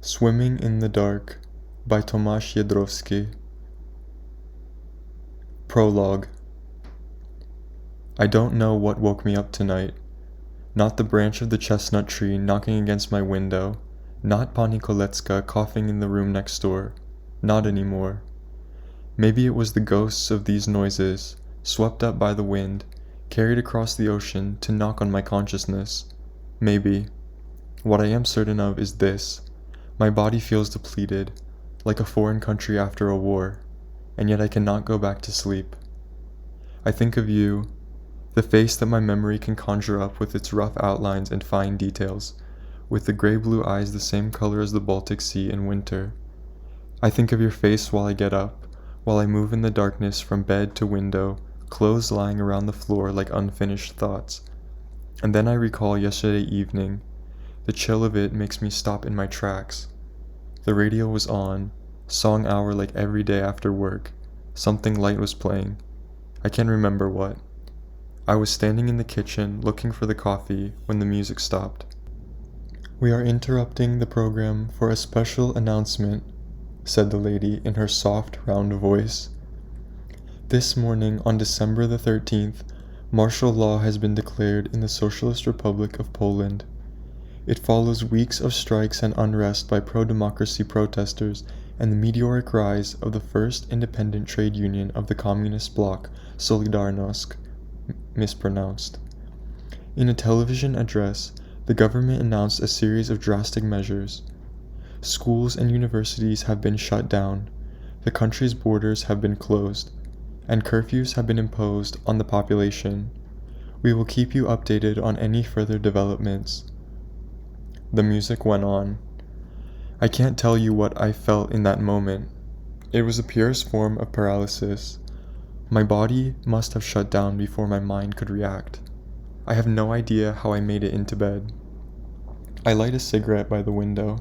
Swimming in the Dark by Tomasz Jedrowski. Prologue. I don't know what woke me up tonight. Not the branch of the chestnut tree knocking against my window, not Pani Kolecka coughing in the room next door, not anymore. Maybe it was the ghosts of these noises, swept up by the wind, carried across the ocean to knock on my consciousness. Maybe. What I am certain of is this. My body feels depleted, like a foreign country after a war, and yet I cannot go back to sleep. I think of you, the face that my memory can conjure up with its rough outlines and fine details, with the gray-blue eyes the same color as the Baltic Sea in winter. I think of your face while I get up, while I move in the darkness from bed to window, clothes lying around the floor like unfinished thoughts. And then I recall yesterday evening. The chill of it makes me stop in my tracks. The radio was on, song hour like every day after work. Something light was playing. I can't remember what. I was standing in the kitchen looking for the coffee when the music stopped. "We are interrupting the program for a special announcement," said the lady in her soft, round voice. "This morning on December the 13th, martial law has been declared in the Socialist Republic of Poland. It follows weeks of strikes and unrest by pro-democracy protesters and the meteoric rise of the first independent trade union of the communist bloc, Solidarność, mispronounced. In a television address, the government announced a series of drastic measures. Schools and universities have been shut down, the country's borders have been closed, and curfews have been imposed on the population. We will keep you updated on any further developments." The music went on. I can't tell you what I felt in that moment. It was the purest form of paralysis. My body must have shut down before my mind could react. I have no idea how I made it into bed. I light a cigarette by the window.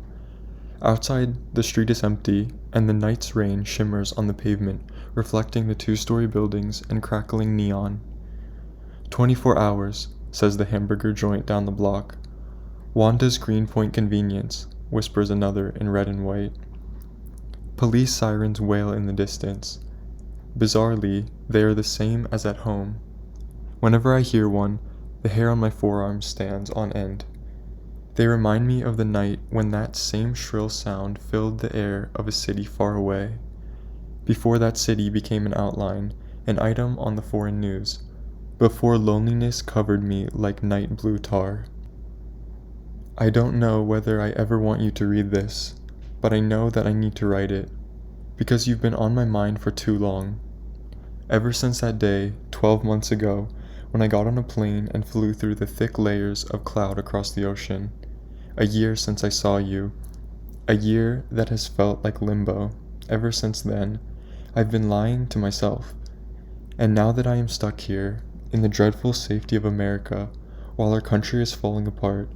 Outside, the street is empty, and the night's rain shimmers on the pavement, reflecting the two-story buildings and crackling neon. 24 hours, says the hamburger joint down the block. "Wanda's Greenpoint Convenience," whispers another in red and white. Police sirens wail in the distance. Bizarrely, they are the same as at home. Whenever I hear one, the hair on my forearm stands on end. They remind me of the night when that same shrill sound filled the air of a city far away, before that city became an outline, an item on the foreign news, before loneliness covered me like night blue tar. I don't know whether I ever want you to read this, but I know that I need to write it, because you've been on my mind for too long. Ever since that day, 12 months ago, when I got on a plane and flew through the thick layers of cloud across the ocean. A year since I saw you. A year that has felt like limbo. Ever since then, I've been lying to myself. And now that I am stuck here, in the dreadful safety of America, while our country is falling apart,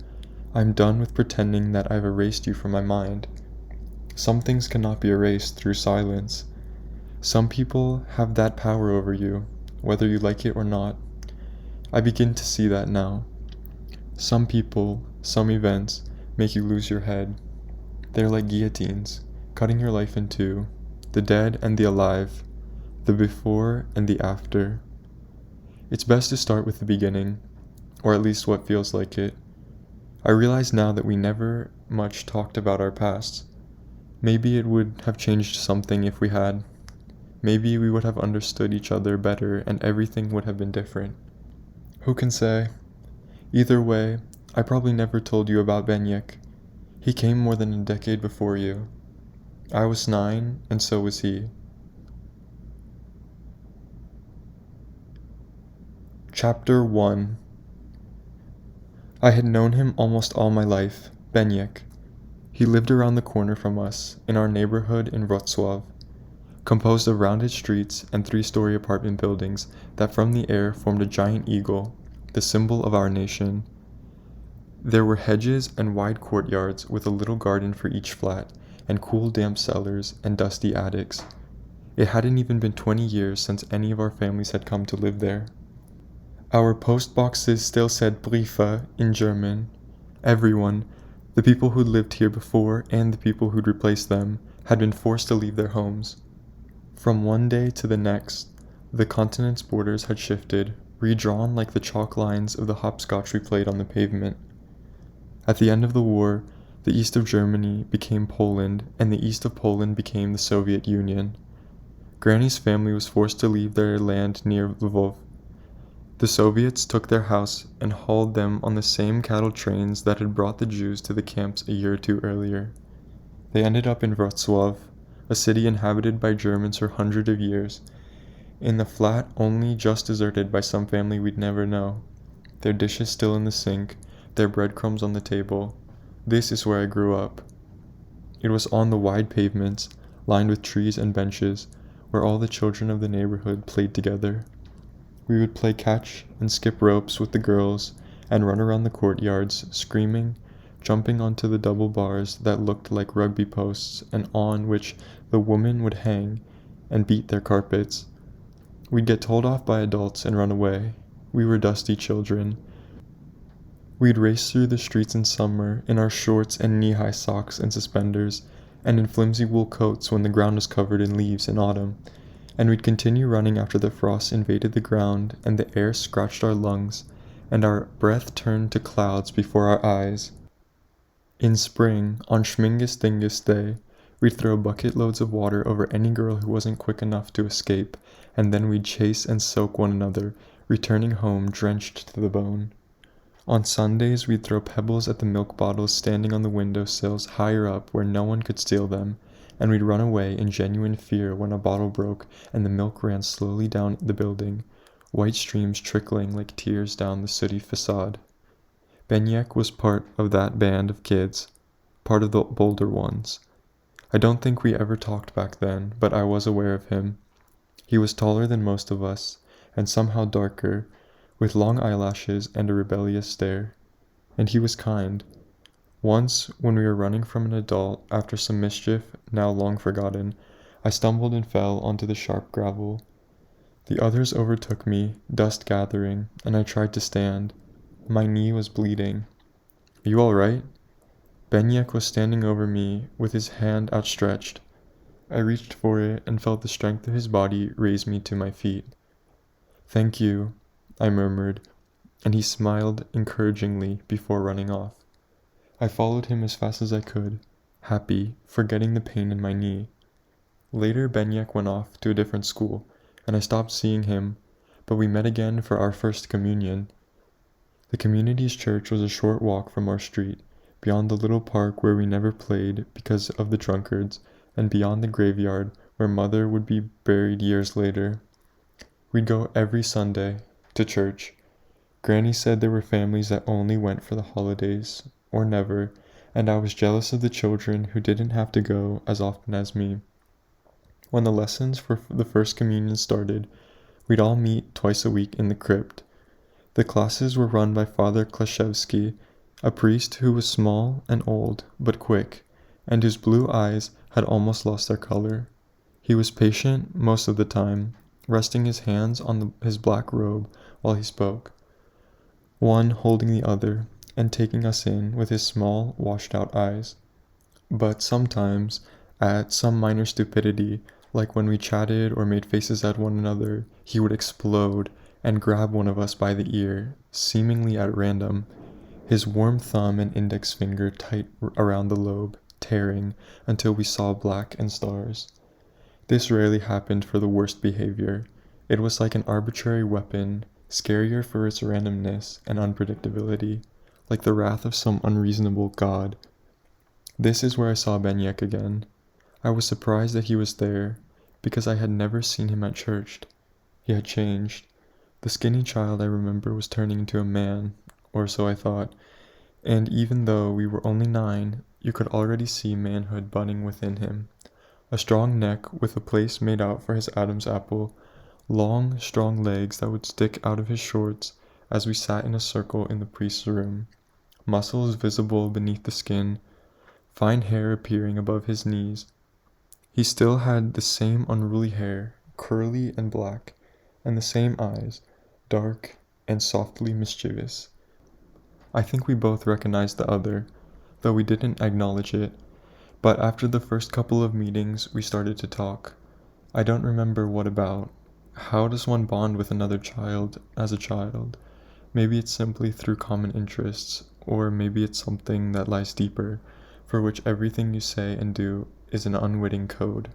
I'm done with pretending that I've erased you from my mind. Some things cannot be erased through silence. Some people have that power over you, whether you like it or not. I begin to see that now. Some people, some events, make you lose your head. They're like guillotines, cutting your life in two, the dead and the alive, the before and the after. It's best to start with the beginning, or at least what feels like it. I realize now that we never much talked about our past. Maybe it would have changed something if we had. Maybe we would have understood each other better and everything would have been different. Who can say? Either way, I probably never told you about Benyek. He came more than a decade before you. I was 9, and so was he. Chapter 1. I had known him almost all my life, Benyek. He lived around the corner from us, in our neighborhood in Wrocław, composed of rounded streets and 3-story apartment buildings that from the air formed a giant eagle, the symbol of our nation. There were hedges and wide courtyards with a little garden for each flat, and cool damp cellars and dusty attics. It hadn't even been 20 years since any of our families had come to live there. Our post boxes still said Briefe in German. Everyone, the The people who'd lived here before and the people who'd replaced them had been forced to leave their homes. From one day to the next, the continent's borders had shifted, redrawn like the chalk lines of the hopscotch we played on the pavement. At the end of the war, the east of Germany became Poland, and the east of Poland became the Soviet Union. Granny's family was forced to leave their land near Lvov. The Soviets took their house and hauled them on the same cattle trains that had brought the Jews to the camps a year or two earlier. They ended up in Wrocław, a city inhabited by Germans for hundreds of years, in the flat only just deserted by some family we'd never know. Their dishes still in the sink, their breadcrumbs on the table. This is where I grew up. It was on the wide pavements, lined with trees and benches, where all the children of the neighborhood played together. We would play catch and skip ropes with the girls and run around the courtyards, screaming, jumping onto the double bars that looked like rugby posts and on which the women would hang and beat their carpets. We'd get told off by adults and run away. We were dusty children. We'd race through the streets in summer in our shorts and knee-high socks and suspenders, and in flimsy wool coats when the ground was covered in leaves in autumn. And we'd continue running after the frost invaded the ground and the air scratched our lungs, and our breath turned to clouds before our eyes. In spring, on Schmingus Dingus Day, we'd throw bucket loads of water over any girl who wasn't quick enough to escape, and then we'd chase and soak one another, returning home drenched to the bone. On Sundays, we'd throw pebbles at the milk bottles standing on the window sills higher up where no one could steal them, and we'd run away in genuine fear when a bottle broke and the milk ran slowly down the building, white streams trickling like tears down the sooty facade. Beniek was part of that band of kids, part of the bolder ones. I don't think we ever talked back then, but I was aware of him. He was taller than most of us, and somehow darker, with long eyelashes and a rebellious stare. And he was kind. Once, when we were running from an adult after some mischief now long forgotten, I stumbled and fell onto the sharp gravel. The others overtook me, dust gathering, and I tried to stand. My knee was bleeding. "Are you all right?" Beniek was standing over me with his hand outstretched. I reached for it and felt the strength of his body raise me to my feet. "Thank you," I murmured, and he smiled encouragingly before running off. I followed him as fast as I could, happy, forgetting the pain in my knee. Later, Beniek went off to a different school, and I stopped seeing him, but we met again for our first communion. The community's church was a short walk from our street, beyond the little park where we never played because of the drunkards, and beyond the graveyard where Mother would be buried years later. We'd go every Sunday to church. Granny said there were families that only went for the holidays, or never, and I was jealous of the children who didn't have to go as often as me. When the lessons for the first communion started, we'd all meet twice a week in the crypt. The classes were run by Father Klashevsky, a priest who was small and old, but quick, and whose blue eyes had almost lost their color. He was patient most of the time, resting his hands on his black robe while he spoke, one holding the other, and taking us in with his small, washed-out eyes. But sometimes, at some minor stupidity, like when we chatted or made faces at one another, he would explode and grab one of us by the ear, seemingly at random, his warm thumb and index finger tight around the lobe, tearing until we saw black and stars. This rarely happened for the worst behavior. It was like an arbitrary weapon, scarier for its randomness and unpredictability, like the wrath of some unreasonable god. This is where I saw Beniek again. I was surprised that he was there, because I had never seen him at church. He had changed. The skinny child I remember was turning into a man, or so I thought, and even though we were only 9, you could already see manhood budding within him. A strong neck with a place made out for his Adam's apple, long, strong legs that would stick out of his shorts as we sat in a circle in the priest's room, muscles visible beneath the skin, fine hair appearing above his knees. He still had the same unruly hair, curly and black, and the same eyes, dark and softly mischievous. I think we both recognized the other, though we didn't acknowledge it. But after the first couple of meetings, we started to talk. I don't remember what about. How does one bond with another child as a child? Maybe it's simply through common interests, or maybe it's something that lies deeper, for which everything you say and do is an unwitting code.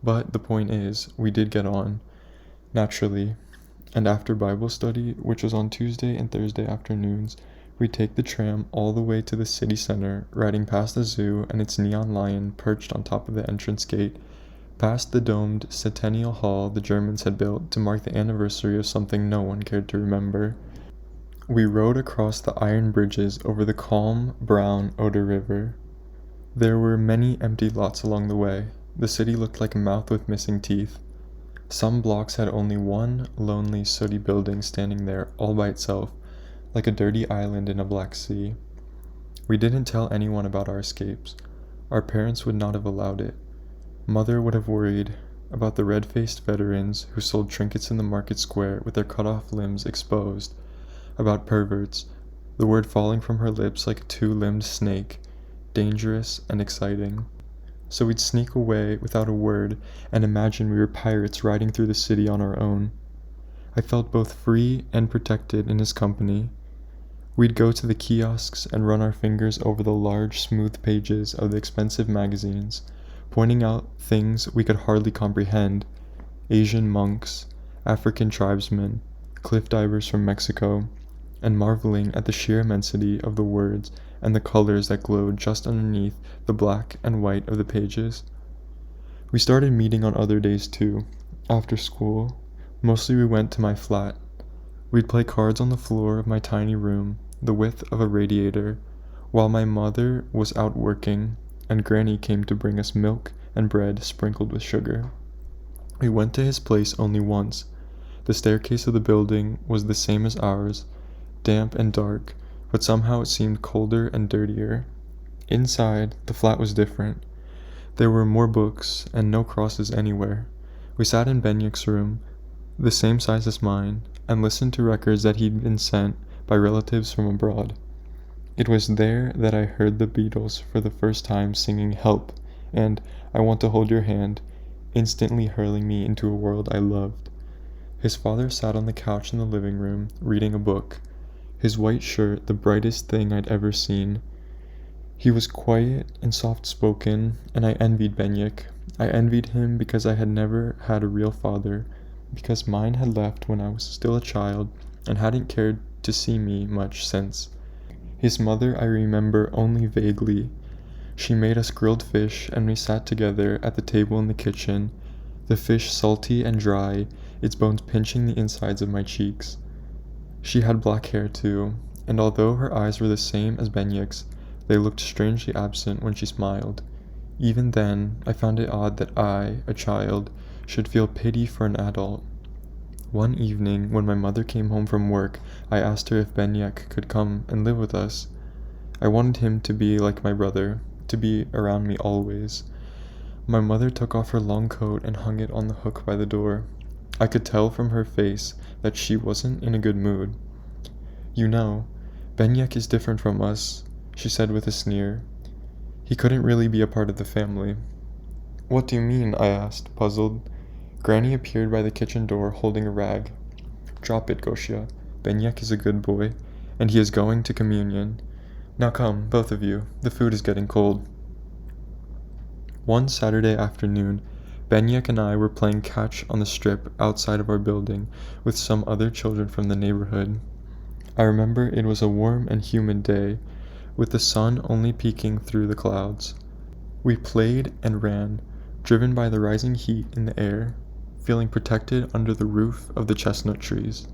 But the point is, we did get on, naturally, and after Bible study, which was on Tuesday and Thursday afternoons, we'd take the tram all the way to the city center, riding past the zoo and its neon lion perched on top of the entrance gate, past the domed Centennial Hall the Germans had built to mark the anniversary of something no one cared to remember. We rode across the iron bridges over the calm, brown Oder River. There were many empty lots along the way. The city looked like a mouth with missing teeth. Some blocks had only one lonely, sooty building standing there all by itself, like a dirty island in a black sea. We didn't tell anyone about our escapes. Our parents would not have allowed it. Mother would have worried about the red-faced veterans who sold trinkets in the market square with their cut-off limbs exposed, about perverts, the word falling from her lips like a two-limbed snake, dangerous and exciting. So we'd sneak away without a word and imagine we were pirates riding through the city on our own. I felt both free and protected in his company. We'd go to the kiosks and run our fingers over the large, smooth pages of the expensive magazines, pointing out things we could hardly comprehend: Asian monks, African tribesmen, cliff divers from Mexico, and marveling at the sheer immensity of the words and the colors that glowed just underneath the black and white of the pages. We started meeting on other days too, after school. Mostly we went to my flat. We'd play cards on the floor of my tiny room, the width of a radiator, while my mother was out working, and Granny came to bring us milk and bread sprinkled with sugar. We went to his place only once. The staircase of the building was the same as ours, damp and dark, but somehow it seemed colder and dirtier. Inside, the flat was different. There were more books, and no crosses anywhere. We sat in Benyek's room, the same size as mine, and listened to records that he'd been sent by relatives from abroad. It was there that I heard the Beatles for the first time singing "Help" and "I Want to Hold Your Hand," instantly hurling me into a world I loved. His father sat on the couch in the living room, reading a book, his white shirt the brightest thing I'd ever seen. He was quiet and soft-spoken, and I envied Benyek. I envied him because I had never had a real father, because mine had left when I was still a child and hadn't cared to see me much since. His mother I remember only vaguely. She made us grilled fish, and we sat together at the table in the kitchen, the fish salty and dry, its bones pinching the insides of my cheeks. She had black hair too, and although her eyes were the same as Benyek's, they looked strangely absent when she smiled. Even then, I found it odd that I, a child, should feel pity for an adult. One evening, when my mother came home from work, I asked her if Benyek could come and live with us. I wanted him to be like my brother, to be around me always. My mother took off her long coat and hung it on the hook by the door. I could tell from her face that she wasn't in a good mood. "You know, Benyek is different from us," she said with a sneer. "He couldn't really be a part of the family." "What do you mean?" I asked, puzzled. Granny appeared by the kitchen door holding a rag. "Drop it, Gosia. Benyek is a good boy, and he is going to communion. Now come, both of you. The food is getting cold." One Saturday afternoon, Benyek and I were playing catch on the strip outside of our building with some other children from the neighborhood. I remember it was a warm and humid day, with the sun only peeking through the clouds. We played and ran, driven by the rising heat in the air, feeling protected under the roof of the chestnut trees.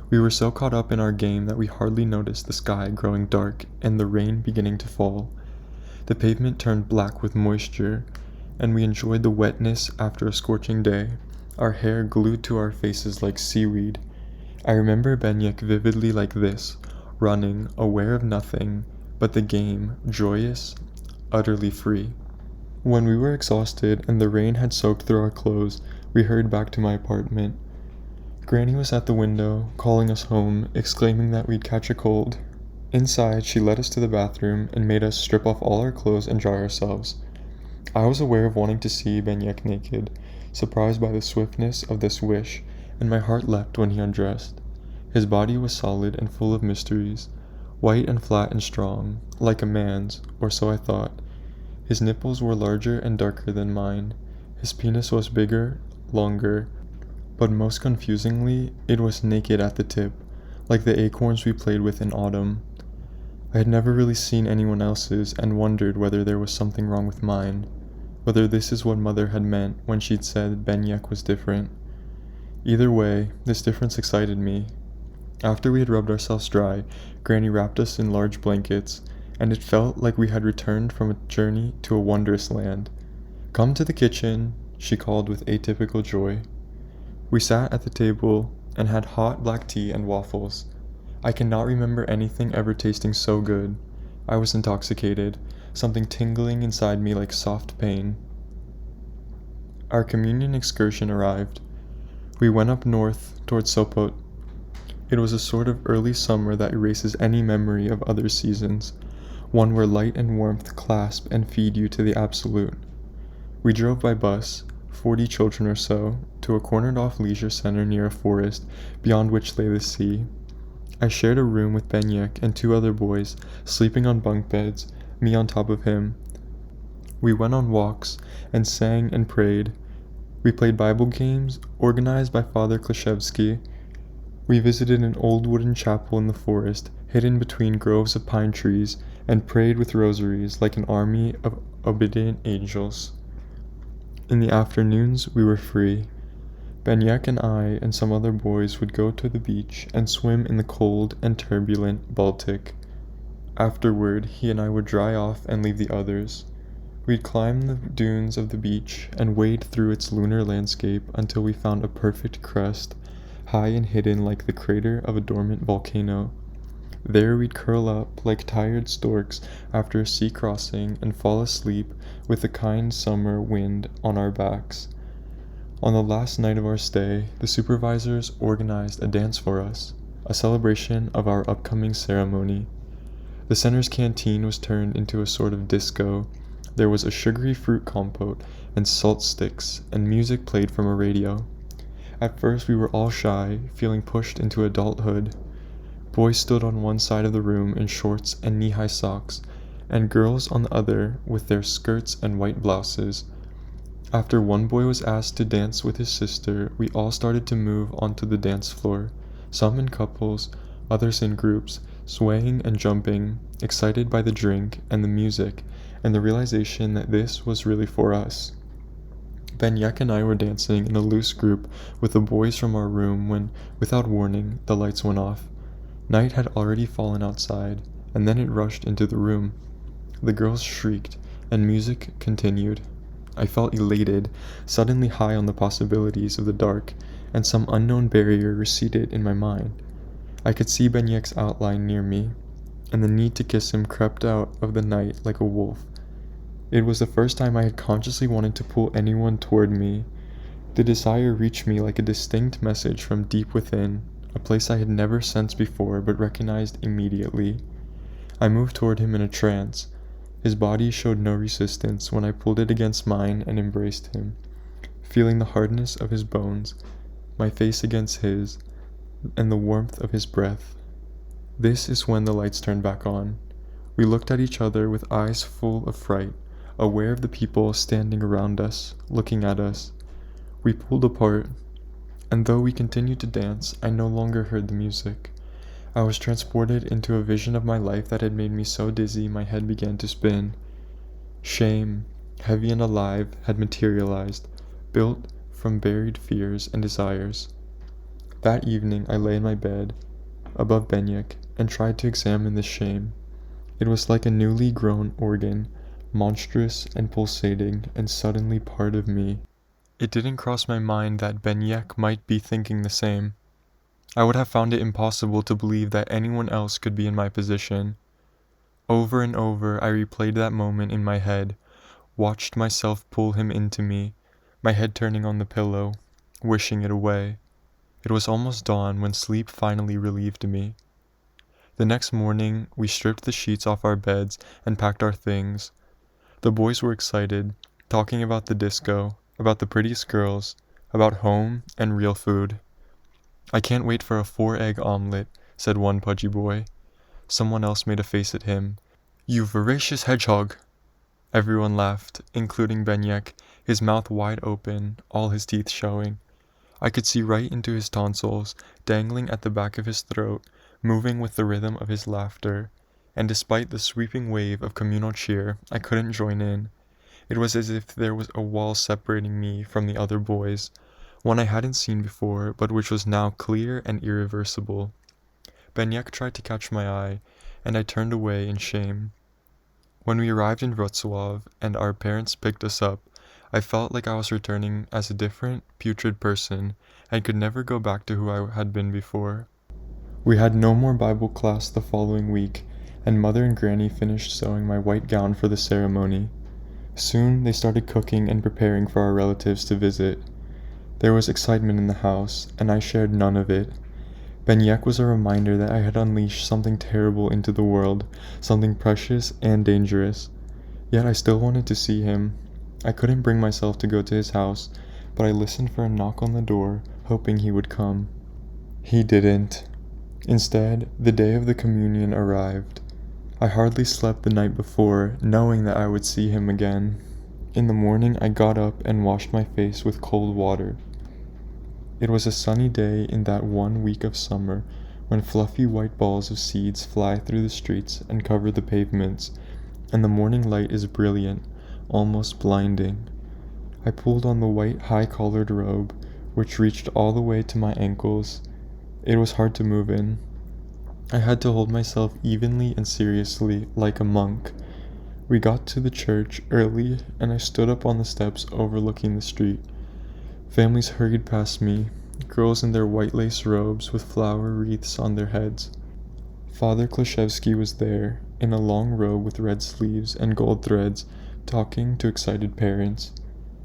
We were so caught up in our game that we hardly noticed the sky growing dark and the rain beginning to fall. The pavement turned black with moisture, and we enjoyed the wetness after a scorching day, our hair glued to our faces like seaweed. I remember Benyek vividly like this, running, aware of nothing but the game, joyous, utterly free. When we were exhausted and the rain had soaked through our clothes, we hurried back to my apartment. Granny was at the window, calling us home, exclaiming that we'd catch a cold. Inside, she led us to the bathroom and made us strip off all our clothes and dry ourselves. I was aware of wanting to see Benyek naked, surprised by the swiftness of this wish, and my heart leapt when he undressed. His body was solid and full of mysteries, white and flat and strong, like a man's, or so I thought. His nipples were larger and darker than mine. His penis was bigger, longer, but most confusingly, it was naked at the tip, like the acorns we played with in autumn. I had never really seen anyone else's and wondered whether there was something wrong with mine, whether this is what Mother had meant when she'd said Benyek was different. Either way, this difference excited me. After we had rubbed ourselves dry, Granny wrapped us in large blankets, and it felt like we had returned from a journey to a wondrous land. "Come to the kitchen," she called with atypical joy. We sat at the table and had hot black tea and waffles. I cannot remember anything ever tasting so good. I was intoxicated, something tingling inside me like soft pain. Our communion excursion arrived. We went up north towards Sopot. It was a sort of early summer that erases any memory of other seasons, one where light and warmth clasp and feed you to the absolute. We drove by bus, 40 children or so, to a cornered-off leisure center near a forest, beyond which lay the sea. I shared a room with Benyek and 2 other boys, sleeping on bunk beds, me on top of him. We went on walks, and sang and prayed. We played Bible games, organized by Father Klashevsky. We visited an old wooden chapel in the forest, hidden between groves of pine trees, and prayed with rosaries like an army of obedient angels. In the afternoons, we were free. Benyek and I and some other boys would go to the beach and swim in the cold and turbulent Baltic. Afterward, he and I would dry off and leave the others. We'd climb the dunes of the beach and wade through its lunar landscape until we found a perfect crest, high and hidden like the crater of a dormant volcano. There we'd curl up like tired storks after a sea crossing and fall asleep with the kind summer wind on our backs. On the last night of our stay, the supervisors organized a dance for us, a celebration of our upcoming ceremony. The center's canteen was turned into a sort of disco. There was a sugary fruit compote and salt sticks, and music played from a radio. At first we were all shy, feeling pushed into adulthood. Boys stood on one side of the room in shorts and knee-high socks, and girls on the other with their skirts and white blouses. After one boy was asked to dance with his sister, we all started to move onto the dance floor, some in couples, others in groups, swaying and jumping, excited by the drink and the music, and the realization that this was really for us. Benyek and I were dancing in a loose group with the boys from our room when, without warning, the lights went off. Night had already fallen outside, and then it rushed into the room. The girls shrieked, and music continued. I felt elated, suddenly high on the possibilities of the dark, and some unknown barrier receded in my mind. I could see Benyek's outline near me, and the need to kiss him crept out of the night like a wolf. It was the first time I had consciously wanted to pull anyone toward me. The desire reached me like a distinct message from deep within, a place I had never sensed before but recognized immediately. I moved toward him in a trance. His body showed no resistance when I pulled it against mine and embraced him, feeling the hardness of his bones, my face against his, and the warmth of his breath. This is when the lights turned back on. We looked at each other with eyes full of fright, aware of the people standing around us, looking at us. We pulled apart, and though we continued to dance, I no longer heard the music. I was transported into a vision of my life that had made me so dizzy my head began to spin. Shame, heavy and alive, had materialized, built from buried fears and desires. That evening I lay in my bed, above Benyek, and tried to examine this shame. It was like a newly grown organ, monstrous and pulsating, and suddenly part of me. It didn't cross my mind that Benyek might be thinking the same. I would have found it impossible to believe that anyone else could be in my position. Over and over I replayed that moment in my head, watched myself pull him into me, my head turning on the pillow, wishing it away. It was almost dawn when sleep finally relieved me. The next morning, we stripped the sheets off our beds and packed our things. The boys were excited, talking about the disco, about the prettiest girls, about home and real food. "I can't wait for a 4-egg omelet," said one pudgy boy. Someone else made a face at him. "You voracious hedgehog!" Everyone laughed, including Benyek, his mouth wide open, all his teeth showing. I could see right into his tonsils, dangling at the back of his throat, moving with the rhythm of his laughter. And despite the sweeping wave of communal cheer, I couldn't join in. It was as if there was a wall separating me from the other boys, one I hadn't seen before, but which was now clear and irreversible. Benyek tried to catch my eye, and I turned away in shame. When we arrived in Wrocław and our parents picked us up, I felt like I was returning as a different, putrid person, and could never go back to who I had been before. We had no more Bible class the following week, and Mother and Granny finished sewing my white gown for the ceremony. Soon they started cooking and preparing for our relatives to visit. There was excitement in the house, and I shared none of it. Benyek was a reminder that I had unleashed something terrible into the world, something precious and dangerous. Yet I still wanted to see him. I couldn't bring myself to go to his house, but I listened for a knock on the door, hoping he would come. He didn't. Instead, the day of the communion arrived. I hardly slept the night before, knowing that I would see him again. In the morning I got up and washed my face with cold water. It was a sunny day in that 1 week of summer, when fluffy white balls of seeds fly through the streets and cover the pavements, and the morning light is brilliant, almost blinding. I pulled on the white high-collared robe, which reached all the way to my ankles. It was hard to move in. I had to hold myself evenly and seriously, like a monk. We got to the church early, and I stood up on the steps overlooking the street. Families hurried past me, girls in their white lace robes with flower wreaths on their heads. Father Klashevsky was there, in a long robe with red sleeves and gold threads, talking to excited parents.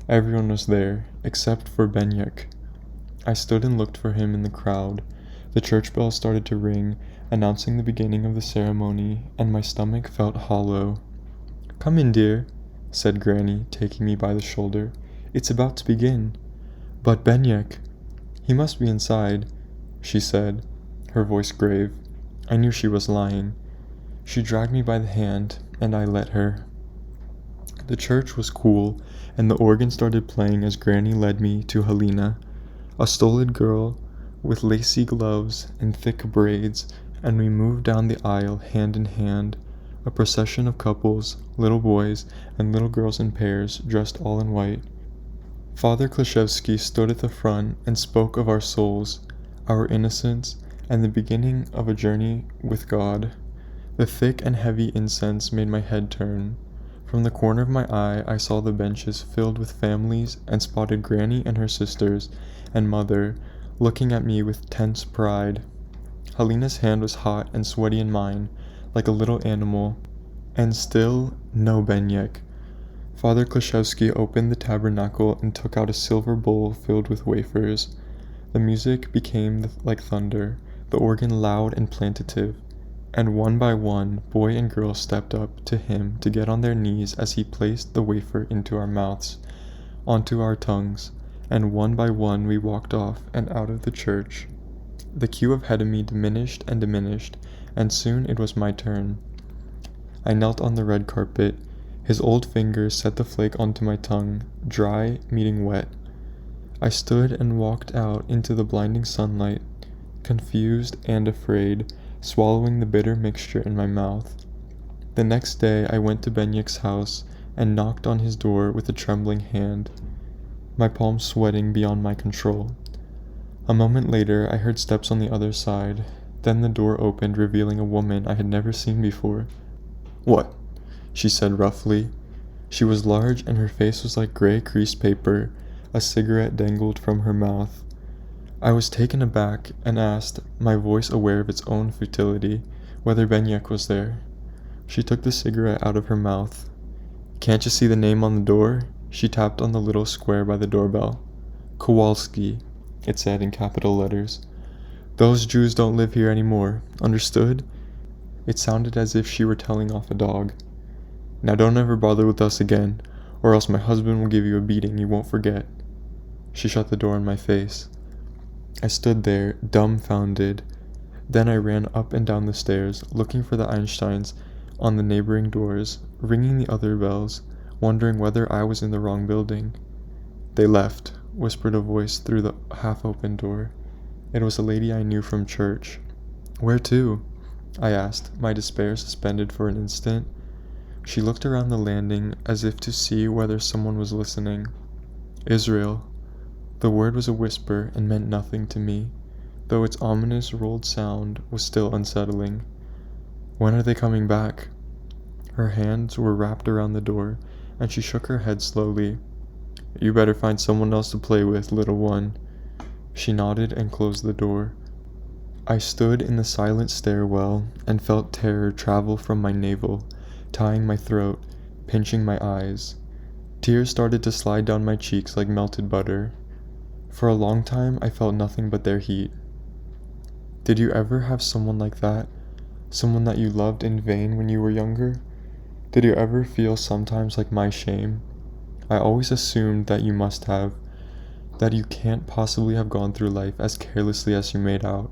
Everyone was there, except for Benyek. I stood and looked for him in the crowd. The church bell started to ring, announcing the beginning of the ceremony, and my stomach felt hollow. "Come in, dear," said Granny, taking me by the shoulder. "It's about to begin." "But Benyek, he must be inside," she said, her voice grave. I knew she was lying. She dragged me by the hand, and I let her. The church was cool, and the organ started playing as Granny led me to Helena, a stolid girl with lacy gloves and thick braids, and we moved down the aisle hand in hand, a procession of couples, little boys, and little girls in pairs, dressed all in white. Father Klashevsky stood at the front and spoke of our souls, our innocence, and the beginning of a journey with God. The thick and heavy incense made my head turn. From the corner of my eye I saw the benches filled with families and spotted Granny and her sisters and Mother looking at me with tense pride. Helena's hand was hot and sweaty in mine, like a little animal, and still no Benyek. Father Klashevsky opened the tabernacle and took out a silver bowl filled with wafers. The music became like thunder, the organ loud and plaintive, and one by one, boy and girl stepped up to him to get on their knees as he placed the wafer into our mouths, onto our tongues, and one by one we walked off and out of the church. The queue ahead of me diminished, and soon it was my turn. I knelt on the red carpet. His old fingers set the flake onto my tongue, dry meeting wet. I stood and walked out into the blinding sunlight, confused and afraid, swallowing the bitter mixture in my mouth. The next day I went to Benyek's house and knocked on his door with a trembling hand, my palms sweating beyond my control. A moment later I heard steps on the other side. Then the door opened, revealing a woman I had never seen before. "What?" she said roughly. She was large, and her face was like gray creased paper. A cigarette dangled from her mouth. I was taken aback and asked, my voice aware of its own futility, whether Benyek was there. She took the cigarette out of her mouth. "Can't you see the name on the door?" She tapped on the little square by the doorbell. "Kowalski," it said in capital letters. "Those Jews don't live here anymore. Understood?" It sounded as if she were telling off a dog. "Now don't ever bother with us again, or else my husband will give you a beating you won't forget." She shut the door in my face. I stood there, dumbfounded. Then I ran up and down the stairs, looking for the Einsteins on the neighboring doors, ringing the other bells, wondering whether I was in the wrong building. "They left," whispered a voice through the half-open door. It was a lady I knew from church. "Where to?" I asked, my despair suspended for an instant. She looked around the landing as if to see whether someone was listening. "Israel." The word was a whisper and meant nothing to me, though its ominous rolled sound was still unsettling. "When are they coming back?" Her hands were wrapped around the door, and she shook her head slowly. "You better find someone else to play with, little one." She nodded and closed the door. I stood in the silent stairwell and felt terror travel from my navel, tying my throat, pinching my eyes. Tears started to slide down my cheeks like melted butter. For a long time I felt nothing but their heat. Did you ever have someone like that? Someone that you loved in vain when you were younger? Did you ever feel sometimes like my shame? I always assumed that you must have, that you can't possibly have gone through life as carelessly as you made out.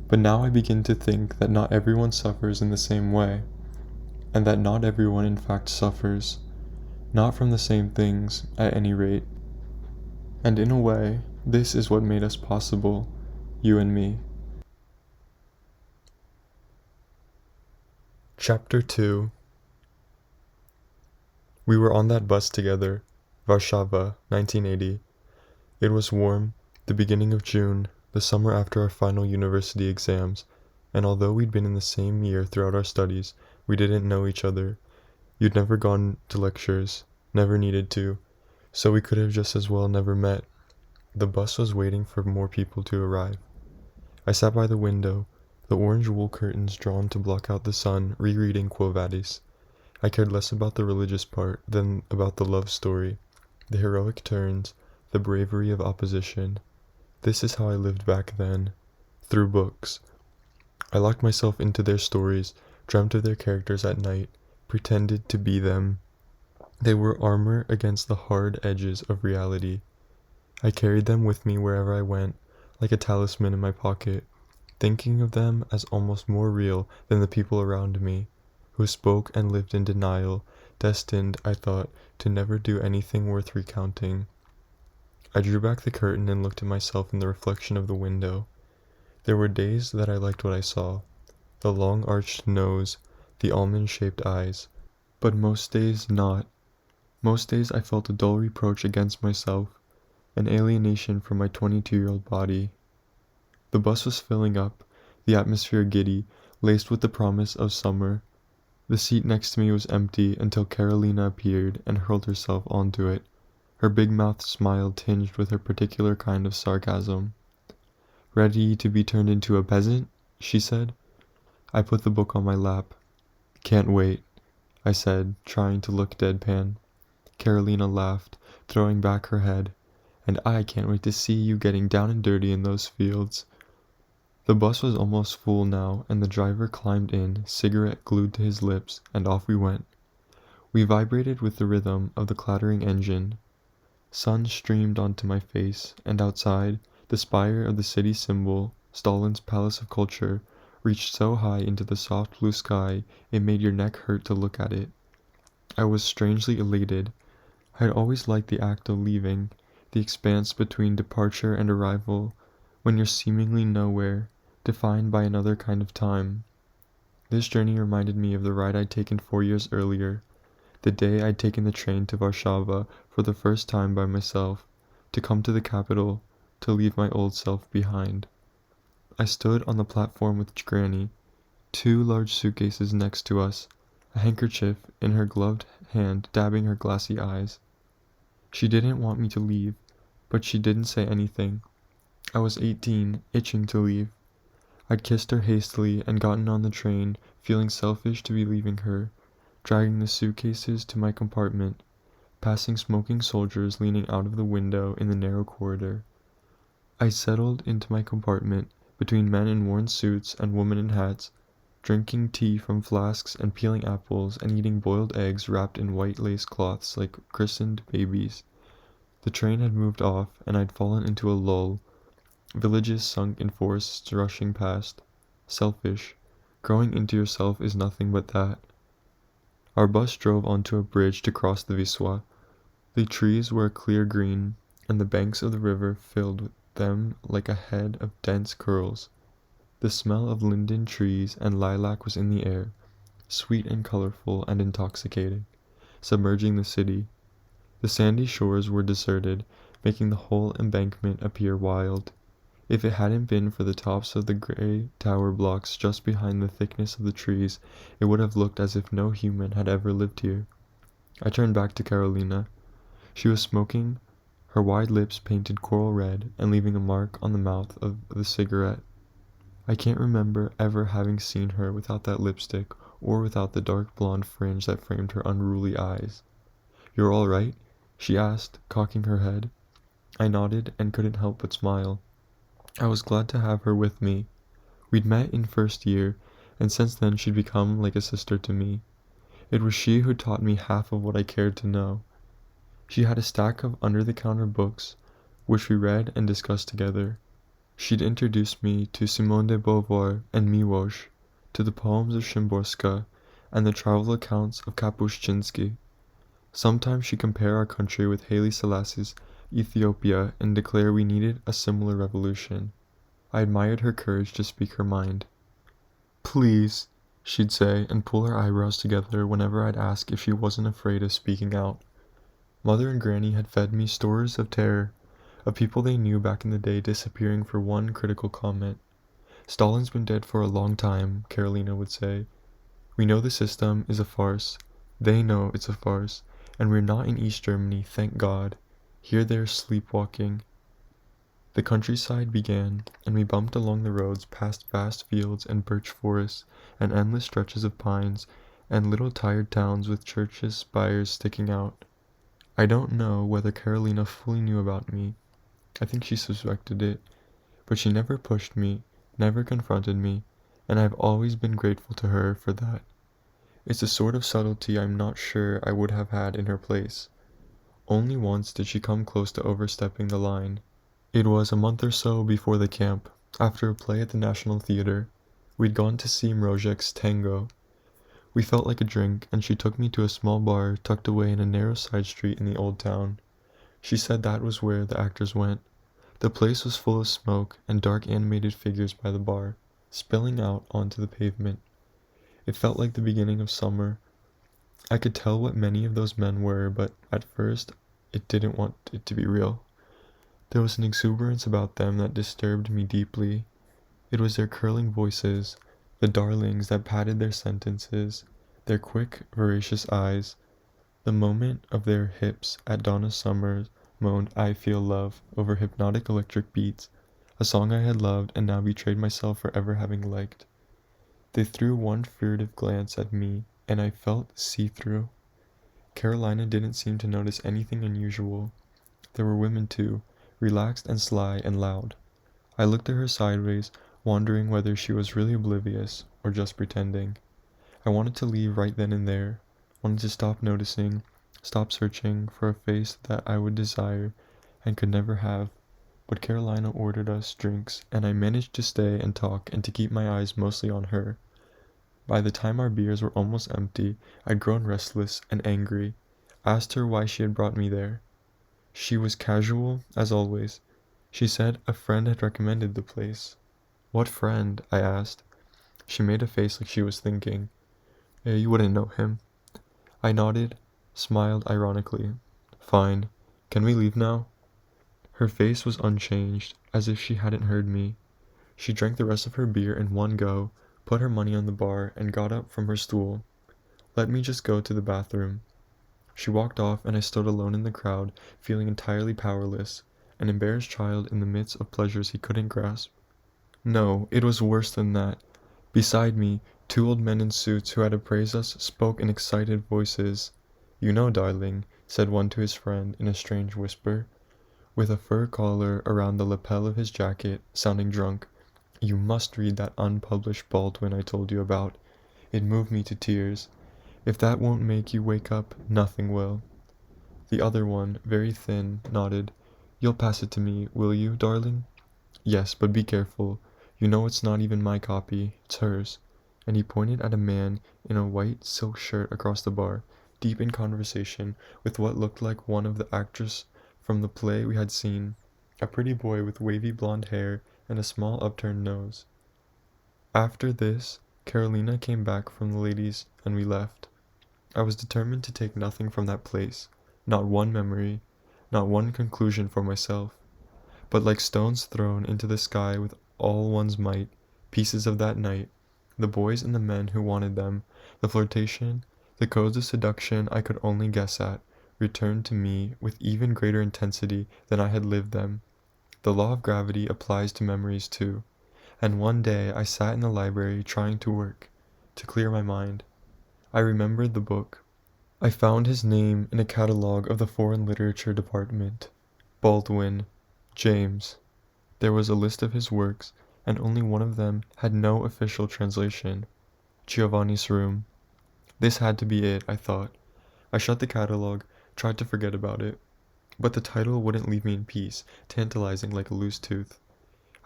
But now I begin to think that not everyone suffers in the same way, and that not everyone in fact suffers, not from the same things, at any rate. And in a way, this is what made us possible, you and me. Chapter 2. We were on that bus together, Warsaw, 1980. It was warm, the beginning of June, the summer after our final university exams, and although we'd been in the same year throughout our studies, we didn't know each other. You'd never gone to lectures, never needed to, so we could have just as well never met. The bus was waiting for more people to arrive. I sat by the window, the orange wool curtains drawn to block out the sun, rereading Quo Vadis. I cared less about the religious part than about the love story, the heroic turns, the bravery of opposition. This is how I lived back then, through books. I locked myself into their stories, dreamt of their characters at night, pretended to be them. They were armor against the hard edges of reality. I carried them with me wherever I went, like a talisman in my pocket, thinking of them as almost more real than the people around me, who spoke and lived in denial, destined, I thought, to never do anything worth recounting. I drew back the curtain and looked at myself in the reflection of the window. There were days that I liked what I saw, the long arched nose, the almond-shaped eyes, but most days not. Most days I felt a dull reproach against myself, an alienation from my 22-year-old body. The bus was filling up, the atmosphere giddy, laced with the promise of summer. The seat next to me was empty until Carolina appeared and hurled herself onto it, her big-mouthed smile tinged with her particular kind of sarcasm. "Ready to be turned into a peasant?" she said. I put the book on my lap. "Can't wait," I said, trying to look deadpan. Carolina laughed, throwing back her head. "And I can't wait to see you getting down and dirty in those fields." The bus was almost full now, and the driver climbed in, cigarette glued to his lips, and off we went. We vibrated with the rhythm of the clattering engine. Sun streamed onto my face, and outside, the spire of the city symbol, Stalin's Palace of Culture, reached so high into the soft blue sky it made your neck hurt to look at it. I was strangely elated. I had always liked the act of leaving, the expanse between departure and arrival, when you're seemingly nowhere, defined by another kind of time. This journey reminded me of the ride I'd taken 4 years earlier, the day I'd taken the train to Warsaw for the first time by myself, to come to the capital, to leave my old self behind. I stood on the platform with Granny, 2 large suitcases next to us, a handkerchief in her gloved hand dabbing her glassy eyes. She didn't want me to leave, but she didn't say anything. I was 18, itching to leave. I'd kissed her hastily and gotten on the train, feeling selfish to be leaving her, dragging the suitcases to my compartment, passing smoking soldiers leaning out of the window in the narrow corridor. I settled into my compartment, between men in worn suits and women in hats, drinking tea from flasks and peeling apples and eating boiled eggs wrapped in white lace cloths like christened babies. The train had moved off, and I'd fallen into a lull. Villages sunk in forests rushing past. Selfish. Growing into yourself is nothing but that. Our bus drove onto a bridge to cross the Wisła. The trees were a clear green, and the banks of the river filled with them like a head of dense curls. The smell of linden trees and lilac was in the air, sweet and colorful and intoxicating, submerging the city. The sandy shores were deserted, making the whole embankment appear wild. If it hadn't been for the tops of the gray tower blocks just behind the thickness of the trees, it would have looked as if no human had ever lived here. I turned back to Carolina. She was smoking, her wide lips painted coral red and leaving a mark on the mouth of the cigarette. I can't remember ever having seen her without that lipstick or without the dark blonde fringe that framed her unruly eyes. "You're all right?" she asked, cocking her head. I nodded and couldn't help but smile. I was glad to have her with me. We'd met in first year, and since then she'd become like a sister to me. It was she who taught me half of what I cared to know. She had a stack of under-the-counter books, which we read and discussed together. She'd introduced me to Simone de Beauvoir and Miłosz, to the poems of Szymborska, and the travel accounts of Kapuscinski. Sometimes she'd compare our country with Haile Selassie's Ethiopia and declare we needed a similar revolution. I admired her courage to speak her mind. "Please," she'd say, and pull her eyebrows together whenever I'd ask if she wasn't afraid of speaking out. Mother and Granny had fed me stories of terror, of people they knew back in the day disappearing for one critical comment. "Stalin's been dead for a long time," Carolina would say. "We know the system is a farce. They know it's a farce, and we're not in East Germany, thank God. Here they're sleepwalking." The countryside began, and we bumped along the roads past vast fields and birch forests and endless stretches of pines and little tired towns with churches' spires sticking out. I don't know whether Carolina fully knew about me. I think she suspected it, but she never pushed me, never confronted me, and I've always been grateful to her for that. It's a sort of subtlety I'm not sure I would have had in her place. Only once did she come close to overstepping the line. It was a month or so before the camp, after a play at the National Theatre. We'd gone to see Mrożek's Tango. We felt like a drink, and she took me to a small bar tucked away in a narrow side street in the old town. She said that was where the actors went. The place was full of smoke and dark animated figures by the bar, spilling out onto the pavement. It felt like the beginning of summer. I could tell what many of those men were, but at first it didn't want it to be real. There was an exuberance about them that disturbed me deeply. It was their curling voices, the darlings that patted their sentences, their quick, voracious eyes. The moment of their hips at Donna Summer moaned "I Feel Love" over hypnotic electric beats, a song I had loved and now betrayed myself for ever having liked. They threw one furtive glance at me, and I felt see-through. Carolina didn't seem to notice anything unusual. There were women too, relaxed and sly and loud. I looked at her sideways, wondering whether she was really oblivious or just pretending. I wanted to leave right then and there, wanted to stop noticing, stop searching for a face that I would desire and could never have. But Carolina ordered us drinks, and I managed to stay and talk and to keep my eyes mostly on her. By the time our beers were almost empty, I'd grown restless and angry, asked her why she had brought me there. She was casual, as always. She said a friend had recommended the place. "What friend?" I asked. She made a face like she was thinking. You wouldn't know him." I nodded, smiled ironically. "Fine. Can we leave now?" Her face was unchanged, as if she hadn't heard me. She drank the rest of her beer in one go, put her money on the bar, and got up from her stool. "Let me just go to the bathroom." She walked off, and I stood alone in the crowd, feeling entirely powerless, an embarrassed child in the midst of pleasures he couldn't grasp. No, it was worse than that. Beside me, 2 old men in suits who had appraised us spoke in excited voices. "You know, darling," said one to his friend in a strange whisper, with a fur collar around the lapel of his jacket, sounding drunk, You must read that unpublished Baldwin I told you about. It moved me to tears. If that won't make you wake up, nothing will." The other one, very thin, nodded. "You'll pass it to me, will you, darling?" "Yes, but be careful. You know it's not even my copy, it's hers." And he pointed at a man in a white silk shirt across the bar, deep in conversation with what looked like one of the actors from the play we had seen, a pretty boy with wavy blonde hair and a small upturned nose. After this, Carolina came back from the ladies, and we left. I was determined to take nothing from that place, not one memory, not one conclusion for myself, but like stones thrown into the sky with all one's might, pieces of that night, the boys and the men who wanted them, the flirtation, the codes of seduction I could only guess at, returned to me with even greater intensity than I had lived them. The law of gravity applies to memories too, and one day I sat in the library trying to work, to clear my mind. I remembered the book. I found his name in a catalogue of the foreign literature department. Baldwin, James. There was a list of his works, and only one of them had no official translation. Giovanni's Room. This had to be it, I thought. I shut the catalogue, tried to forget about it. But the title wouldn't leave me in peace, tantalizing like a loose tooth.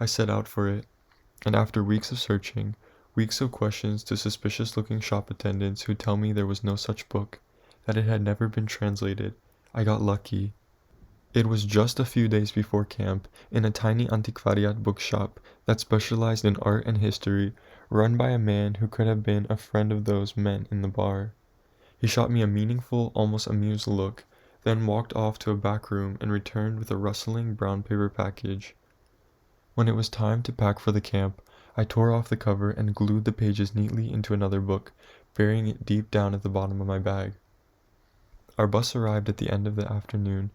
I set out for it, and after weeks of searching, weeks of questions to suspicious-looking shop attendants who tell me there was no such book, that it had never been translated, I got lucky. It was just a few days before camp, in a tiny antiquariat bookshop that specialized in art and history, run by a man who could have been a friend of those men in the bar. He shot me a meaningful, almost amused look, then walked off to a back room and returned with a rustling brown paper package. When it was time to pack for the camp, I tore off the cover and glued the pages neatly into another book, burying it deep down at the bottom of my bag. Our bus arrived at the end of the afternoon,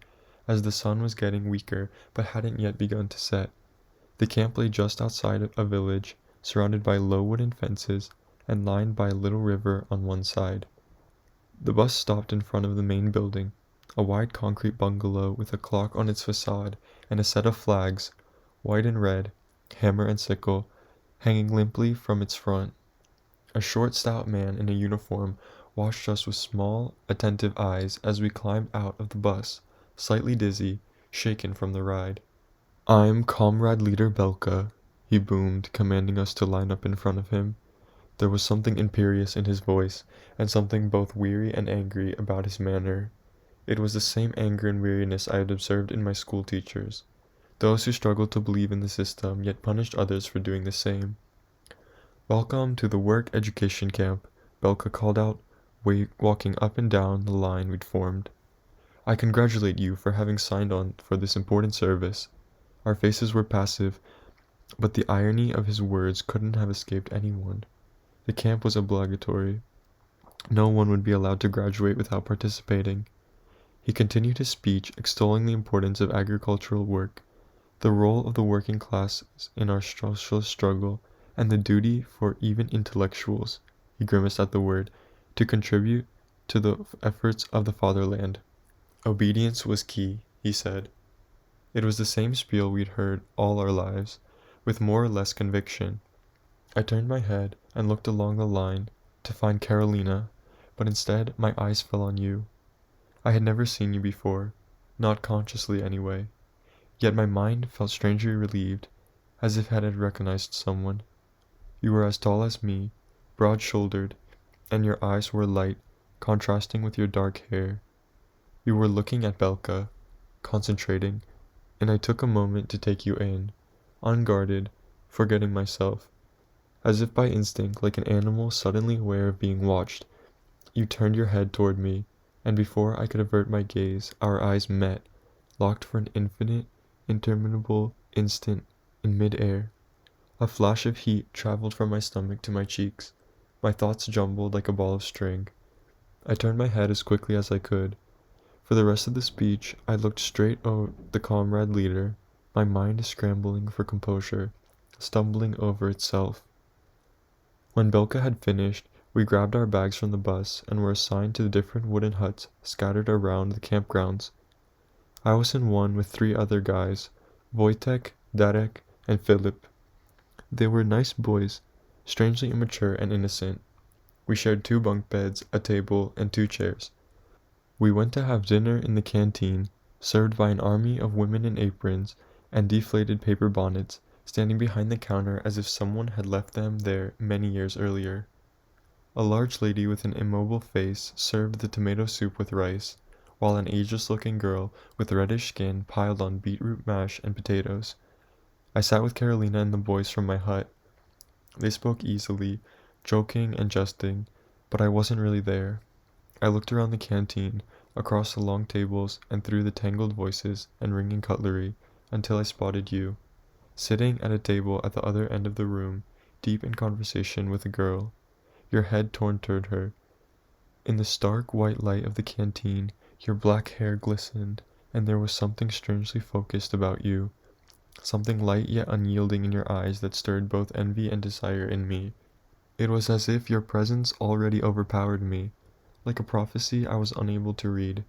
as the sun was getting weaker but hadn't yet begun to set. The camp lay just outside a village, surrounded by low wooden fences and lined by a little river on one side. The bus stopped in front of the main building, a wide concrete bungalow with a clock on its facade and a set of flags, white and red, hammer and sickle, hanging limply from its front. A short, stout man in a uniform watched us with small, attentive eyes as we climbed out of the bus, slightly dizzy, shaken from the ride. "I'm Comrade Leader Belka," he boomed, commanding us to line up in front of him. There was something imperious in his voice, and something both weary and angry about his manner. It was the same anger and weariness I had observed in my school teachers, those who struggled to believe in the system yet punished others for doing the same. "Welcome to the work education camp," Belka called out, walking up and down the line we'd formed. "I congratulate you for having signed on for this important service." Our faces were passive, but the irony of his words couldn't have escaped anyone. The camp was obligatory. No one would be allowed to graduate without participating. He continued his speech, extolling the importance of agricultural work, the role of the working classes in our social struggle, and the duty for even intellectuals, he grimaced at the word, to contribute to the efforts of the fatherland. Obedience was key, he said. It was the same spiel we'd heard all our lives, with more or less conviction. I turned my head and looked along the line to find Carolina, but instead my eyes fell on you. I had never seen you before, not consciously anyway, yet my mind felt strangely relieved, as if it had recognized someone. You were as tall as me, broad-shouldered, and your eyes were light, contrasting with your dark hair. You were looking at Belka, concentrating, and I took a moment to take you in, unguarded, forgetting myself. As if by instinct, like an animal suddenly aware of being watched, you turned your head toward me, and before I could avert my gaze, our eyes met, locked for an infinite, interminable instant in mid-air. A flash of heat traveled from my stomach to my cheeks. My thoughts jumbled like a ball of string. I turned my head as quickly as I could. For the rest of the speech, I looked straight at the comrade leader, my mind scrambling for composure, stumbling over itself. When Belka had finished, we grabbed our bags from the bus and were assigned to the different wooden huts scattered around the campgrounds. I was in one with 3 other guys, Wojtek, Darek, and Philip. They were nice boys, strangely immature and innocent. We shared 2 bunk beds, a table, and 2 chairs. We went to have dinner in the canteen, served by an army of women in aprons and deflated paper bonnets, standing behind the counter as if someone had left them there many years earlier. A large lady with an immobile face served the tomato soup with rice, while an ageless-looking girl with reddish skin piled on beetroot mash and potatoes. I sat with Carolina and the boys from my hut. They spoke easily, joking and jesting, but I wasn't really there. I looked around the canteen, across the long tables, and through the tangled voices and ringing cutlery, until I spotted you, sitting at a table at the other end of the room, deep in conversation with a girl, your head torn toward her. In the stark white light of the canteen, your black hair glistened, and there was something strangely focused about you, something light yet unyielding in your eyes that stirred both envy and desire in me. It was as if your presence already overpowered me, like a prophecy I was unable to read.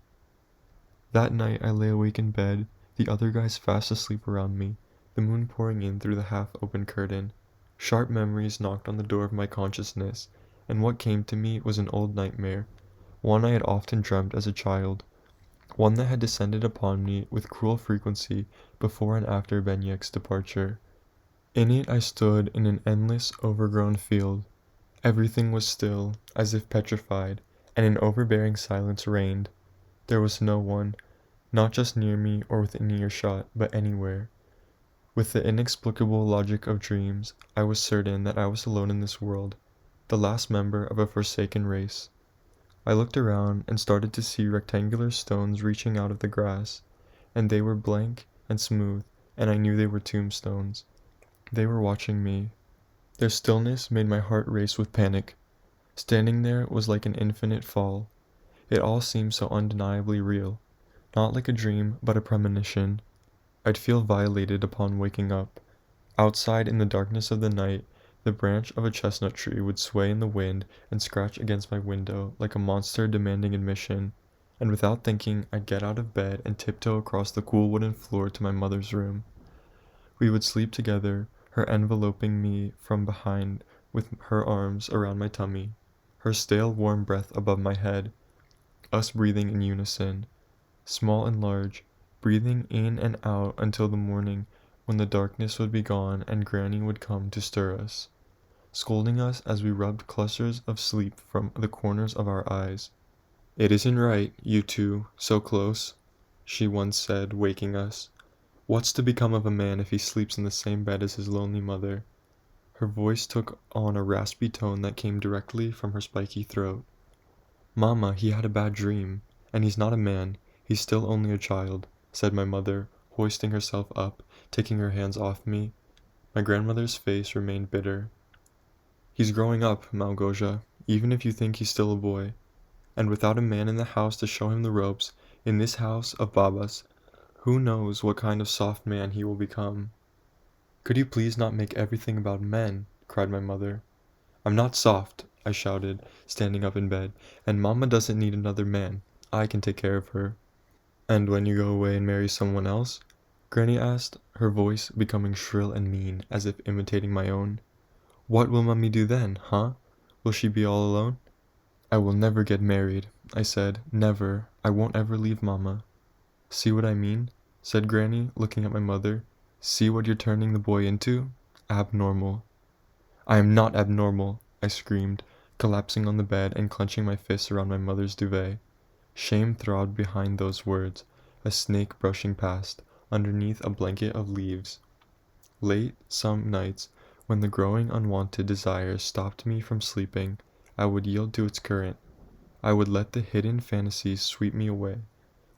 That night I lay awake in bed, the other guys fast asleep around me, the moon pouring in through the half-open curtain. Sharp memories knocked on the door of my consciousness, and what came to me was an old nightmare, one I had often dreamt as a child, one that had descended upon me with cruel frequency before and after Benyek's departure. In it I stood in an endless, overgrown field. Everything was still, as if petrified, and an overbearing silence reigned. There was no one, not just near me or within earshot, but anywhere. With the inexplicable logic of dreams, I was certain that I was alone in this world, the last member of a forsaken race. I looked around and started to see rectangular stones reaching out of the grass, and they were blank and smooth, and I knew they were tombstones. They were watching me. Their stillness made my heart race with panic. Standing there was like an infinite fall. It all seemed so undeniably real, not like a dream, but a premonition. I'd feel violated upon waking up. Outside in the darkness of the night, the branch of a chestnut tree would sway in the wind and scratch against my window like a monster demanding admission, and without thinking I'd get out of bed and tiptoe across the cool wooden floor to my mother's room. We would sleep together, her enveloping me from behind with her arms around my tummy, her stale warm breath above my head, us breathing in unison, small and large, breathing in and out until the morning when the darkness would be gone and Granny would come to stir us, scolding us as we rubbed clusters of sleep from the corners of our eyes. "It isn't right, you two, so close," she once said, waking us. "What's to become of a man if he sleeps in the same bed as his lonely mother?" Her voice took on a raspy tone that came directly from her spiky throat. "Mama, he had a bad dream, and he's not a man, he's still only a child," said my mother, hoisting herself up, taking her hands off me. My grandmother's face remained bitter. "He's growing up, Małgosia, even if you think he's still a boy. And without a man in the house to show him the ropes, in this house of Baba's, who knows what kind of soft man he will become." "Could you please not make everything about men?" cried my mother. "I'm not soft," I shouted, standing up in bed, "and Mama doesn't need another man. I can take care of her." "And when you go away and marry someone else?" Granny asked, her voice becoming shrill and mean, as if imitating my own. "What will Mummy do then, huh? Will she be all alone?" "I will never get married," I said. "Never. I won't ever leave Mama." "See what I mean?" said Granny, looking at my mother. "See what you're turning the boy into? Abnormal." "I am not abnormal," I screamed, collapsing on the bed and clenching my fists around my mother's duvet. Shame throbbed behind those words, a snake brushing past, underneath a blanket of leaves. Late, some nights, when the growing unwanted desire stopped me from sleeping, I would yield to its current. I would let the hidden fantasies sweep me away,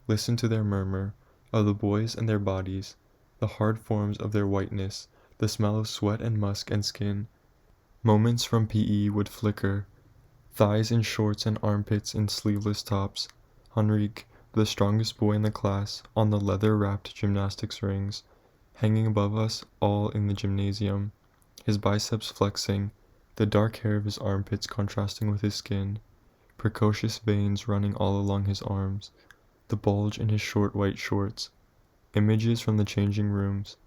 listen to their murmur, of the boys and their bodies, the hard forms of their whiteness, the smell of sweat and musk and skin. Moments from PE would flicker, thighs in shorts and armpits in sleeveless tops, Henrique, the strongest boy in the class, on the leather-wrapped gymnastics rings, hanging above us all in the gymnasium, his biceps flexing, the dark hair of his armpits contrasting with his skin, precocious veins running all along his arms, the bulge in his short white shorts, images from the changing rooms,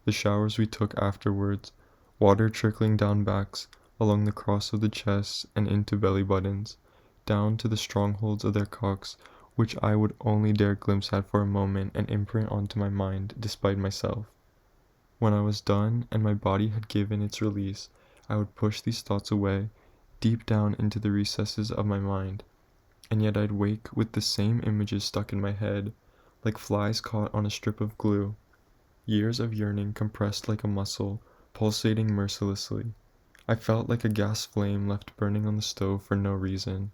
the showers we took afterwards, water trickling down backs, along the cross of the chests and into belly buttons, down to the strongholds of their cocks, which I would only dare glimpse at for a moment and imprint onto my mind despite myself. When I was done and my body had given its release, I would push these thoughts away, deep down into the recesses of my mind, and yet I'd wake with the same images stuck in my head, like flies caught on a strip of glue. Years of yearning compressed like a muscle, pulsating mercilessly. I felt like a gas flame left burning on the stove for no reason.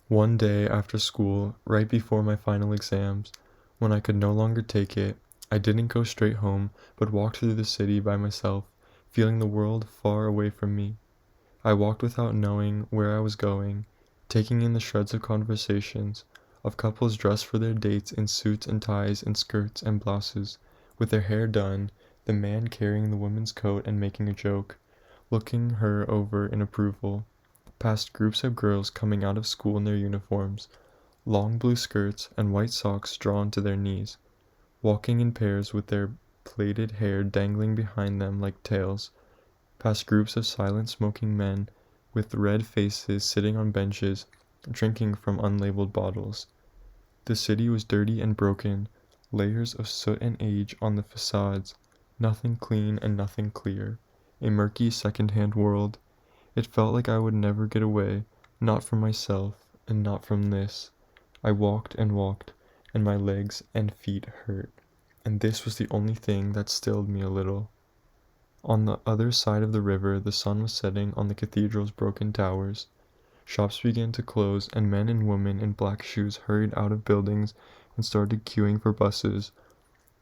One day after school, right before my final exams, when I could no longer take it, I didn't go straight home, but walked through the city by myself, feeling the world far away from me. I walked without knowing where I was going, taking in the shreds of conversations, of couples dressed for their dates in suits and ties and skirts and blouses, with their hair done, the man carrying the woman's coat and making a joke, looking her over in approval, past groups of girls coming out of school in their uniforms, long blue skirts and white socks drawn to their knees, walking in pairs with their plaited hair dangling behind them like tails, past groups of silent smoking men with red faces sitting on benches, drinking from unlabeled bottles. The city was dirty and broken, layers of soot and age on the facades, nothing clean and nothing clear, a murky second-hand world. It felt like I would never get away, not from myself, and not from this. I walked, and my legs and feet hurt, and this was the only thing that stilled me a little. On the other side of the river, the sun was setting on the cathedral's broken towers. Shops began to close, and men and women in black shoes hurried out of buildings and started queuing for buses.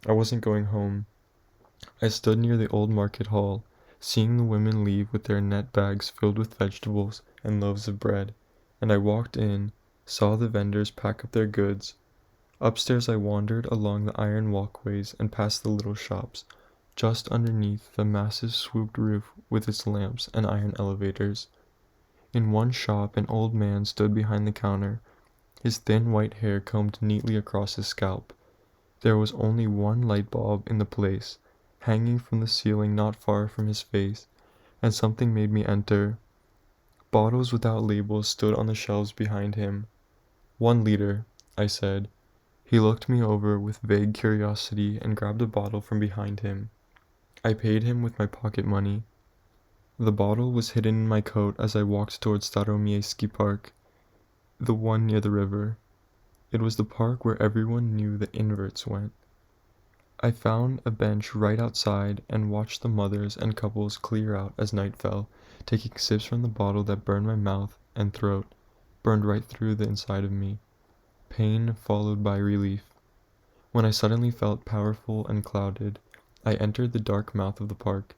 I wasn't going home. I stood near the old market hall, seeing the women leave with their net bags filled with vegetables and loaves of bread, and I walked in, saw the vendors pack up their goods. Upstairs I wandered along the iron walkways and past the little shops, just underneath the massive swooped roof with its lamps and iron elevators. In one shop an old man stood behind the counter, his thin white hair combed neatly across his scalp. There was only one light bulb in the place, hanging from the ceiling not far from his face, and something made me enter. Bottles without labels stood on the shelves behind him. 1 liter, I said. He looked me over with vague curiosity and grabbed a bottle from behind him. I paid him with my pocket money. The bottle was hidden in my coat as I walked towards Staromiejski Park, the one near the river. It was the park where everyone knew the inverts went. I found a bench right outside and watched the mothers and couples clear out as night fell, taking sips from the bottle that burned my mouth and throat, burned right through the inside of me. Pain followed by relief. When I suddenly felt powerful and clouded, I entered the dark mouth of the park.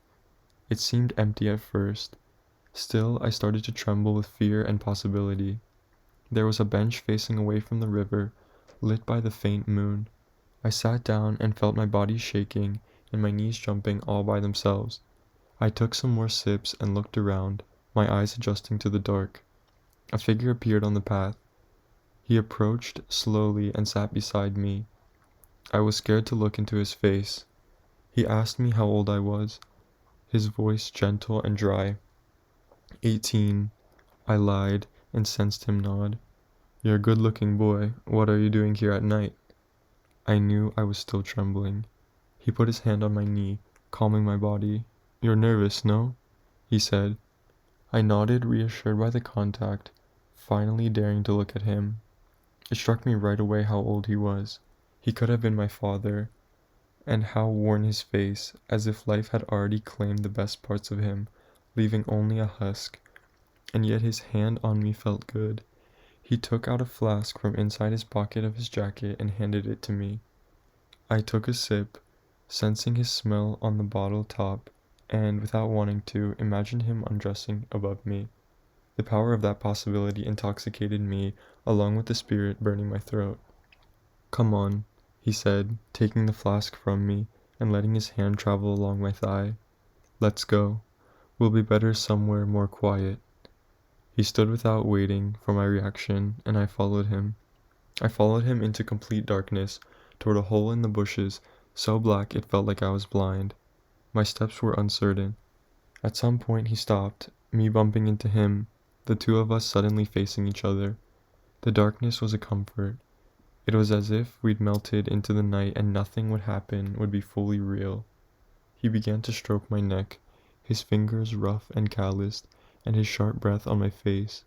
It seemed empty at first. Still, I started to tremble with fear and possibility. There was a bench facing away from the river, lit by the faint moon. I sat down and felt my body shaking and my knees jumping all by themselves. I took some more sips and looked around, my eyes adjusting to the dark. A figure appeared on the path. He approached slowly and sat beside me. I was scared to look into his face. He asked me how old I was, his voice gentle and dry. 18, I lied and sensed him nod. You're a good-looking boy. What are you doing here at night? I knew I was still trembling. He put his hand on my knee, calming my body. You're nervous, no? He said. I nodded, reassured by the contact, finally daring to look at him. It struck me right away how old he was. He could have been my father, and how worn his face, as if life had already claimed the best parts of him, leaving only a husk. And yet his hand on me felt good. He took out a flask from inside his pocket of his jacket and handed it to me. I took a sip, sensing his smell on the bottle top, and, without wanting to, imagined him undressing above me. The power of that possibility intoxicated me, along with the spirit burning my throat. Come on, he said, taking the flask from me and letting his hand travel along my thigh. Let's go. We'll be better somewhere more quiet. He stood without waiting for my reaction, and I followed him. I followed him into complete darkness, toward a hole in the bushes, so black it felt like I was blind. My steps were uncertain. At some point he stopped, me bumping into him, the two of us suddenly facing each other. The darkness was a comfort. It was as if we'd melted into the night and nothing would happen would be fully real. He began to stroke my neck, his fingers rough and calloused, and his sharp breath on my face.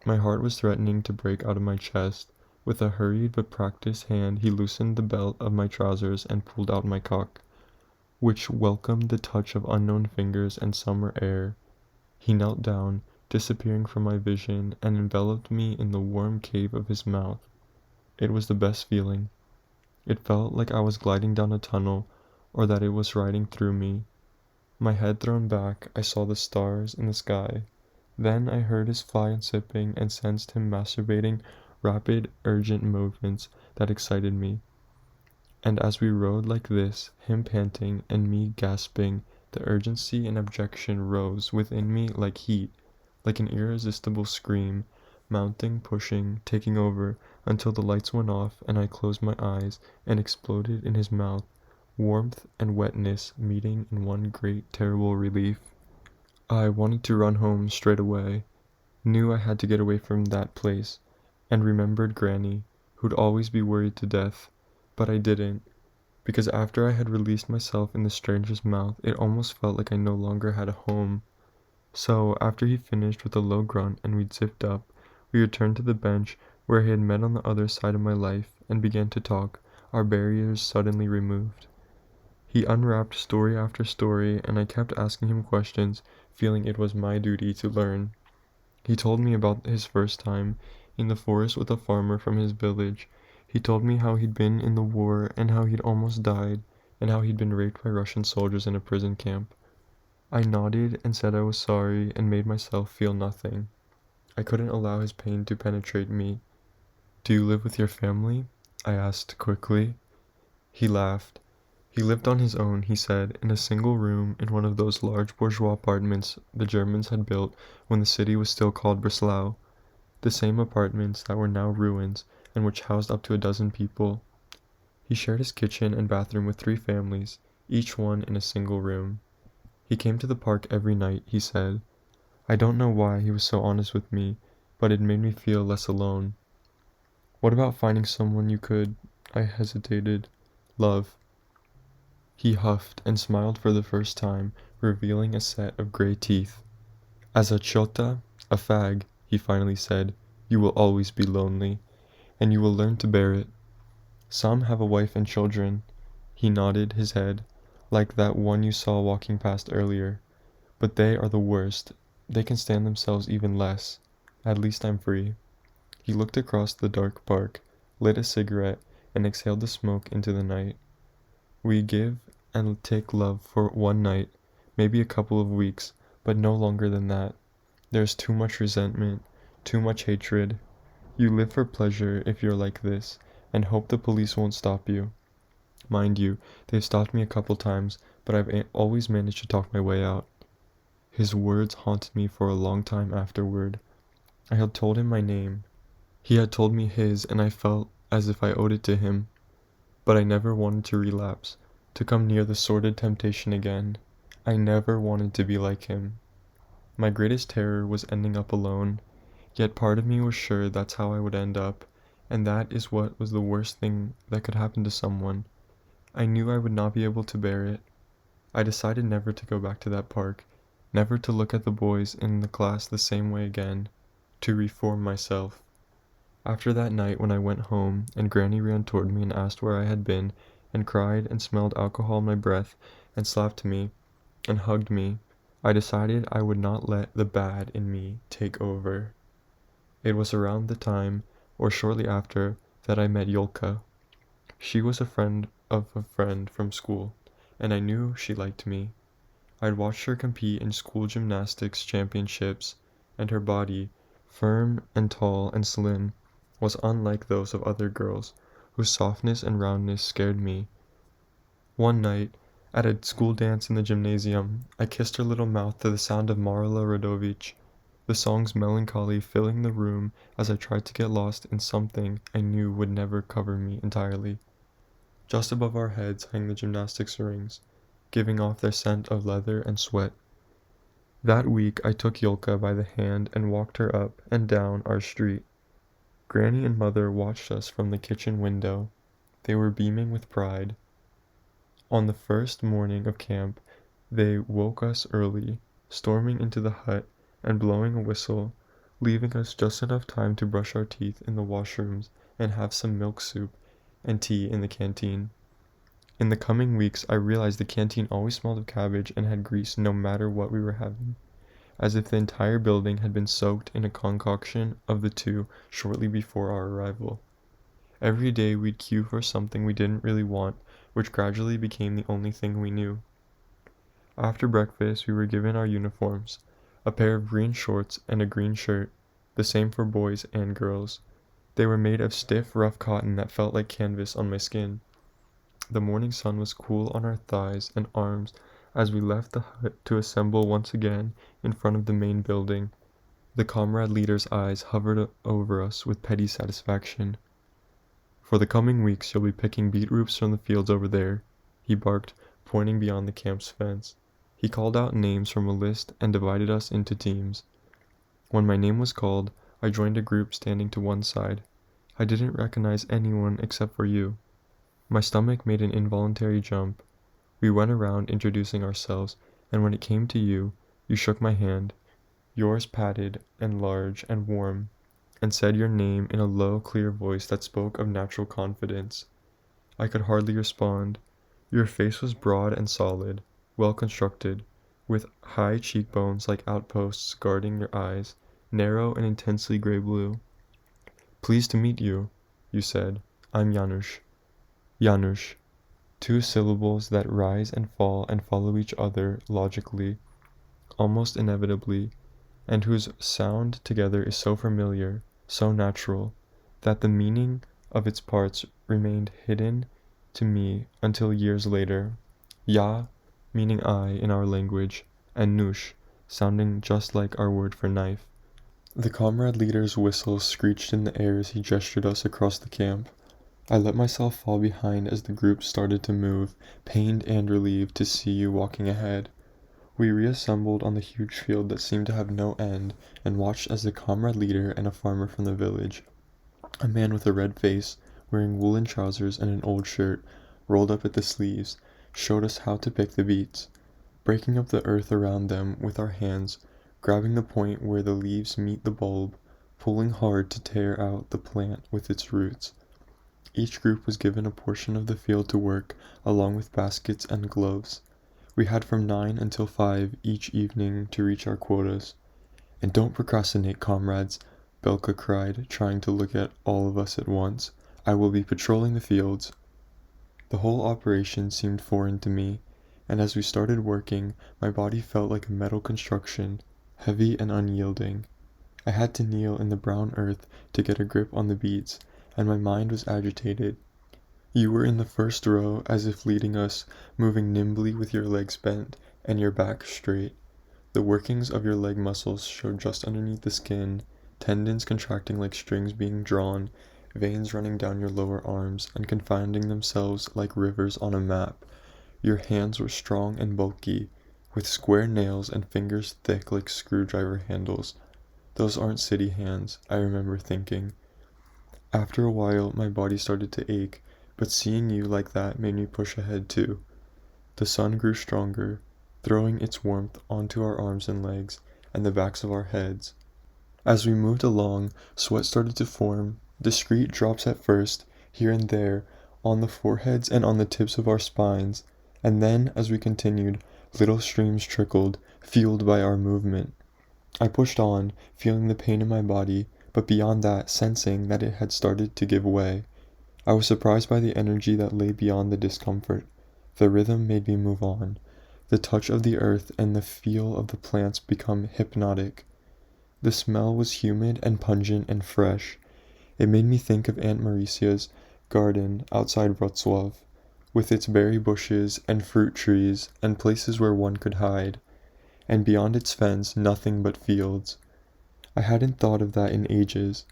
My heart was threatening to break out of my chest. With a hurried but practiced hand he loosened the belt of my trousers and pulled out my cock, which welcomed the touch of unknown fingers and summer air. He knelt down, disappearing from my vision, and enveloped me in the warm cave of his mouth. It was the best feeling. It felt like I was gliding down a tunnel, or that it was riding through me. My head thrown back, I saw the stars in the sky. Then I heard his fly sipping and sensed him masturbating rapid, urgent movements that excited me. And as we rode like this, him panting and me gasping, the urgency and abjection rose within me like heat, like an irresistible scream, mounting, pushing, taking over, until the lights went off and I closed my eyes and exploded in his mouth, warmth and wetness meeting in one great terrible relief. I wanted to run home straight away, knew I had to get away from that place, and remembered Granny, who'd always be worried to death, but I didn't, because after I had released myself in the stranger's mouth, it almost felt like I no longer had a home. So, after he finished with a low grunt and we'd zipped up, we returned to the bench where he had met on the other side of my life and began to talk, our barriers suddenly removed. He unwrapped story after story, and I kept asking him questions, feeling it was my duty to learn. He told me about his first time in the forest with a farmer from his village. He told me how he'd been in the war and how he'd almost died, and how he'd been raped by Russian soldiers in a prison camp. I nodded and said I was sorry and made myself feel nothing. I couldn't allow his pain to penetrate me. "Do you live with your family?" I asked quickly. He laughed. He lived on his own, he said, in a single room in one of those large bourgeois apartments the Germans had built when the city was still called Breslau, the same apartments that were now ruins and which housed up to a dozen people. He shared his kitchen and bathroom with 3 families, each one in a single room. He came to the park every night, he said. I don't know why he was so honest with me, but it made me feel less alone. "What about finding someone you could," I hesitated, "love?" He huffed and smiled for the first time, revealing a set of gray teeth. "As a chota, a fag," he finally said, "you will always be lonely, and you will learn to bear it. Some have a wife and children." He nodded his head, "like that one you saw walking past earlier. But they are the worst. They can stand themselves even less. At least I'm free." He looked across the dark park, lit a cigarette, and exhaled the smoke into the night. "We give and take love for one night, maybe a couple of weeks, but no longer than that. There's too much resentment, too much hatred. You live for pleasure if you're like this, and hope the police won't stop you. Mind you, they've stopped me a couple times, but I've always managed to talk my way out." His words haunted me for a long time afterward. I had told him my name. He had told me his, and I felt as if I owed it to him. But I never wanted to relapse, to come near the sordid temptation again. I never wanted to be like him. My greatest terror was ending up alone, yet part of me was sure that's how I would end up, and that is what was the worst thing that could happen to someone. I knew I would not be able to bear it. I decided never to go back to that park, never to look at the boys in the class the same way again, to reform myself. After that night when I went home, and Granny ran toward me and asked where I had been, and cried and smelled alcohol in my breath, and slapped me, and hugged me, I decided I would not let the bad in me take over. It was around the time, or shortly after, that I met Yolka. She was a friend of a friend from school, and I knew she liked me. I'd watched her compete in school gymnastics championships, and her body, firm and tall and slim, was unlike those of other girls, whose softness and roundness scared me. One night, at a school dance in the gymnasium, I kissed her little mouth to the sound of Marla Radovich, the song's melancholy filling the room as I tried to get lost in something I knew would never cover me entirely. Just above our heads hung the gymnastics rings, giving off their scent of leather and sweat. That week I took Yolka by the hand and walked her up and down our street. Granny and Mother watched us from the kitchen window. They were beaming with pride. On the first morning of camp, they woke us early, storming into the hut and blowing a whistle, leaving us just enough time to brush our teeth in the washrooms and have some milk soup and tea in the canteen. In the coming weeks, I realized the canteen always smelled of cabbage and had grease no matter what we were having, as if the entire building had been soaked in a concoction of the two shortly before our arrival. Every day we'd queue for something we didn't really want, which gradually became the only thing we knew. After breakfast, we were given our uniforms, a pair of green shorts and a green shirt, the same for boys and girls. They were made of stiff, rough cotton that felt like canvas on my skin. The morning sun was cool on our thighs and arms as we left the hut to assemble once again in front of the main building. The comrade leader's eyes hovered over us with petty satisfaction. "For the coming weeks you'll be picking beetroots from the fields over there," he barked, pointing beyond the camp's fence. He called out names from a list and divided us into teams. When my name was called, I joined a group standing to one side. I didn't recognize anyone except for you. My stomach made an involuntary jump. We went around introducing ourselves, and when it came to you, you shook my hand, yours padded and large and warm, and said your name in a low, clear voice that spoke of natural confidence. I could hardly respond. Your face was broad and solid, well constructed, with high cheekbones like outposts guarding your eyes, narrow and intensely gray blue. "Pleased to meet you," you said. "I'm Janusz." Janusz. Two syllables that rise and fall and follow each other logically, almost inevitably, and whose sound together is so familiar, so natural, that the meaning of its parts remained hidden to me until years later. Ja, meaning I in our language, and Nush, sounding just like our word for knife. The comrade leader's whistle screeched in the air as he gestured us across the camp. I let myself fall behind as the group started to move, pained and relieved to see you walking ahead. We reassembled on the huge field that seemed to have no end and watched as the comrade leader and a farmer from the village, a man with a red face, wearing woolen trousers and an old shirt, rolled up at the sleeves, showed us how to pick the beets, breaking up the earth around them with our hands, grabbing the point where the leaves meet the bulb, pulling hard to tear out the plant with its roots. Each group was given a portion of the field to work, along with baskets and gloves. We had from 9 until 5 each evening to reach our quotas. "And don't procrastinate, comrades," Belka cried, trying to look at all of us at once. "I will be patrolling the fields." The whole operation seemed foreign to me, and as we started working, my body felt like a metal construction, heavy and unyielding. I had to kneel in the brown earth to get a grip on the beets, and my mind was agitated. You were in the first row, as if leading us, moving nimbly with your legs bent and your back straight. The workings of your leg muscles showed just underneath the skin, tendons contracting like strings being drawn, veins running down your lower arms and confounding themselves like rivers on a map. Your hands were strong and bulky, with square nails and fingers thick like screwdriver handles. "Those aren't city hands," I remember thinking. After a while, my body started to ache, but seeing you like that made me push ahead too. The sun grew stronger, throwing its warmth onto our arms and legs, and the backs of our heads. As we moved along, sweat started to form, discreet drops at first, here and there, on the foreheads and on the tips of our spines, and then, as we continued, little streams trickled, fueled by our movement. I pushed on, feeling the pain in my body, but beyond that, sensing that it had started to give way. I was surprised by the energy that lay beyond the discomfort. The rhythm made me move on. The touch of the earth and the feel of the plants become hypnotic. The smell was humid and pungent and fresh. It made me think of Aunt Maricia's garden outside Wrocław, with its berry bushes and fruit trees and places where one could hide, and beyond its fence nothing but fields. I hadn't thought of that in ages.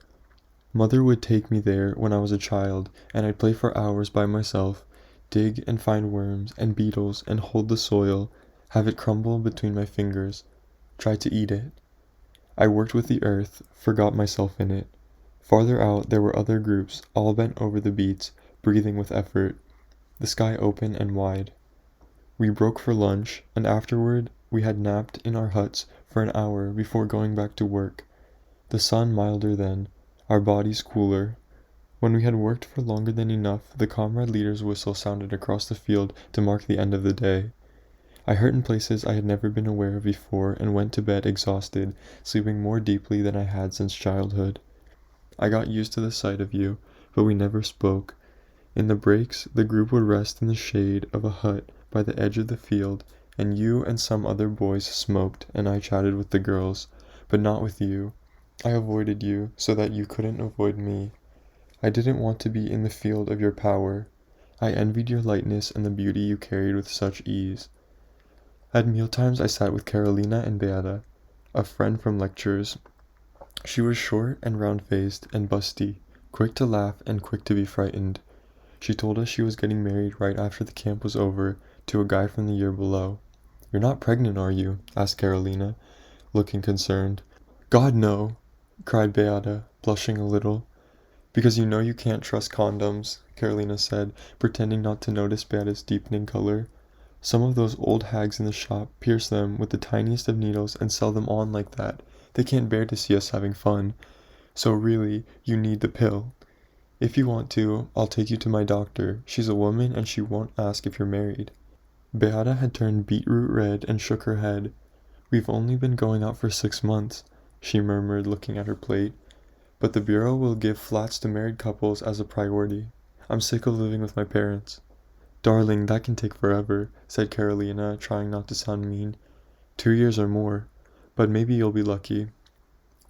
Mother would take me there when I was a child, and I'd play for hours by myself, dig and find worms and beetles and hold the soil, have it crumble between my fingers. tried to eat it. I worked with the earth, forgot myself in it. Farther out there were other groups, all bent over the beats, breathing with effort, the sky open and wide. We broke for lunch, and afterward we had napped in our huts for an hour before going back to work. The sun milder then, our bodies cooler. When we had worked for longer than enough, the comrade leader's whistle sounded across the field to mark the end of the day. I hurt in places I had never been aware of before and went to bed exhausted, sleeping more deeply than I had since childhood. I got used to the sight of you, but we never spoke. In the breaks, the group would rest in the shade of a hut by the edge of the field, and you and some other boys smoked, and I chatted with the girls, but not with you. I avoided you so that you couldn't avoid me. I didn't want to be in the field of your power. I envied your lightness and the beauty you carried with such ease. At mealtimes I sat with Carolina and Beata, a friend from lectures. She was short and round-faced and busty, quick to laugh and quick to be frightened. She told us she was getting married right after the camp was over to a guy from the year below. "You're not pregnant, are you?" asked Carolina, looking concerned. "God, no!" cried Beata, blushing a little. "Because you know you can't trust condoms," Carolina said, pretending not to notice Beata's deepening color. "Some of those old hags in the shop pierce them with the tiniest of needles and sell them on like that. They can't bear to see us having fun. So really, you need the pill. If you want to, I'll take you to my doctor. She's a woman and she won't ask if you're married." Beata had turned beetroot red and shook her head. "We've only been going out for 6 months," she murmured, looking at her plate. "But the Bureau will give flats to married couples as a priority. I'm sick of living with my parents." "Darling, that can take forever," said Carolina, trying not to sound mean. 2 years or more, but maybe you'll be lucky."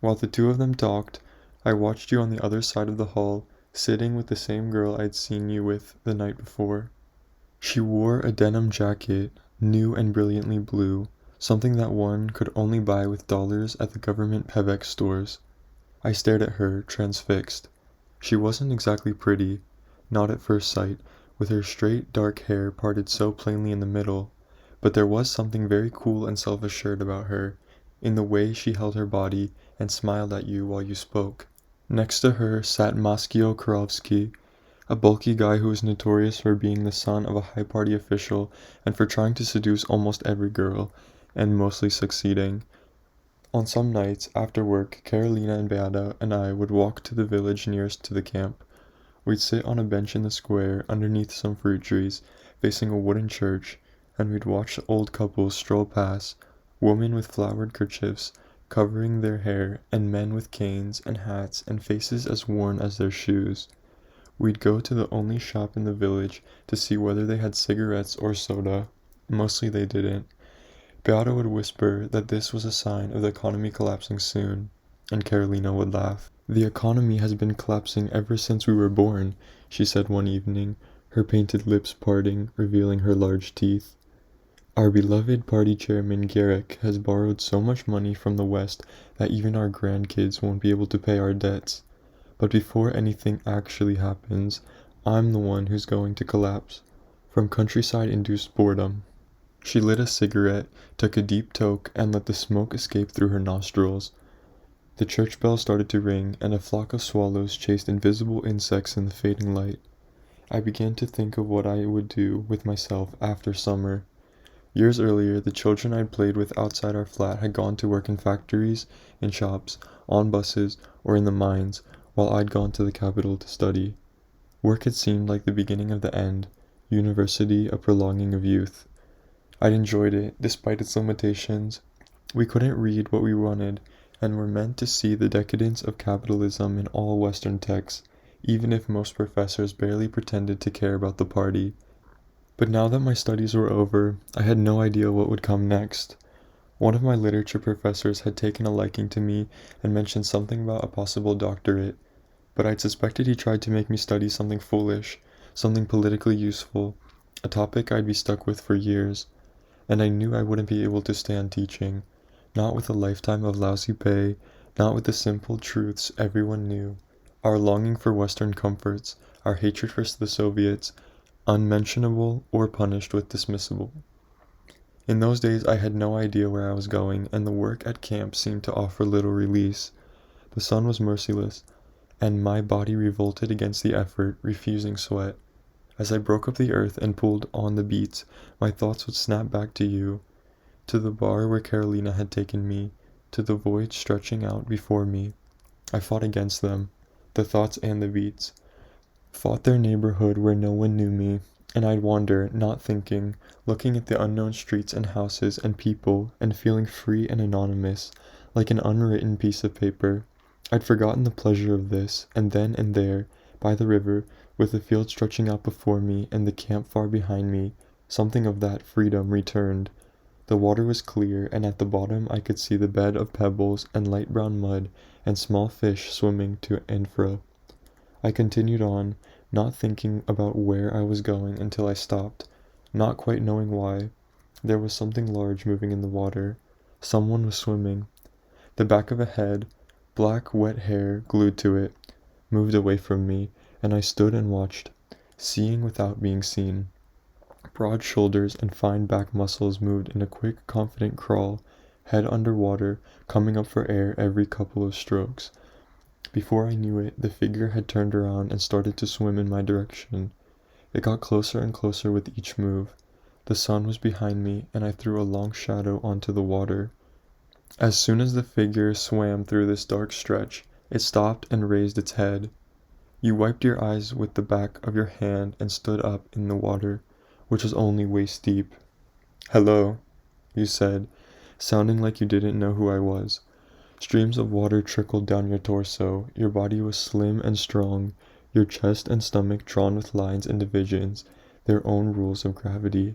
While the two of them talked, I watched you on the other side of the hall, sitting with the same girl I'd seen you with the night before. She wore a denim jacket, new and brilliantly blue, something that one could only buy with dollars at the government Pebex stores. I stared at her, transfixed. She wasn't exactly pretty, not at first sight, with her straight dark hair parted so plainly in the middle, but there was something very cool and self-assured about her, in the way she held her body and smiled at you while you spoke. Next to her sat Maschio Kurowski, a bulky guy who was notorious for being the son of a high-party official and for trying to seduce almost every girl, and mostly succeeding. On some nights, after work, Carolina and Beata and I would walk to the village nearest to the camp. We'd sit on a bench in the square, underneath some fruit trees, facing a wooden church, and we'd watch old couples stroll past, women with flowered kerchiefs covering their hair, and men with canes and hats and faces as worn as their shoes. We'd go to the only shop in the village to see whether they had cigarettes or soda. Mostly they didn't. Beata would whisper that this was a sign of the economy collapsing soon, and Carolina would laugh. "The economy has been collapsing ever since we were born," she said one evening, her painted lips parting, revealing her large teeth. "Our beloved party chairman Garrick has borrowed so much money from the West that even our grandkids won't be able to pay our debts. But before anything actually happens, I'm the one who's going to collapse, from countryside-induced boredom." She lit a cigarette, took a deep toke, and let the smoke escape through her nostrils. The church bell started to ring, and a flock of swallows chased invisible insects in the fading light. I began to think of what I would do with myself after summer. Years earlier, the children I'd played with outside our flat had gone to work in factories, in shops, on buses, or in the mines, while I'd gone to the capital to study. Work had seemed like the beginning of the end, university a prolonging of youth. I'd enjoyed it, despite its limitations. We couldn't read what we wanted, and were meant to see the decadence of capitalism in all Western texts, even if most professors barely pretended to care about the party. But now that my studies were over, I had no idea what would come next. One of my literature professors had taken a liking to me and mentioned something about a possible doctorate, but I'd suspected he tried to make me study something foolish, something politically useful, a topic I'd be stuck with for years, and I knew I wouldn't be able to stay on teaching, not with a lifetime of lousy pay, not with the simple truths everyone knew, our longing for Western comforts, our hatred for the Soviets, unmentionable or punished with dismissible. In those days I had no idea where I was going, and the work at camp seemed to offer little release. The sun was merciless, and my body revolted against the effort, refusing sweat. As I broke up the earth and pulled on the beats, my thoughts would snap back to you, to the bar where Carolina had taken me, to the void stretching out before me. I fought against them, the thoughts and the beats, fought their neighborhood where no one knew me, and I'd wander, not thinking, looking at the unknown streets and houses and people, and feeling free and anonymous, like an unwritten piece of paper. I'd forgotten the pleasure of this, and then and there, by the river, with the field stretching out before me and the camp far behind me, something of that freedom returned. The water was clear, and at the bottom I could see the bed of pebbles and light brown mud and small fish swimming to and fro. I continued on, not thinking about where I was going until I stopped, not quite knowing why. There was something large moving in the water. Someone was swimming. The back of a head, black wet hair glued to it, moved away from me, and I stood and watched, seeing without being seen. Broad shoulders and fine back muscles moved in a quick, confident crawl, head under water, coming up for air every couple of strokes. Before I knew it, the figure had turned around and started to swim in my direction. It got closer and closer with each move. The sun was behind me, and I threw a long shadow onto the water. As soon as the figure swam through this dark stretch, it stopped and raised its head. You wiped your eyes with the back of your hand and stood up in the water, which was only waist deep. "Hello," you said, sounding like you didn't know who I was. Streams of water trickled down your torso. Your body was slim and strong, your chest and stomach drawn with lines and divisions, their own rules of gravity.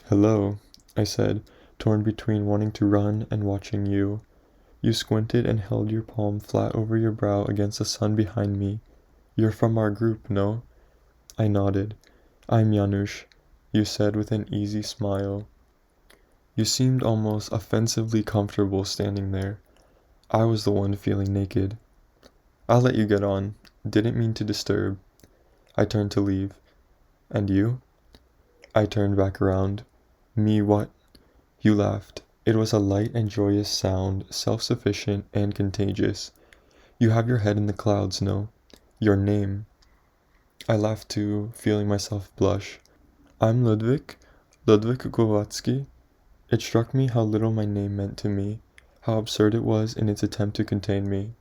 "Hello," I said, torn between wanting to run and watching you. You squinted and held your palm flat over your brow against the sun behind me. "You're from our group, no?" I nodded. "I'm Janusz," you said with an easy smile. You seemed almost offensively comfortable standing there. I was the one feeling naked. "I'll let you get on. Didn't mean to disturb." I turned to leave. "And you?" I turned back around. "Me what?" You laughed. It was a light and joyous sound, self-sufficient and contagious. "You have your head in the clouds, no? Your name." I laughed too, feeling myself blush. "I'm Ludwik Głowacki." It struck me how little my name meant to me, how absurd it was in its attempt to contain me.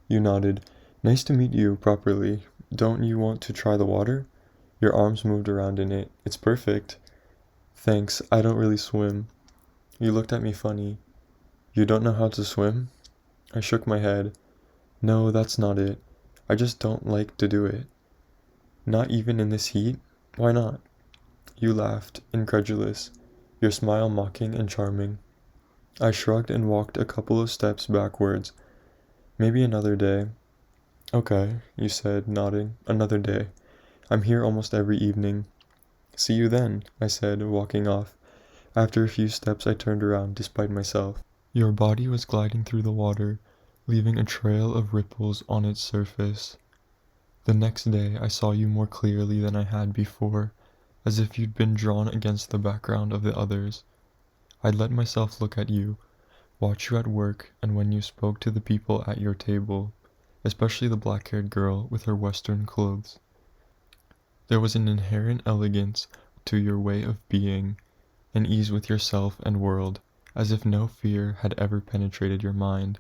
You nodded. "Nice to meet you properly. Don't you want to try the water?" Your arms moved around in it. "It's perfect." "Thanks, I don't really swim." You looked at me funny. "You don't know how to swim?" I shook my head. "No, that's not it. I just don't like to do it." "Not even in this heat? Why not?" You laughed, incredulous, your smile mocking and charming. I shrugged and walked a couple of steps backwards. "Maybe another day." "Okay," you said, nodding. "Another day. I'm here almost every evening." "See you then," I said, walking off. After a few steps I turned around, despite myself. Your body was gliding through the water, leaving a trail of ripples on its surface. The next day I saw you more clearly than I had before, as if you'd been drawn against the background of the others. I'd let myself look at you, watch you at work, and when you spoke to the people at your table, especially the black-haired girl with her Western clothes. There was an inherent elegance to your way of being, an ease with yourself and world, as if no fear had ever penetrated your mind,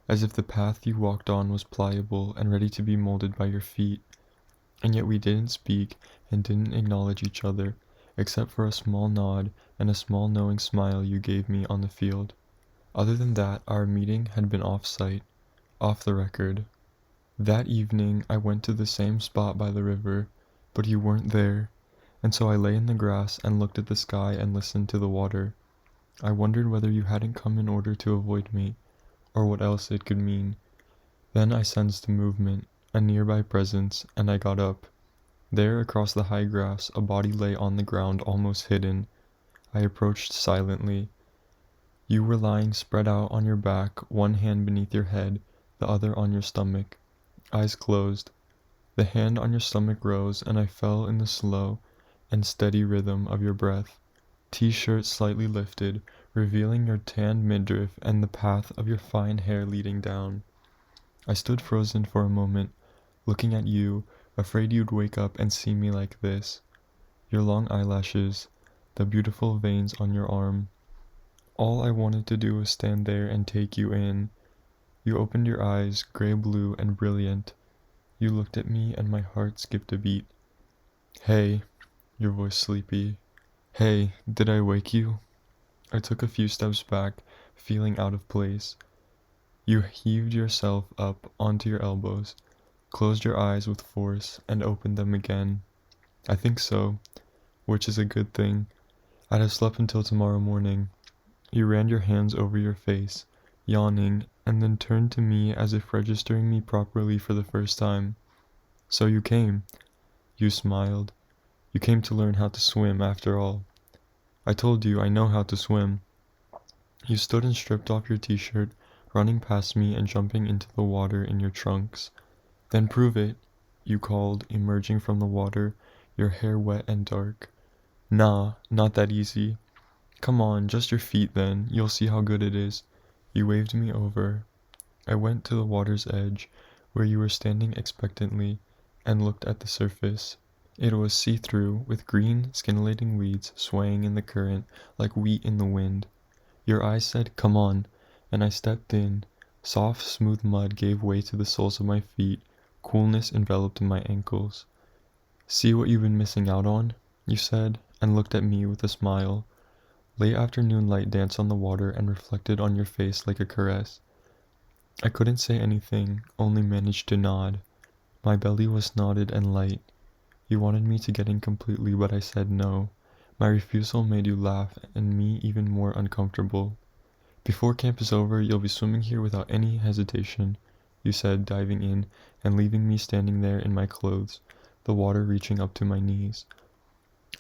as if the path you walked on was pliable and ready to be molded by your feet. And yet we didn't speak and didn't acknowledge each other, except for a small nod and a small knowing smile you gave me on the field. Other than that, our meeting had been off-site, off the record. That evening I went to the same spot by the river, but you weren't there, and so I lay in the grass and looked at the sky and listened to the water. I wondered whether you hadn't come in order to avoid me, or what else it could mean. Then I sensed movement, a nearby presence, and I got up. There, across the high grass, a body lay on the ground almost hidden. I approached silently. You were lying spread out on your back, one hand beneath your head, the other on your stomach, eyes closed. The hand on your stomach rose, and I fell in the slow and steady rhythm of your breath. t-shirt slightly lifted, revealing your tanned midriff and the path of your fine hair leading down. I stood frozen for a moment, looking at you, afraid you'd wake up and see me like this. Your long eyelashes, the beautiful veins on your arm. All I wanted to do was stand there and take you in. You opened your eyes, gray-blue and brilliant. You looked at me and my heart skipped a beat. Hey, your voice sleepy. Hey, did I wake you? I took a few steps back, feeling out of place. You heaved yourself up onto your elbows, closed your eyes with force, and opened them again. I think so, which is a good thing. I'd have slept until tomorrow morning. You ran your hands over your face, yawning, and then turned to me as if registering me properly for the first time. So you came. You smiled. You came to learn how to swim, after all. I told you I know how to swim. You stood and stripped off your t-shirt, running past me and jumping into the water in your trunks. Then prove it, you called, emerging from the water, your hair wet and dark. Nah, not that easy. Come on, just your feet then, you'll see how good it is. You waved me over. I went to the water's edge, where you were standing expectantly, and looked at the surface. It was see-through, with green, scintillating weeds swaying in the current like wheat in the wind. Your eyes said, "Come on," and I stepped in. Soft, smooth mud gave way to the soles of my feet. Coolness enveloped my ankles. "See what you've been missing out on?" you said, and looked at me with a smile. Late afternoon light danced on the water and reflected on your face like a caress. I couldn't say anything, only managed to nod. My belly was knotted and light. You wanted me to get in completely, but I said no. My refusal made you laugh and me even more uncomfortable. "Before camp is over, you'll be swimming here without any hesitation," you said, diving in and leaving me standing there in my clothes, the water reaching up to my knees.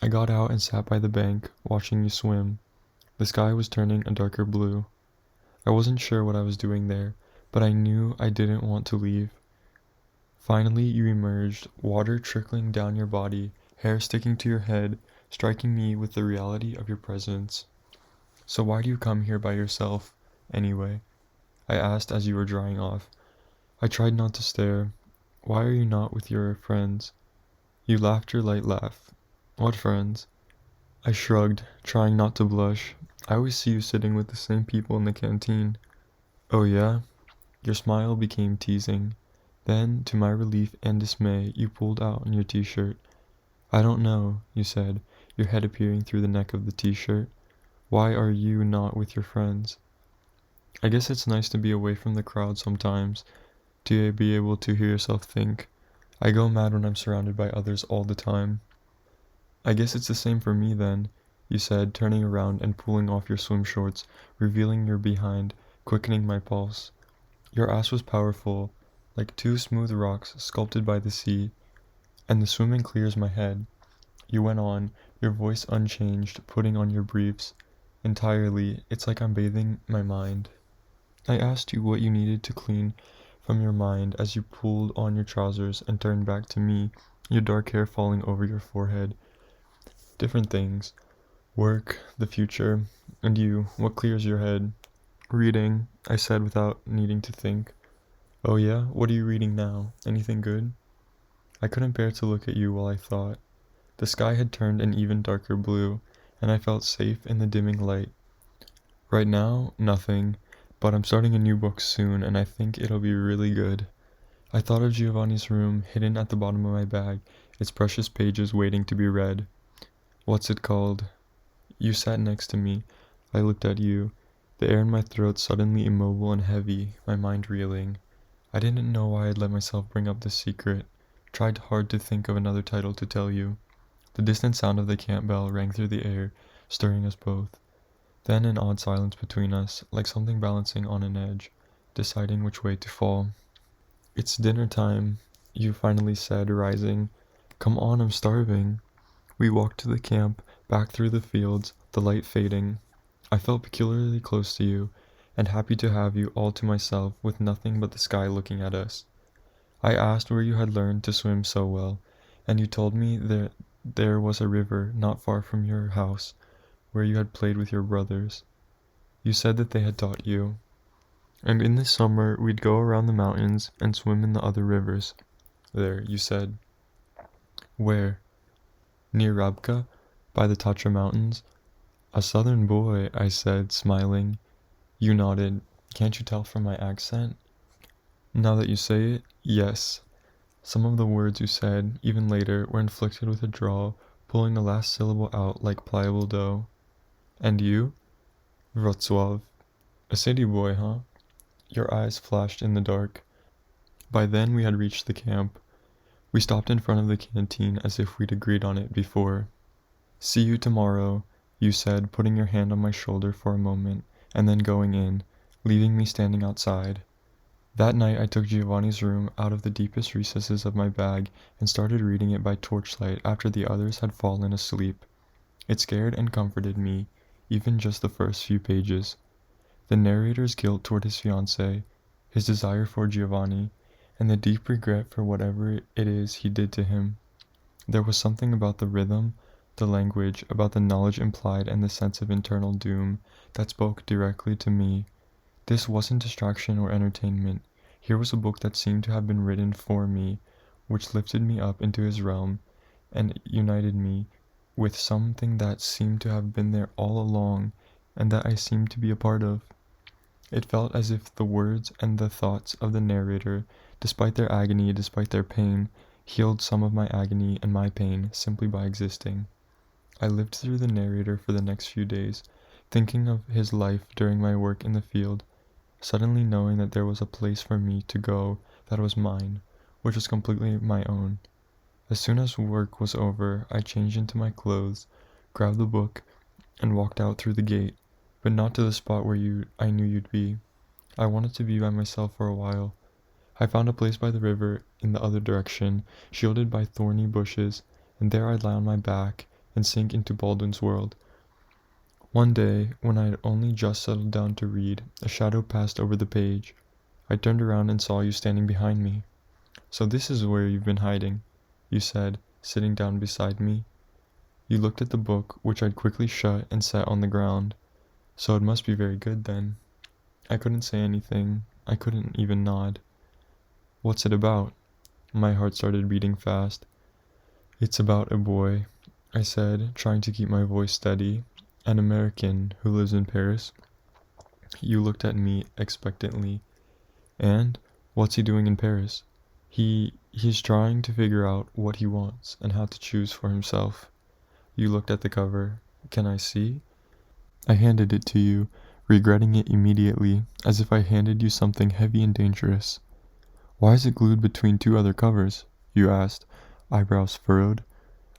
I got out and sat by the bank, watching you swim. The sky was turning a darker blue. I wasn't sure what I was doing there, but I knew I didn't want to leave. Finally, you emerged, water trickling down your body, hair sticking to your head, striking me with the reality of your presence. "So why do you come here by yourself, anyway?" I asked as you were drying off. I tried not to stare. "Why are you not with your friends?" You laughed your light laugh. "What friends?" I shrugged, trying not to blush. "I always see you sitting with the same people in the canteen." "Oh yeah?" Your smile became teasing. Then, to my relief and dismay, you pulled out on your t-shirt. "I don't know," you said, your head appearing through the neck of the t-shirt. "Why are you not with your friends?" "I guess it's nice to be away from the crowd sometimes, to be able to hear yourself think. I go mad when I'm surrounded by others all the time." "I guess it's the same for me then," you said, turning around and pulling off your swim shorts, revealing your behind, quickening my pulse. Your ass was powerful, like two smooth rocks sculpted by the sea, and the swimming clears my head. You went on, your voice unchanged, putting on your briefs. "Entirely, it's like I'm bathing my mind." I asked you what you needed to clean from your mind as you pulled on your trousers and turned back to me, your dark hair falling over your forehead. "Different things. Work, the future, and you, what clears your head?" "Reading," I said without needing to think. "Oh yeah? What are you reading now? Anything good?" I couldn't bear to look at you while I thought. The sky had turned an even darker blue, and I felt safe in the dimming light. "Right now, nothing, but I'm starting a new book soon, and I think it'll be really good." I thought of Giovanni's room, hidden at the bottom of my bag, its precious pages waiting to be read. "What's it called?" You sat next to me. I looked at you, the air in my throat suddenly immobile and heavy, my mind reeling. I didn't know why I'd let myself bring up this secret. Tried hard to think of another title to tell you. The distant sound of the camp bell rang through the air, stirring us both. Then an odd silence between us, like something balancing on an edge, deciding which way to fall. "It's dinner time," you finally said, rising. "Come on, I'm starving." We walked to the camp, back through the fields, the light fading. I felt peculiarly close to you, and happy to have you all to myself with nothing but the sky looking at us. I asked where you had learned to swim so well, and you told me that there was a river not far from your house. where you had played with your brothers. You said that they had taught you. And in the summer, we'd go around the mountains and swim in the other rivers. There, you said. Where? Near Rabka, by the Tatra Mountains. A southern boy, I said, smiling. You nodded. Can't you tell from my accent? Now that you say it, yes. Some of the words you said, even later, were inflected with a drawl, pulling the last syllable out like pliable dough. And you? Wrocław. A city boy, huh? Your eyes flashed in the dark. By then we had reached the camp. We stopped in front of the canteen as if we'd agreed on it before. See you tomorrow, you said, putting your hand on my shoulder for a moment, and then going in, leaving me standing outside. That night I took Giovanni's room out of the deepest recesses of my bag and started reading it by torchlight after the others had fallen asleep. It scared and comforted me, even just the first few pages. The narrator's guilt toward his fiancée, his desire for Giovanni, and the deep regret for whatever it is he did to him. There was something about the rhythm, the language, about the knowledge implied and the sense of internal doom that spoke directly to me. This wasn't distraction or entertainment. Here was a book that seemed to have been written for me, which lifted me up into his realm and united me with something that seemed to have been there all along and that I seemed to be a part of. It felt as if the words and the thoughts of the narrator, despite their agony, despite their pain, healed some of my agony and my pain simply by existing. I lived through the narrator for the next few days, thinking of his life during my work in the field, suddenly knowing that there was a place for me to go that was mine, which was completely my own. As soon as work was over, I changed into my clothes, grabbed the book, and walked out through the gate, but not to the spot where I knew you'd be. I wanted to be by myself for a while. I found a place by the river in the other direction, shielded by thorny bushes, and there I'd lie on my back and sink into Baldwin's world. One day, when I had only just settled down to read, a shadow passed over the page. I turned around and saw you standing behind me. So this is where you've been hiding, you said, sitting down beside me. You looked at the book, which I'd quickly shut and set on the ground. So it must be very good then. I couldn't say anything. I couldn't even nod. What's it about? My heart started beating fast. It's about a boy, I said, trying to keep my voice steady. An American who lives in Paris. You looked at me expectantly. And? What's he doing in Paris? He's trying to figure out what he wants and how to choose for himself. You looked at the cover. Can I see? I handed it to you, regretting it immediately, as if I handed you something heavy and dangerous. Why is it glued between two other covers? You asked, eyebrows furrowed.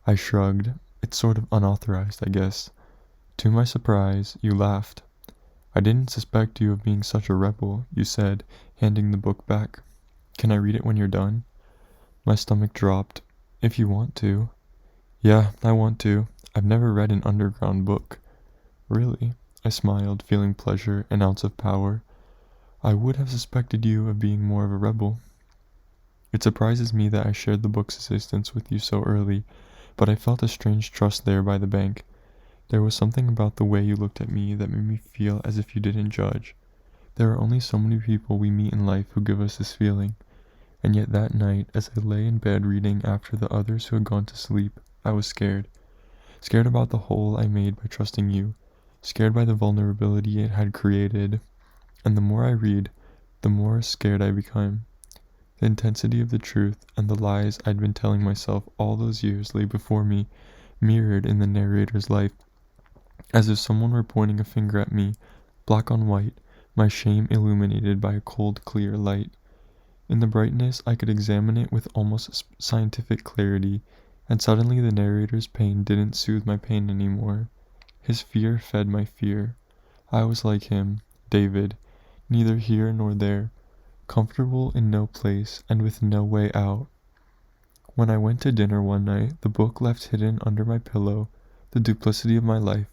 I shrugged. It's sort of unauthorized, I guess. To my surprise, you laughed. I didn't suspect you of being such a rebel, you said, handing the book back. Can I read it when you're done? My stomach dropped. If you want to. Yeah, I want to. I've never read an underground book. Really? I smiled, feeling pleasure, an ounce of power. I would have suspected you of being more of a rebel. It surprises me that I shared the book's existence with you so early, but I felt a strange trust there by the bank. There was something about the way you looked at me that made me feel as if you didn't judge. There are only so many people we meet in life who give us this feeling, and yet that night, as I lay in bed reading after the others who had gone to sleep, I was scared. Scared about the hole I made by trusting you, scared by the vulnerability it had created, and the more I read, the more scared I become. The intensity of the truth and the lies I'd been telling myself all those years lay before me, mirrored in the narrator's life, as if someone were pointing a finger at me, black on white, my shame illuminated by a cold, clear light. In the brightness, I could examine it with almost scientific clarity, and suddenly the narrator's pain didn't soothe my pain anymore. His fear fed my fear. I was like him, David, neither here nor there, comfortable in no place and with no way out. When I went to dinner one night, the book left hidden under my pillow, the duplicity of my life,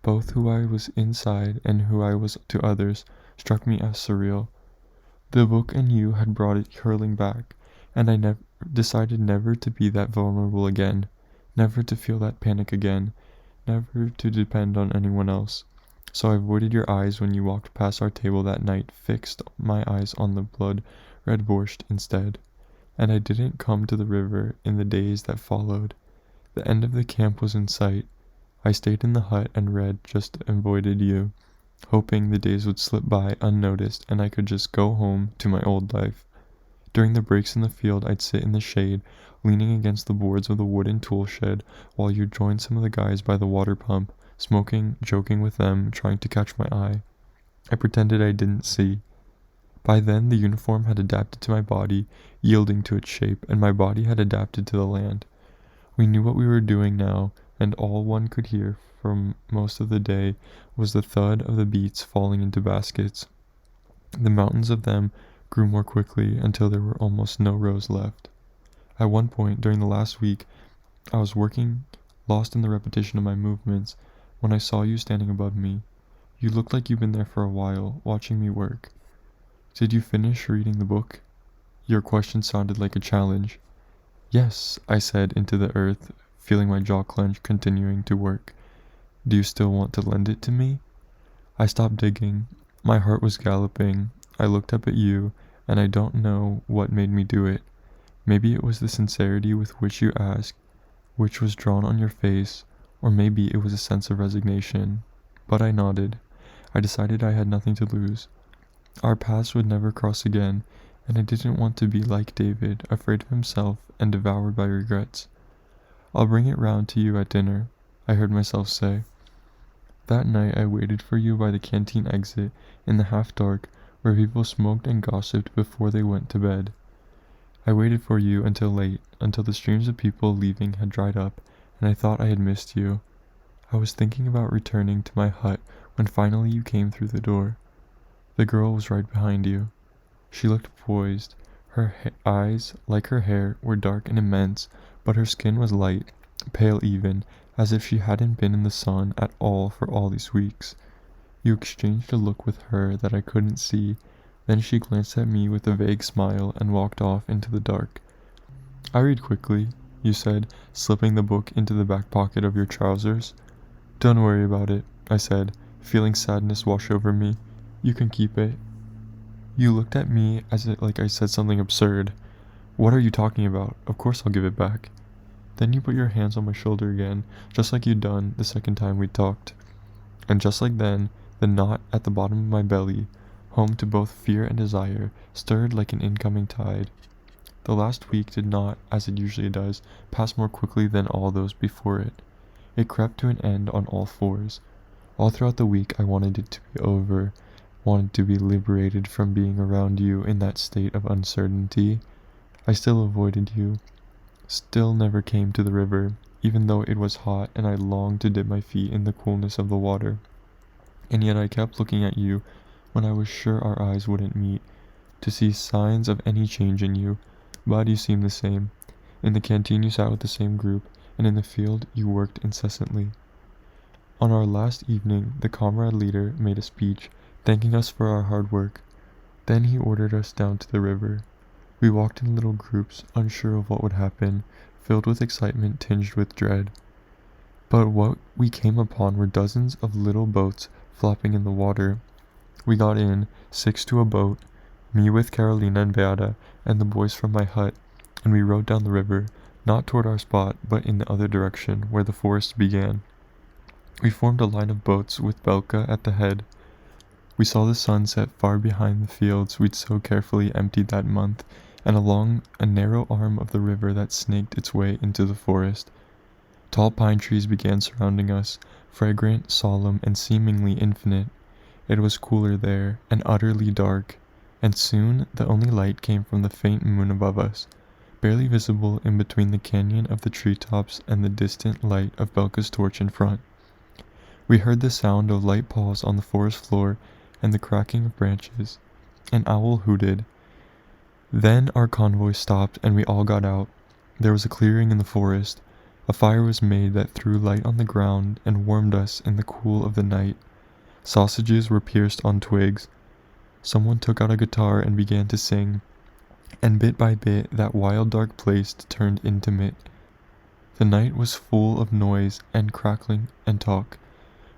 both who I was inside and who I was to others, struck me as surreal. The book and you had brought it hurling back, and I decided never to be that vulnerable again, never to feel that panic again, never to depend on anyone else. So I avoided your eyes when you walked past our table that night, fixed my eyes on the blood-red borscht instead. And I didn't come to the river in the days that followed. The end of the camp was in sight. I stayed in the hut and read, just avoided you, hoping the days would slip by unnoticed and I could just go home to my old life. During the breaks in the field, I'd sit in the shade, leaning against the boards of the wooden tool shed, while you joined some of the guys by the water pump, smoking, joking with them, trying to catch my eye. I pretended I didn't see. By then, the uniform had adapted to my body, yielding to its shape, and my body had adapted to the land. We knew what we were doing now, and all one could hear for most of the day was the thud of the beets falling into baskets. The mountains of them grew more quickly until there were almost no rows left. At one point during the last week, I was working, lost in the repetition of my movements, when I saw you standing above me. You looked like you'd been there for a while, watching me work. Did you finish reading the book? Your question sounded like a challenge. Yes, I said into the earth, feeling my jaw clench, continuing to work. Do you still want to lend it to me? I stopped digging. My heart was galloping. I looked up at you, and I don't know what made me do it. Maybe it was the sincerity with which you asked, which was drawn on your face, or maybe it was a sense of resignation. But I nodded. I decided I had nothing to lose. Our paths would never cross again, and I didn't want to be like David, afraid of himself and devoured by regrets. I'll bring it round to you at dinner, I heard myself say. That night I waited for you by the canteen exit in the half-dark, where people smoked and gossiped before they went to bed. I waited for you until late, until the streams of people leaving had dried up, and I thought I had missed you. I was thinking about returning to my hut when finally you came through the door. The girl was right behind you. She looked poised. Her eyes, like her hair, were dark and immense, but her skin was light, pale even, as if she hadn't been in the sun at all for all these weeks. You exchanged a look with her that I couldn't see, then she glanced at me with a vague smile and walked off into the dark. I read quickly, you said, slipping the book into the back pocket of your trousers. Don't worry about it, I said, feeling sadness wash over me. You can keep it. You looked at me as if like I said something absurd. What are you talking about? Of course I'll give it back. Then you put your hands on my shoulder again, just like you'd done the second time we talked. And just like then, the knot at the bottom of my belly, home to both fear and desire, stirred like an incoming tide. The last week did not, as it usually does, pass more quickly than all those before it. It crept to an end on all fours. All throughout the week I wanted it to be over, wanted to be liberated from being around you in that state of uncertainty. I still avoided you, still never came to the river, even though it was hot and I longed to dip my feet in the coolness of the water. And yet I kept looking at you when I was sure our eyes wouldn't meet, to see signs of any change in you, but you seemed the same. In the canteen you sat with the same group, and in the field you worked incessantly. On our last evening, the comrade leader made a speech, thanking us for our hard work. Then he ordered us down to the river. We walked in little groups, unsure of what would happen, filled with excitement tinged with dread. But what we came upon were dozens of little boats flopping in the water. We got in, 6 to a boat, me with Carolina and Beata, and the boys from my hut, and we rowed down the river, not toward our spot, but in the other direction, where the forest began. We formed a line of boats with Belka at the head. We saw the sun set far behind the fields we'd so carefully emptied that month, and along a narrow arm of the river that snaked its way into the forest. Tall pine trees began surrounding us, fragrant, solemn, and seemingly infinite. It was cooler there, and utterly dark, and soon the only light came from the faint moon above us, barely visible in between the canyon of the treetops and the distant light of Belka's torch in front. We heard the sound of light paws on the forest floor and the cracking of branches. An owl hooted. Then our convoy stopped and we all got out. There was a clearing in the forest. A fire was made that threw light on the ground and warmed us in the cool of the night. Sausages were pierced on twigs. Someone took out a guitar and began to sing, and bit by bit that wild dark place turned intimate. The night was full of noise and crackling and talk.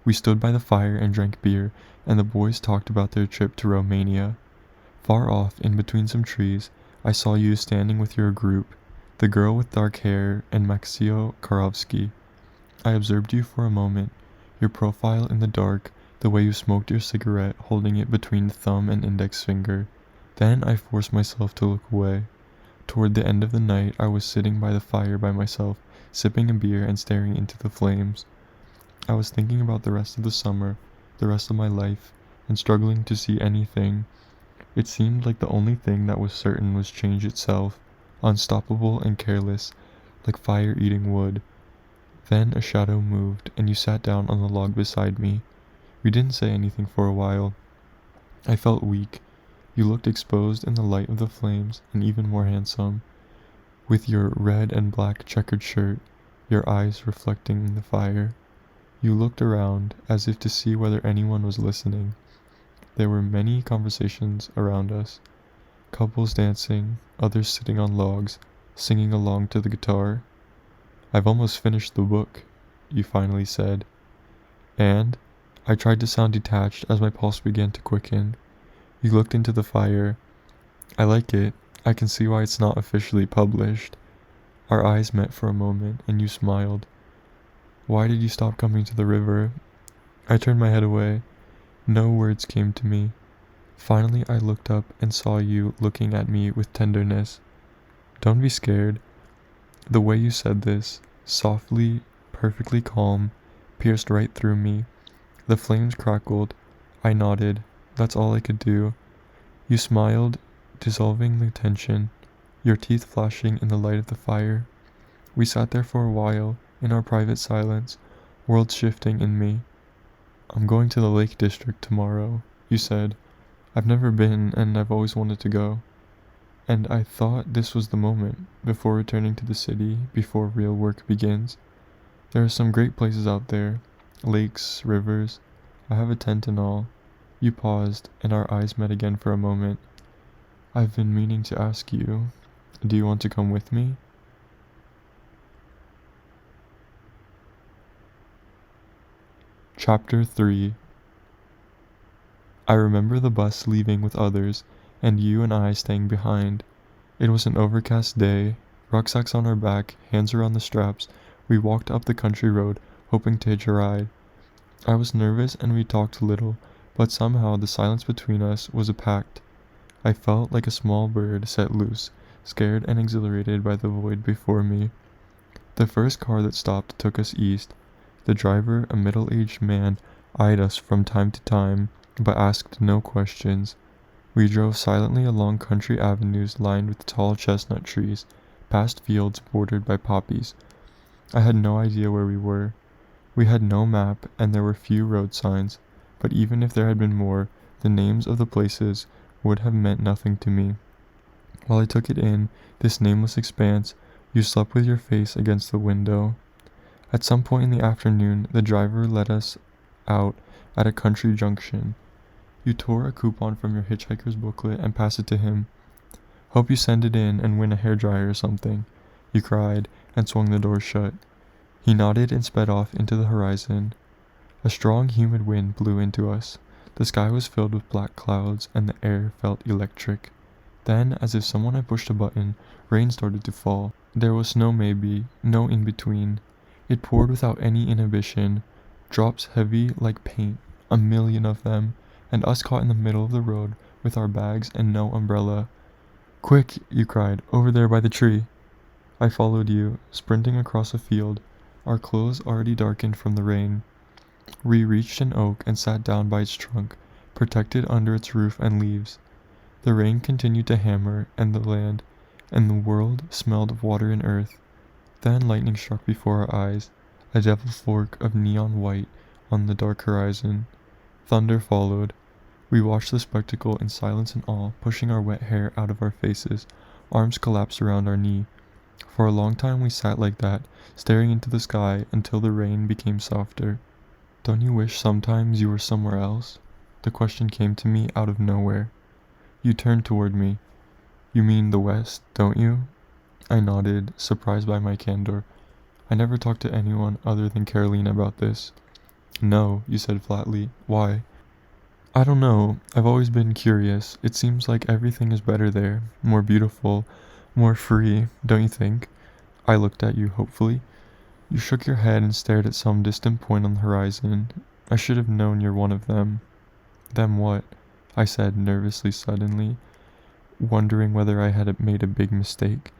We stood by the fire and drank beer, and the boys talked about their trip to Romania. Far off, in between some trees, I saw you standing with your group, the girl with dark hair and Maxio Karovsky. I observed you for a moment, your profile in the dark, the way you smoked your cigarette, holding it between thumb and index finger. Then I forced myself to look away. Toward the end of the night, I was sitting by the fire by myself, sipping a beer and staring into the flames. I was thinking about the rest of the summer, the rest of my life, and struggling to see anything. It seemed like the only thing that was certain was change itself, unstoppable and careless, like fire eating wood. Then a shadow moved, and you sat down on the log beside me. We didn't say anything for a while. I felt weak. You looked exposed in the light of the flames, and even more handsome, with your red and black checkered shirt, your eyes reflecting the fire. You looked around, as if to see whether anyone was listening. There were many conversations around us, couples dancing, others sitting on logs, singing along to the guitar. "I've almost finished the book," you finally said. And I tried to sound detached as my pulse began to quicken. You looked into the fire. "I like it. I can see why it's not officially published." Our eyes met for a moment, and you smiled. "Why did you stop coming to the river?" I turned my head away. No words came to me. Finally I looked up and saw you looking at me with tenderness. "Don't be scared." The way you said this, softly, perfectly calm, pierced right through me. The flames crackled. I nodded. That's all I could do. You smiled, dissolving the tension, your teeth flashing in the light of the fire. We sat there for a while, in our private silence, worlds shifting in me. "I'm going to the Lake District tomorrow," you said. "I've never been, and I've always wanted to go." And I thought this was the moment, before returning to the city, before real work begins. There are some great places out there, lakes, rivers. I have a tent and all. You paused, and our eyes met again for a moment. "I've been meaning to ask you, do you want to come with me?" Chapter 3. I remember the bus leaving with others, and you and I staying behind. It was an overcast day, rucksacks on our back, hands around the straps. We walked up the country road, hoping to hitch a ride. I was nervous and we talked little, but somehow the silence between us was a pact. I felt like a small bird set loose, scared and exhilarated by the void before me. The first car that stopped took us east. The driver, a middle-aged man, eyed us from time to time, but asked no questions. We drove silently along country avenues lined with tall chestnut trees, past fields bordered by poppies. I had no idea where we were. We had no map, and there were few road signs, but even if there had been more, the names of the places would have meant nothing to me. While I took it in, this nameless expanse, you slept with your face against the window. At some point in the afternoon, the driver let us out at a country junction. You tore a coupon from your hitchhiker's booklet and passed it to him. "Hope you send it in and win a hairdryer or something," you cried, and swung the door shut. He nodded and sped off into the horizon. A strong, humid wind blew into us. The sky was filled with black clouds, and the air felt electric. Then, as if someone had pushed a button, rain started to fall. There was no maybe, no in-between. It poured without any inhibition, drops heavy like paint, 1,000,000 of them, and us caught in the middle of the road with our bags and no umbrella. "Quick," you cried, "over there by the tree." I followed you, sprinting across a field, our clothes already darkened from the rain. We reached an oak and sat down by its trunk, protected under its roof and leaves. The rain continued to hammer, and the world smelled of water and earth. Then lightning struck before our eyes, a devil fork of neon white on the dark horizon. Thunder followed. We watched the spectacle in silence and awe, pushing our wet hair out of our faces, arms collapsed around our knee. For a long time we sat like that, staring into the sky until the rain became softer. "Don't you wish sometimes you were somewhere else?" The question came to me out of nowhere. You turned toward me. "You mean the West, don't you?" I nodded, surprised by my candor. I never talked to anyone other than Caroline about this. No, you said flatly. Why? I don't know. I've always been curious. It seems like everything is better there, more beautiful, more free, don't you think? I looked at you hopefully. You shook your head and stared at some distant point on the horizon. I should have known you're one of them. Them what? I said nervously suddenly, wondering whether I had made a big mistake.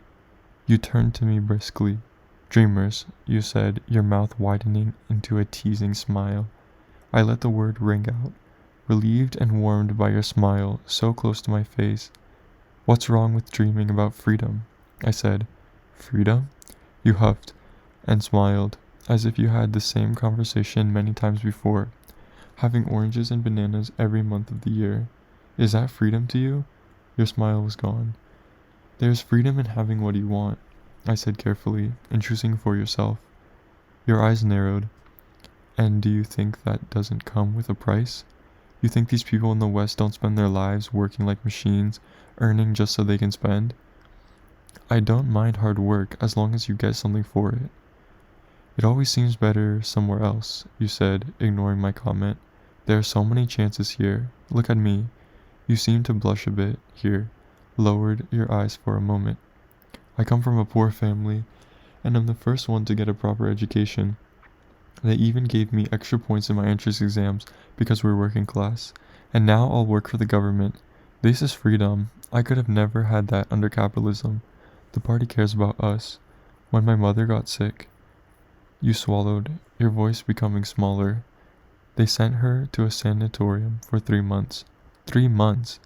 You turned to me briskly. Dreamers, you said, your mouth widening into a teasing smile. I let the word ring out, relieved and warmed by your smile, so close to my face. What's wrong with dreaming about freedom? I said. Freedom? You huffed and smiled, as if you had the same conversation many times before. Having oranges and bananas every month of the year. Is that freedom to you? Your smile was gone. There's freedom in having what you want, I said carefully, and choosing for yourself. Your eyes narrowed. And do you think that doesn't come with a price? You think these people in the West don't spend their lives working like machines, earning just so they can spend? I don't mind hard work as long as you get something for it. It always seems better somewhere else, you said, ignoring my comment. There are so many chances here. Look at me. You seemed to blush a bit here, lowered your eyes for a moment. I come from a poor family, and I'm the first one to get a proper education. They even gave me extra points in my entrance exams because we're working class, and now I'll work for the government. This is freedom. I could have never had that under capitalism. The party cares about us. When my mother got sick, you swallowed, your voice becoming smaller. They sent her to a sanatorium for 3 months. 3 months?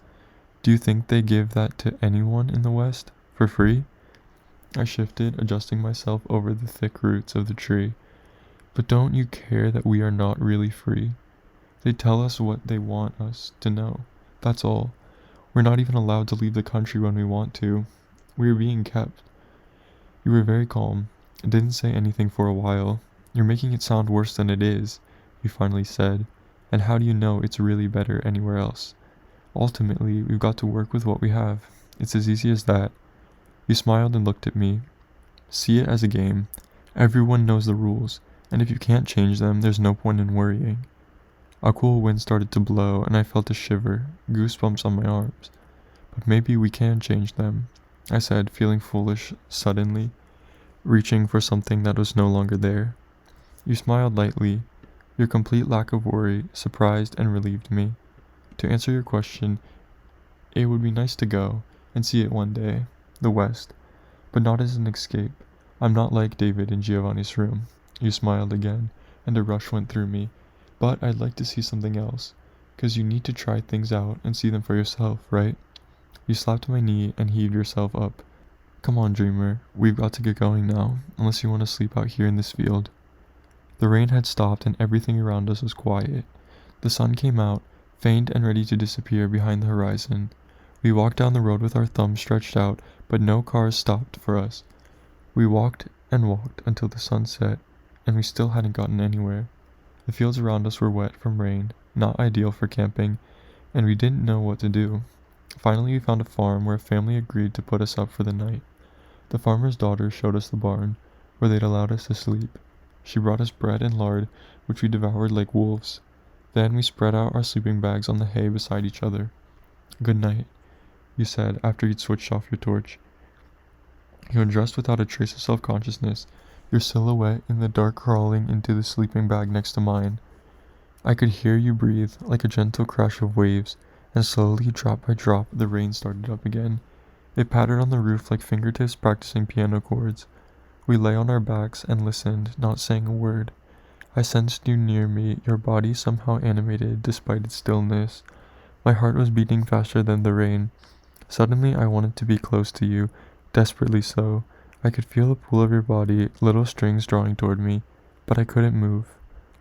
Do you think they give that to anyone in the West? For free? I shifted, adjusting myself over the thick roots of the tree. But don't you care that we are not really free? They tell us what they want us to know. That's all. We're not even allowed to leave the country when we want to. We are being kept. You were very calm. Didn't say anything for a while. You're making it sound worse than it is, you finally said. And how do you know it's really better anywhere else? Ultimately, we've got to work with what we have. It's as easy as that. You smiled and looked at me. See it as a game. Everyone knows the rules, and if you can't change them, there's no point in worrying. A cool wind started to blow, and I felt a shiver, goosebumps on my arms. But maybe we can change them, I said, feeling foolish suddenly, reaching for something that was no longer there. You smiled lightly. Your complete lack of worry surprised and relieved me. To answer your question, it would be nice to go and see it one day, the West, but not as an escape. I'm not like David in Giovanni's room. You smiled again, and a rush went through me. But I'd like to see something else, 'cause you need to try things out and see them for yourself, right? You slapped my knee and heaved yourself up. Come on, dreamer, we've got to get going now, unless you want to sleep out here in this field. The rain had stopped and everything around us was quiet. The sun came out, faint and ready to disappear behind the horizon. We walked down the road with our thumbs stretched out, but no cars stopped for us. We walked and walked until the sun set, and we still hadn't gotten anywhere. The fields around us were wet from rain, not ideal for camping, and we didn't know what to do. Finally, we found a farm where a family agreed to put us up for the night. The farmer's daughter showed us the barn, where they'd allowed us to sleep. She brought us bread and lard, which we devoured like wolves. Then we spread out our sleeping bags on the hay beside each other. Good night, you said after you'd switched off your torch. You undressed without a trace of self-consciousness, your silhouette in the dark crawling into the sleeping bag next to mine. I could hear you breathe like a gentle crash of waves, and slowly, drop by drop, the rain started up again. It pattered on the roof like fingertips practicing piano chords. We lay on our backs and listened, not saying a word. I sensed you near me, your body somehow animated despite its stillness. My heart was beating faster than the rain. Suddenly I wanted to be close to you, desperately so. I could feel the pull of your body, little strings drawing toward me, but I couldn't move.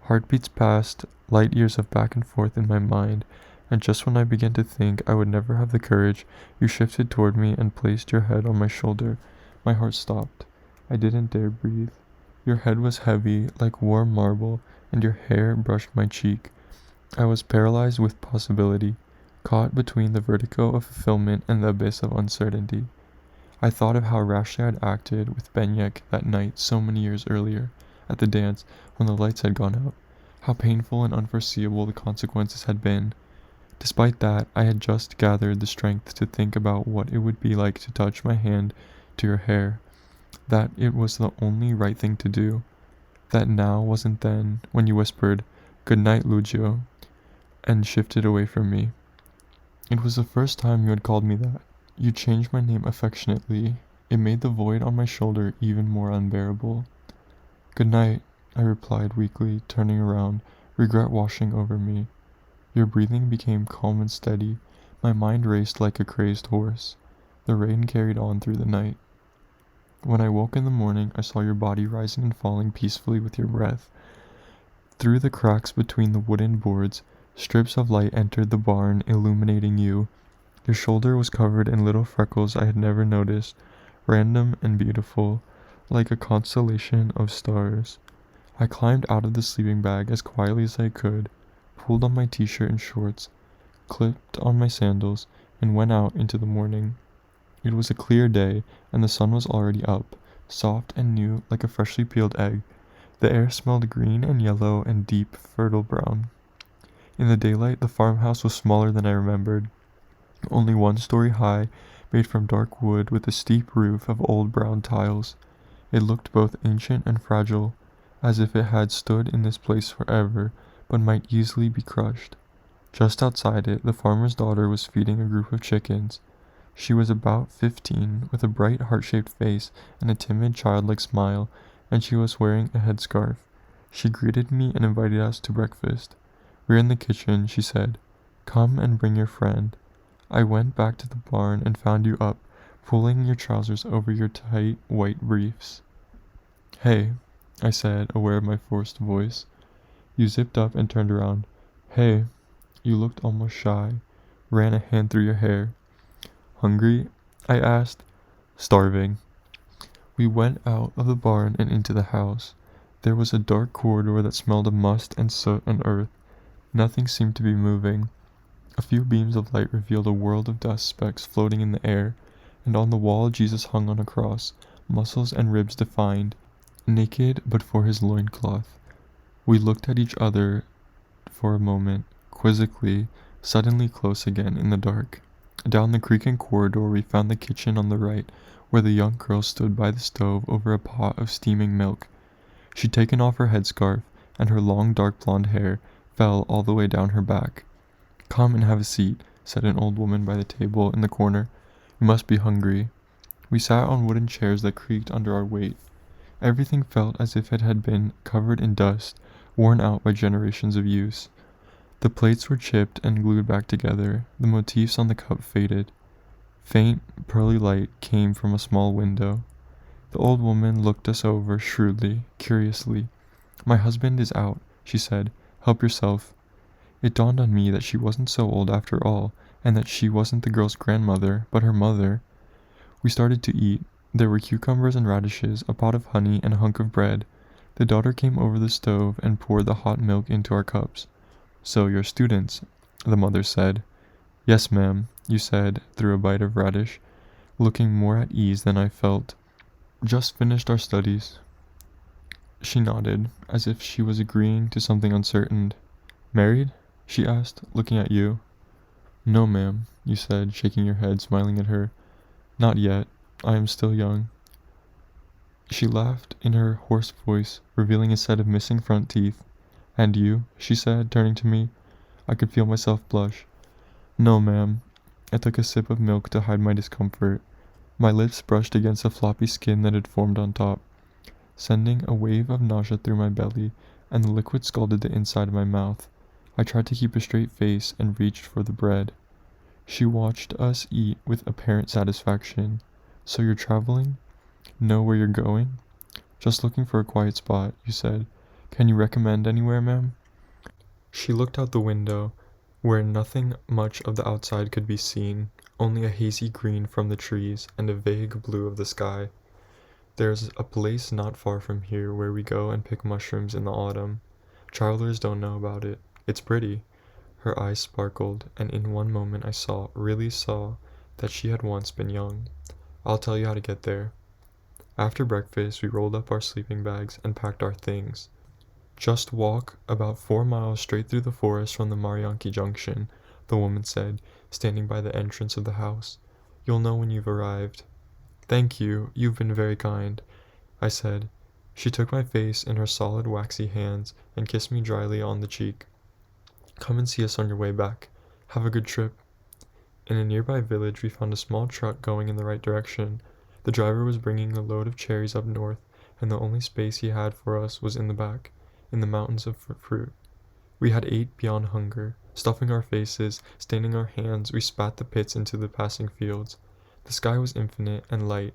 Heartbeats passed, light years of back and forth in my mind, and just when I began to think I would never have the courage, you shifted toward me and placed your head on my shoulder. My heart stopped. I didn't dare breathe. Your head was heavy, like warm marble, and your hair brushed my cheek. I was paralyzed with possibility, caught between the vertigo of fulfillment and the abyss of uncertainty. I thought of how rashly I had acted with Benyek that night so many years earlier, at the dance, when the lights had gone out. How painful and unforeseeable the consequences had been. Despite that, I had just gathered the strength to think about what it would be like to touch my hand to your hair, that it was the only right thing to do, that now wasn't then, when you whispered, "Good night, Lucio," and shifted away from me. It was the first time you had called me that. You changed my name affectionately. It made the void on my shoulder even more unbearable. "Good night," I replied weakly, turning around, regret washing over me. Your breathing became calm and steady. My mind raced like a crazed horse. The rain carried on through the night. When I woke in the morning, I saw your body rising and falling peacefully with your breath. Through the cracks between the wooden boards, strips of light entered the barn, illuminating you. Your shoulder was covered in little freckles I had never noticed, random and beautiful, like a constellation of stars. I climbed out of the sleeping bag as quietly as I could, pulled on my t-shirt and shorts, clipped on my sandals, and went out into the morning. It was a clear day, and the sun was already up, soft and new like a freshly peeled egg. The air smelled green and yellow and deep, fertile brown. In the daylight, the farmhouse was smaller than I remembered, only 1 story high, made from dark wood with a steep roof of old brown tiles. It looked both ancient and fragile, as if it had stood in this place forever, but might easily be crushed. Just outside it, the farmer's daughter was feeding a group of chickens. She was about 15, with a bright heart-shaped face and a timid, childlike smile, and she was wearing a headscarf. She greeted me and invited us to breakfast. "We're in the kitchen," she said. "Come and bring your friend." I went back to the barn and found you up, pulling your trousers over your tight, white briefs. "Hey," I said, aware of my forced voice. You zipped up and turned around. "Hey." You looked almost shy, ran a hand through your hair. "Hungry?" I asked. "Starving." We went out of the barn and into the house. There was a dark corridor that smelled of must and soot and earth. Nothing seemed to be moving. A few beams of light revealed a world of dust specks floating in the air, and on the wall Jesus hung on a cross, muscles and ribs defined, naked but for his loincloth. We looked at each other for a moment, quizzically, suddenly close again in the dark. Down the creaking corridor we found the kitchen on the right, where the young girl stood by the stove over a pot of steaming milk. She'd taken off her headscarf, and her long dark blonde hair fell all the way down her back. "Come and have a seat," said an old woman by the table in the corner. "You must be hungry." We sat on wooden chairs that creaked under our weight. Everything felt as if it had been covered in dust, worn out by generations of use. The plates were chipped and glued back together. The motifs on the cup faded. Faint, pearly light came from a small window. The old woman looked us over shrewdly, curiously. "My husband is out," she said. "Help yourself." It dawned on me that she wasn't so old after all, and that she wasn't the girl's grandmother, but her mother. We started to eat. There were cucumbers and radishes, a pot of honey, and a hunk of bread. The daughter came over the stove and poured the hot milk into our cups. "So you're students," the mother said. "Yes, ma'am," you said, through a bite of radish, looking more at ease than I felt. "Just finished our studies." She nodded, as if she was agreeing to something uncertain. "Married?" she asked, looking at you. "No, ma'am," you said, shaking your head, smiling at her. "Not yet. I am still young." She laughed in her hoarse voice, revealing a set of missing front teeth. "And you?" she said, turning to me. I could feel myself blush. "No, ma'am." I took a sip of milk to hide my discomfort. My lips brushed against the floppy skin that had formed on top, sending a wave of nausea through my belly, and the liquid scalded the inside of my mouth. I tried to keep a straight face and reached for the bread. She watched us eat with apparent satisfaction. "So you're traveling? Know where you're going?" "Just looking for a quiet spot," you said. "Can you recommend anywhere, ma'am?" She looked out the window, where nothing much of the outside could be seen, only a hazy green from the trees and a vague blue of the sky. "There's a place not far from here where we go and pick mushrooms in the autumn. Travelers don't know about it. It's pretty." Her eyes sparkled, and in one moment I really saw, that she had once been young. I'll tell you how to get there. After breakfast, we rolled up our sleeping bags and packed our things. Just walk about 4 miles straight through the forest from the Marianki Junction, the woman said, standing by the entrance of the house. You'll know when you've arrived. Thank you, you've been very kind, I said. She took my face in her solid waxy hands and kissed me dryly on the cheek. Come and see us on your way back. Have a good trip. In a nearby village, we found a small truck going in the right direction. The driver was bringing a load of cherries up north, and the only space he had for us was in the back, in the mountains of fruit. We had ate beyond hunger. Stuffing our faces, staining our hands, we spat the pits into the passing fields. The sky was infinite and light.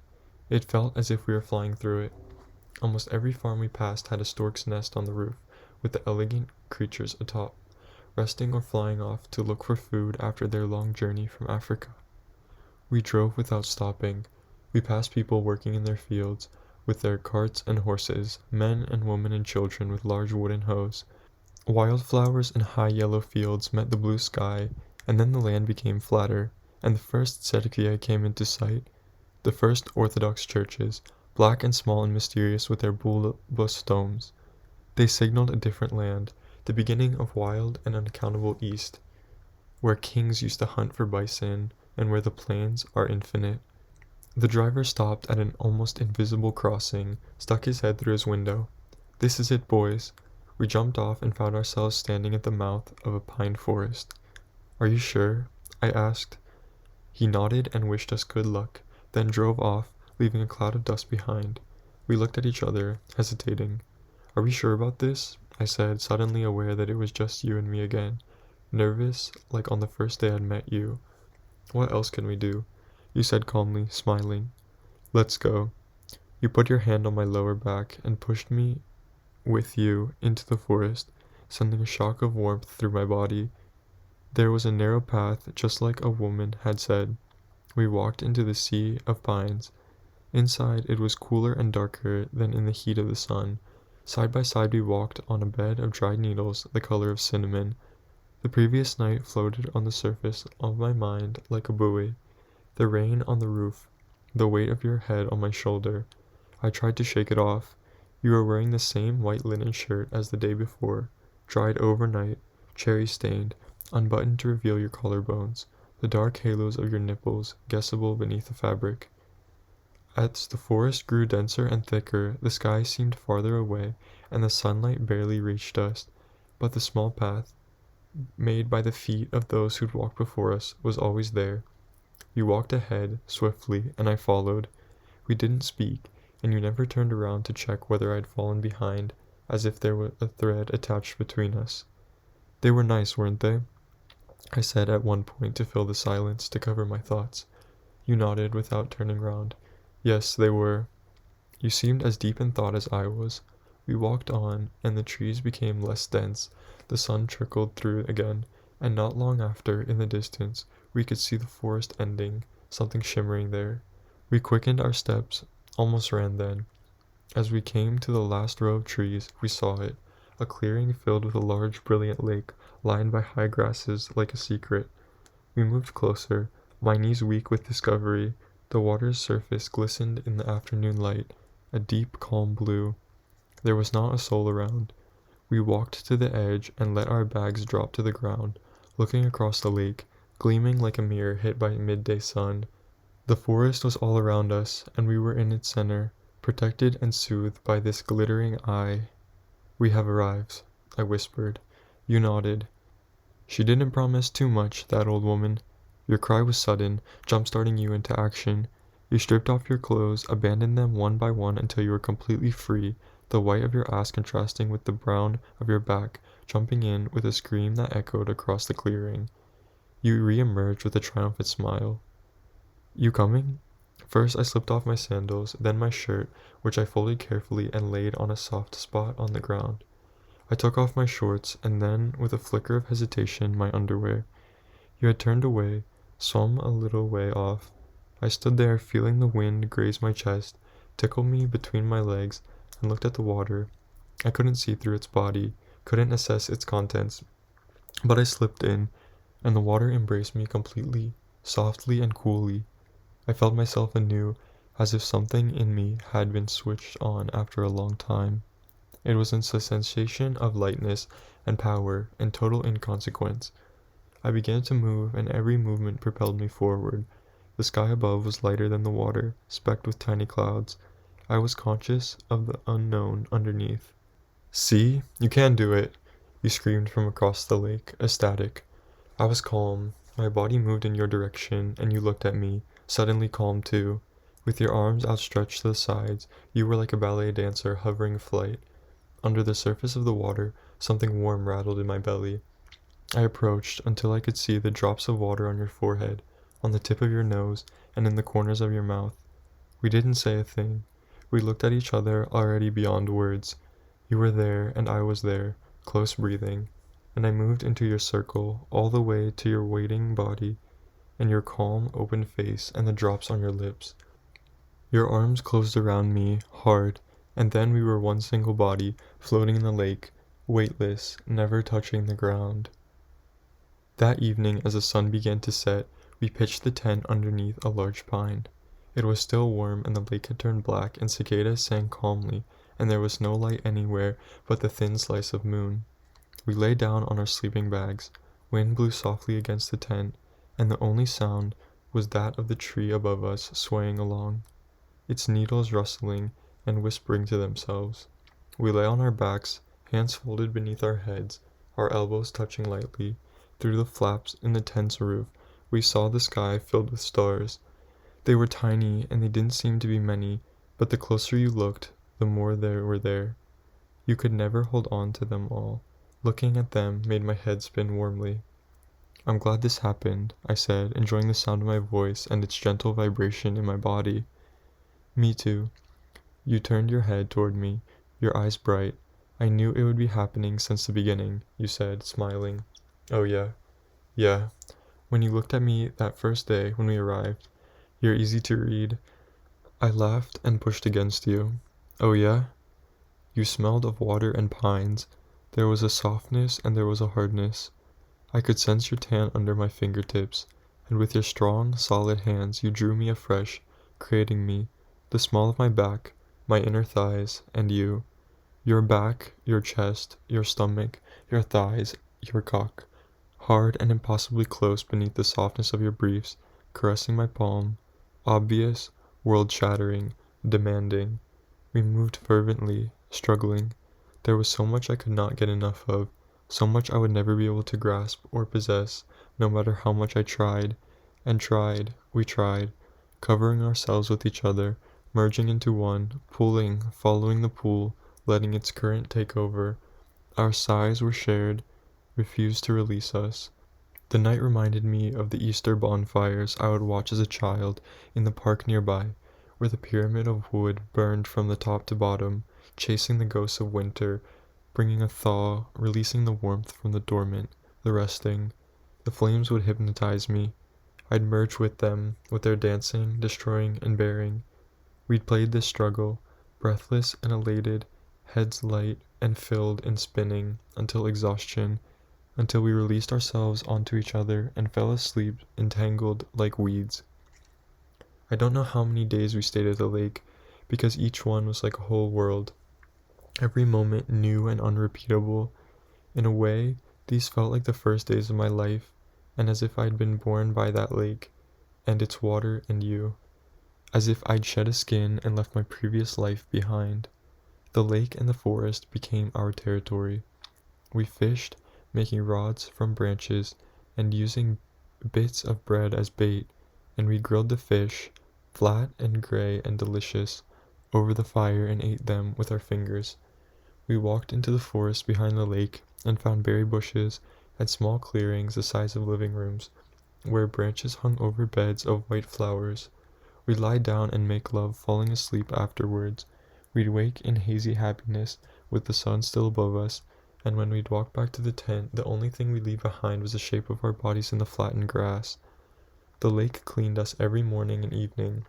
It felt as if we were flying through it. Almost every farm we passed had a stork's nest on the roof, with the elegant creatures atop, resting or flying off to look for food after their long journey from Africa. We drove without stopping. We passed people working in their fields with their carts and horses, men and women and children with large wooden hoes. Wildflowers in high yellow fields met the blue sky, and then the land became flatter, and the first tzedkiah came into sight, the first Orthodox churches, black and small and mysterious with their bulbous domes. They signaled a different land, the beginning of wild and unaccountable east, where kings used to hunt for bison, and where the plains are infinite. The driver stopped at an almost invisible crossing, stuck his head through his window. This is it, boys. We jumped off and found ourselves standing at the mouth of a pine forest. Are you sure? I asked. He nodded and wished us good luck, then drove off, leaving a cloud of dust behind. We looked at each other, hesitating. Are we sure about this? I said, suddenly aware that it was just you and me again, nervous like on the first day I'd met you. What else can we do? You said calmly, smiling. Let's go. You put your hand on my lower back and pushed me with you into the forest, sending a shock of warmth through my body. There was a narrow path, just like a woman had said. We walked into the sea of pines. Inside, it was cooler and darker than in the heat of the sun. Side by side, we walked on a bed of dried needles the color of cinnamon. The previous night floated on the surface of my mind like a buoy. The rain on the roof, the weight of your head on my shoulder. I tried to shake it off. You were wearing the same white linen shirt as the day before, dried overnight, cherry-stained, unbuttoned to reveal your collarbones, the dark halos of your nipples guessable beneath the fabric. As the forest grew denser and thicker, the sky seemed farther away, and the sunlight barely reached us, but the small path, made by the feet of those who'd walked before us, was always there. You walked ahead, swiftly, and I followed. We didn't speak, and you never turned around to check whether I'd fallen behind, as if there were a thread attached between us. They were nice, weren't they? I said at one point to fill the silence, to cover my thoughts. You nodded without turning round. Yes, they were. You seemed as deep in thought as I was. We walked on, and the trees became less dense. The sun trickled through again, and not long after, in the distance, we could see the forest ending, something shimmering there. We quickened our steps, almost ran then. As we came to the last row of trees, we saw it, a clearing filled with a large, brilliant lake, lined by high grasses like a secret. We moved closer, my knees weak with discovery. The water's surface glistened in the afternoon light, a deep, calm blue. There was not a soul around. We walked to the edge and let our bags drop to the ground, looking across the lake, gleaming like a mirror hit by a midday sun. The forest was all around us, and we were in its center, protected and soothed by this glittering eye. We have arrived, I whispered. You nodded. She didn't promise too much, that old woman. Your cry was sudden, jump-starting you into action. You stripped off your clothes, abandoned them one by one until you were completely free, the white of your ass contrasting with the brown of your back, jumping in with a scream that echoed across the clearing. You re-emerged with a triumphant smile. You coming? First I slipped off my sandals, then my shirt, which I folded carefully and laid on a soft spot on the ground. I took off my shorts, and then, with a flicker of hesitation, my underwear. You had turned away, swum a little way off. I stood there, feeling the wind graze my chest, tickle me between my legs, and looked at the water. I couldn't see through its body, couldn't assess its contents, but I slipped in, and the water embraced me completely, softly and coolly. I felt myself anew, as if something in me had been switched on after a long time. It was a sensation of lightness and power and total inconsequence. I began to move, and every movement propelled me forward. The sky above was lighter than the water, specked with tiny clouds. I was conscious of the unknown underneath. "See? You can do it!" you screamed from across the lake, ecstatic. I was calm. My body moved in your direction, and you looked at me, suddenly calm too. With your arms outstretched to the sides, you were like a ballet dancer hovering flight. Under the surface of the water, something warm rattled in my belly. I approached until I could see the drops of water on your forehead, on the tip of your nose, and in the corners of your mouth. We didn't say a thing. We looked at each other, already beyond words. You were there, and I was there, close breathing, and I moved into your circle, all the way to your waiting body, and your calm, open face, and the drops on your lips. Your arms closed around me, hard, and then we were one single body, floating in the lake, weightless, never touching the ground. That evening, as the sun began to set, we pitched the tent underneath a large pine. It was still warm, and the lake had turned black, and cicadas sang calmly, and there was no light anywhere but the thin slice of moon. We lay down on our sleeping bags. Wind blew softly against the tent, and the only sound was that of the tree above us swaying along, its needles rustling and whispering to themselves. We lay on our backs, hands folded beneath our heads, our elbows touching lightly. Through the flaps in the tent's roof, we saw the sky filled with stars. They were tiny, and they didn't seem to be many, but the closer you looked, the more there were there. You could never hold on to them all. Looking at them made my head spin warmly. "I'm glad this happened," I said, enjoying the sound of my voice and its gentle vibration in my body. "Me too." You turned your head toward me, your eyes bright. "I knew it would be happening since the beginning," you said, smiling. "Oh yeah. Yeah. When you looked at me that first day when we arrived, you're easy to read." I laughed and pushed against you. "Oh yeah?" You smelled of water and pines. There was a softness and there was a hardness. I could sense your tan under my fingertips, and with your strong, solid hands you drew me afresh, creating me, the small of my back, my inner thighs, and you. Your back, your chest, your stomach, your thighs, your cock, hard and impossibly close beneath the softness of your briefs, caressing my palm, obvious, world-shattering, demanding. We moved fervently, struggling. There was so much I could not get enough of, so much I would never be able to grasp or possess, no matter how much I tried. And we tried, covering ourselves with each other, merging into one, pulling, following the pool, letting its current take over. Our sighs were shared, refused to release us. The night reminded me of the Easter bonfires I would watch as a child in the park nearby, where the pyramid of wood burned from the top to bottom, chasing the ghosts of winter, bringing a thaw, releasing the warmth from the dormant, the resting. The flames would hypnotize me. I'd merge with them, with their dancing, destroying, and bearing. We'd played this struggle, breathless and elated, heads light and filled and spinning, until exhaustion, until we released ourselves onto each other and fell asleep entangled like weeds. I don't know how many days we stayed at the lake, because each one was like a whole world, every moment new and unrepeatable. In a way, these felt like the first days of my life, and as if I'd been born by that lake, and its water and you, as if I'd shed a skin and left my previous life behind. The lake and the forest became our territory. We fished, making rods from branches and using bits of bread as bait, and we grilled the fish, flat and gray and delicious, over the fire and ate them with our fingers. We walked into the forest behind the lake and found berry bushes and small clearings the size of living rooms, where branches hung over beds of white flowers. We'd lie down and make love, falling asleep afterwards. We'd wake in hazy happiness with the sun still above us, and when we'd walk back to the tent, the only thing we'd leave behind was the shape of our bodies in the flattened grass. The lake cleaned us every morning and evening.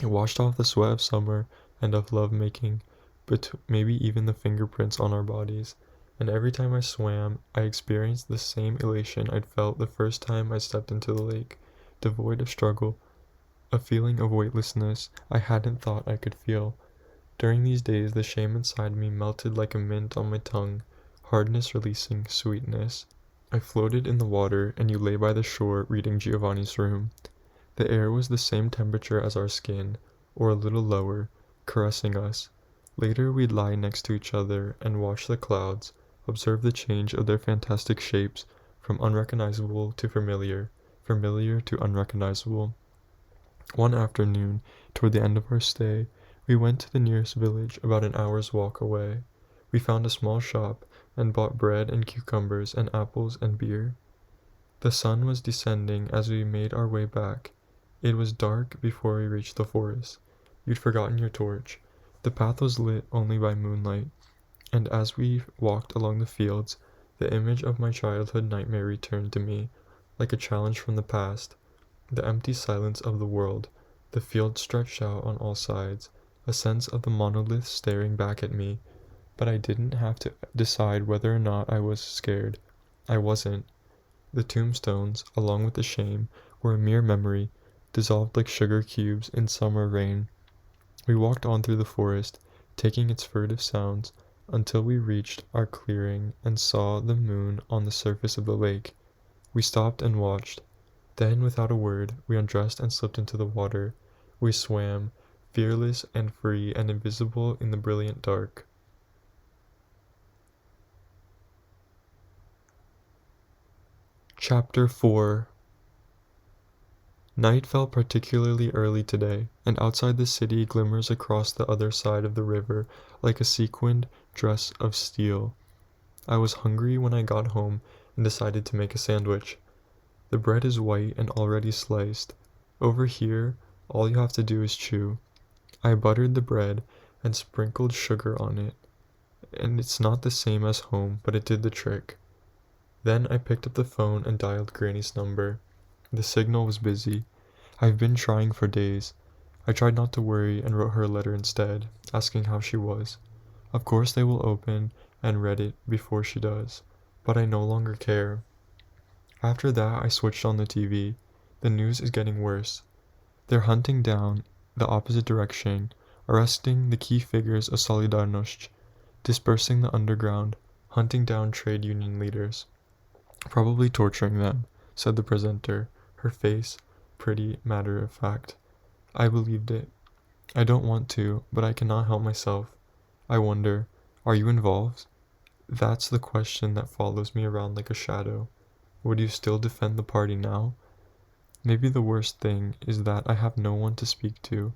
It washed off the sweat of summer and of love-making, but maybe even the fingerprints on our bodies. And every time I swam, I experienced the same elation I'd felt the first time I stepped into the lake, devoid of struggle, a feeling of weightlessness I hadn't thought I could feel. During these days, the shame inside me melted like a mint on my tongue, hardness releasing sweetness. I floated in the water, and you lay by the shore reading Giovanni's room. The air was the same temperature as our skin, or a little lower, caressing us. Later we'd lie next to each other and watch the clouds, observe the change of their fantastic shapes from unrecognizable to familiar, familiar to unrecognizable. One afternoon, toward the end of our stay, we went to the nearest village about an hour's walk away. We found a small shop and bought bread and cucumbers and apples and beer. The sun was descending as we made our way back. It was dark before we reached the forest. You'd forgotten your torch. The path was lit only by moonlight, and as we walked along the fields, the image of my childhood nightmare returned to me, like a challenge from the past. The empty silence of the world, the field stretched out on all sides, a sense of the monolith staring back at me, but I didn't have to decide whether or not I was scared. I wasn't. The tombstones, along with the shame, were a mere memory, dissolved like sugar cubes in summer rain. We walked on through the forest, taking its furtive sounds, until we reached our clearing and saw the moon on the surface of the lake. We stopped and watched. Then, without a word, we undressed and slipped into the water. We swam, fearless and free and invisible in the brilliant dark. Chapter 4. Night fell particularly early today, and outside the city glimmers across the other side of the river like a sequined dress of steel. I was hungry when I got home and decided to make a sandwich. The bread is white and already sliced. Over here, all you have to do is chew. I buttered the bread and sprinkled sugar on it, and it's not the same as home, but it did the trick. Then I picked up the phone and dialed Granny's number. The signal was busy. I've been trying for days. I tried not to worry and wrote her a letter instead, asking how she was. Of course they will open and read it before she does, but I no longer care. After that, I switched on the TV. The news is getting worse. They're hunting down the opposite direction, arresting the key figures of Solidarność, dispersing the underground, hunting down trade union leaders. Probably torturing them, said the presenter, her face pretty matter-of-fact. I believed it. I don't want to, but I cannot help myself. I wonder, are you involved? That's the question that follows me around like a shadow. Would you still defend the party now? Maybe the worst thing is that I have no one to speak to,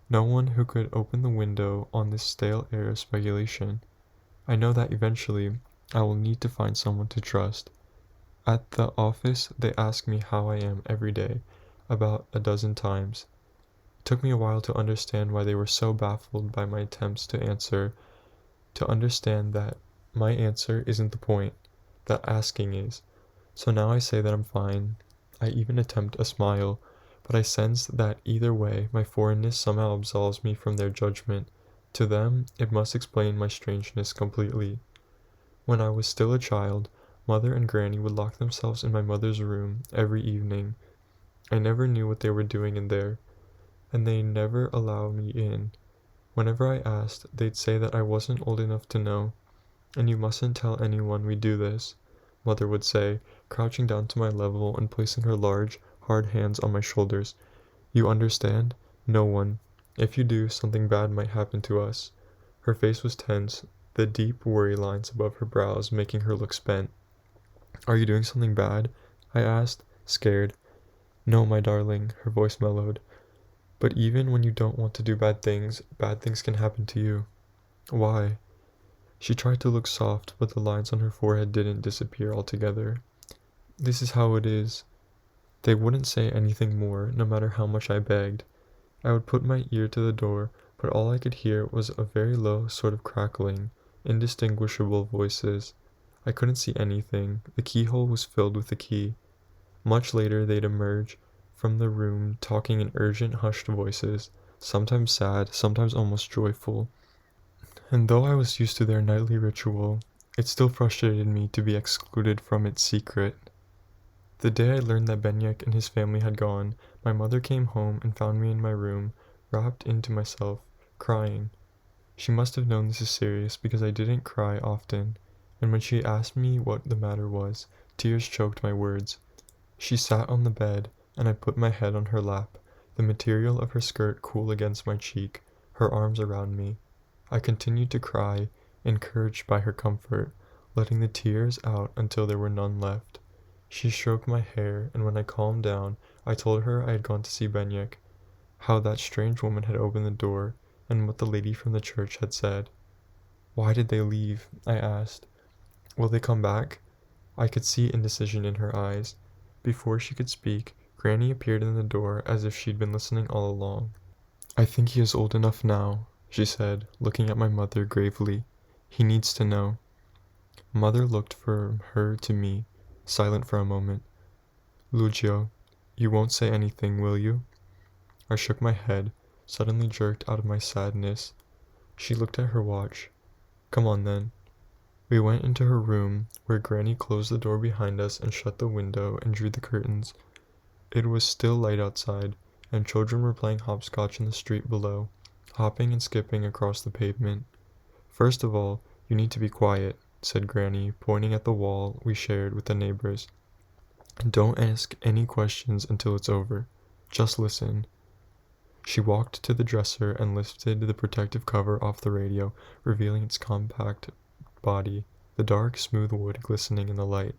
no one who could open the window on this stale air of speculation. I know that eventually I will need to find someone to trust. At the office, they ask me how I am every day, about a dozen times. It took me a while to understand why they were so baffled by my attempts to answer, to understand that my answer isn't the point, that asking is. So now I say that I'm fine. I even attempt a smile, but I sense that either way, my foreignness somehow absolves me from their judgment. To them, it must explain my strangeness completely. When I was still a child, Mother and Granny would lock themselves in my mother's room every evening. I never knew what they were doing in there, and they never allowed me in. Whenever I asked, they'd say that I wasn't old enough to know. And you mustn't tell anyone we do this, Mother would say, crouching down to my level and placing her large, hard hands on my shoulders. You understand? No one. If you do, something bad might happen to us. Her face was tense, the deep worry lines above her brows making her look spent. Are you doing something bad? I asked, scared. No, my darling, her voice mellowed. But even when you don't want to do bad things can happen to you. Why? She tried to look soft, but the lines on her forehead didn't disappear altogether. This is how it is. They wouldn't say anything more, no matter how much I begged. I would put my ear to the door, but all I could hear was a very low sort of crackling, indistinguishable voices. I couldn't see anything. The keyhole was filled with the key. Much later they'd emerge from the room talking in urgent, hushed voices, sometimes sad, sometimes almost joyful. And though I was used to their nightly ritual, it still frustrated me to be excluded from its secret. The day I learned that Benyek and his family had gone, my mother came home and found me in my room, wrapped into myself, crying. She must have known this is serious because I didn't cry often, and when she asked me what the matter was, tears choked my words. She sat on the bed, and I put my head on her lap, the material of her skirt cool against my cheek, her arms around me. I continued to cry, encouraged by her comfort, letting the tears out until there were none left. She stroked my hair, and when I calmed down, I told her I had gone to see Benyek, how that strange woman had opened the door, and what the lady from the church had said. "Why did they leave?" I asked. "Will they come back?" I could see indecision in her eyes. Before she could speak, Granny appeared in the door as if she'd been listening all along. "I think he is old enough now," she said, looking at my mother gravely. "He needs to know." Mother looked from her to me, silent for a moment. "Lucio, you won't say anything, will you?" I shook my head, suddenly jerked out of my sadness. She looked at her watch. "Come on then." We went into her room, where Granny closed the door behind us and shut the window and drew the curtains. It was still light outside, and children were playing hopscotch in the street below, hopping and skipping across the pavement. "First of all, you need to be quiet," said Granny, pointing at the wall we shared with the neighbors. "Don't ask any questions until it's over. Just listen." She walked to the dresser and lifted the protective cover off the radio, revealing its compact body, the dark, smooth wood glistening in the light.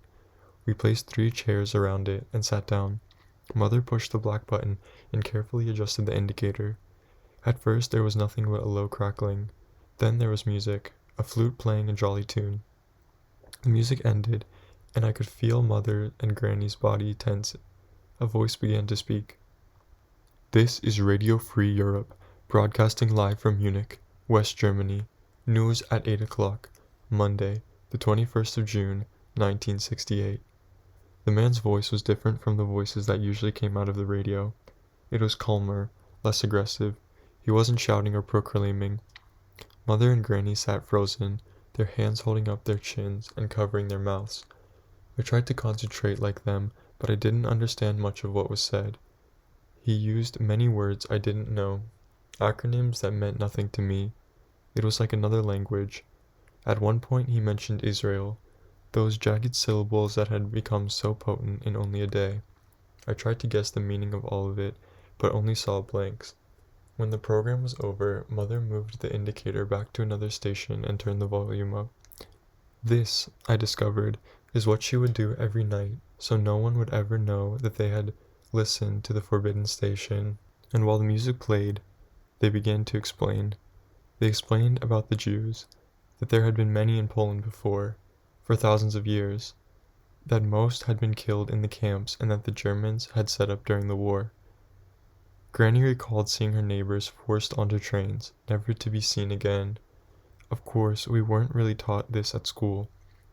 We placed 3 chairs around it and sat down. Mother pushed the black button and carefully adjusted the indicator. At first there was nothing but a low crackling. Then there was music, a flute playing a jolly tune. The music ended, and I could feel Mother and Granny's body tense. A voice began to speak. "This is Radio Free Europe, broadcasting live from Munich, West Germany. News at 8 o'clock, Monday, the 21st of June, 1968. The man's voice was different from the voices that usually came out of the radio. It was calmer, less aggressive. He wasn't shouting or proclaiming. Mother and Granny sat frozen, their hands holding up their chins and covering their mouths. I tried to concentrate like them, but I didn't understand much of what was said. He used many words I didn't know, acronyms that meant nothing to me. It was like another language. At one point he mentioned Israel, those jagged syllables that had become so potent in only a day. I tried to guess the meaning of all of it, but only saw blanks. When the program was over, Mother moved the indicator back to another station and turned the volume up. This, I discovered, is what she would do every night, so no one would ever know that they had listened to the forbidden station. And while the music played, they began to explain. They explained about the Jews, that there had been many in Poland before, for thousands of years, that most had been killed in the camps and that the Germans had set up during the war. Granny recalled seeing her neighbors forced onto trains, never to be seen again. Of course, we weren't really taught this at school.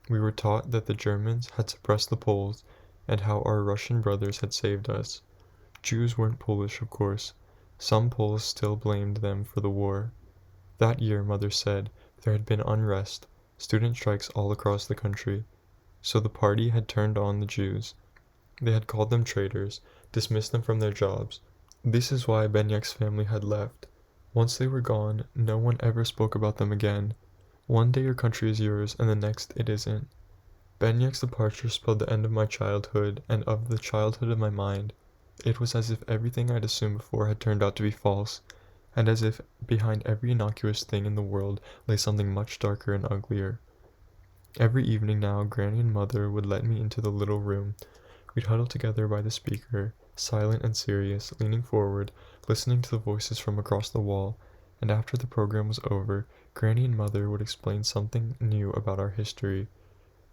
We were taught that the Germans had suppressed the Poles, and how our Russian brothers had saved us. Jews weren't Polish, of course. Some Poles still blamed them for the war. That year, Mother said, there had been unrest, student strikes all across the country. So the party had turned on the Jews. They had called them traitors, dismissed them from their jobs. This is why Benyek's family had left. Once they were gone, no one ever spoke about them again. One day your country is yours, and the next it isn't. Benyek's departure spelled the end of my childhood, and of the childhood of my mind. It was as if everything I'd assumed before had turned out to be false, and as if behind every innocuous thing in the world lay something much darker and uglier. Every evening now, Granny and Mother would let me into the little room. We'd huddle together by the speaker, silent and serious, leaning forward, listening to the voices from across the wall, and after the program was over, Granny and Mother would explain something new about our history.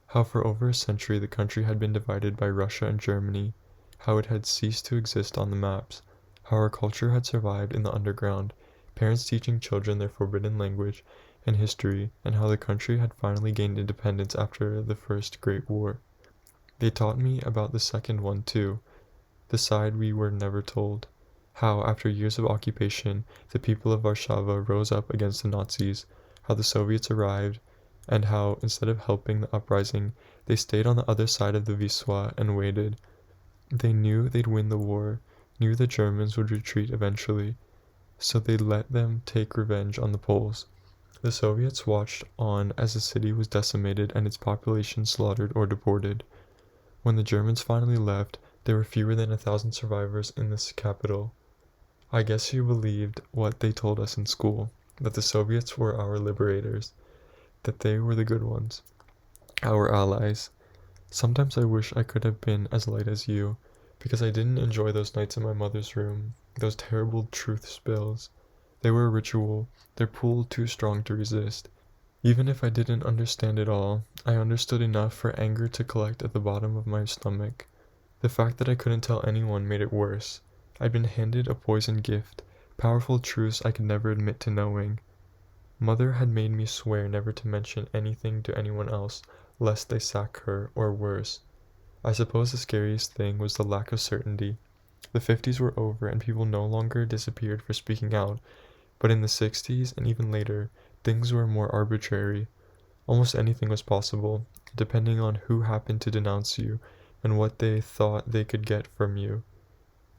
How for over a century the country had been divided by Russia and Germany, how it had ceased to exist on the maps, how our culture had survived in the underground, parents teaching children their forbidden language and history, and how the country had finally gained independence after the First Great War. They taught me about the second one too, the side we were never told, how after years of occupation the people of Warsaw rose up against the Nazis, how the Soviets arrived, and how, instead of helping the uprising, they stayed on the other side of the Wisła and waited. They knew they'd win the war, knew the Germans would retreat eventually, so they let them take revenge on the Poles. The Soviets watched on as the city was decimated and its population slaughtered or deported. When the Germans finally left, there were fewer than 1,000 survivors in the capital. I guess you believed what they told us in school, that the Soviets were our liberators, that they were the good ones, our allies. Sometimes I wish I could have been as light as you, because I didn't enjoy those nights in my mother's room, those terrible truth spills. They were a ritual, their pull too strong to resist. Even if I didn't understand it all, I understood enough for anger to collect at the bottom of my stomach. The fact that I couldn't tell anyone made it worse. I'd been handed a poisoned gift, powerful truths I could never admit to knowing. Mother had made me swear never to mention anything to anyone else, lest they sack her, or worse. I suppose the scariest thing was the lack of certainty. The 50s were over and people no longer disappeared for speaking out, but in the 60s and even later, things were more arbitrary. Almost anything was possible, depending on who happened to denounce you and what they thought they could get from you.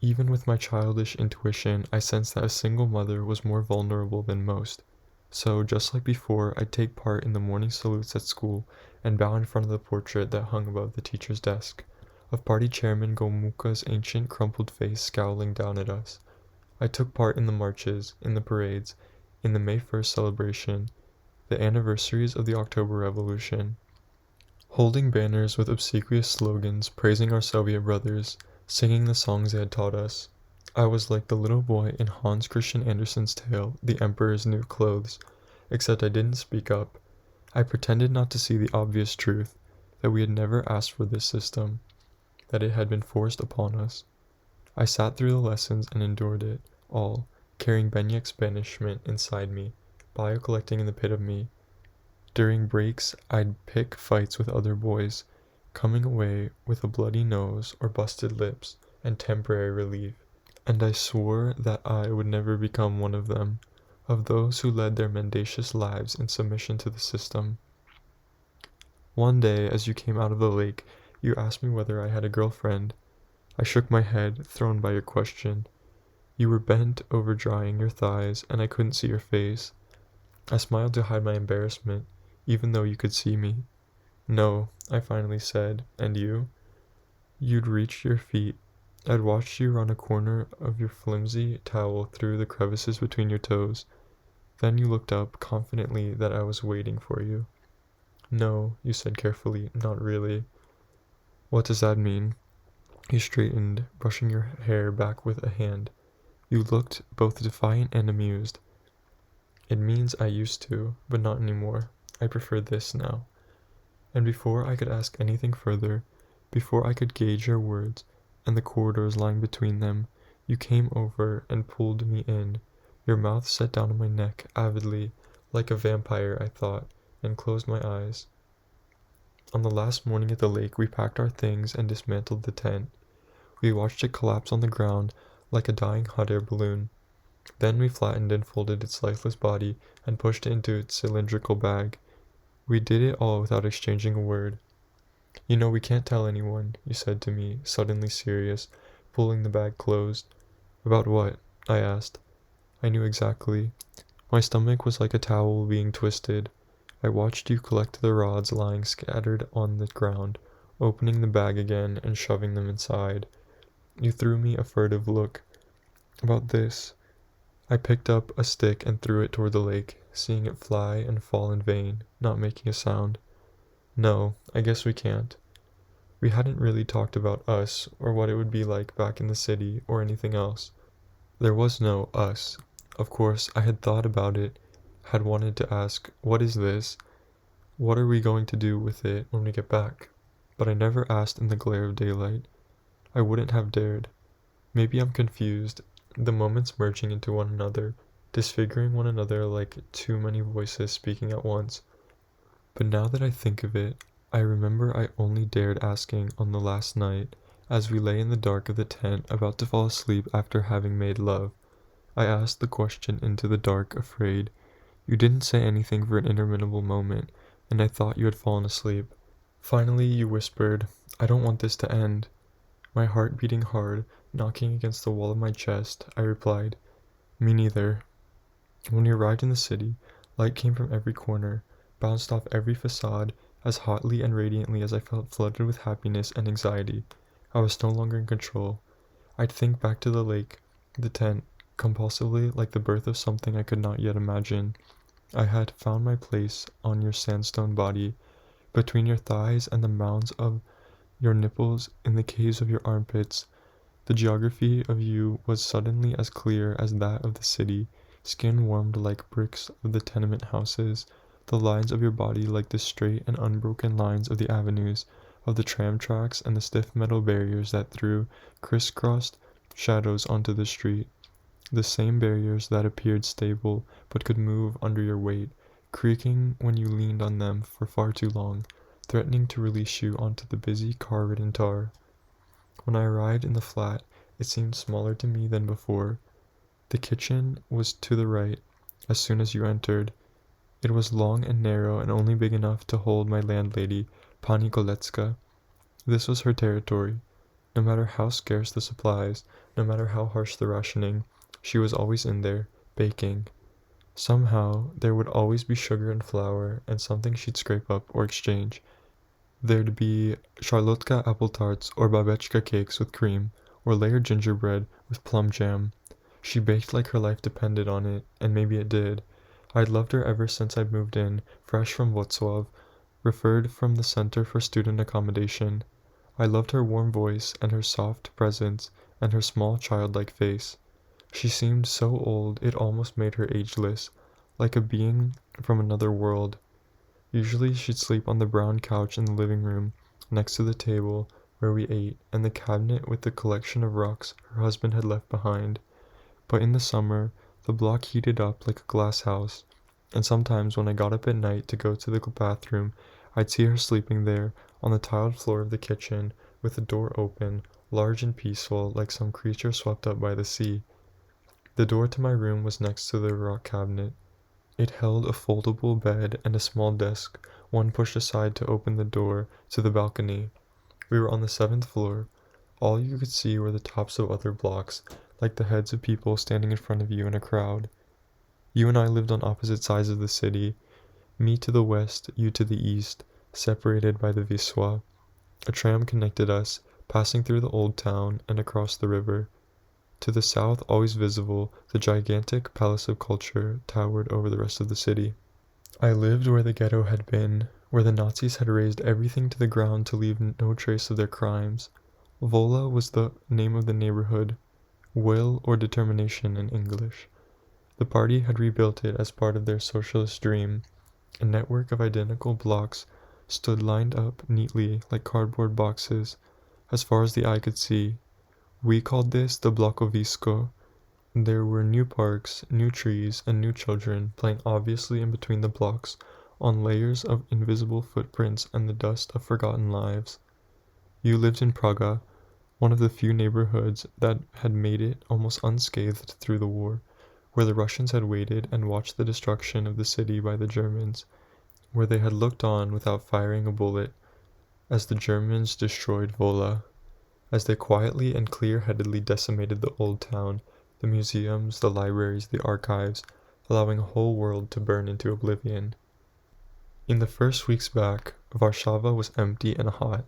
Even with my childish intuition, I sensed that a single mother was more vulnerable than most. So, just like before, I'd take part in the morning salutes at school and bow in front of the portrait that hung above the teacher's desk, of Party Chairman Gomuka's ancient crumpled face scowling down at us. I took part in the marches, in the parades, in the May 1st celebration, the anniversaries of the October Revolution, holding banners with obsequious slogans praising our Soviet brothers, singing the songs they had taught us. I was like the little boy in Hans Christian Andersen's tale, The Emperor's New Clothes, except I didn't speak up. I pretended not to see the obvious truth, that we had never asked for this system, that it had been forced upon us. I sat through the lessons and endured it all, carrying Benyek's banishment inside me, bio-collecting in the pit of me. During breaks, I'd pick fights with other boys, coming away with a bloody nose or busted lips and temporary relief. And I swore that I would never become one of them, of those who led their mendacious lives in submission to the system. One day, as you came out of the lake, you asked me whether I had a girlfriend. I shook my head, thrown by your question. You were bent over drying your thighs, and I couldn't see your face. I smiled to hide my embarrassment, even though you could see me. No, I finally said, and you? You'd reached your feet. I'd watched you run a corner of your flimsy towel through the crevices between your toes. Then you looked up confidently that I was waiting for you. No, you said carefully, not really. What does that mean? You straightened, brushing your hair back with a hand. You looked both defiant and amused. It means I used to, but not anymore. I prefer this now. And before I could ask anything further, before I could gauge your words and the corridors lying between them, you came over and pulled me in. Your mouth set down on my neck avidly, like a vampire, I thought, and closed my eyes. On the last morning at the lake, we packed our things and dismantled the tent. We watched it collapse on the ground like a dying hot air balloon. Then we flattened and folded its lifeless body and pushed it into its cylindrical bag. We did it all without exchanging a word. You know, we can't tell anyone, you said to me, suddenly serious, pulling the bag closed. About what? I asked. I knew exactly. My stomach was like a towel being twisted. I watched you collect the rods lying scattered on the ground, opening the bag again and shoving them inside. You threw me a furtive look. About this. I picked up a stick and threw it toward the lake, seeing it fly and fall in vain, not making a sound. No, I guess we can't. We hadn't really talked about us, or what it would be like back in the city, or anything else. There was no us. Of course, I had thought about it, had wanted to ask, what is this? What are we going to do with it when we get back? But I never asked in the glare of daylight. I wouldn't have dared. Maybe I'm confused, the moments merging into one another, disfiguring one another like too many voices speaking at once. But now that I think of it, I remember I only dared asking on the last night, as we lay in the dark of the tent about to fall asleep after having made love. I asked the question into the dark, afraid. You didn't say anything for an interminable moment, and I thought you had fallen asleep. Finally, you whispered, I don't want this to end. My heart beating hard, knocking against the wall of my chest, I replied, "Me neither." When we arrived in the city, light came from every corner, bounced off every facade, as hotly and radiantly as I felt flooded with happiness and anxiety. I was no longer in control. I'd think back to the lake, the tent, compulsively like the birth of something I could not yet imagine. I had found my place on your sandstone body, between your thighs and the mounds of your nipples in the caves of your armpits. The geography of you was suddenly as clear as that of the city, skin warmed like bricks of the tenement houses, the lines of your body like the straight and unbroken lines of the avenues, of the tram tracks and the stiff metal barriers that threw crisscrossed shadows onto the street, the same barriers that appeared stable but could move under your weight, creaking when you leaned on them for far too long, threatening to release you onto the busy car-ridden tar. When I arrived in the flat, it seemed smaller to me than before. The kitchen was to the right as soon as you entered. It was long and narrow and only big enough to hold my landlady, Pani Kolecka. This was her territory. No matter how scarce the supplies, no matter how harsh the rationing, she was always in there, baking. Somehow, there would always be sugar and flour and something she'd scrape up or exchange. There'd be charlotka apple tarts or babechka cakes with cream, or layered gingerbread with plum jam. She baked like her life depended on it, and maybe it did. I'd loved her ever since I'd moved in, fresh from Warsaw, referred from the Center for Student Accommodation. I loved her warm voice and her soft presence and her small childlike face. She seemed so old it almost made her ageless, like a being from another world. Usually she'd sleep on the brown couch in the living room, next to the table where we ate and the cabinet with the collection of rocks her husband had left behind. But in the summer, the block heated up like a glass house, and sometimes when I got up at night to go to the bathroom, I'd see her sleeping there on the tiled floor of the kitchen with the door open, large and peaceful like some creature swept up by the sea. The door to my room was next to the rock cabinet. It held a foldable bed and a small desk, one pushed aside to open the door to the balcony. We were on the 7th floor. All you could see were the tops of other blocks, like the heads of people standing in front of you in a crowd. You and I lived on opposite sides of the city, me to the west, you to the east, separated by the Wisła. A tram connected us, passing through the old town and across the river. To the south, always visible, the gigantic palace of culture towered over the rest of the city. I lived where the ghetto had been, where the Nazis had razed everything to the ground to leave no trace of their crimes. Wola was the name of the neighborhood, will or determination in English. The party had rebuilt it as part of their socialist dream. A network of identical blocks stood lined up neatly like cardboard boxes, as far as the eye could see. We called this the blokowisko. There were new parks, new trees, and new children playing obviously in between the blocks, on layers of invisible footprints and the dust of forgotten lives. You lived in Praga, one of the few neighborhoods that had made it almost unscathed through the war, where the Russians had waited and watched the destruction of the city by the Germans, where they had looked on without firing a bullet, as the Germans destroyed Wola, as they quietly and clear-headedly decimated the old town, the museums, the libraries, the archives, allowing a whole world to burn into oblivion. In the first weeks back, Warsaw was empty and hot.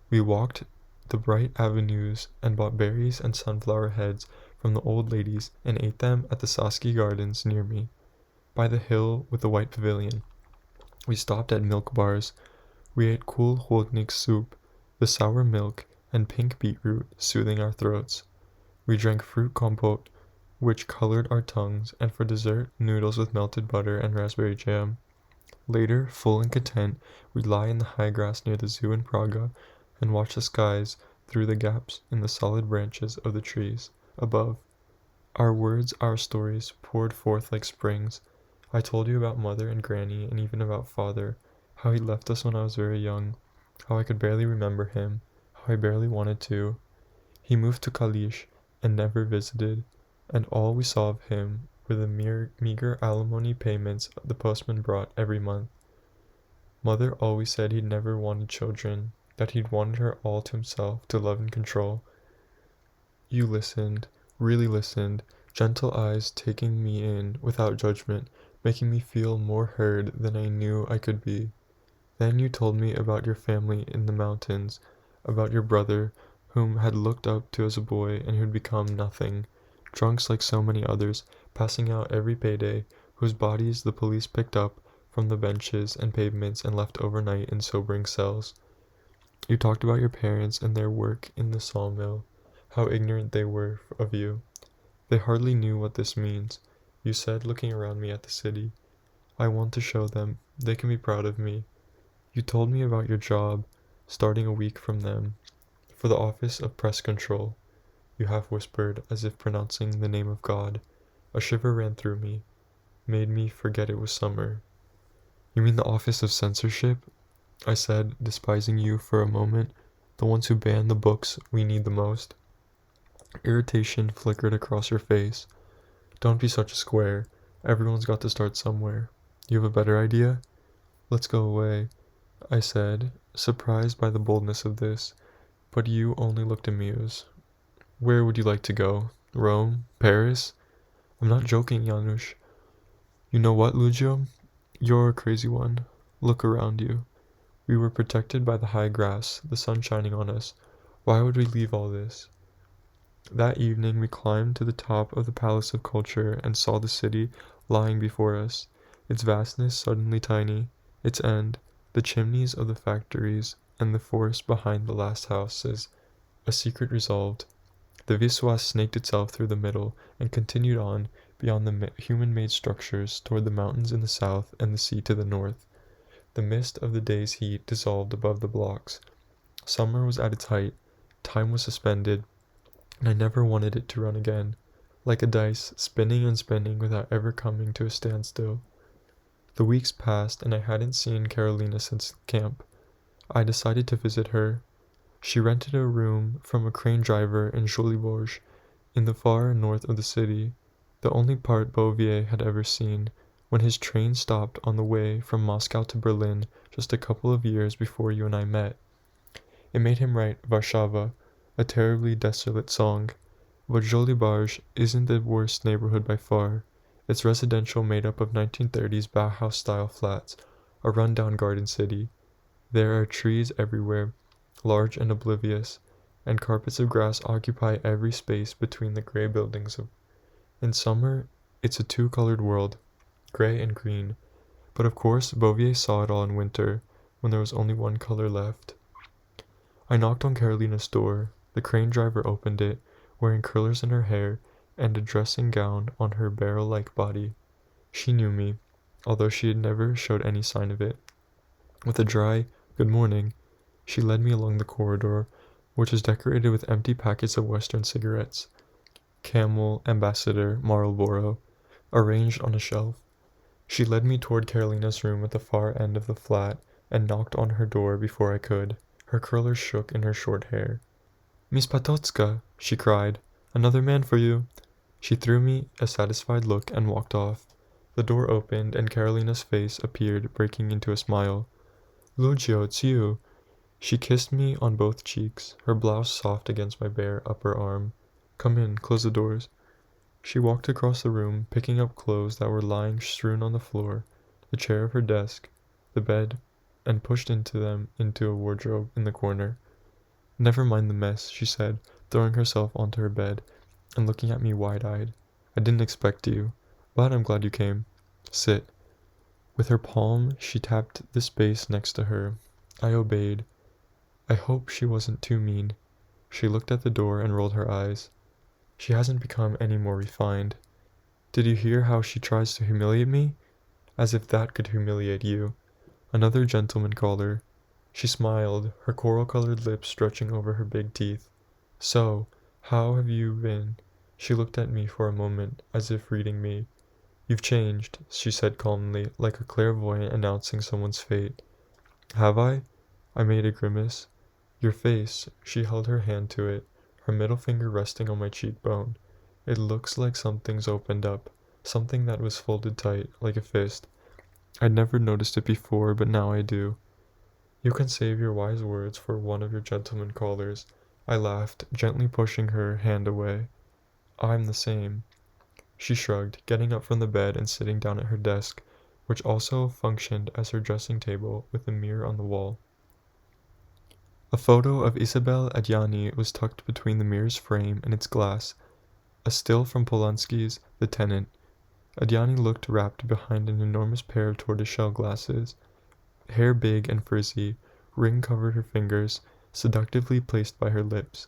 We walked the bright avenues and bought berries and sunflower heads from the old ladies and ate them at the Saski Gardens near me, by the hill with the white pavilion. We stopped at milk bars. We ate cool chłodnik soup, the sour milk and pink beetroot soothing our throats. We drank fruit compote, which colored our tongues, and for dessert, noodles with melted butter and raspberry jam. Later, full and content, we'd lie in the high grass near the zoo in Praga and watch the skies through the gaps in the solid branches of the trees above. Our words, our stories, poured forth like springs. I told you about mother and granny, and even about father, how he left us when I was very young, how I could barely remember him, how I barely wanted to. He moved to Kalisz and never visited, and all we saw of him were the meager alimony payments the postman brought every month. Mother always said he'd never wanted children, that he'd wanted her all to himself, to love and control. You listened, really listened, gentle eyes taking me in without judgment, making me feel more heard than I knew I could be. Then you told me about your family in the mountains, about your brother, whom had looked up to as a boy and who'd become nothing, drunks like so many others, passing out every payday, whose bodies the police picked up from the benches and pavements and left overnight in sobering cells. You talked about your parents and their work in the sawmill, how ignorant they were of you. They hardly knew what this means, you said, looking around me at the city. I want to show them. They can be proud of me. You told me about your job, starting a week from them, for the office of press control. You half whispered, as if pronouncing the name of God. A shiver ran through me, made me forget it was summer. You mean the office of censorship? I said, despising you for a moment, the ones who ban the books we need the most. Irritation flickered across your face. Don't be such a square. Everyone's got to start somewhere. You have a better idea? Let's go away, I said, surprised by the boldness of this, but you only looked amused. Where would you like to go? Rome? Paris? I'm not joking, Janusz. You know what, Lucio? You're a crazy one. Look around you. We were protected by the high grass, the sun shining on us. Why would we leave all this? That evening we climbed to the top of the Palace of Culture and saw the city lying before us, its vastness suddenly tiny, its end, the chimneys of the factories, and the forest behind the last houses, a secret resolved. The Wisła snaked itself through the middle and continued on beyond the human-made structures toward the mountains in the south and the sea to the north. The mist of the day's heat dissolved above the blocks. Summer was at its height. Time was suspended, and I never wanted it to run again, like a dice, spinning and spinning without ever coming to a standstill. The weeks passed, and I hadn't seen Carolina since camp. I decided to visit her. She rented a room from a crane driver in Żoliborz, in the far north of the city, the only part Bouvier had ever seen, when his train stopped on the way from Moscow to Berlin just a couple of years before you and I met. It made him write Warszawa, a terribly desolate song, but Żoliborz isn't the worst neighborhood by far. It's residential, made up of 1930s Bauhaus-style flats, a run-down garden city. There are trees everywhere, large and oblivious, and carpets of grass occupy every space between the gray buildings. In summer, it's a two-colored world, gray and green, but of course Bouvier saw it all in winter, when there was only one color left. I knocked on Carolina's door. The crane driver opened it, wearing curlers in her hair and a dressing gown on her barrel-like body. She knew me, although she had never showed any sign of it. With a dry, "Good morning," she led me along the corridor, which was decorated with empty packets of Western cigarettes, Camel, Ambassador, Marlboro, arranged on a shelf. She led me toward Carolina's room at the far end of the flat and knocked on her door before I could. Her curlers shook in her short hair. "Miss Potocka," she cried, "another man for you." She threw me a satisfied look and walked off. The door opened and Carolina's face appeared, breaking into a smile. "Lucio, it's you." She kissed me on both cheeks, her blouse soft against my bare upper arm. "Come in, close the doors." She walked across the room, picking up clothes that were lying strewn on the floor, the chair of her desk, the bed, and pushed them into a wardrobe in the corner. "Never mind the mess," she said, throwing herself onto her bed and looking at me wide-eyed. "I didn't expect you, but I'm glad you came. Sit." With her palm, she tapped the space next to her. I obeyed. I hope she wasn't too mean. She looked at the door and rolled her eyes. She hasn't become any more refined. Did you hear how she tries to humiliate me? As if that could humiliate you. Another gentleman caller. She smiled, her coral-colored lips stretching over her big teeth. "So, how have you been?" She looked at me for a moment, as if reading me. "You've changed," she said calmly, like a clairvoyant announcing someone's fate. "Have I?" I made a grimace. "Your face." She held her hand to it, her middle finger resting on my cheekbone. "It looks like something's opened up, something that was folded tight, like a fist. I'd never noticed it before, but now I do." You can save your wise words for one of your gentleman callers. I laughed, gently pushing her hand away. I'm the same. She shrugged, getting up from the bed and sitting down at her desk, which also functioned as her dressing table with a mirror on the wall. A photo of Isabel Adjani was tucked between the mirror's frame and its glass, a still from Polanski's The Tenant. Adjani looked wrapped behind an enormous pair of tortoiseshell glasses. Hair big and frizzy, ring covered her fingers, seductively placed by her lips.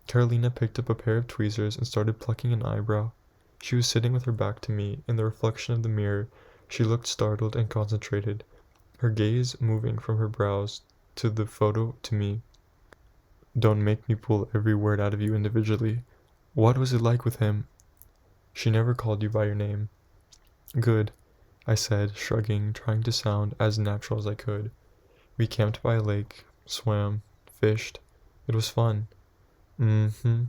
Carolina picked up a pair of tweezers and started plucking an eyebrow. She was sitting with her back to me. In the reflection of the mirror, she looked startled and concentrated, her gaze moving from her brows to the photo to me. Don't make me pull every word out of you individually. What was it like with him? She never called you by your name. Good, I said, shrugging, trying to sound as natural as I could. We camped by a lake, swam, fished. It was fun. Mm-hmm.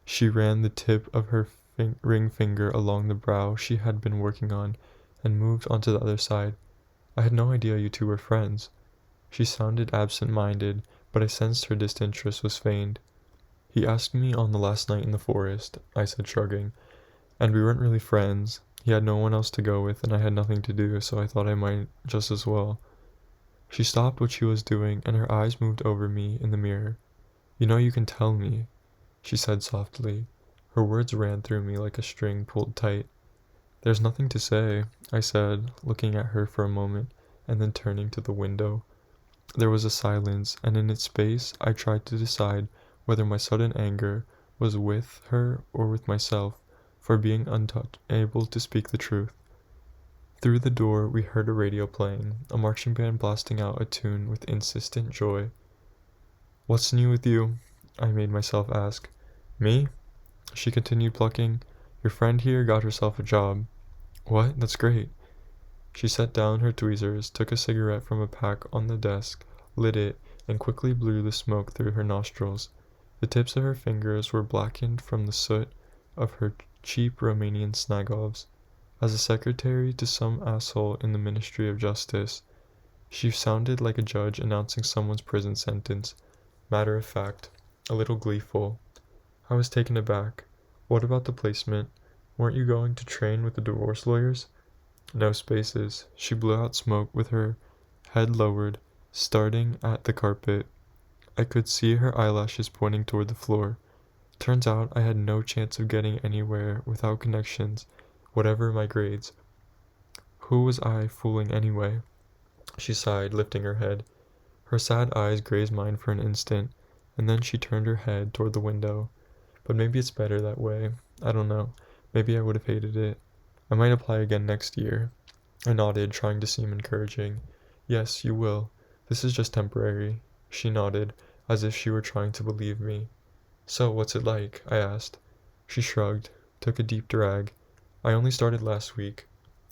She ran the tip of her ring finger along the brow she had been working on and moved on to the other side. I had no idea you two were friends. She sounded absent-minded, but I sensed her disinterest was feigned. He asked me on the last night in the forest, I said, shrugging, and we weren't really friends. He had no one else to go with, and I had nothing to do, so I thought I might just as well. She stopped what she was doing, and her eyes moved over me in the mirror. You know you can tell me, she said softly. Her words ran through me like a string pulled tight. There's nothing to say, I said, looking at her for a moment, and then turning to the window. There was a silence, and in its space I tried to decide whether my sudden anger was with her or with myself for being unable to speak the truth. Through the door we heard a radio playing, a marching band blasting out a tune with insistent joy. What's new with you? I made myself ask. Me? She continued plucking. Your friend here got herself a job. What? That's great. She set down her tweezers, took a cigarette from a pack on the desk, lit it, and quickly blew the smoke through her nostrils. The tips of her fingers were blackened from the soot of her cheap Romanian snagovs. As a secretary to some asshole in the Ministry of Justice, she sounded like a judge announcing someone's prison sentence, matter of fact, a little gleeful. I was taken aback. What about the placement? Weren't you going to train with the divorce lawyers? No spaces. She blew out smoke with her head lowered, starting at the carpet. I could see her eyelashes pointing toward the floor. Turns out I had no chance of getting anywhere without connections, whatever my grades. Who was I fooling anyway? She sighed, lifting her head. Her sad eyes grazed mine for an instant, and then she turned her head toward the window. But maybe it's better that way. I don't know. Maybe I would have hated it. I might apply again next year. I nodded, trying to seem encouraging. Yes, you will. This is just temporary. She nodded, as if she were trying to believe me. So, what's it like? I asked. She shrugged, took a deep drag. I only started last week.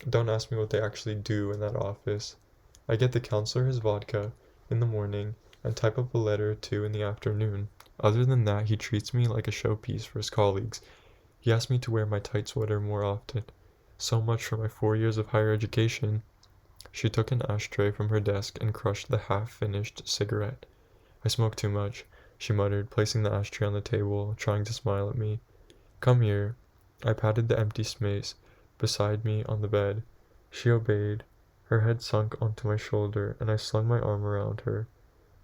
Don't ask me what they actually do in that office. I get the counselor his vodka in the morning and type up a letter or two in the afternoon. Other than that, he treats me like a showpiece for his colleagues. He asks me to wear my tight sweater more often. So much for my 4 years of higher education. She took an ashtray from her desk and crushed the half-finished cigarette. I smoke too much, she muttered, placing the ashtray on the table, trying to smile at me. Come here. I patted the empty space beside me on the bed. She obeyed. Her head sunk onto my shoulder, and I slung my arm around her.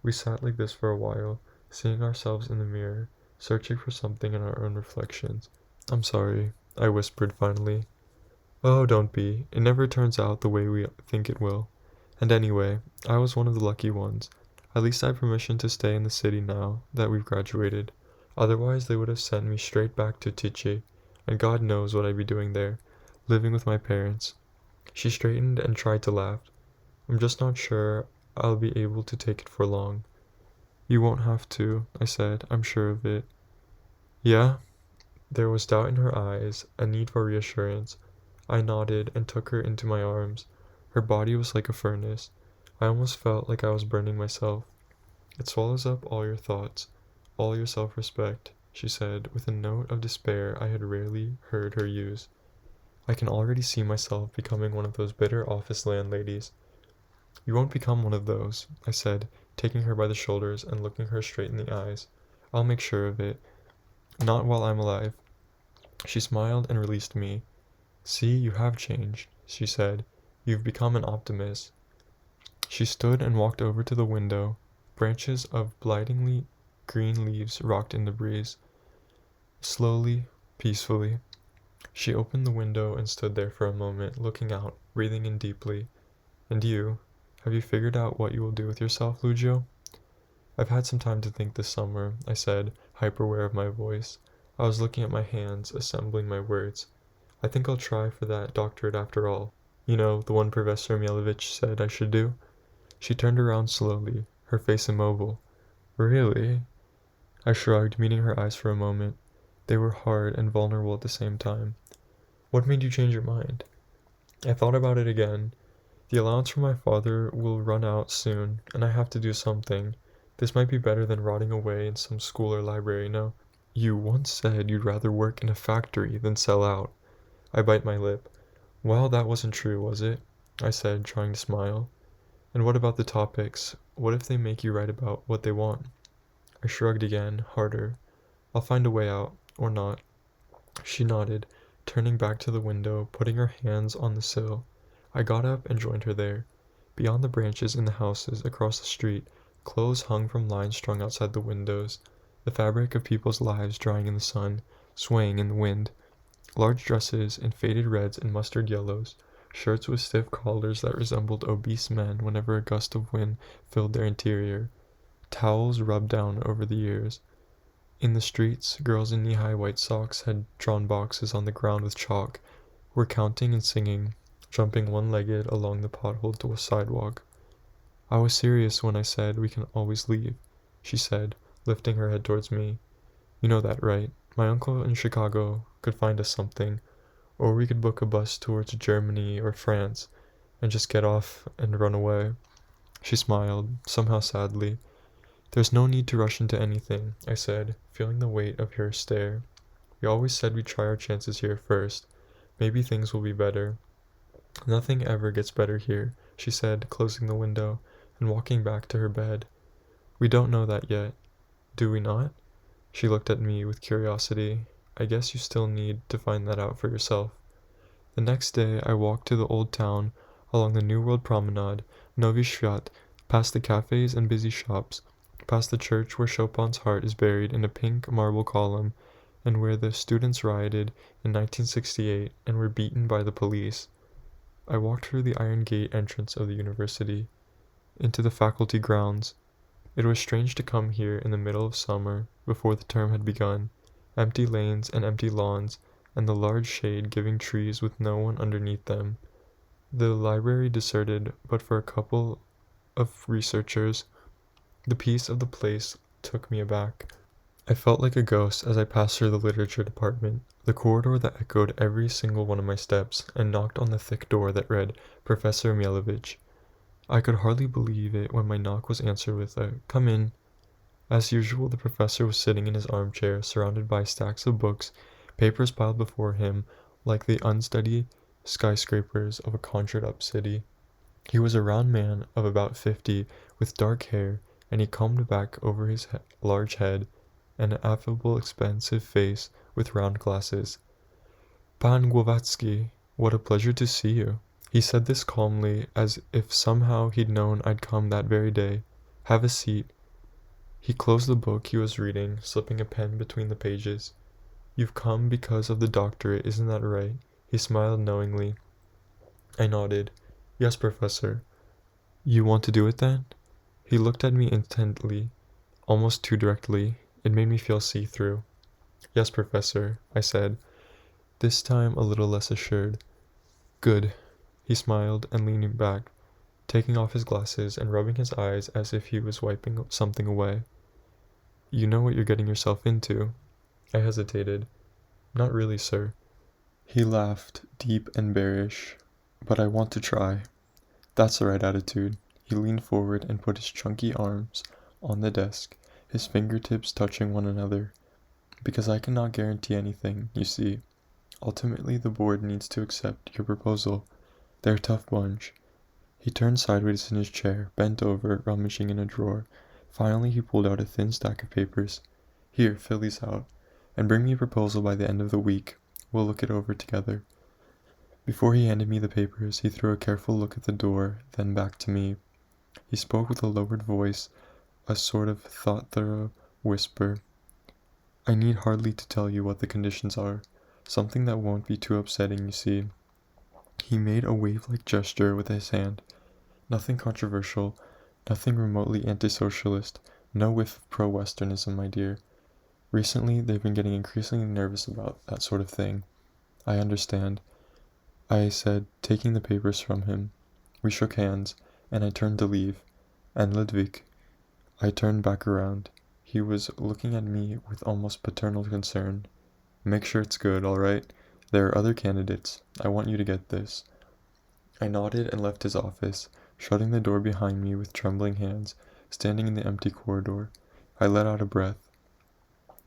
We sat like this for a while, seeing ourselves in the mirror, searching for something in our own reflections. I'm sorry, I whispered finally. Oh, don't be. It never turns out the way we think it will. And anyway, I was one of the lucky ones. At least I have permission to stay in the city now that we've graduated. Otherwise, they would have sent me straight back to Tichy, and God knows what I'd be doing there, living with my parents. She straightened and tried to laugh. I'm just not sure I'll be able to take it for long. You won't have to, I said. I'm sure of it. Yeah? There was doubt in her eyes, a need for reassurance. I nodded and took her into my arms. Her body was like a furnace. I almost felt like I was burning myself. It swallows up all your thoughts, all your self-respect, she said, with a note of despair I had rarely heard her use. I can already see myself becoming one of those bitter office landladies. You won't become one of those, I said, taking her by the shoulders and looking her straight in the eyes. "I'll make sure of it. Not while I'm alive." She smiled and released me. "See, you have changed," she said. "You've become an optimist." She stood and walked over to the window. Branches of blightingly green leaves rocked in the breeze. Slowly, peacefully. She opened the window and stood there for a moment, looking out, breathing in deeply. "And you? Have you figured out what you will do with yourself, Lucio?" "I've had some time to think this summer," I said, hyper-aware of my voice. I was looking at my hands, assembling my words. "I think I'll try for that doctorate after all. You know, the one Professor Mielewicz said I should do." She turned around slowly, her face immobile. "Really?" I shrugged, meeting her eyes for a moment. They were hard and vulnerable at the same time. "What made you change your mind?" I thought about it again. "The allowance from my father will run out soon, and I have to do something. This might be better than rotting away in some school or library, no? You once said you'd rather work in a factory than sell out." I bite my lip. "Well, that wasn't true, was it?" I said, trying to smile. "And what about the topics? What if they make you write about what they want?" I shrugged again, harder. "I'll find a way out, or not." She nodded, turning back to the window, putting her hands on the sill. I got up and joined her there. Beyond the branches in the houses across the street, clothes hung from lines strung outside the windows, the fabric of people's lives drying in the sun, swaying in the wind. Large dresses in faded reds and mustard yellows, shirts with stiff collars that resembled obese men whenever a gust of wind filled their interior, towels rubbed down over the ears. In the streets, girls in knee-high white socks had drawn boxes on the ground with chalk, were counting and singing, jumping one-legged along the potholed sidewalk. "I was serious when I said we can always leave," she said, lifting her head towards me. "You know that, right? My uncle in Chicago could find us something, or we could book a bus tour to Germany or France, and just get off and run away." She smiled, somehow sadly. "There's no need to rush into anything," I said, feeling the weight of her stare. "We always said we'd try our chances here first. Maybe things will be better." "Nothing ever gets better here," she said, closing the window and walking back to her bed. "We don't know that yet. Do we not?" She looked at me with curiosity. "I guess you still need to find that out for yourself." The next day I walked to the old town, along the New World Promenade, Novi Sviat, past the cafes and busy shops, past the church where Chopin's heart is buried in a pink marble column, and where the students rioted in 1968 and were beaten by the police. I walked through the iron gate entrance of the university, into the faculty grounds. It was strange to come here in the middle of summer, before the term had begun. Empty lanes and empty lawns, and the large shade-giving trees with no one underneath them. The library deserted but for a couple of researchers. The peace of the place took me aback. I felt like a ghost as I passed through the literature department, the corridor that echoed every single one of my steps, and knocked on the thick door that read Professor Mielewicz. I could hardly believe it when my knock was answered with a "Come in." As usual, the professor was sitting in his armchair, surrounded by stacks of books, papers piled before him like the unsteady skyscrapers of a conjured-up city. He was a round man of about 50, with dark hair, and he combed back over his large head, an affable, expansive face with round glasses. "Pan Głowacki, what a pleasure to see you." He said this calmly, as if somehow he'd known I'd come that very day. "Have a seat." He closed the book he was reading, slipping a pen between the pages. "You've come because of the doctorate, isn't that right?" He smiled knowingly. I nodded. "Yes, Professor." "You want to do it then?" He looked at me intently, almost too directly. It made me feel see-through. "Yes, Professor," I said, this time a little less assured. "Good." He smiled and leaned back, taking off his glasses and rubbing his eyes as if he was wiping something away. "You know what you're getting yourself into." I hesitated. "Not really, sir." He laughed, deep and bearish. "But I want to try." That's the right attitude. He leaned forward and put his chunky arms on the desk, his fingertips touching one another. "Because I cannot guarantee anything, you see. Ultimately, the board needs to accept your proposal. They're a tough bunch." He turned sideways in his chair, bent over, rummaging in a drawer. Finally, he pulled out a thin stack of papers. "Here, fill these out, and bring me a proposal by the end of the week. We'll look it over together." Before he handed me the papers, he threw a careful look at the door, then back to me. He spoke with a lowered voice, a sort of thought-thorough whisper. "I need hardly to tell you what the conditions are. Something that won't be too upsetting, you see." He made a wave-like gesture with his hand. "Nothing controversial, nothing remotely anti-socialist, no whiff of pro-Westernism, my dear. Recently, they've been getting increasingly nervous about that sort of thing." "I understand," I said, taking the papers from him. We shook hands, and I turned to leave. "And Ludwig?" I turned back around. He was looking at me with almost paternal concern. "Make sure it's good, all right? There are other candidates. I want you to get this." I nodded and left his office, shutting the door behind me with trembling hands, standing in the empty corridor. I let out a breath.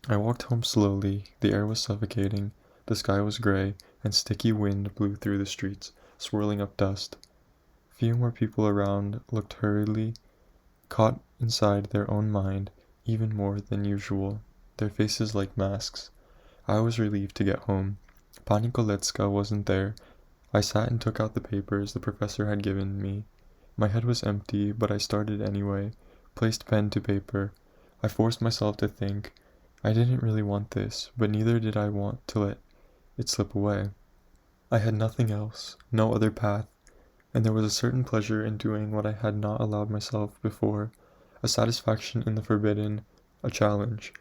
I walked home slowly. The air was suffocating. The sky was gray, and sticky wind blew through the streets, swirling up dust. Few more people around looked hurriedly, caught inside their own mind, even more than usual, their faces like masks. I was relieved to get home. Pani Kolecka wasn't there. I sat and took out the papers the professor had given me. My head was empty, but I started anyway, placed pen to paper. I forced myself to think. I didn't really want this, but neither did I want to let it slip away. I had nothing else, no other path, and there was a certain pleasure in doing what I had not allowed myself before, a satisfaction in the forbidden, a challenge.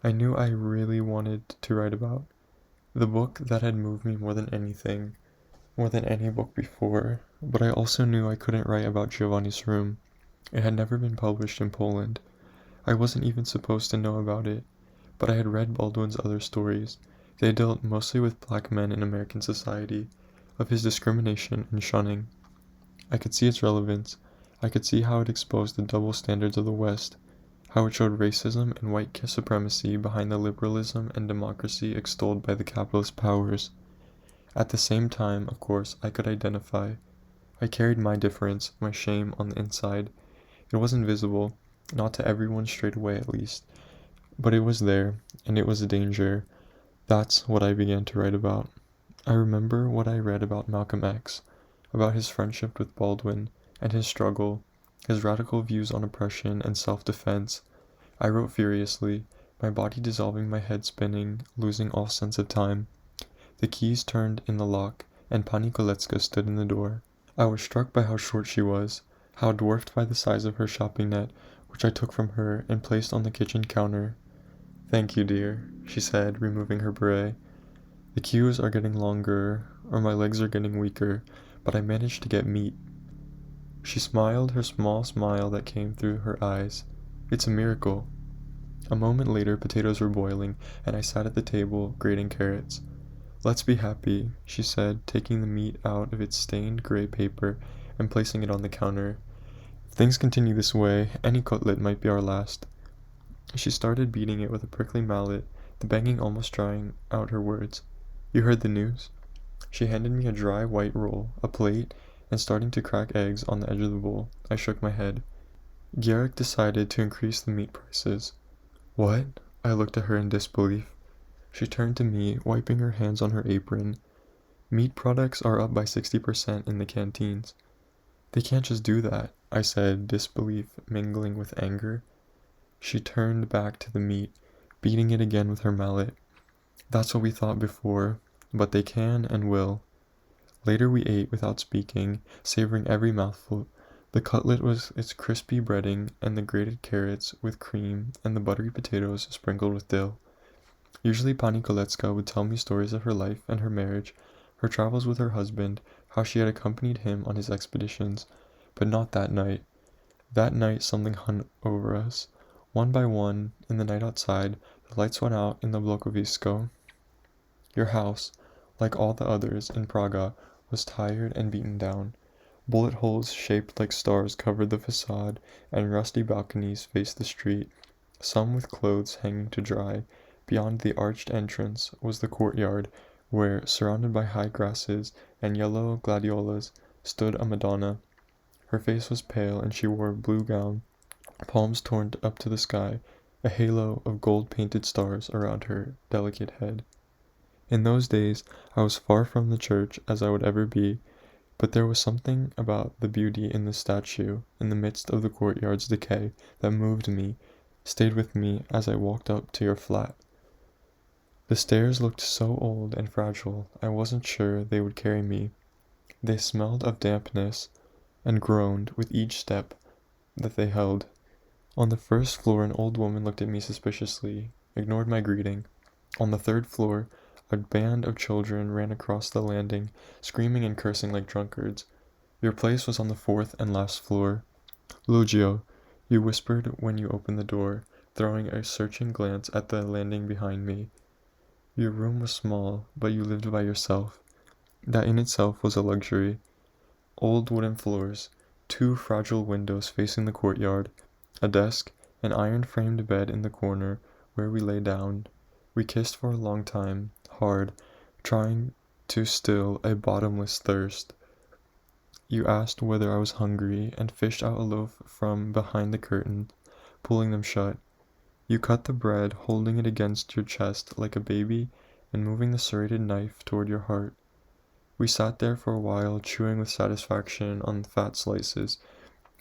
I knew I really wanted to write about the book that had moved me more than anything, more than any book before, but I also knew I couldn't write about Giovanni's room. It had never been published in Poland. I wasn't even supposed to know about it, but I had read Baldwin's other stories. They dealt mostly with black men in American society, of his discrimination and shunning. I could see its relevance. I could see how it exposed the double standards of the West, how it showed racism and white supremacy behind the liberalism and democracy extolled by the capitalist powers. At the same time, of course, I could identify. I carried my difference, my shame on the inside. It wasn't visible, not to everyone straight away at least, but it was there, and it was a danger. That's what I began to write about. I remember what I read about Malcolm X, about his friendship with Baldwin, and his struggle, his radical views on oppression and self-defense. I wrote furiously, my body dissolving, my head spinning, losing all sense of time. The keys turned in the lock, and Pani Kolecka stood in the door. I was struck by how short she was, how dwarfed by the size of her shopping net, which I took from her and placed on the kitchen counter. "Thank you, dear," she said, removing her beret. "The queues are getting longer, or my legs are getting weaker, but I managed to get meat." She smiled, her small smile that came through her eyes. "It's a miracle." A moment later, potatoes were boiling, and I sat at the table, grating carrots. "Let's be happy," she said, taking the meat out of its stained gray paper and placing it on the counter. "If things continue this way, any cutlet might be our last." She started beating it with a prickly mallet, the banging almost drying out her words. "You heard the news?" She handed me a dry white roll, a plate, and starting to crack eggs on the edge of the bowl. I shook my head. Gierek decided to increase the meat prices. "What?" I looked at her in disbelief. She turned to me, wiping her hands on her apron. "Meat products are up by 60% in the canteens." "They can't just do that," I said, disbelief mingling with anger. She turned back to the meat, beating it again with her mallet. "That's what we thought before, but they can and will." Later we ate without speaking, savoring every mouthful. The cutlet was its crispy breading, and the grated carrots with cream, and the buttery potatoes sprinkled with dill. Usually Pani Kolecka would tell me stories of her life and her marriage, her travels with her husband, how she had accompanied him on his expeditions, but not that night. That night something hung over us. One by one, in the night outside, the lights went out in the blokowisko. Your house, like all the others in Praga, was tired and beaten down. Bullet holes shaped like stars covered the facade, and rusty balconies faced the street, some with clothes hanging to dry. Beyond the arched entrance was the courtyard, where, surrounded by high grasses and yellow gladiolas, stood a Madonna. Her face was pale, and she wore a blue gown, palms torn up to the sky, a halo of gold-painted stars around her delicate head. In those days, I was far from the church as I would ever be, but there was something about the beauty in the statue, in the midst of the courtyard's decay, that moved me, stayed with me as I walked up to your flat. The stairs looked so old and fragile, I wasn't sure they would carry me. They smelled of dampness, and groaned with each step that they held. On the first floor, an old woman looked at me suspiciously, ignored my greeting. On the third floor, a band of children ran across the landing, screaming and cursing like drunkards. Your place was on the fourth and last floor. Lucio, you whispered when you opened the door, throwing a searching glance at the landing behind me. Your room was small, but you lived by yourself. That in itself was a luxury. Old wooden floors, 2 fragile windows facing the courtyard, a desk, an iron-framed bed in the corner where we lay down. We kissed for a long time, hard, trying to still a bottomless thirst. You asked whether I was hungry and fished out a loaf from behind the curtain, pulling them shut. You cut the bread, holding it against your chest like a baby and moving the serrated knife toward your heart. We sat there for a while, chewing with satisfaction on the fat slices,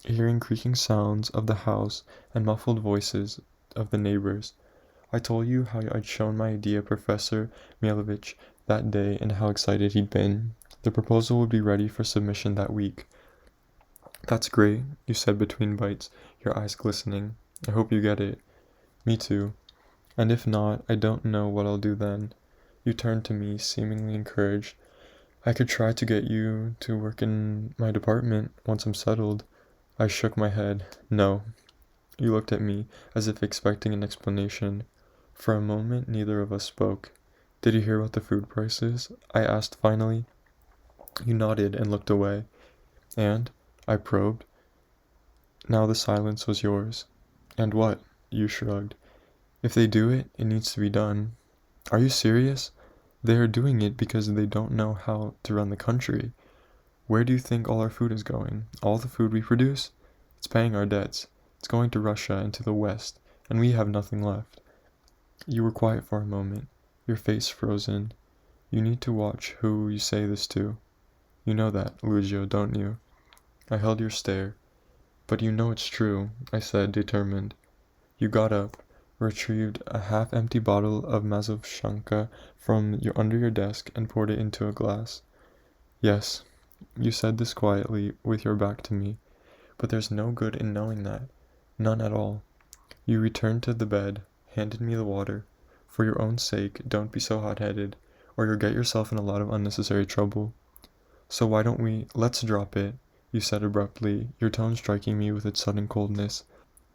hearing creaking sounds of the house and muffled voices of the neighbors. I told you how I'd shown my idea Professor Milovich that day and how excited he'd been. The proposal would be ready for submission that week. "That's great," you said between bites, your eyes glistening. "I hope you get it." "Me too. And if not, I don't know what I'll do then." You turned to me, seemingly encouraged. "I could try to get you to work in my department once I'm settled." I shook my head. "No." You looked at me, as if expecting an explanation. For a moment, neither of us spoke. "Did you hear about the food prices?" I asked finally. You nodded and looked away. "And?" I probed. Now the silence was yours. "And what?" You shrugged. "If they do it, it needs to be done." "Are you serious?" "They are doing it because they don't know how to run the country. Where do you think all our food is going? All the food we produce? It's paying our debts. It's going to Russia and to the West, and we have nothing left." You were quiet for a moment, your face frozen. "You need to watch who you say this to. You know that, Lucio, don't you?" I held your stare. "But you know it's true," I said, determined. You got up, retrieved a half-empty bottle of Mazovshanka from under your desk and poured it into a glass. "Yes, you said this quietly, with your back to me, but there's no good in knowing that. None at all." You returned to the bed, handed me the water. "For your own sake, don't be so hot-headed, or you'll get yourself in a lot of unnecessary trouble." "So why don't let's drop it," you said abruptly, your tone striking me with its sudden coldness.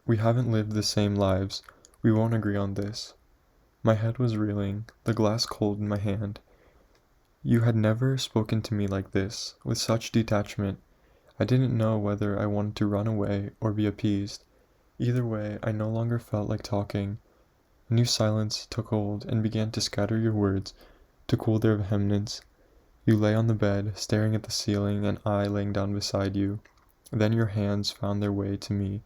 "We haven't lived the same lives. We won't agree on this." My head was reeling, the glass cold in my hand. You had never spoken to me like this, with such detachment. I didn't know whether I wanted to run away or be appeased. Either way, I no longer felt like talking. A new silence took hold and began to scatter your words, to cool their vehemence. You lay on the bed, staring at the ceiling, and I laying down beside you. Then your hands found their way to me,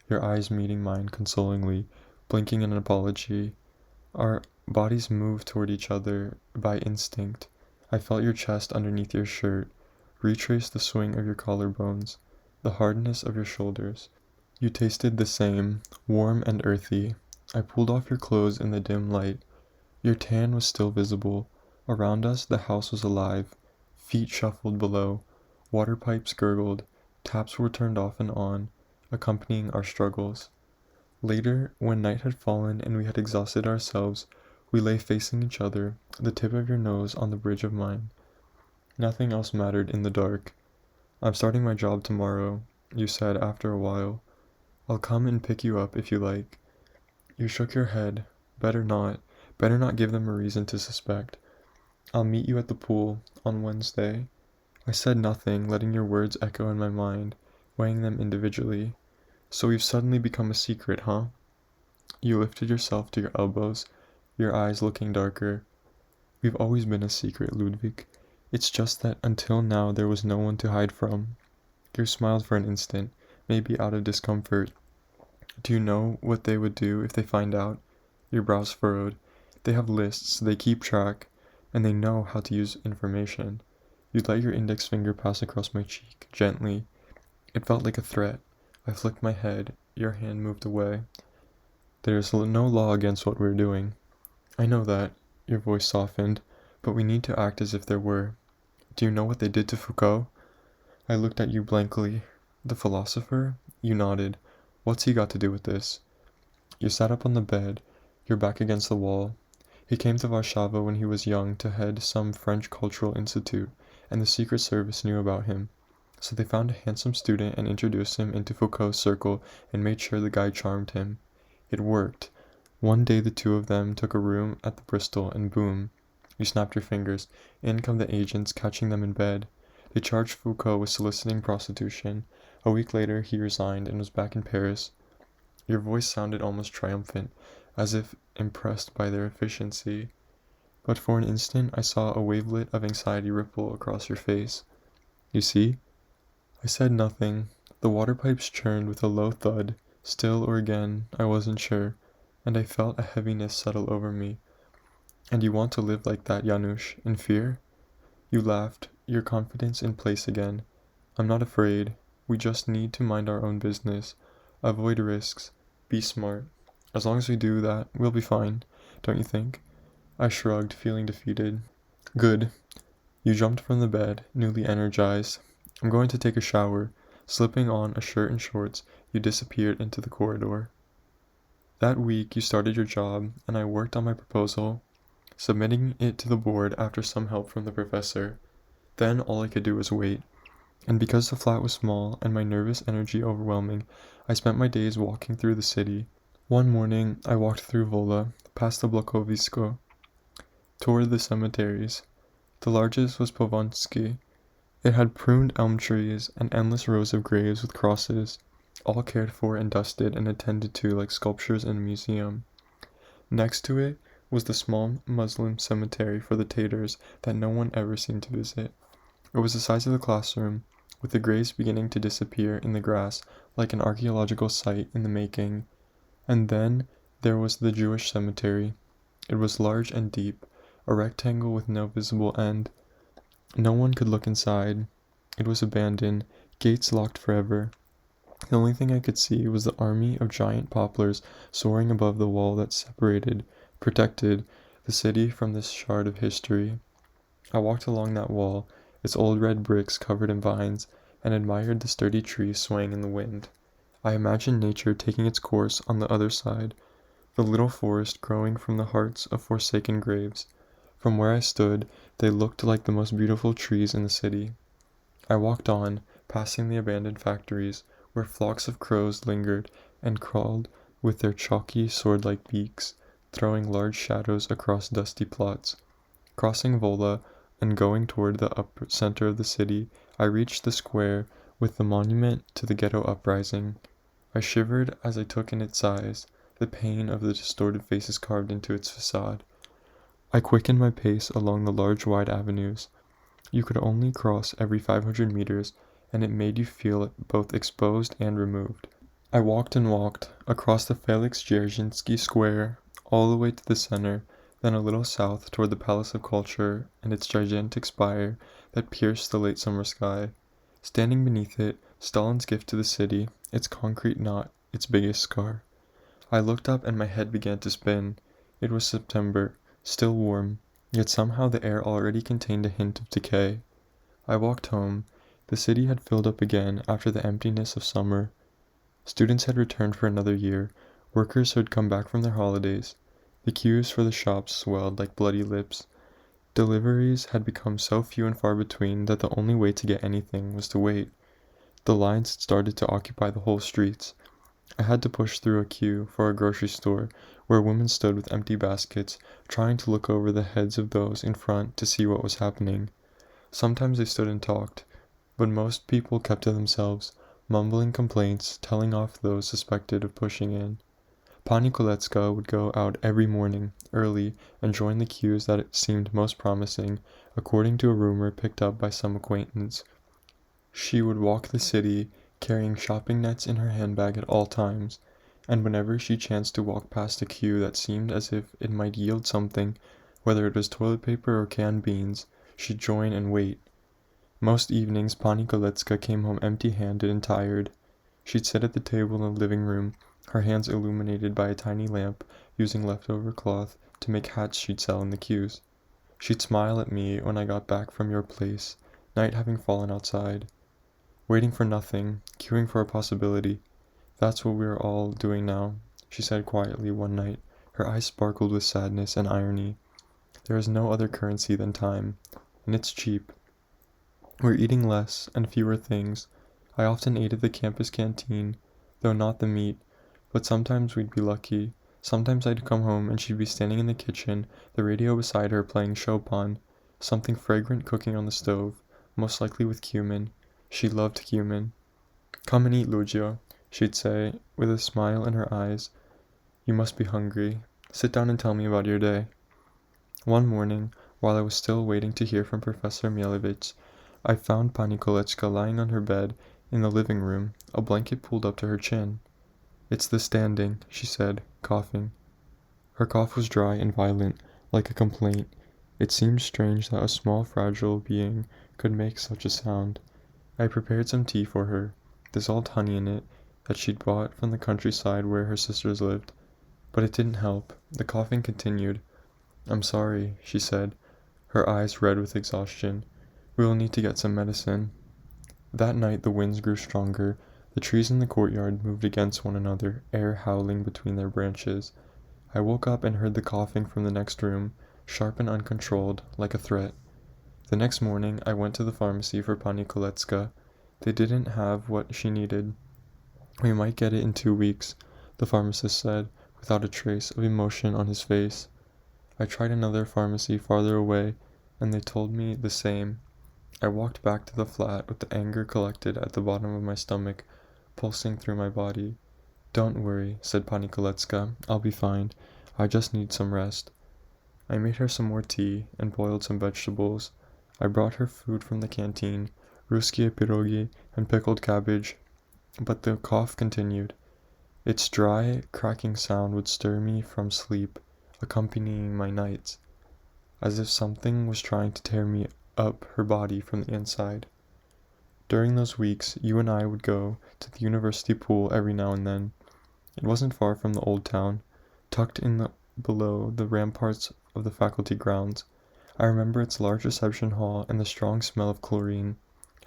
your eyes meeting mine consolingly, blinking an apology. Our bodies moved toward each other by instinct. I felt your chest underneath your shirt, retraced the swing of your collarbones, the hardness of your shoulders. You tasted the same, warm and earthy. I pulled off your clothes in the dim light. Your tan was still visible. Around us the house was alive. Feet shuffled below. Water pipes gurgled. Taps were turned off and on, accompanying our struggles. Later, when night had fallen and we had exhausted ourselves, we lay facing each other, the tip of your nose on the bridge of mine. Nothing else mattered in the dark. "I'm starting my job tomorrow," you said after a while. "I'll come and pick you up if you like." You shook your head. Better not. Better not give them a reason to suspect. "I'll meet you at the pool on Wednesday." I said nothing, letting your words echo in my mind, weighing them individually. "So we've suddenly become a secret, huh?" You lifted yourself to your elbows, your eyes looking darker. "We've always been a secret, Ludwig. It's just that until now there was no one to hide from." You smiled for an instant, maybe out of discomfort. Do you know what they would do if they find out? Your brows furrowed. They have lists, they keep track, and they know how to use information. You let your index finger pass across my cheek, gently. It felt like a threat. I flicked my head. Your hand moved away. There's no law against what we're doing. I know that. Your voice softened. But we need to act as if there were. Do you know what they did to Foucault? I looked at you blankly. The philosopher? You nodded. What's he got to do with this? You sat up on the bed, your back against the wall. He came to Warsaw when he was young to head some French cultural institute, and the Secret Service knew about him. So they found a handsome student and introduced him into Foucault's circle and made sure the guy charmed him. It worked. One day the two of them took a room at the Bristol, and boom, you snapped your fingers. In come the agents, catching them in bed. They charged Foucault with soliciting prostitution. A week later he resigned and was back in Paris. Your voice sounded almost triumphant, as if impressed by their efficiency. But for an instant I saw a wavelet of anxiety ripple across your face. You see? I said nothing. The water pipes churned with a low thud, still or again, I wasn't sure, and I felt a heaviness settle over me. And you want to live like that, Janusz, in fear? You laughed, your confidence in place again. I'm not afraid. We just need to mind our own business, avoid risks, be smart. As long as we do that, we'll be fine, don't you think? I shrugged, feeling defeated. Good. You jumped from the bed, newly energized. I'm going to take a shower. Slipping on a shirt and shorts, you disappeared into the corridor. That week you started your job, and I worked on my proposal, submitting it to the board after some help from the professor. Then all I could do was wait. And because the flat was small and my nervous energy overwhelming, I spent my days walking through the city. One morning, I walked through Wola, past the Blokowisko, toward the cemeteries. The largest was Powązki. It had pruned elm trees and endless rows of graves with crosses, all cared for and dusted and attended to like sculptures in a museum. Next to it was the small Muslim cemetery for the Tatars that no one ever seemed to visit. It was the size of the classroom, with the graves beginning to disappear in the grass like an archaeological site in the making. And then there was the Jewish cemetery. It was large and deep, a rectangle with no visible end. No one could look inside. It was abandoned, gates locked forever. The only thing I could see was the army of giant poplars soaring above the wall that protected the city from this shard of history. I walked along that wall, its old red bricks covered in vines, and admired the sturdy trees swaying in the wind. I imagined nature taking its course on the other side, the little forest growing from the hearts of forsaken graves. From where I stood, they looked like the most beautiful trees in the city. I walked on, passing the abandoned factories, where flocks of crows lingered and crawled with their chalky sword-like beaks, throwing large shadows across dusty plots. Crossing Wola and going toward the upper center of the city, I reached the square with the monument to the ghetto uprising. I shivered as I took in its size, the pain of the distorted faces carved into its facade. I quickened my pace along the large wide avenues. You could only cross every 500 meters, and it made you feel both exposed and removed. I walked and walked, across the Felix Dzerzhinsky Square, all the way to the center, then a little south toward the Palace of Culture and its gigantic spire that pierced the late summer sky. Standing beneath it, Stalin's gift to the city, its concrete knot, its biggest scar. I looked up and my head began to spin. It was September, still warm, yet somehow the air already contained a hint of decay. I walked home. The city had filled up again after the emptiness of summer. Students had returned for another year, workers had come back from their holidays. The queues for the shops swelled like bloody lips. Deliveries had become so few and far between that the only way to get anything was to wait. The lines had started to occupy the whole streets. I had to push through a queue for a grocery store where women stood with empty baskets, trying to look over the heads of those in front to see what was happening. Sometimes they stood and talked, but most people kept to themselves, mumbling complaints, telling off those suspected of pushing in. Pani Kolecka would go out every morning, early, and join the queues that seemed most promising, according to a rumor picked up by some acquaintance. She would walk the city, carrying shopping nets in her handbag at all times, and whenever she chanced to walk past a queue that seemed as if it might yield something, whether it was toilet paper or canned beans, she'd join and wait. Most evenings Pani Kolecka came home empty-handed and tired. She'd sit at the table in the living room, her hands illuminated by a tiny lamp, using leftover cloth to make hats she'd sell in the queues. She'd smile at me when I got back from your place, night having fallen outside. Waiting for nothing, queuing for a possibility. That's what we're all doing now, she said quietly one night. Her eyes sparkled with sadness and irony. There is no other currency than time, and it's cheap. We're eating less and fewer things. I often ate at the campus canteen, though not the meat, but sometimes we'd be lucky. Sometimes I'd come home and she'd be standing in the kitchen, the radio beside her playing Chopin, something fragrant cooking on the stove, most likely with cumin. She loved cumin. Come and eat, Lucio, she'd say, with a smile in her eyes. You must be hungry. Sit down and tell me about your day. One morning, while I was still waiting to hear from Professor Mielewicz, I found Pani Kolecka lying on her bed in the living room, a blanket pulled up to her chin. It's the standing, she said, coughing. Her cough was dry and violent, like a complaint. It seemed strange that a small, fragile being could make such a sound. I prepared some tea for her, dissolved honey in it, that she'd bought from the countryside where her sisters lived. But it didn't help. The coughing continued. I'm sorry, she said, her eyes red with exhaustion. We will need to get some medicine. That night the winds grew stronger. The trees in the courtyard moved against one another, air howling between their branches. I woke up and heard the coughing from the next room, sharp and uncontrolled, like a threat. The next morning I went to the pharmacy for Pani Kolecka. They didn't have what she needed. We might get it in 2 weeks, the pharmacist said, without a trace of emotion on his face. I tried another pharmacy farther away, and they told me the same. I walked back to the flat with the anger collected at the bottom of my stomach, pulsing through my body. Don't worry, said Pani Kolecka. I'll be fine. I just need some rest. I made her some more tea and boiled some vegetables. I brought her food from the canteen, ruskie pierogi and pickled cabbage, but the cough continued. Its dry, cracking sound would stir me from sleep, accompanying my nights, as if something was trying to tear me up her body from the inside. During those weeks, you and I would go to the university pool every now and then. It wasn't far from the old town, tucked in below the ramparts of the faculty grounds. I remember its large reception hall and the strong smell of chlorine.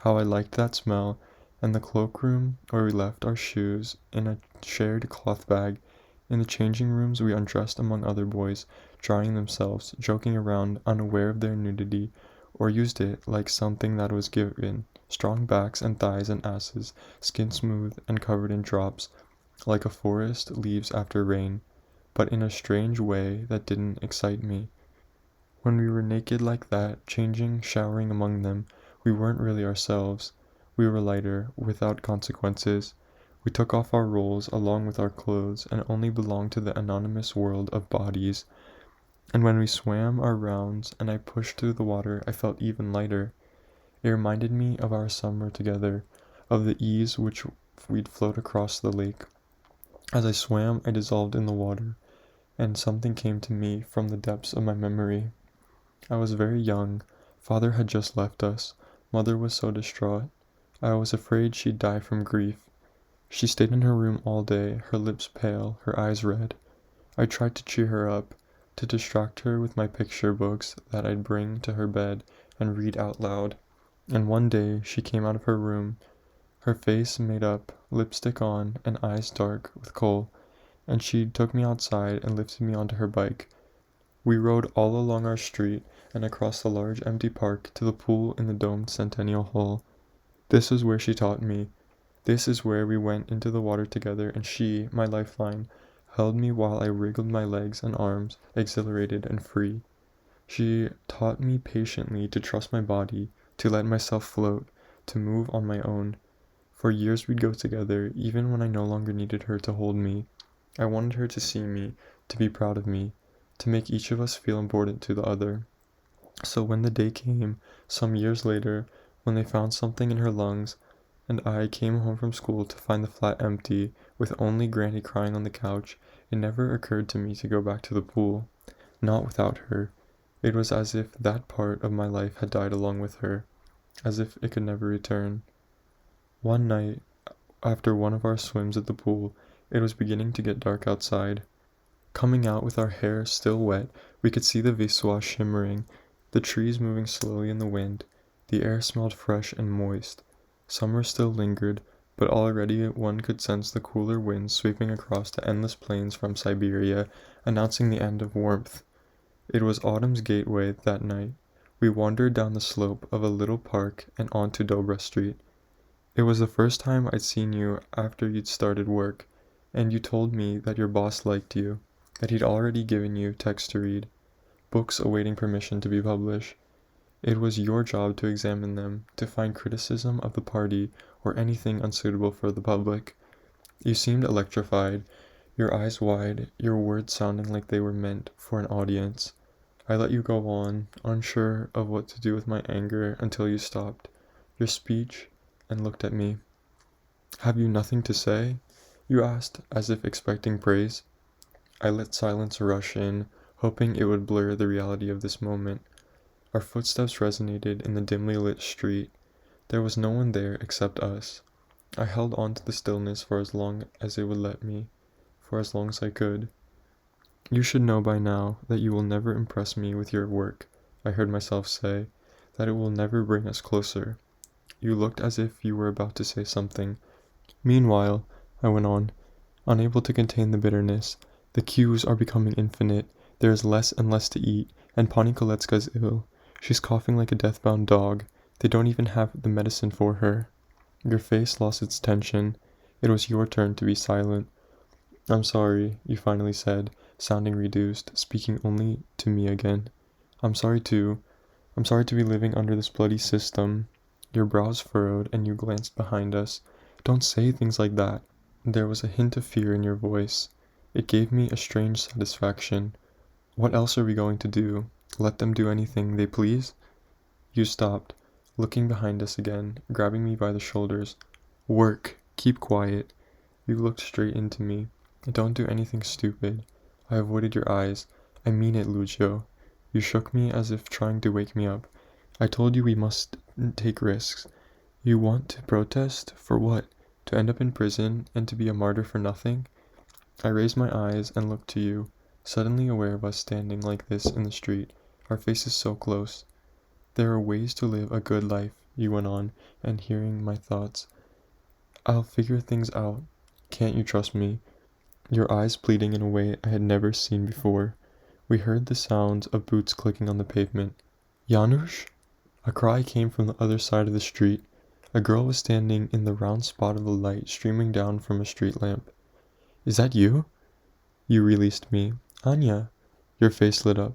How I liked that smell, and the cloakroom where we left our shoes in a shared cloth bag. In the changing rooms we undressed among other boys, drying themselves, joking around, unaware of their nudity, or used it like something that was given, strong backs and thighs and asses, skin smooth and covered in drops, like a forest leaves after rain, but in a strange way that didn't excite me. When we were naked like that, changing, showering among them, we weren't really ourselves. We were lighter, without consequences. We took off our roles along with our clothes and only belonged to the anonymous world of bodies. And when we swam our rounds and I pushed through the water, I felt even lighter. It reminded me of our summer together, of the ease which we'd float across the lake. As I swam, I dissolved in the water, and something came to me from the depths of my memory. I was very young. Father had just left us. Mother was so distraught. I was afraid she'd die from grief. She stayed in her room all day, her lips pale, her eyes red. I tried to cheer her up, to distract her with my picture books that I'd bring to her bed and read out loud. And one day she came out of her room, her face made up, lipstick on, and eyes dark with kohl, and she took me outside and lifted me onto her bike. We rode all along our street and across the large empty park to the pool in the domed Centennial Hall. This is where she taught me. This is where we went into the water together, and she, my lifeline, held me while I wriggled my legs and arms, exhilarated and free. She taught me patiently to trust my body, to let myself float, to move on my own. For years we'd go together, even when I no longer needed her to hold me. I wanted her to see me, to be proud of me, to make each of us feel important to the other. So when the day came, some years later, when they found something in her lungs, and I came home from school to find the flat empty, with only Granny crying on the couch, it never occurred to me to go back to the pool. Not without her. It was as if that part of my life had died along with her, as if it could never return. One night, after one of our swims at the pool, it was beginning to get dark outside. Coming out with our hair still wet, we could see the Wisła shimmering, the trees moving slowly in the wind. The air smelled fresh and moist. Summer still lingered, but already one could sense the cooler winds sweeping across the endless plains from Siberia, announcing the end of warmth. It was autumn's gateway that night. We wandered down the slope of a little park and onto Dobra Street. It was the first time I'd seen you after you'd started work, and you told me that your boss liked you, that he'd already given you texts to read, books awaiting permission to be published. It was your job to examine them, to find criticism of the party or anything unsuitable for the public. You seemed electrified, your eyes wide, your words sounding like they were meant for an audience. I let you go on, unsure of what to do with my anger, until you stopped your speech and looked at me. "Have you nothing to say?" you asked, as if expecting praise. I let silence rush in, hoping it would blur the reality of this moment. Our footsteps resonated in the dimly lit street. There was no one there except us. I held on to the stillness for as long as it would let me, for as long as I could. "You should know by now that you will never impress me with your work," I heard myself say, "that it will never bring us closer." You looked as if you were about to say something. "Meanwhile," I went on, unable to contain the bitterness, "the queues are becoming infinite. There is less and less to eat, and Pani Kolecka's ill. She's coughing like a death-bound dog. They don't even have the medicine for her." Your face lost its tension. It was your turn to be silent. "I'm sorry," you finally said, sounding reduced, speaking only to me again. "I'm sorry too. I'm sorry to be living under this bloody system." Your brows furrowed and you glanced behind us. "Don't say things like that." There was a hint of fear in your voice. It gave me a strange satisfaction. "What else are we going to do? Let them do anything they please?" You stopped, looking behind us again, grabbing me by the shoulders. "Work! Keep quiet." You looked straight into me. "Don't do anything stupid." I avoided your eyes. "I mean it, Lucio." You shook me as if trying to wake me up. "I told you we must take risks." "You want to protest? For what? To end up in prison and to be a martyr for nothing?" I raised my eyes and looked to you, suddenly aware of us standing like this in the street, our faces so close. "There are ways to live a good life," you went on, and hearing my thoughts. "I'll figure things out. Can't you trust me?" Your eyes pleading in a way I had never seen before. We heard the sounds of boots clicking on the pavement. "Janusz?" A cry came from the other side of the street. A girl was standing in the round spot of the light streaming down from a street lamp. "Is that you?" You released me. "Anya!" Your face lit up.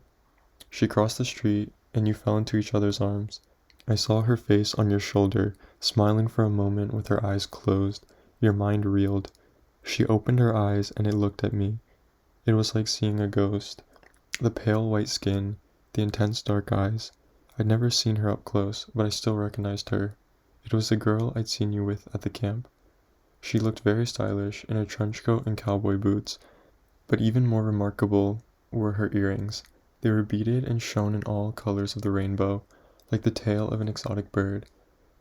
She crossed the street, and you fell into each other's arms. I saw her face on your shoulder, smiling for a moment with her eyes closed. Your mind reeled. She opened her eyes, and it looked at me. It was like seeing a ghost. The pale white skin, the intense dark eyes. I'd never seen her up close, but I still recognized her. It was the girl I'd seen you with at the camp. She looked very stylish in a trench coat and cowboy boots, but even more remarkable were her earrings. They were beaded and shone in all colors of the rainbow, like the tail of an exotic bird,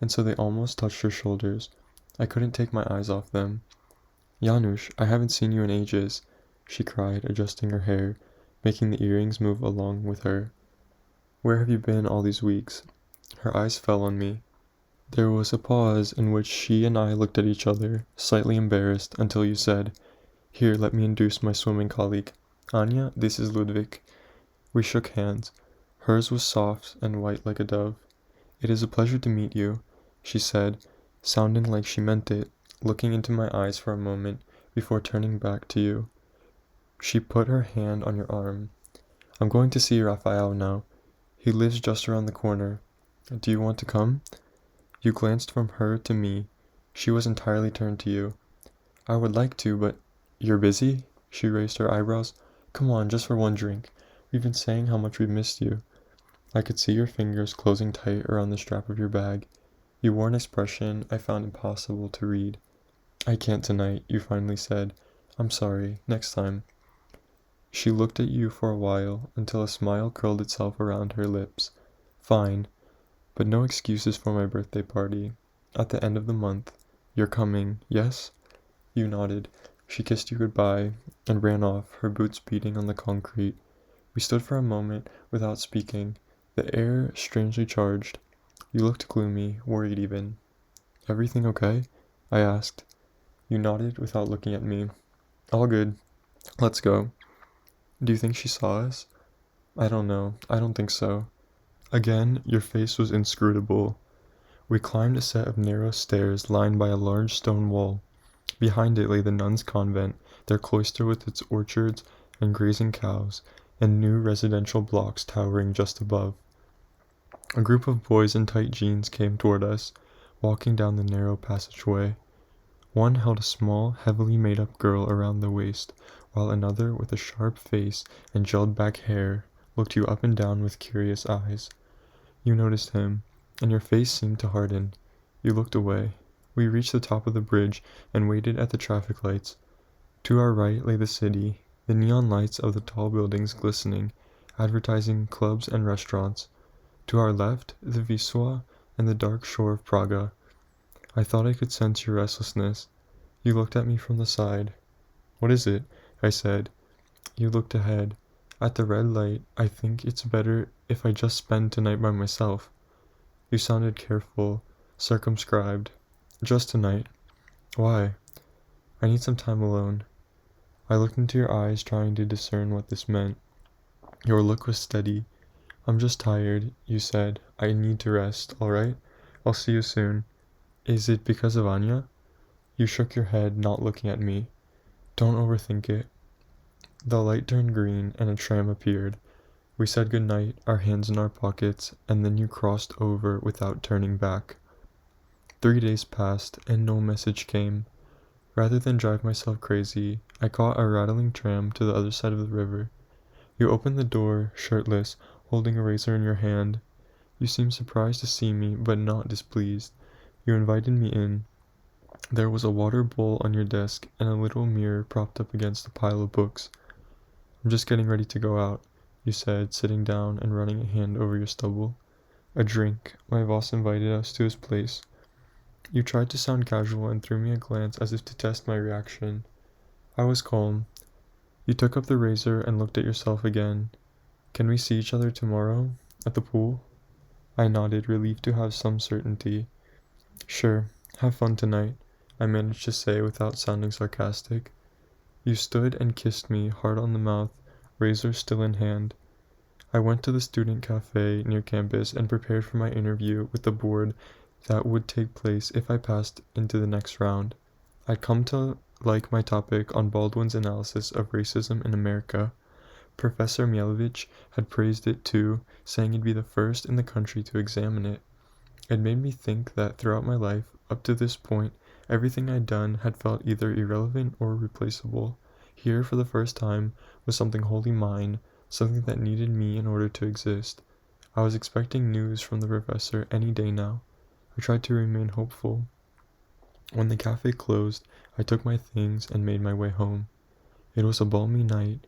and so they almost touched her shoulders. I couldn't take my eyes off them. "Janusz, I haven't seen you in ages," she cried, adjusting her hair, making the earrings move along with her. "Where have you been all these weeks?" Her eyes fell on me. There was a pause in which she and I looked at each other, slightly embarrassed, until you said, "Here, let me introduce my swimming colleague. Anya, this is Ludwik." We shook hands. Hers was soft and white like a dove. "It is a pleasure to meet you," she said, sounding like she meant it, looking into my eyes for a moment before turning back to you. She put her hand on your arm. "I'm going to see Raphael now. He lives just around the corner. Do you want to come?" You glanced from her to me. She was entirely turned to you. "I would like to, but—" "You're busy?" She raised her eyebrows. "Come on, just for one drink. We've been saying how much we missed you." I could see your fingers closing tight around the strap of your bag. You wore an expression I found impossible to read. "I can't tonight," you finally said. "I'm sorry. Next time." She looked at you for a while until a smile curled itself around her lips. "Fine. But no excuses for my birthday party. At the end of the month. You're coming, yes?" You nodded. She kissed you goodbye and ran off, her boots beating on the concrete. We stood for a moment without speaking, the air strangely charged. You looked gloomy, worried even. "Everything okay?" I asked. You nodded without looking at me. "All good. Let's go." "Do you think she saw us?" "I don't know. I don't think so." Again, your face was inscrutable. We climbed a set of narrow stairs lined by a large stone wall. Behind it lay the nuns' convent, their cloister with its orchards and grazing cows, and new residential blocks towering just above. A group of boys in tight jeans came toward us, walking down the narrow passageway. One held a small, heavily made-up girl around the waist, while another, with a sharp face and gelled-back hair, looked you up and down with curious eyes. You noticed him, and your face seemed to harden. You looked away. We reached the top of the bridge and waited at the traffic lights. To our right lay the city, the neon lights of the tall buildings glistening, advertising clubs and restaurants. To our left, the Wisła and the dark shore of Praga. I thought I could sense your restlessness. You looked at me from the side. "What is it?" I said. You looked ahead. "At the red light, I think it's better if I just spend tonight by myself." You sounded careful, circumscribed. "Just tonight." "Why?" "I need some time alone." I looked into your eyes, trying to discern what this meant. Your look was steady. "I'm just tired," you said. "I need to rest, all right? I'll see you soon." "Is it because of Anya?" You shook your head, not looking at me. "Don't overthink it." The light turned green, and a tram appeared. We said good night, our hands in our pockets, and then you crossed over without turning back. 3 days passed, and no message came. Rather than drive myself crazy, I caught a rattling tram to the other side of the river. You opened the door, shirtless, holding a razor in your hand. You seemed surprised to see me, but not displeased. You invited me in. There was a water bowl on your desk and a little mirror propped up against a pile of books. "I'm just getting ready to go out," you said, sitting down and running a hand over your stubble. "A drink. My boss invited us to his place." You tried to sound casual and threw me a glance as if to test my reaction. I was calm. You took up the razor and looked at yourself again. "Can we see each other tomorrow? At the pool?" I nodded, relieved to have some certainty. "Sure. Have fun tonight," I managed to say without sounding sarcastic. You stood and kissed me hard on the mouth, razor still in hand. I went to the student cafe near campus and prepared for my interview with the board that would take place if I passed into the next round. I'd come to like my topic on Baldwin's analysis of racism in America. Professor Mielewicz had praised it too, saying he'd be the first in the country to examine it. It made me think that throughout my life, up to this point, everything I'd done had felt either irrelevant or replaceable. Here, for the first time, was something wholly mine, something that needed me in order to exist. I was expecting news from the professor any day now. I tried to remain hopeful. When the cafe closed, I took my things and made my way home. It was a balmy night,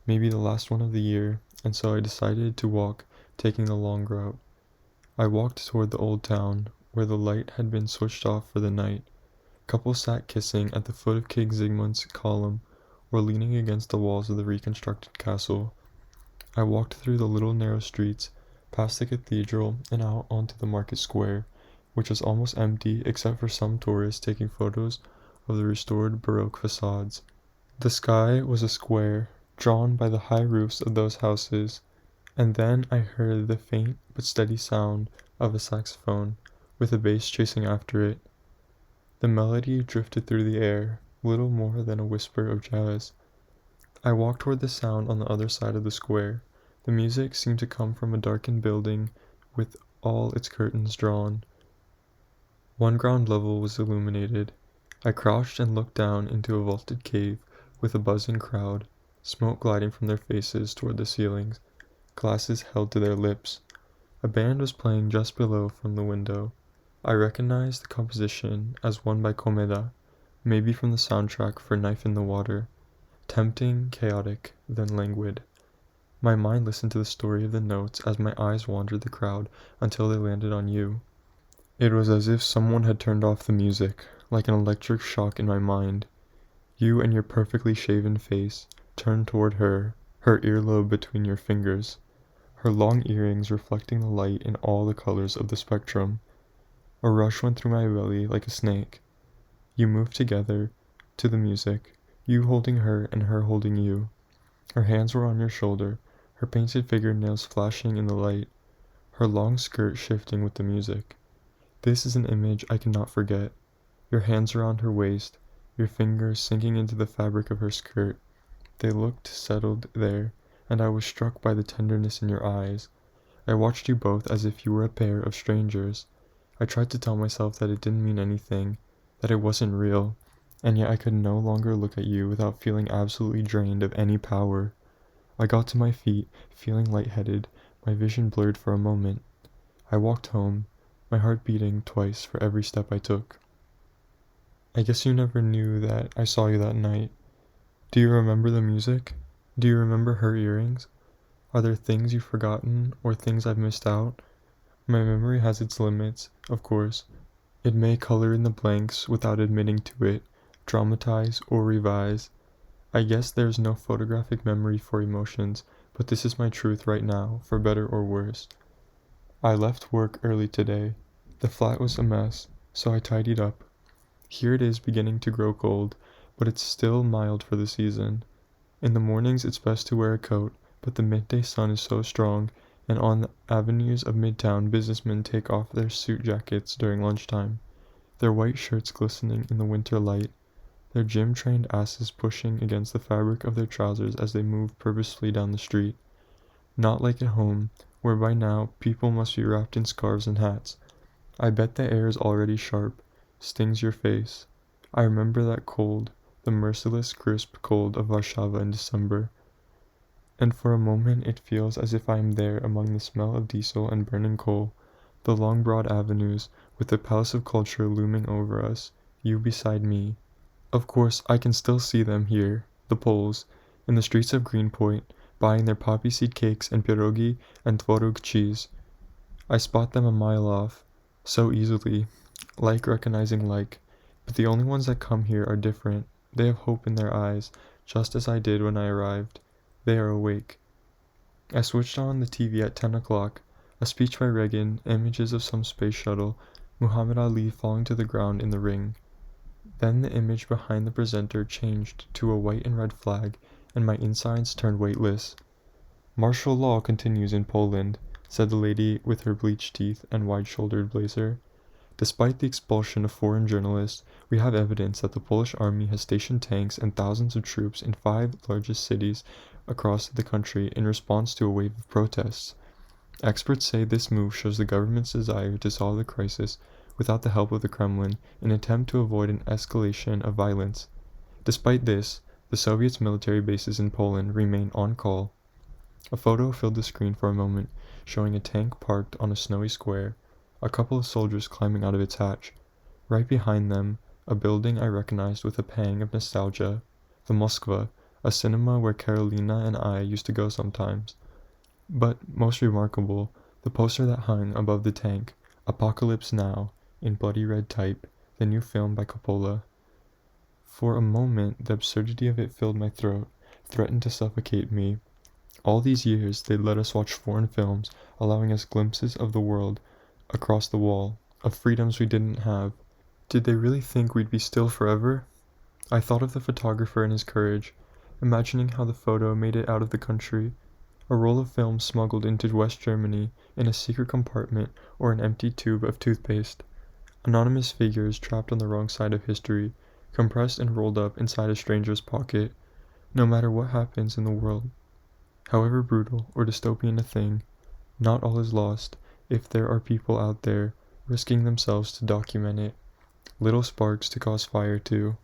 maybe the last one of the year, and so I decided to walk, taking the long route. I walked toward the old town, where the light had been switched off for the night. Couples sat kissing at the foot of King Zygmunt's column, or leaning against the walls of the reconstructed castle. I walked through the little narrow streets, past the cathedral, and out onto the market square, which was almost empty except for some tourists taking photos of the restored Baroque facades. The sky was a square, drawn by the high roofs of those houses, and then I heard the faint but steady sound of a saxophone, with a bass chasing after it. The melody drifted through the air, little more than a whisper of jazz. I walked toward the sound on the other side of the square. The music seemed to come from a darkened building with all its curtains drawn. One ground level was illuminated. I crouched and looked down into a vaulted cave with a buzzing crowd, smoke gliding from their faces toward the ceilings, glasses held to their lips. A band was playing just below from the window. I recognized the composition as one by Komeda, maybe from the soundtrack for Knife in the Water, tempting, chaotic, then languid. My mind listened to the story of the notes as my eyes wandered the crowd until they landed on you. It was as if someone had turned off the music, like an electric shock in my mind. You and your perfectly shaven face turned toward her, her earlobe between your fingers, her long earrings reflecting the light in all the colors of the spectrum. A rush went through my belly like a snake. You moved together to the music, you holding her and her holding you. Her hands were on your shoulder, her painted fingernails flashing in the light, her long skirt shifting with the music. This is an image I cannot forget. Your hands around her waist, your fingers sinking into the fabric of her skirt. They looked settled there, and I was struck by the tenderness in your eyes. I watched you both as if you were a pair of strangers. I tried to tell myself that it didn't mean anything, that it wasn't real, and yet I could no longer look at you without feeling absolutely drained of any power. I got to my feet, feeling lightheaded, my vision blurred for a moment. I walked home, my heart beating twice for every step I took. I guess you never knew that I saw you that night. Do you remember the music? Do you remember her earrings? Are there things you've forgotten, or things I've missed out? My memory has its limits, of course. It may color in the blanks without admitting to it, dramatize or revise. I guess there's no photographic memory for emotions, but this is my truth right now, for better or worse. I left work early today. The flat was a mess, so I tidied up. Here it is beginning to grow cold, but it's still mild for the season. In the mornings it's best to wear a coat, but the midday sun is so strong, and on the avenues of Midtown businessmen take off their suit jackets during lunchtime, their white shirts glistening in the winter light, their gym-trained asses pushing against the fabric of their trousers as they move purposefully down the street. Not like at home, where by now people must be wrapped in scarves and hats. I bet the air is already sharp, stings your face. I remember that cold, the merciless, crisp cold of Warsaw in December. And for a moment it feels as if I am there among the smell of diesel and burning coal, the long broad avenues, with the palace of culture looming over us, you beside me. Of course, I can still see them here, the Poles, in the streets of Greenpoint, buying their poppy seed cakes and pierogi and tvorog cheese. I spot them a mile off, so easily, like recognizing like, but the only ones that come here are different. They have hope in their eyes, just as I did when I arrived. They are awake. I switched on the TV at 10 o'clock, a speech by Reagan, images of some space shuttle, Muhammad Ali falling to the ground in the ring. Then the image behind the presenter changed to a white and red flag, and my insides turned weightless. Martial law continues in Poland, said the lady with her bleached teeth and wide-shouldered blazer. Despite the expulsion of foreign journalists, we have evidence that the Polish army has stationed tanks and thousands of troops in 5 largest cities across the country in response to a wave of protests. Experts say this move shows the government's desire to solve the crisis without the help of the Kremlin in an attempt to avoid an escalation of violence. Despite this, the Soviets' military bases in Poland remain on call. A photo filled the screen for a moment, showing a tank parked on a snowy square, a couple of soldiers climbing out of its hatch. Right behind them, a building I recognized with a pang of nostalgia, the Moskva, a cinema where Carolina and I used to go sometimes. But most remarkable, the poster that hung above the tank, Apocalypse Now, in bloody red type, the new film by Coppola. For a moment, the absurdity of it filled my throat, threatened to suffocate me. All these years, they'd let us watch foreign films, allowing us glimpses of the world across the wall, of freedoms we didn't have. Did they really think we'd be still forever? I thought of the photographer and his courage, imagining how the photo made it out of the country, a roll of film smuggled into West Germany in a secret compartment or an empty tube of toothpaste. Anonymous figures trapped on the wrong side of history, compressed and rolled up inside a stranger's pocket. No matter what happens in the world, however brutal or dystopian a thing, not all is lost if there are people out there risking themselves to document it, little sparks to cause fire too.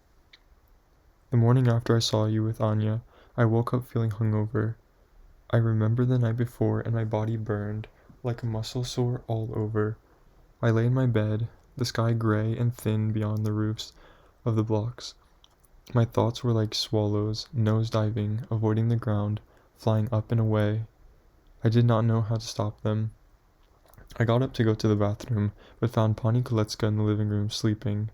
The morning after I saw you with Anya, I woke up feeling hungover. I remember the night before and my body burned, like a muscle sore all over. I lay in my bed, the sky gray and thin beyond the roofs of the blocks. My thoughts were like swallows, nose-diving, avoiding the ground, flying up and away. I did not know how to stop them. I got up to go to the bathroom, but found Pani Kolecka in the living room sleeping.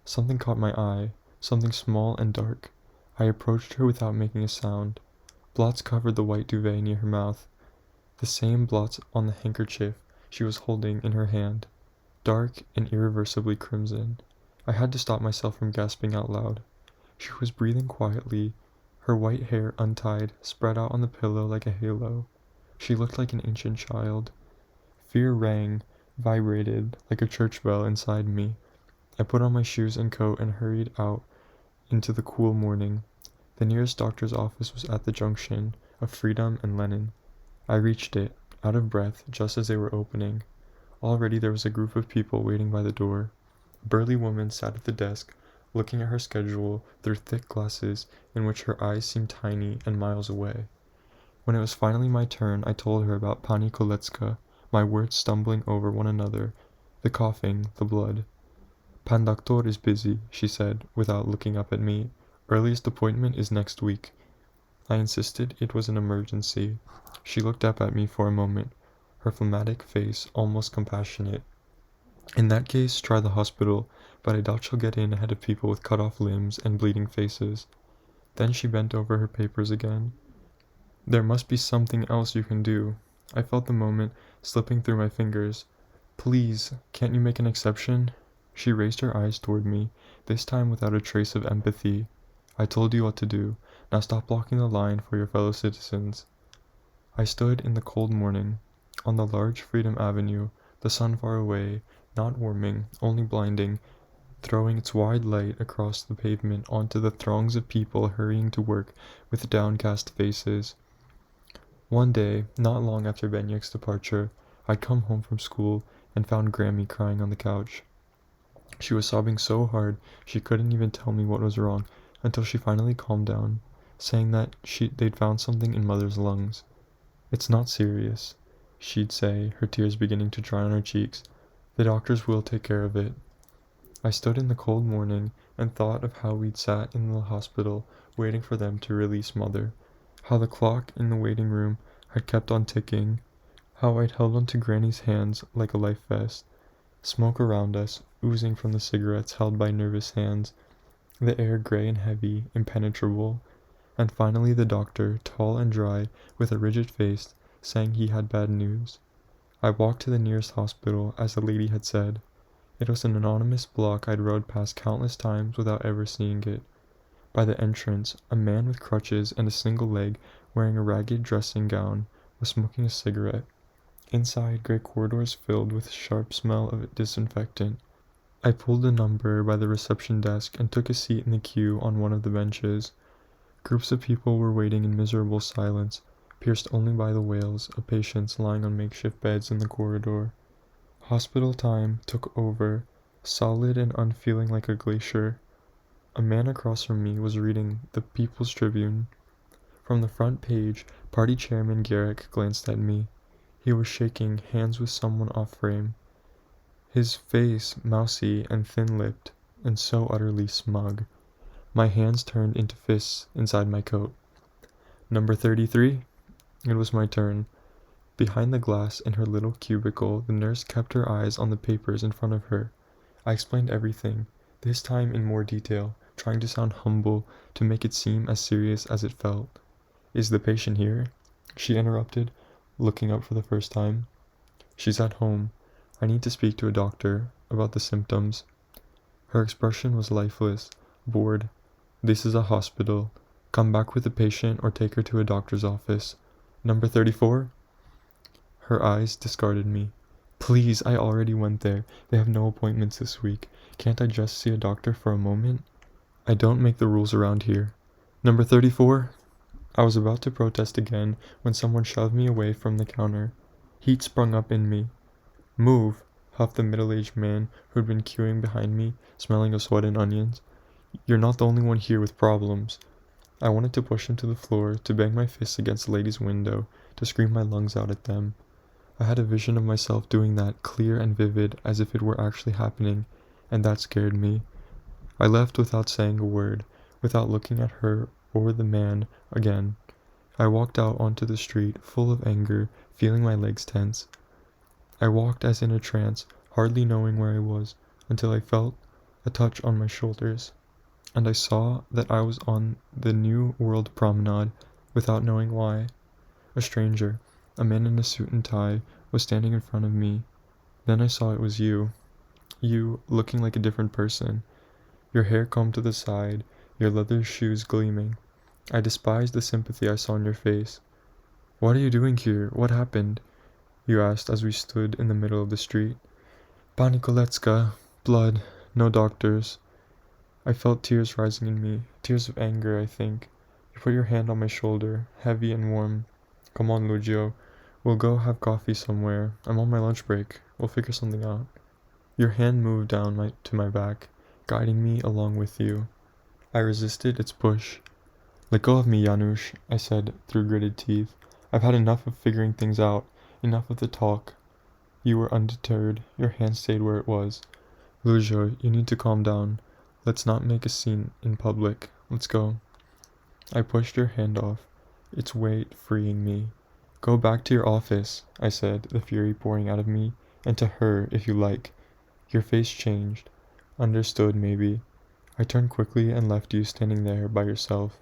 Something caught my eye, something small and dark. I approached her without making a sound. Blots covered the white duvet near her mouth, the same blots on the handkerchief she was holding in her hand, dark and irreversibly crimson. I had to stop myself from gasping out loud. She was breathing quietly, her white hair untied, spread out on the pillow like a halo. She looked like an ancient child. Fear rang, vibrated like a church bell inside me. I put on my shoes and coat and hurried out into the cool morning. The nearest doctor's office was at the junction of Freedom and Lenin. I reached it, out of breath, just as they were opening. Already there was a group of people waiting by the door. A burly woman sat at the desk, looking at her schedule through thick glasses in which her eyes seemed tiny and miles away. When it was finally my turn, I told her about Pani Kolecka, my words stumbling over one another, the coughing, the blood. Pan Doctor is busy, she said, without looking up at me. Earliest appointment is next week. I insisted it was an emergency. She looked up at me for a moment, her phlegmatic face almost compassionate. In that case, try the hospital, but I doubt she'll get in ahead of people with cut-off limbs and bleeding faces. Then she bent over her papers again. There must be something else you can do. I felt the moment slipping through my fingers. Please, can't you make an exception? She raised her eyes toward me, this time without a trace of empathy. I told you what to do. Now stop blocking the line for your fellow citizens. I stood in the cold morning, on the large Freedom Avenue, the sun far away, not warming, only blinding, throwing its wide light across the pavement onto the throngs of people hurrying to work with downcast faces. One day, not long after Benyek's departure, I'd come home from school and found Grammy crying on the couch. She was sobbing so hard she couldn't even tell me what was wrong until she finally calmed down, saying that they'd found something in Mother's lungs. It's not serious, she'd say, her tears beginning to dry on her cheeks. The doctors will take care of it. I stood in the cold morning and thought of how we'd sat in the hospital waiting for them to release Mother, how the clock in the waiting room had kept on ticking, how I'd held onto Granny's hands like a life vest, smoke around us, oozing from the cigarettes held by nervous hands, the air gray and heavy, impenetrable, and finally the doctor, tall and dry, with a rigid face, saying he had bad news. I walked to the nearest hospital, as the lady had said. It was an anonymous block I'd rode past countless times without ever seeing it. By the entrance, a man with crutches and a single leg, wearing a ragged dressing gown, was smoking a cigarette. Inside, grey corridors filled with a sharp smell of disinfectant. I pulled a number by the reception desk and took a seat in the queue on one of the benches. Groups of people were waiting in miserable silence, pierced only by the wails of patients lying on makeshift beds in the corridor. Hospital time took over, solid and unfeeling like a glacier. A man across from me was reading the People's Tribune. From the front page, Party Chairman Garrick glanced at me. He was shaking hands with someone off frame, his face mousy and thin-lipped, and so utterly smug. My hands turned into fists inside my coat. Number 33? It was my turn. Behind the glass in her little cubicle, the nurse kept her eyes on the papers in front of her. I explained everything, this time in more detail, trying to sound humble to make it seem as serious as it felt. Is the patient here? She interrupted, looking up for the first time. She's at home. I need to speak to a doctor about the symptoms. Her expression was lifeless, bored. This is a hospital. Come back with the patient or take her to a doctor's office. Number 34? Her eyes discarded me. Please, I already went there. They have no appointments this week. Can't I just see a doctor for a moment? I don't make the rules around here. Number 34? I was about to protest again when someone shoved me away from the counter. Heat sprung up in me. Move, huffed the middle-aged man who'd been queuing behind me, smelling of sweat and onions. You're not the only one here with problems. I wanted to push him to the floor, to bang my fists against the lady's window, to scream my lungs out at them. I had a vision of myself doing that, clear and vivid, as if it were actually happening, and that scared me. I left without saying a word, without looking at her or the man again. I walked out onto the street, full of anger, feeling my legs tense. I walked as in a trance, hardly knowing where I was, until I felt a touch on my shoulders, and I saw that I was on the New World Promenade, without knowing why. A stranger, a man in a suit and tie, was standing in front of me. Then I saw it was you. You, looking like a different person. Your hair combed to the side, your leather shoes gleaming. I despised the sympathy I saw in your face. "What are you doing here? What happened?" you asked as we stood in the middle of the street. "Pani Kolecka, blood, no doctors." I felt tears rising in me, tears of anger, I think. You put your hand on my shoulder, heavy and warm. "Come on, Lucio. We'll go have coffee somewhere. I'm on my lunch break. We'll figure something out." Your hand moved down to my back, guiding me along with you. I resisted its push. "Let go of me, Janusz," I said through gritted teeth. "I've had enough of figuring things out, enough of the talk." You were undeterred. Your hand stayed where it was. "Lucio, you need to calm down. Let's not make a scene in public. Let's go." I pushed your hand off, its weight freeing me. "Go back to your office," I said, the fury pouring out of me, "and to her, if you like." Your face changed. Understood, maybe. I turned quickly and left you standing there by yourself.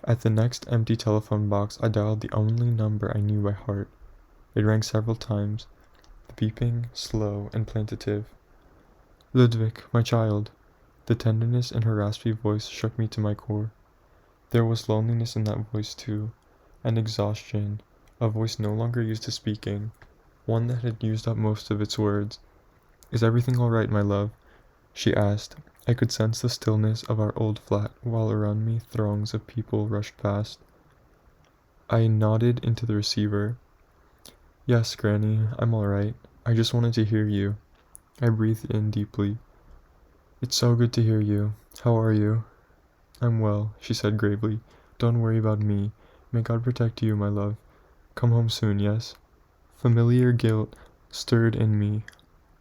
At the next empty telephone box, I dialed the only number I knew by heart. It rang several times, the beeping slow and plaintive. "Ludwik, my child." The tenderness in her raspy voice shook me to my core. There was loneliness in that voice too, and exhaustion, a voice no longer used to speaking, one that had used up most of its words. "Is everything all right, my love?" she asked. I could sense the stillness of our old flat, while around me throngs of people rushed past. I nodded into the receiver. "Yes, Granny, I'm all right. I just wanted to hear you." I breathed in deeply. "It's so good to hear you. How are you?" "I'm well," she said gravely. "Don't worry about me. May God protect you, my love. Come home soon, yes?" Familiar guilt stirred in me,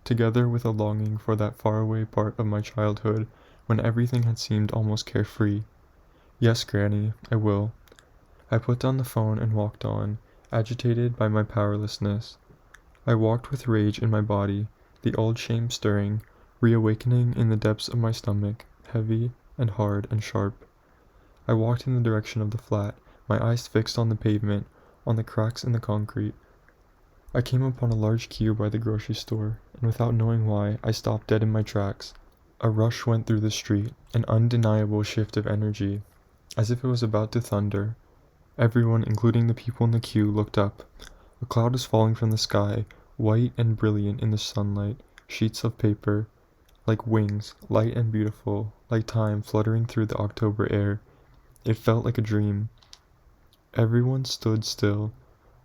together with a longing for that faraway part of my childhood when everything had seemed almost carefree. "Yes, Granny, I will." I put down the phone and walked on, agitated by my powerlessness. I walked with rage in my body, the old shame stirring, reawakening in the depths of my stomach, heavy and hard and sharp. I walked in the direction of the flat, my eyes fixed on the pavement, on the cracks in the concrete. I came upon a large queue by the grocery store, and without knowing why, I stopped dead in my tracks. A rush went through the street, an undeniable shift of energy, as if it was about to thunder. Everyone, including the people in the queue, looked up. A cloud was falling from the sky, white and brilliant in the sunlight, sheets of paper, like wings, light and beautiful, like time fluttering through the October air. It felt like a dream. Everyone stood still.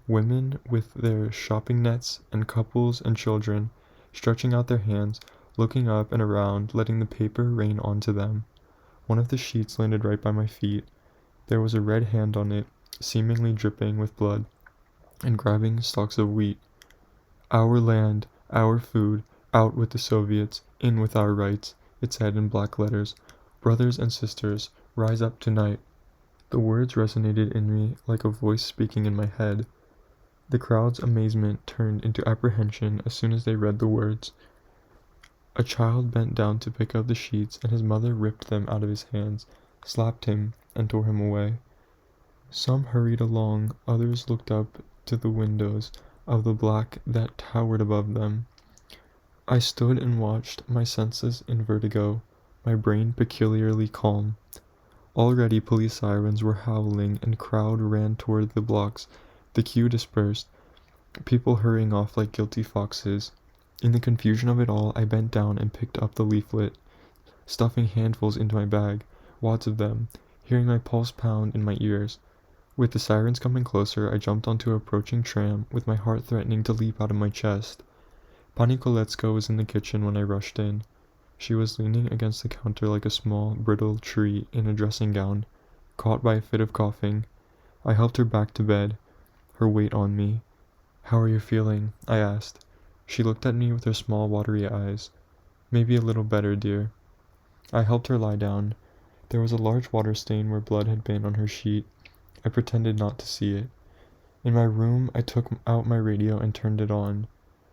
Women with their shopping nets, and couples and children, stretching out their hands, looking up and around, letting the paper rain onto them. One of the sheets landed right by my feet. There was a red hand on it, seemingly dripping with blood, and grabbing stalks of wheat. "Our land, our food, out with the Soviets, in with our rights," it said in black letters. "Brothers and sisters, rise up tonight." The words resonated in me like a voice speaking in my head. The crowd's amazement turned into apprehension as soon as they read the words. A child bent down to pick up the sheets, and his mother ripped them out of his hands, slapped him, and tore him away. Some hurried along, others looked up to the windows of the black that towered above them. I stood and watched, my senses in vertigo, my brain peculiarly calm. Already police sirens were howling, and crowd ran toward the blocks. The queue dispersed, people hurrying off like guilty foxes. In the confusion of it all, I bent down and picked up the leaflet, stuffing handfuls into my bag, wads of them, hearing my pulse pound in my ears. With the sirens coming closer, I jumped onto an approaching tram, with my heart threatening to leap out of my chest. Pani Kolecka was in the kitchen when I rushed in. She was leaning against the counter like a small, brittle tree in a dressing gown, caught by a fit of coughing. I helped her back to bed, her weight on me. "How are you feeling?" I asked. She looked at me with her small, watery eyes. "Maybe a little better, dear." I helped her lie down. There was a large water stain where blood had been on her sheet. I pretended not to see it. In my room, I took out my radio and turned it on,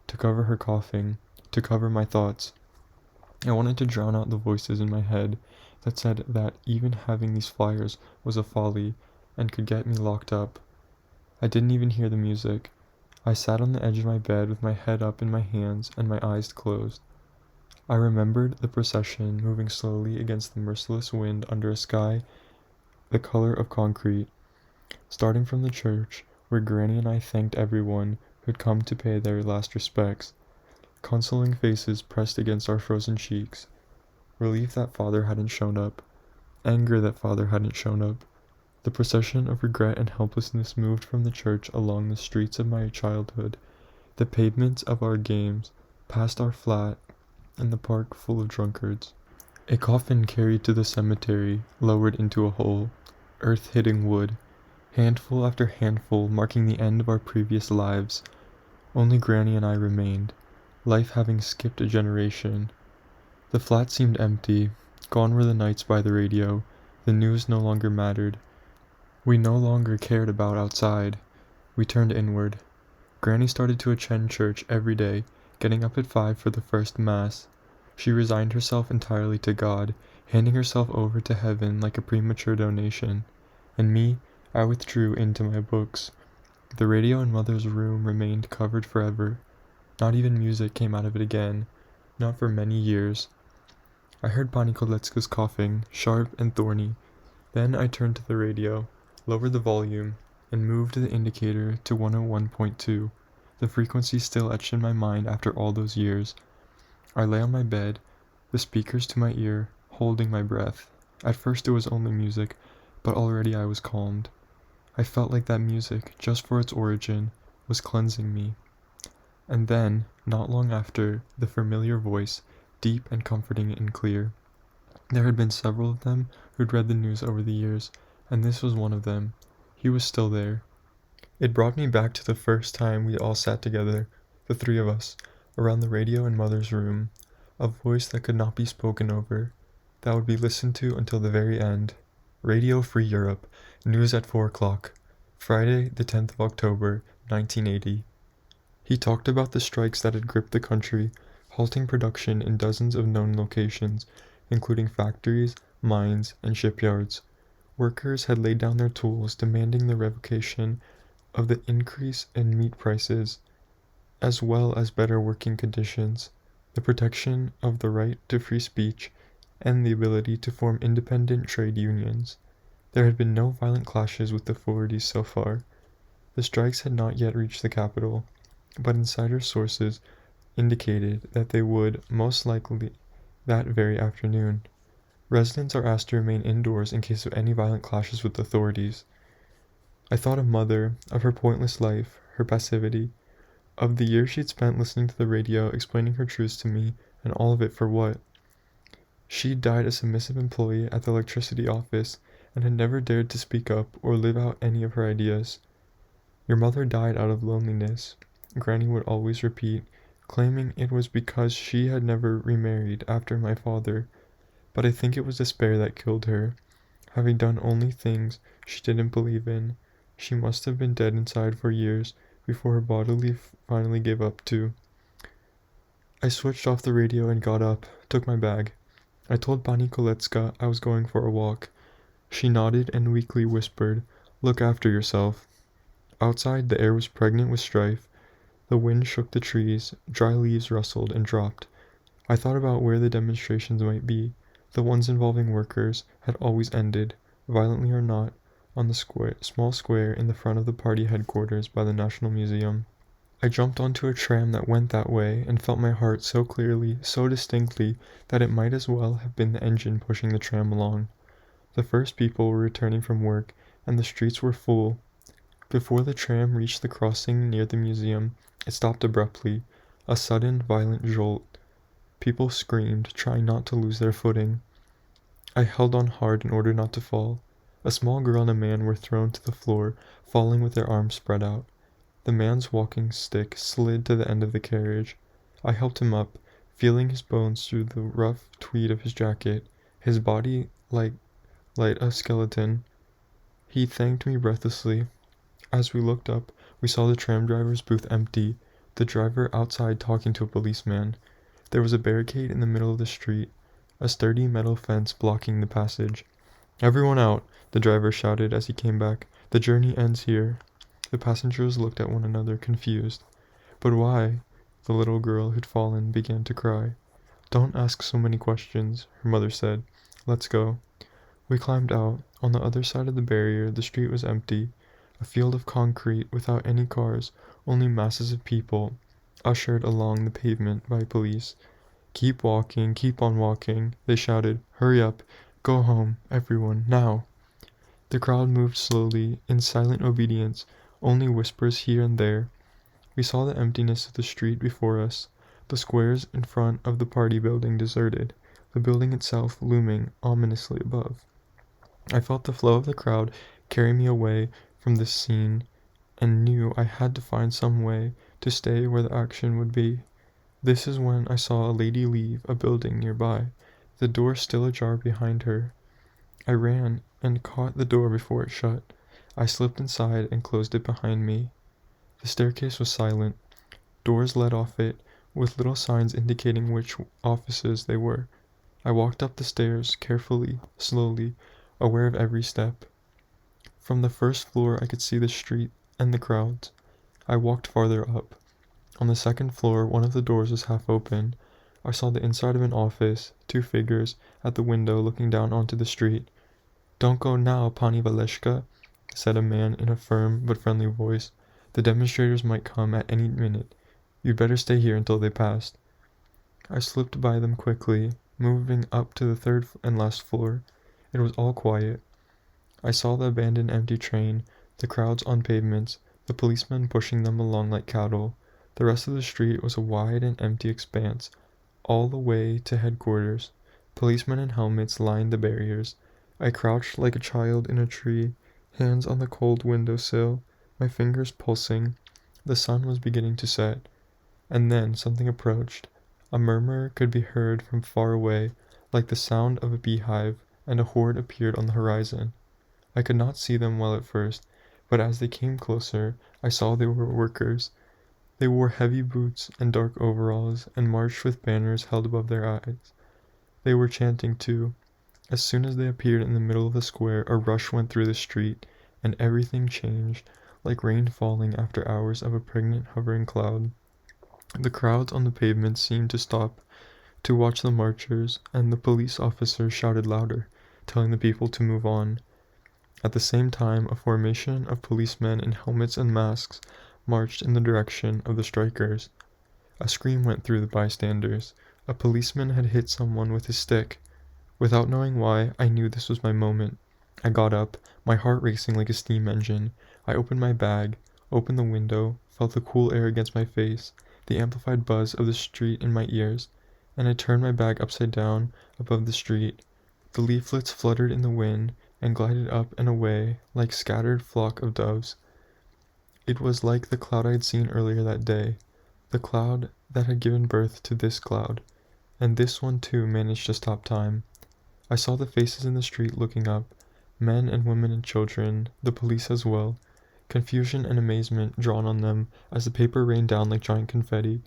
to cover her coughing, to cover my thoughts. I wanted to drown out the voices in my head that said that even having these flyers was a folly and could get me locked up. I didn't even hear the music. I sat on the edge of my bed with my head up in my hands and my eyes closed. I remembered the procession moving slowly against the merciless wind under a sky the color of concrete, starting from the church where Granny and I thanked everyone who'd come to pay their last respects. Consoling faces pressed against our frozen cheeks. Relief that Father hadn't shown up. Anger that Father hadn't shown up. The procession of regret and helplessness moved from the church along the streets of my childhood, the pavements of our games, past our flat, and the park full of drunkards. A coffin carried to the cemetery, lowered into a hole, earth hitting wood, handful after handful marking the end of our previous lives. Only Granny and I remained, life having skipped a generation. The flat seemed empty, gone were the nights by the radio, the news no longer mattered. We no longer cared about outside. We turned inward. Granny started to attend church every day, getting up at 5 for the first Mass. She resigned herself entirely to God, handing herself over to heaven like a premature donation. And me, I withdrew into my books. The radio in Mother's room remained covered forever. Not even music came out of it again, not for many years. I heard Pani Kolecka's coughing, sharp and thorny. Then I turned to the radio, lowered the volume, and moved the indicator to 101.2, the frequency still etched in my mind after all those years. I lay on my bed, the speakers to my ear, holding my breath. At first it was only music, but already I was calmed. I felt like that music, just for its origin, was cleansing me. And then, not long after, the familiar voice, deep and comforting and clear. There had been several of them who'd read the news over the years, and this was one of them. He was still there. It brought me back to the first time we all sat together, the three of us, around the radio in Mother's room, a voice that could not be spoken over, that would be listened to until the very end. Radio Free Europe, news at 4 o'clock, Friday, the 10th of October, 1980. He talked about the strikes that had gripped the country, halting production in dozens of known locations, including factories, mines, and shipyards. Workers had laid down their tools, demanding the revocation of the increase in meat prices, as well as better working conditions, the protection of the right to free speech, and the ability to form independent trade unions. There had been no violent clashes with the authorities so far. The strikes had not yet reached the capital, but insider sources indicated that they would, most likely, that very afternoon. Residents are asked to remain indoors in case of any violent clashes with authorities. I thought of Mother, of her pointless life, her passivity, of the years she'd spent listening to the radio, explaining her truths to me, and all of it for what? She'd died a submissive employee at the electricity office, and had never dared to speak up or live out any of her ideas. Your mother died out of loneliness, Granny would always repeat, claiming it was because she had never remarried after my father, but I think it was despair that killed her. Having done only things she didn't believe in, she must have been dead inside for years before her body finally gave up too. I switched off the radio and got up, took my bag. I told Pani Kolecka I was going for a walk. She nodded and weakly whispered, "Look after yourself." Outside, the air was pregnant with strife. The wind shook the trees, dry leaves rustled and dropped. I thought about where the demonstrations might be. The ones involving workers had always ended, violently or not, on the small square in the front of the party headquarters by the National Museum. I jumped onto a tram that went that way and felt my heart so clearly, so distinctly, that it might as well have been the engine pushing the tram along. The first people were returning from work, and the streets were full. Before the tram reached the crossing near the museum, it stopped abruptly, a sudden, violent jolt. People screamed, trying not to lose their footing. I held on hard in order not to fall. A small girl and a man were thrown to the floor, falling with their arms spread out. The man's walking stick slid to the end of the carriage. I helped him up, feeling his bones through the rough tweed of his jacket, his body light a skeleton. He thanked me breathlessly. As we looked up, we saw the tram driver's booth empty, the driver outside talking to a policeman. There was a barricade in the middle of the street, a sturdy metal fence blocking the passage. "Everyone out," the driver shouted as he came back. "The journey ends here." The passengers looked at one another, confused. "But why?" The little girl who'd fallen began to cry. "Don't ask so many questions," her mother said. "Let's go." We climbed out. On the other side of the barrier, the street was empty, a field of concrete without any cars, only masses of people, ushered along the pavement by police. "Keep walking, keep on walking," they shouted. "Hurry up. Go home, everyone, now." The crowd moved slowly, in silent obedience, only whispers here and there. We saw the emptiness of the street before us, the squares in front of the party building deserted, the building itself looming ominously above. I felt the flow of the crowd carry me away from this scene, and knew I had to find some way to stay where the action would be. This is when I saw a lady leave a building nearby, the door still ajar behind her. I ran and caught the door before it shut. I slipped inside and closed it behind me. The staircase was silent. Doors led off it, with little signs indicating which offices they were. I walked up the stairs, carefully, slowly, aware of every step. From the first floor I could see the street and the crowds. I walked farther up. On the second floor, one of the doors was half open. I saw the inside of an office, two figures at the window looking down onto the street. "Don't go now, Pani Valeshka," said a man in a firm but friendly voice. "The demonstrators might come at any minute. You'd better stay here until they passed." I slipped by them quickly, moving up to the third and last floor. It was all quiet. I saw the abandoned empty train, the crowds on pavements, the policemen pushing them along like cattle. The rest of the street was a wide and empty expanse, all the way to headquarters. Policemen in helmets lined the barriers. I crouched like a child in a tree, hands on the cold window-sill, my fingers pulsing. The sun was beginning to set. And then something approached. A murmur could be heard from far away, like the sound of a beehive, and a horde appeared on the horizon. I could not see them well at first, but as they came closer, I saw they were workers. They wore heavy boots and dark overalls, and marched with banners held above their eyes. They were chanting too. As soon as they appeared in the middle of the square, a rush went through the street, and everything changed, like rain falling after hours of a pregnant hovering cloud. The crowds on the pavement seemed to stop to watch the marchers, and the police officers shouted louder, telling the people to move on. At the same time, a formation of policemen in helmets and masks marched in the direction of the strikers. A scream went through the bystanders. A policeman had hit someone with his stick. Without knowing why, I knew this was my moment. I got up, my heart racing like a steam engine. I opened my bag, opened the window, felt the cool air against my face, the amplified buzz of the street in my ears, and I turned my bag upside down above the street. The leaflets fluttered in the wind and glided up and away like scattered flock of doves. It was like the cloud I had seen earlier that day, the cloud that had given birth to this cloud, and this one too managed to stop time. I saw the faces in the street looking up, men and women and children, the police as well, confusion and amazement drawn on them as the paper rained down like giant confetti.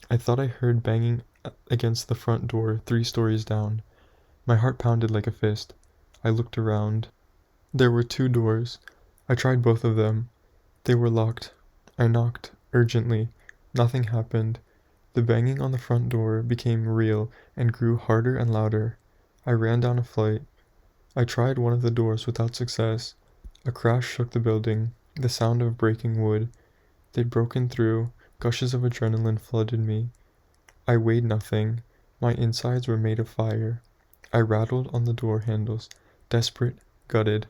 I thought I heard banging against the front door 3 stories down. My heart pounded like a fist. I looked around. There were 2 doors. I tried both of them. They were locked. I knocked, urgently. Nothing happened. The banging on the front door became real and grew harder and louder. I ran down a flight. I tried one of the doors without success. A crash shook the building, the sound of breaking wood. They'd broken through. Gushes of adrenaline flooded me. I weighed nothing. My insides were made of fire. I rattled on the door handles, desperate, gutted.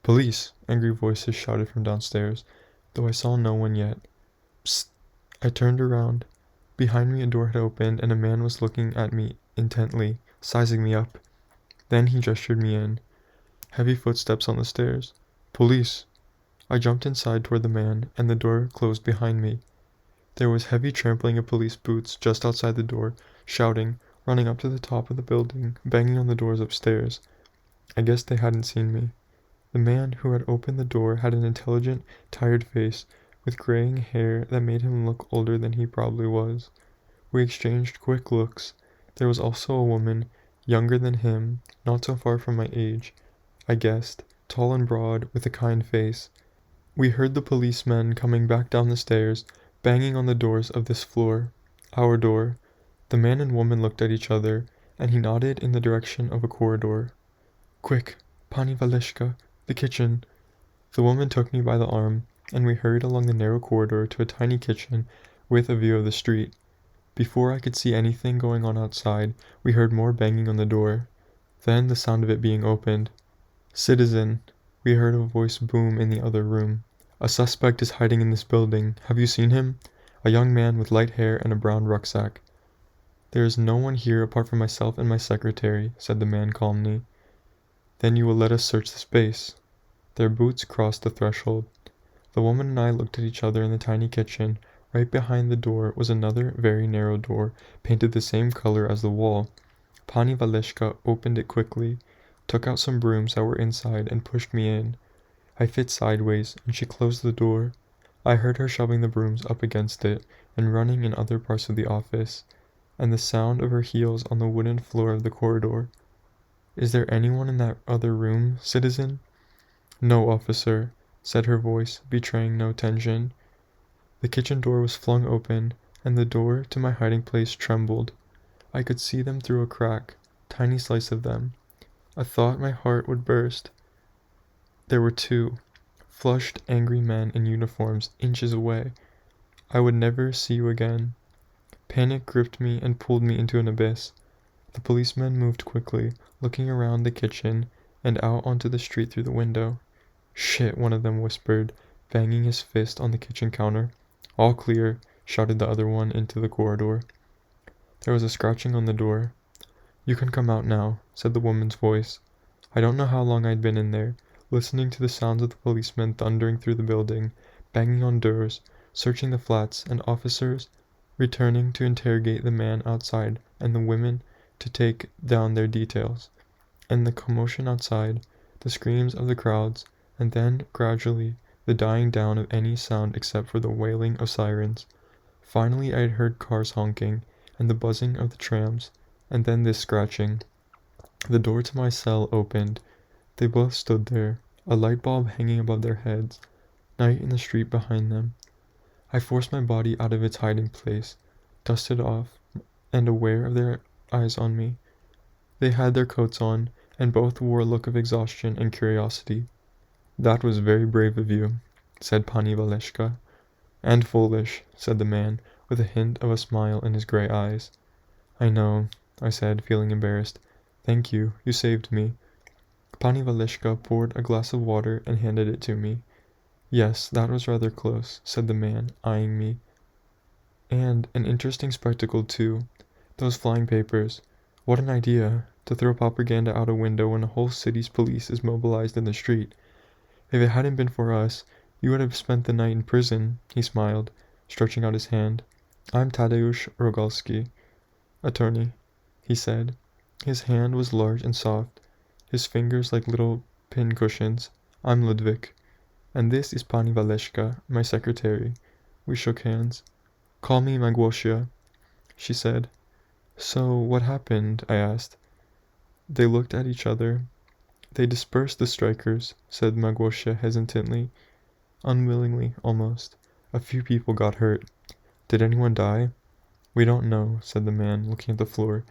"Police!" angry voices shouted from downstairs, though I saw no one yet. "Psst!" I turned around. Behind me a door had opened, and a man was looking at me intently, sizing me up. Then he gestured me in. Heavy footsteps on the stairs. "Police!" I jumped inside toward the man, and the door closed behind me. There was heavy trampling of police boots just outside the door, shouting, running up to the top of the building, banging on the doors upstairs. I guess they hadn't seen me. The man who had opened the door had an intelligent, tired face, with graying hair that made him look older than he probably was. We exchanged quick looks. There was also a woman, younger than him, not so far from my age, I guessed, tall and broad, with a kind face. We heard the policemen coming back down the stairs, banging on the doors of this floor. Our door. The man and woman looked at each other, and he nodded in the direction of a corridor. "Quick, Pani Valeshka, the kitchen." The woman took me by the arm, and we hurried along the narrow corridor to a tiny kitchen with a view of the street. Before I could see anything going on outside, we heard more banging on the door, then the sound of it being opened. "Citizen," we heard a voice boom in the other room. "A suspect is hiding in this building. Have you seen him? A young man with light hair and a brown rucksack." "There is no one here apart from myself and my secretary," said the man calmly. "Then you will let us search the space." Their boots crossed the threshold. The woman and I looked at each other in the tiny kitchen. Right behind the door was another very narrow door, painted the same color as the wall. Pani Valeshka opened it quickly, took out some brooms that were inside, and pushed me in. I fit sideways, and she closed the door. I heard her shoving the brooms up against it, and running in other parts of the office, and the sound of her heels on the wooden floor of the corridor. "Is there anyone in that other room, citizen?" "No, officer," said her voice, betraying no tension. The kitchen door was flung open, and the door to my hiding place trembled. I could see them through a crack, tiny slice of them. I thought my heart would burst. There were two, flushed, angry men in uniforms, inches away. "I would never see you again." Panic gripped me and pulled me into an abyss. The policemen moved quickly, looking around the kitchen and out onto the street through the window. "Shit," one of them whispered, banging his fist on the kitchen counter. "All clear," shouted the other one into the corridor. There was a scratching on the door. "You can come out now," said the woman's voice. I don't know how long I'd been in there, listening to the sounds of the policemen thundering through the building, banging on doors, searching the flats, and officers returning to interrogate the man outside and the women to take down their details, and the commotion outside, the screams of the crowds, and then, gradually, the dying down of any sound except for the wailing of sirens. Finally I had heard cars honking, and the buzzing of the trams, and then this scratching. The door to my cell opened. They both stood there, a light bulb hanging above their heads, night in the street behind them. I forced my body out of its hiding place, dusted off, and aware of their eyes on me. They had their coats on, and both wore a look of exhaustion and curiosity. "That was very brave of you," said Pani Valeshka. "And foolish," said the man, with a hint of a smile in his grey eyes. "I know," I said, feeling embarrassed. "Thank you, you saved me." Pani Valeshka poured a glass of water and handed it to me. "Yes, that was rather close," said the man, eyeing me. "And an interesting spectacle, too. Those flying papers. What an idea, to throw propaganda out a window when a whole city's police is mobilized in the street. If it hadn't been for us, you would have spent the night in prison," he smiled, stretching out his hand. "I'm Tadeusz Rogalski, attorney," he said. His hand was large and soft, his fingers like little pin cushions. "I'm Ludwik. And this is Pani Valeshka, my secretary." We shook hands. "Call me Magłosia," she said. "So, what happened?" I asked. They looked at each other. "They dispersed the strikers," said Magłosia hesitantly, unwillingly almost. "A few people got hurt." "Did anyone die?" "We don't know," said the man, looking at the floor.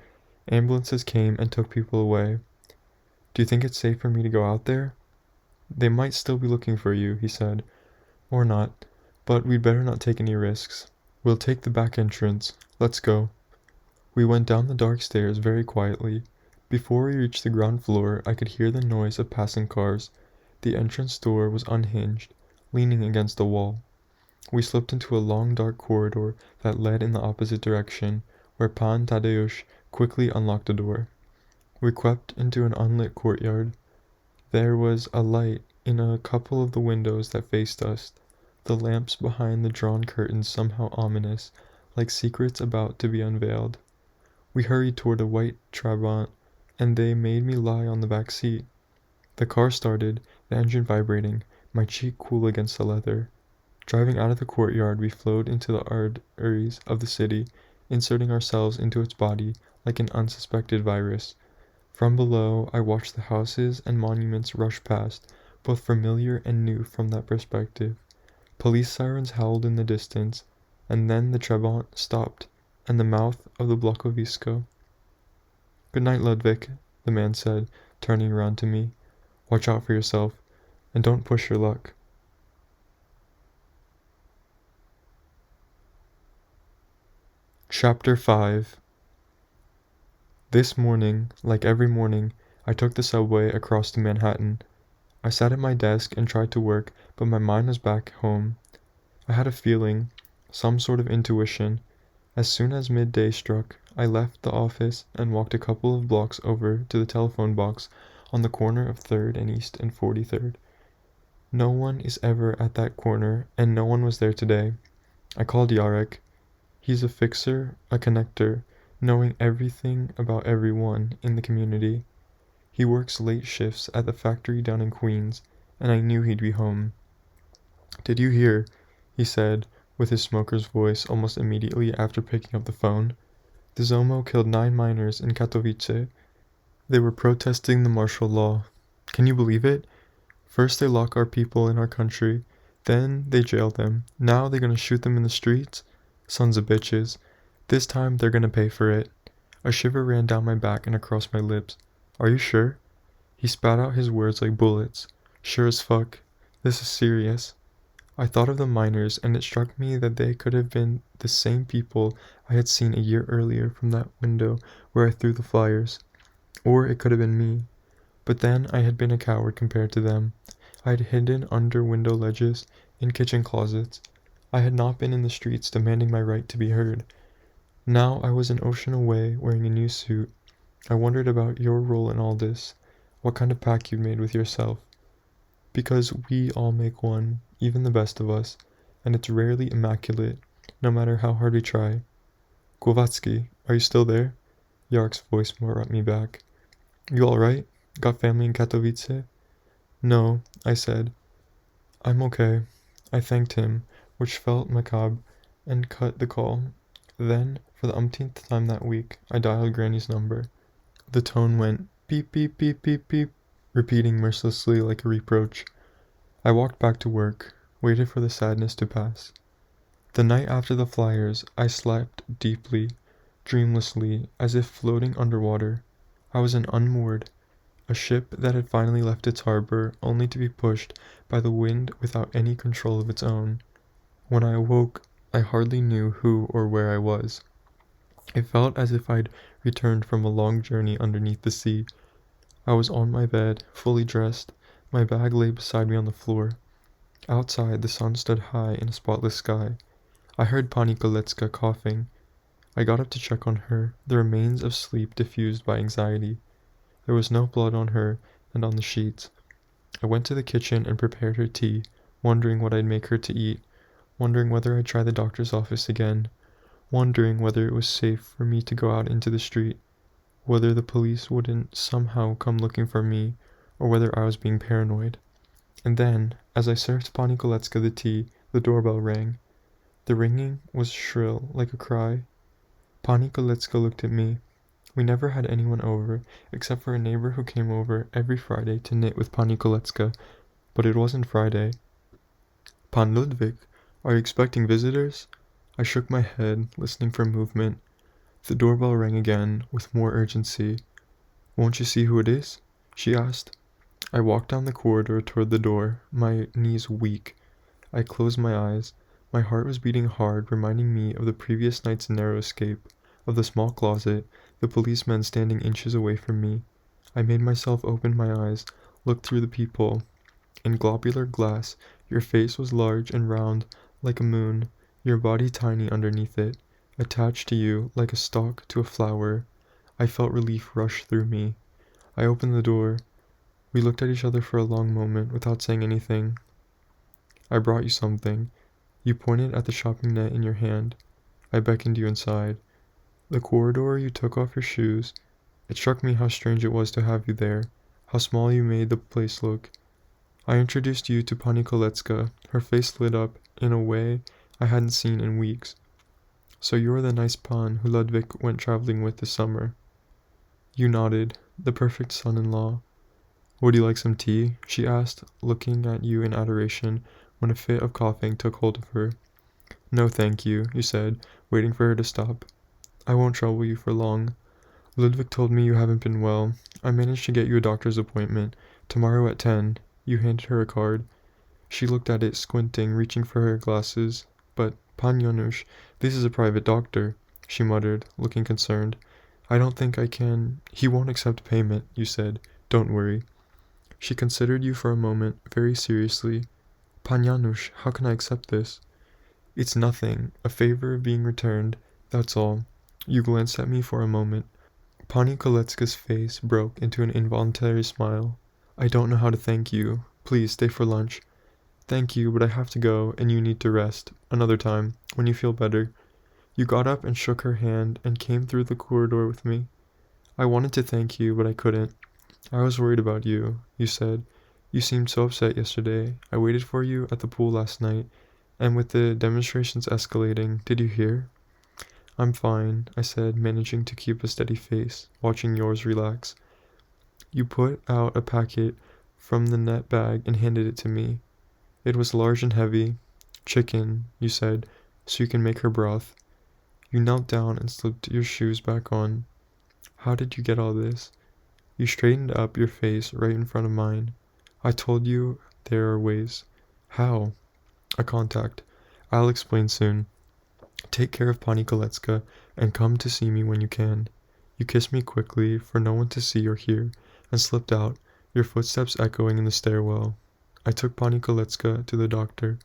"Ambulances came and took people away." "Do you think it's safe for me to go out there?" "They might still be looking for you," he said. "Or not, but we'd better not take any risks. We'll take the back entrance. Let's go." We went down the dark stairs very quietly. Before we reached the ground floor, I could hear the noise of passing cars. The entrance door was unhinged, leaning against the wall. We slipped into a long dark corridor that led in the opposite direction, where Pan Tadeusz quickly unlocked a door. We crept into an unlit courtyard. There was a light in a couple of the windows that faced us, the lamps behind the drawn curtains somehow ominous, like secrets about to be unveiled. We hurried toward a white Trabant, and they made me lie on the back seat. The car started, the engine vibrating, my cheek cool against the leather. Driving out of the courtyard, we flowed into the arteries of the city, inserting ourselves into its body like an unsuspected virus. From below, I watched the houses and monuments rush past, both familiar and new from that perspective. Police sirens howled in the distance, and then the Trabant stopped, and the mouth of the Blokowisko. "Good night, Ludwig," the man said, turning around to me. "Watch out for yourself, and don't push your luck." Chapter 5. This morning, like every morning, I took the subway across to Manhattan. I sat at my desk and tried to work, but my mind was back home. I had a feeling, some sort of intuition. As soon as midday struck, I left the office and walked a couple of blocks over to the telephone box on the corner of 3rd and East and 43rd. No one is ever at that corner, and no one was there today. I called Yarek. He's a fixer, a connector, knowing everything about everyone in the community. He works late shifts at the factory down in Queens, and I knew he'd be home. "Did you hear?" he said, with his smoker's voice almost immediately after picking up the phone. "The Zomo killed 9 miners in Katowice. They were protesting the martial law. Can you believe it? First they lock our people in our country, then they jail them. Now they're gonna shoot them in the streets? Sons of bitches. This time they're gonna pay for it." A shiver ran down my back and across my lips. "Are you sure?" He spat out his words like bullets. "Sure as fuck. This is serious." I thought of the miners, and it struck me that they could have been the same people I had seen a year earlier from that window where I threw the flyers. Or it could have been me. But then I had been a coward compared to them. I had hidden under window ledges, in kitchen closets. I had not been in the streets demanding my right to be heard. Now I was an ocean away, wearing a new suit. I wondered about your role in all this, what kind of pact you'd made with yourself. Because we all make one, even the best of us, and it's rarely immaculate, no matter how hard we try. "Kowalski, are you still there?" Yarek's voice brought me back. "You alright? Got family in Katowice?" "No," I said. "I'm okay." I thanked him, which felt macabre, and cut the call. Then, for the umpteenth time that week, I dialed Granny's number. The tone went beep beep beep beep beep, repeating mercilessly like a reproach. I walked back to work, waited for the sadness to pass. The night after the flyers, I slept deeply, dreamlessly, as if floating underwater. I was an unmoored, a ship that had finally left its harbor only to be pushed by the wind without any control of its own. When I awoke, I hardly knew who or where I was. It felt as if I'd returned from a long journey underneath the sea. I was on my bed, fully dressed. My bag lay beside me on the floor. Outside, the sun stood high in a spotless sky. I heard Pani Kolecka coughing. I got up to check on her, the remains of sleep diffused by anxiety. There was no blood on her and on the sheets. I went to the kitchen and prepared her tea, wondering what I'd make her to eat, wondering whether I'd try the doctor's office again, wondering whether it was safe for me to go out into the street, whether the police wouldn't somehow come looking for me, or whether I was being paranoid. And then, as I served Pani Kolecka the tea, the doorbell rang. The ringing was shrill, like a cry. Pani Kolecka looked at me. We never had anyone over, except for a neighbor who came over every Friday to knit with Pani Kolecka, but it wasn't Friday. "Pan Ludwig, are you expecting visitors?" I shook my head, listening for movement. The doorbell rang again, with more urgency. "Won't you see who it is?" she asked. I walked down the corridor toward the door, my knees weak. I closed my eyes. My heart was beating hard, reminding me of the previous night's narrow escape, of the small closet, the policeman standing inches away from me. I made myself open my eyes, looked through the peephole. In globular glass, your face was large and round, like a moon, your body tiny underneath it, attached to you like a stalk to a flower. I felt relief rush through me. I opened the door. We looked at each other for a long moment without saying anything. I brought you something. You pointed at the shopping net in your hand. I beckoned you inside. The corridor, you took off your shoes. It struck me how strange it was to have you there, how small you made the place look. I introduced you to Pani Kolecka. Her face lit up in a way I hadn't seen in weeks. So you're the nice Pan who Ludwik went traveling with this summer. You nodded. The perfect son-in-law. Would you like some tea? She asked, looking at you in adoration when a fit of coughing took hold of her. No, thank you, you said, waiting for her to stop. I won't trouble you for long. Ludwik told me you haven't been well. I managed to get you a doctor's appointment. Tomorrow at 10. You handed her a card. She looked at it, squinting, reaching for her glasses. But, Pan Janusz, this is a private doctor, she muttered, looking concerned. I don't think I can. He won't accept payment, you said. Don't worry. She considered you for a moment, very seriously. Pan Janusz, how can I accept this? It's nothing, a favor being returned, that's all. You glanced at me for a moment. Pani Kolecka's face broke into an involuntary smile. I don't know how to thank you. Please stay for lunch. Thank you, but I have to go, and you need to rest. Another time, when you feel better. You got up and shook her hand and came through the corridor with me. I wanted to thank you, but I couldn't. I was worried about you, you said. You seemed so upset yesterday. I waited for you at the pool last night, and with the demonstrations escalating, did you hear? I'm fine, I said, managing to keep a steady face, watching yours relax. You put out a packet from the net bag and handed it to me. It was large and heavy. Chicken, you said, so you can make her broth. You knelt down and slipped your shoes back on. How did you get all this? You straightened up your face right in front of mine. I told you there are ways. How? A contact. I'll explain soon. Take care of Pani Kolecka and come to see me when you can. You kissed me quickly, for no one to see or hear, and slipped out, your footsteps echoing in the stairwell. I took Pani Kolecka to the doctor.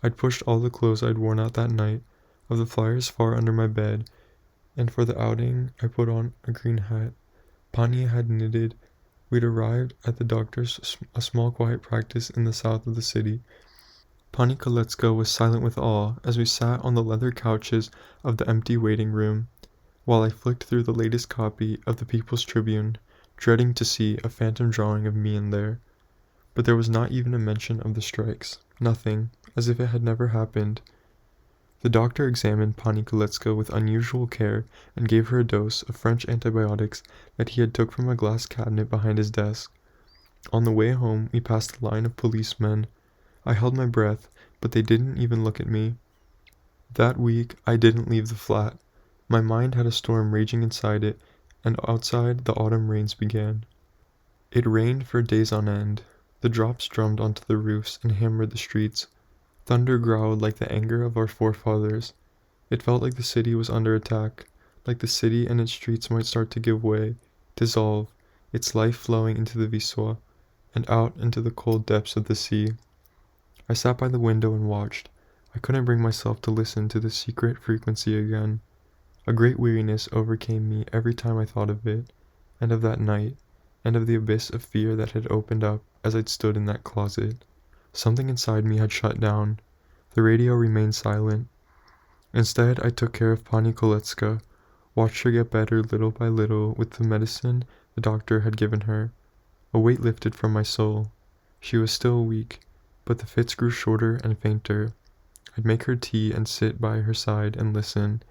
I'd pushed all the clothes I'd worn out that night, of the flyers far under my bed, and for the outing I put on a green hat. Pani had knitted. We'd arrived at the doctor's, a small quiet practice in the south of the city. Pani Kolecka was silent with awe as we sat on the leather couches of the empty waiting room, while I flicked through the latest copy of the People's Tribune, dreading to see a phantom drawing of me in there. But there was not even a mention of the strikes. Nothing, as if it had never happened. The doctor examined Pani Kolecka with unusual care and gave her a dose of French antibiotics that he had took from a glass cabinet behind his desk. On the way home, we passed a line of policemen. I held my breath, but they didn't even look at me. That week, I didn't leave the flat. My mind had a storm raging inside it, and outside the autumn rains began. It rained for days on end. The drops drummed onto the roofs and hammered the streets. Thunder growled like the anger of our forefathers. It felt like the city was under attack, like the city and its streets might start to give way, dissolve, its life flowing into the Wisła, and out into the cold depths of the sea. I sat by the window and watched. I couldn't bring myself to listen to the secret frequency again. A great weariness overcame me every time I thought of it, and of that night, and of the abyss of fear that had opened up as I'd stood in that closet. Something inside me had shut down. The radio remained silent. Instead, I took care of Pani Kolecka, watched her get better little by little with the medicine the doctor had given her. A weight lifted from my soul. She was still weak, but the fits grew shorter and fainter. I'd make her tea and sit by her side and listen.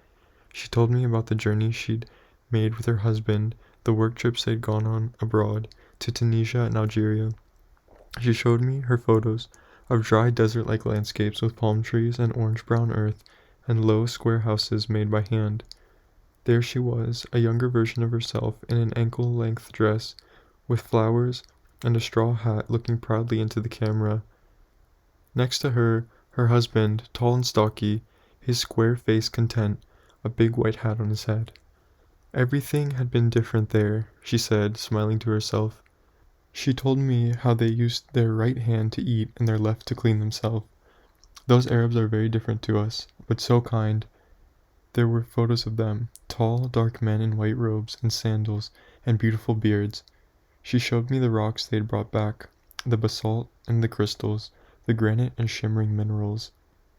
She told me about the journey she'd made with her husband, the work trips they'd gone on abroad, to Tunisia and Algeria. She showed me her photos of dry desert-like landscapes with palm trees and orange-brown earth and low square houses made by hand. There she was, a younger version of herself in an ankle-length dress, with flowers and a straw hat, looking proudly into the camera. Next to her, her husband, tall and stocky, his square face content, a big white hat on his head. Everything had been different there, she said, smiling to herself. She told me how they used their right hand to eat and their left to clean themselves. Those Arabs are very different to us, but so kind. There were photos of them, tall, dark men in white robes and sandals and beautiful beards. She showed me the rocks they had brought back, the basalt and the crystals, the granite and shimmering minerals.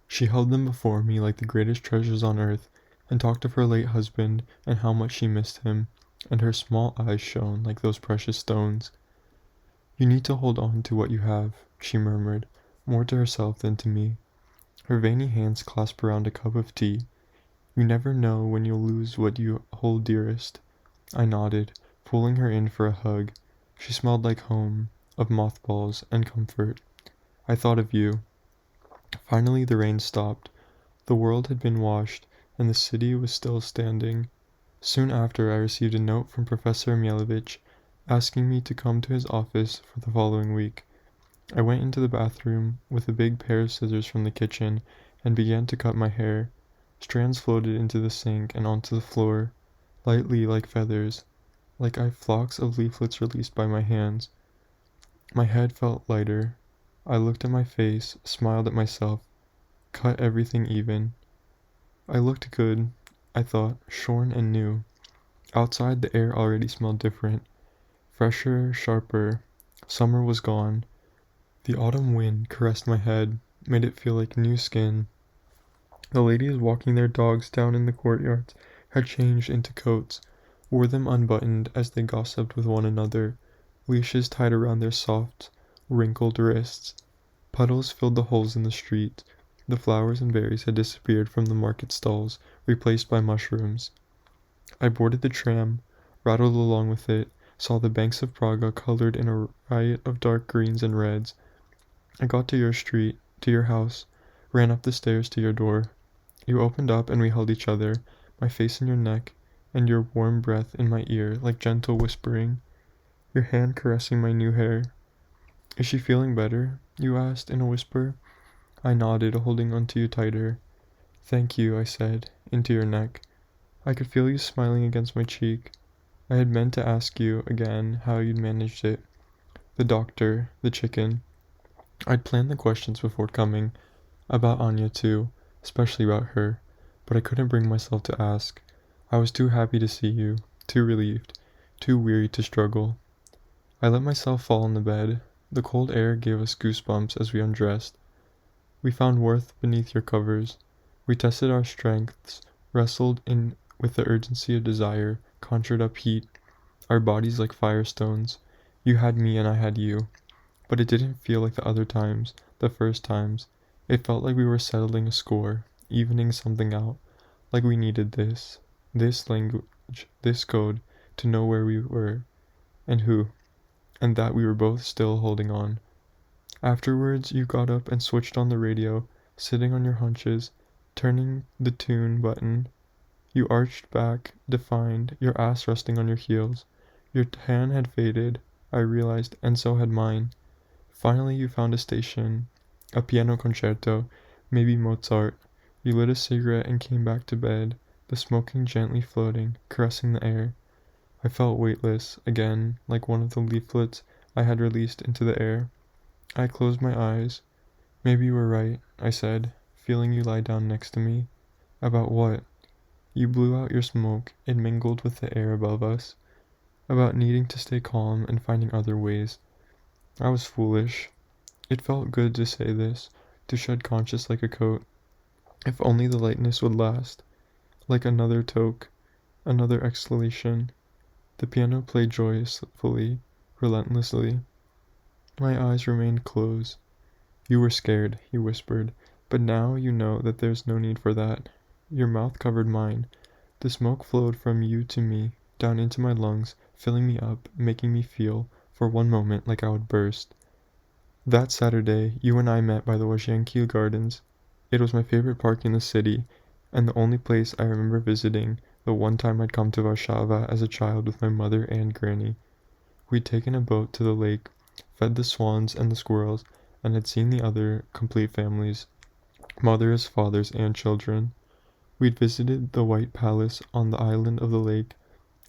She held them before me like the greatest treasures on earth, and talked of her late husband and how much she missed him, and her small eyes shone like those precious stones. "You need to hold on to what you have," she murmured, more to herself than to me. Her veiny hands clasped around a cup of tea. "You never know when you'll lose what you hold dearest." I nodded, pulling her in for a hug. She smelled like home, of mothballs and comfort. I thought of you. Finally the rain stopped. The world had been washed, and the city was still standing. Soon after I received a note from Professor Mielewicz asking me to come to his office for the following week. I went into the bathroom with a big pair of scissors from the kitchen and began to cut my hair. Strands floated into the sink and onto the floor, lightly like feathers, like flocks of leaflets released by my hands. My head felt lighter. I looked at my face, smiled at myself, cut everything even. I looked good, I thought, shorn and new. Outside the air already smelled different, fresher, sharper. Summer was gone. The autumn wind caressed my head, made it feel like new skin. The ladies walking their dogs down in the courtyards had changed into coats, wore them unbuttoned as they gossiped with one another, leashes tied around their soft, wrinkled wrists. Puddles filled the holes in the street. The flowers and berries had disappeared from the market stalls, replaced by mushrooms. I boarded the tram, rattled along with it, saw the banks of Praga colored in a riot of dark greens and reds. I got to your street, to your house, ran up the stairs to your door. You opened up and we held each other, my face in your neck, and your warm breath in my ear like gentle whispering, your hand caressing my new hair. "Is she feeling better?" you asked in a whisper. I nodded, holding onto you tighter. "Thank you," I said, into your neck. I could feel you smiling against my cheek. I had meant to ask you again how you'd managed it. The doctor, the chicken. I'd planned the questions before coming, about Anya too, especially about her, but I couldn't bring myself to ask. I was too happy to see you, too relieved, too weary to struggle. I let myself fall on the bed. The cold air gave us goosebumps as we undressed. We found warmth beneath your covers. We tested our strengths, wrestled in with the urgency of desire, conjured up heat, our bodies like firestones. You had me and I had you. But it didn't feel like the other times, the first times. It felt like we were settling a score, evening something out, like we needed this language, this code, to know where we were, and who, and that we were both still holding on. Afterwards, you got up and switched on the radio, sitting on your haunches, turning the tune button. You arched back, defined, your ass resting on your heels. Your tan had faded, I realized, and so had mine. Finally, you found a station, a piano concerto, maybe Mozart. You lit a cigarette and came back to bed, the smoking gently floating, caressing the air. I felt weightless, again, like one of the leaflets I had released into the air. I closed my eyes. "Maybe you were right," I said, feeling you lie down next to me. "About what?" You blew out your smoke. It mingled with the air above us. "About needing to stay calm and finding other ways." I was foolish. It felt good to say this, to shed conscience like a coat. If only the lightness would last. Like another toke, another exhalation. The piano played joyously, relentlessly. My eyes remained closed. "You were scared," you whispered, "but now you know that there's no need for that." Your mouth covered mine. The smoke flowed from you to me, down into my lungs, filling me up, making me feel, for one moment, like I would burst. That Saturday, you and I met by the Łazienki Gardens. It was my favorite park in the city, and the only place I remember visiting the one time I'd come to Warsaw as a child with my mother and Granny. We'd taken a boat to the lake, fed the swans and the squirrels, and had seen the other complete families, mothers, fathers, and children. We'd visited the White Palace on the island of the lake,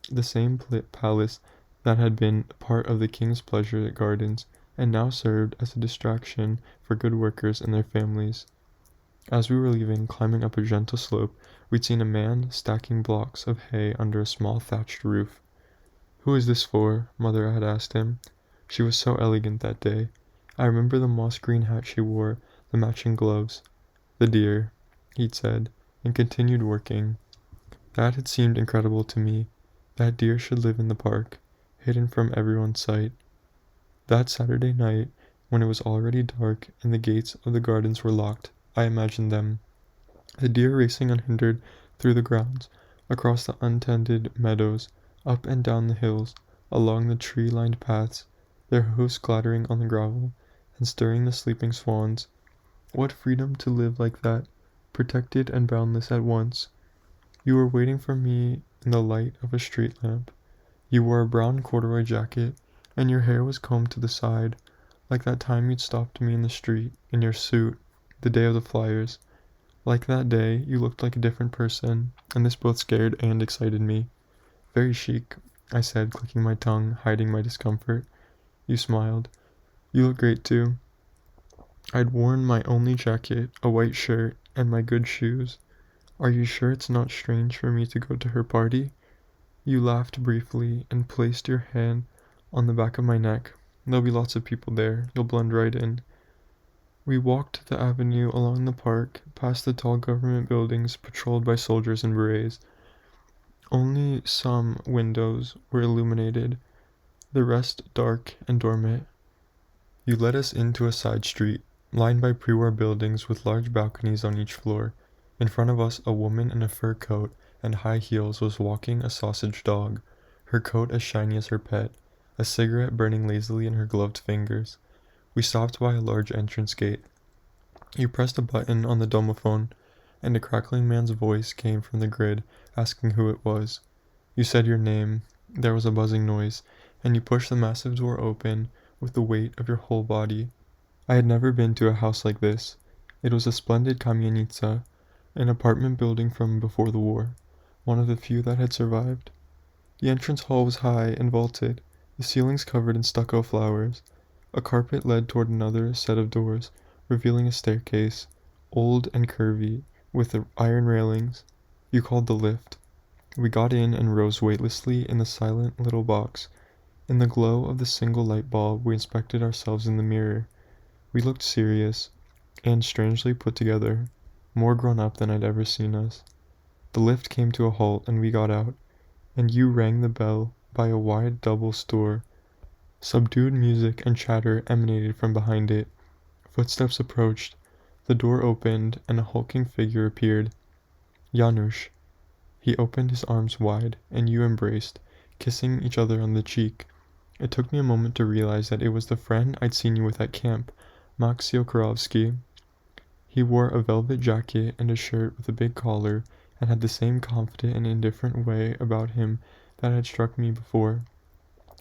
the same palace that had been part of the King's Pleasure Gardens, and now served as a distraction for good workers and their families. As we were leaving, climbing up a gentle slope, we'd seen a man stacking blocks of hay under a small thatched roof. "Who is this for?" Mother had asked him. She was so elegant that day. I remember the moss green hat she wore, the matching gloves. "The deer," he'd said, and continued working. That had seemed incredible to me. That deer should live in the park, hidden from everyone's sight. That Saturday night, when it was already dark and the gates of the gardens were locked, I imagined them. The deer racing unhindered through the grounds, across the untended meadows, up and down the hills, along the tree-lined paths, their hoofs clattering on the gravel, and stirring the sleeping swans. What freedom to live like that, protected and boundless at once. You were waiting for me in the light of a street lamp. You wore a brown corduroy jacket, and your hair was combed to the side, like that time you'd stopped me in the street, in your suit, the day of the flyers. Like that day, you looked like a different person, and this both scared and excited me. "Very chic," I said, clicking my tongue, hiding my discomfort. You smiled. "You look great too." I'd worn my only jacket, a white shirt, and my good shoes. "Are you sure it's not strange for me to go to her party?" You laughed briefly and placed your hand on the back of my neck. "There'll be lots of people there. You'll blend right in." We walked the avenue along the park, past the tall government buildings patrolled by soldiers in berets. Only some windows were illuminated, the rest dark and dormant. You led us into a side street, lined by pre-war buildings with large balconies on each floor. In front of us, a woman in a fur coat and high heels was walking a sausage dog, her coat as shiny as her pet, a cigarette burning lazily in her gloved fingers. We stopped by a large entrance gate. You pressed a button on the domophone, and a crackling man's voice came from the grid, asking who it was. You said your name. There was a buzzing noise, and you pushed the massive door open with the weight of your whole body. I had never been to a house like this. It was a splendid kamienica, an apartment building from before the war, one of the few that had survived. The entrance hall was high and vaulted, the ceilings covered in stucco flowers. A carpet led toward another set of doors, revealing a staircase, old and curvy, with the iron railings. You called the lift. We got in and rose weightlessly in the silent little box. In the glow of the single light bulb, we inspected ourselves in the mirror. We looked serious, and strangely put together, more grown up than I'd ever seen us. The lift came to a halt, and we got out, and you rang the bell by a wide double door. Subdued music and chatter emanated from behind it. Footsteps approached. The door opened, and a hulking figure appeared. "Janusz." He opened his arms wide, and you embraced, kissing each other on the cheek. It took me a moment to realize that it was the friend I'd seen you with at camp, Maksio Korovsky. He wore a velvet jacket and a shirt with a big collar, and had the same confident and indifferent way about him that had struck me before.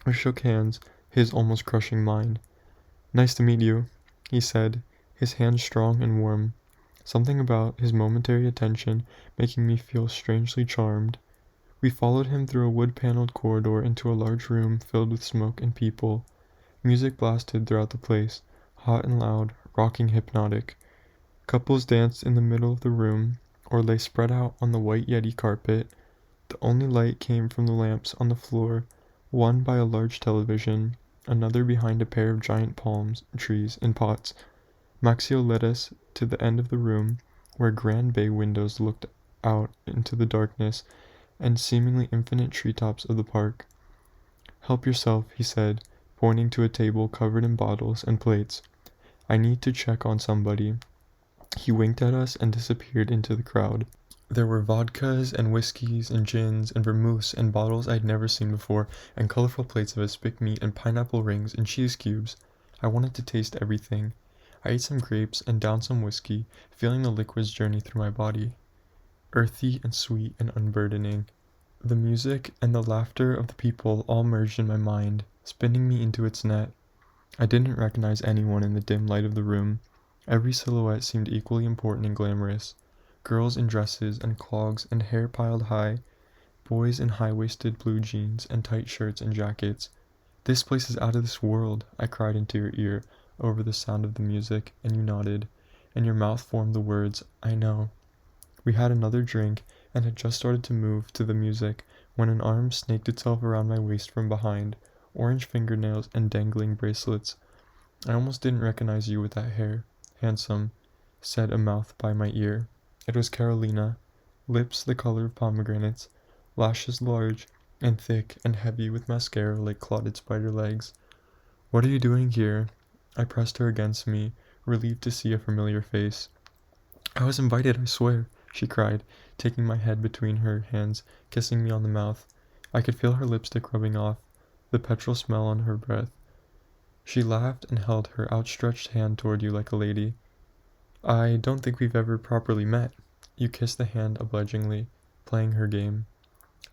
We shook hands, his almost crushing mine. "Nice to meet you," he said, his hand strong and warm. Something about his momentary attention making me feel strangely charmed. We followed him through a wood-paneled corridor into a large room filled with smoke and people. Music blasted throughout the place, hot and loud, rocking hypnotic. Couples danced in the middle of the room, or lay spread out on the white Yeti carpet. The only light came from the lamps on the floor, one by a large television, another behind a pair of giant palm trees in pots. Maxio led us to the end of the room, where grand bay windows looked out into the darkness and seemingly infinite treetops of the park. "Help yourself," he said, pointing to a table covered in bottles and plates. "I need to check on somebody." He winked at us and disappeared into the crowd. There were vodkas and whiskeys and gins and vermouths and bottles I'd never seen before, and colorful plates of aspic meat and pineapple rings and cheese cubes. I wanted to taste everything. I ate some grapes and downed some whiskey, feeling the liquids journey through my body. Earthy and sweet and unburdening. The music and the laughter of the people all merged in my mind, spinning me into its net. I didn't recognize anyone in the dim light of the room. Every silhouette seemed equally important and glamorous. Girls in dresses and clogs and hair piled high, boys in high-waisted blue jeans and tight shirts and jackets. "This place is out of this world," I cried into your ear over the sound of the music, and you nodded, and your mouth formed the words, "I know." We had another drink, and had just started to move to the music when an arm snaked itself around my waist from behind, orange fingernails and dangling bracelets. I almost didn't recognize you with that hair. Handsome, said a mouth by my ear. It was Carolina, lips the color of pomegranates, lashes large and thick and heavy with mascara like clotted spider legs. What are you doing here? I pressed her against me, relieved to see a familiar face. I was invited, I swear, she cried, taking my head between her hands, kissing me on the mouth. I could feel her lipstick rubbing off, the petrol smell on her breath. She laughed and held her outstretched hand toward you like a lady. I don't think we've ever properly met. You kissed the hand obligingly, playing her game.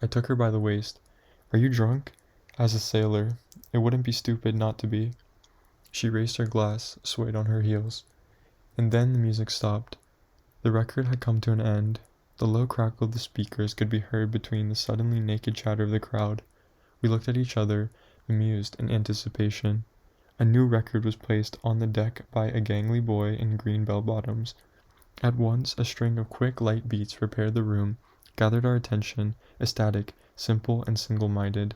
I took her by the waist. Are you drunk? As a sailor, it wouldn't be stupid not to be. She raised her glass, swayed on her heels. And then the music stopped. The record had come to an end. The low crackle of the speakers could be heard between the suddenly naked chatter of the crowd. We looked at each other, amused in anticipation. A new record was placed on the deck by a gangly boy in green bell-bottoms. At once, a string of quick, light beats prepared the room, gathered our attention, ecstatic, simple, and single-minded.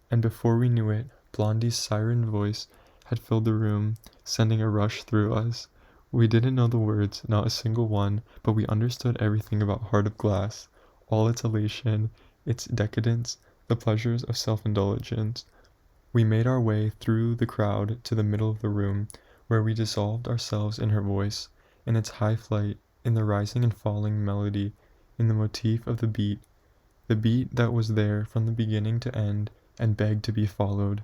And before we knew it, Blondie's siren voice had filled the room, sending a rush through us. We didn't know the words, not a single one, but we understood everything about Heart of Glass, all its elation, its decadence, the pleasures of self-indulgence. We made our way through the crowd to the middle of the room, where we dissolved ourselves in her voice, in its high flight, in the rising and falling melody, in the motif of the beat that was there from the beginning to end and begged to be followed.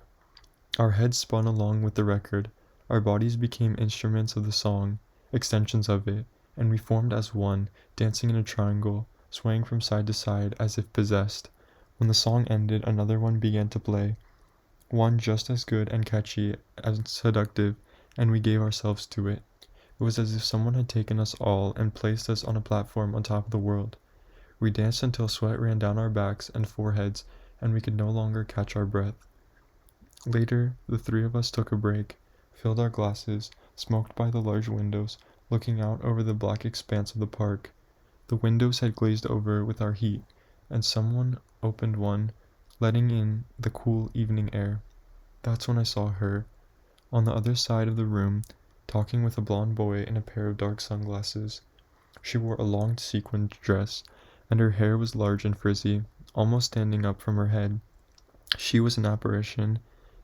Our heads spun along with the record, our bodies became instruments of the song, extensions of it, and we formed as one, dancing in a triangle, swaying from side to side as if possessed. When the song ended, another one began to play, one just as good and catchy and seductive, and we gave ourselves to it. It was as if someone had taken us all and placed us on a platform on top of the world. We danced until sweat ran down our backs and foreheads, and we could no longer catch our breath. Later, the three of us took a break, filled our glasses, smoked by the large windows, looking out over the black expanse of the park. The windows had glazed over with our heat, and someone opened one, letting in the cool evening air. That's when I saw her, on the other side of the room, talking with a blond boy in a pair of dark sunglasses. She wore a long sequined dress, and her hair was large and frizzy, almost standing up from her head. She was an apparition.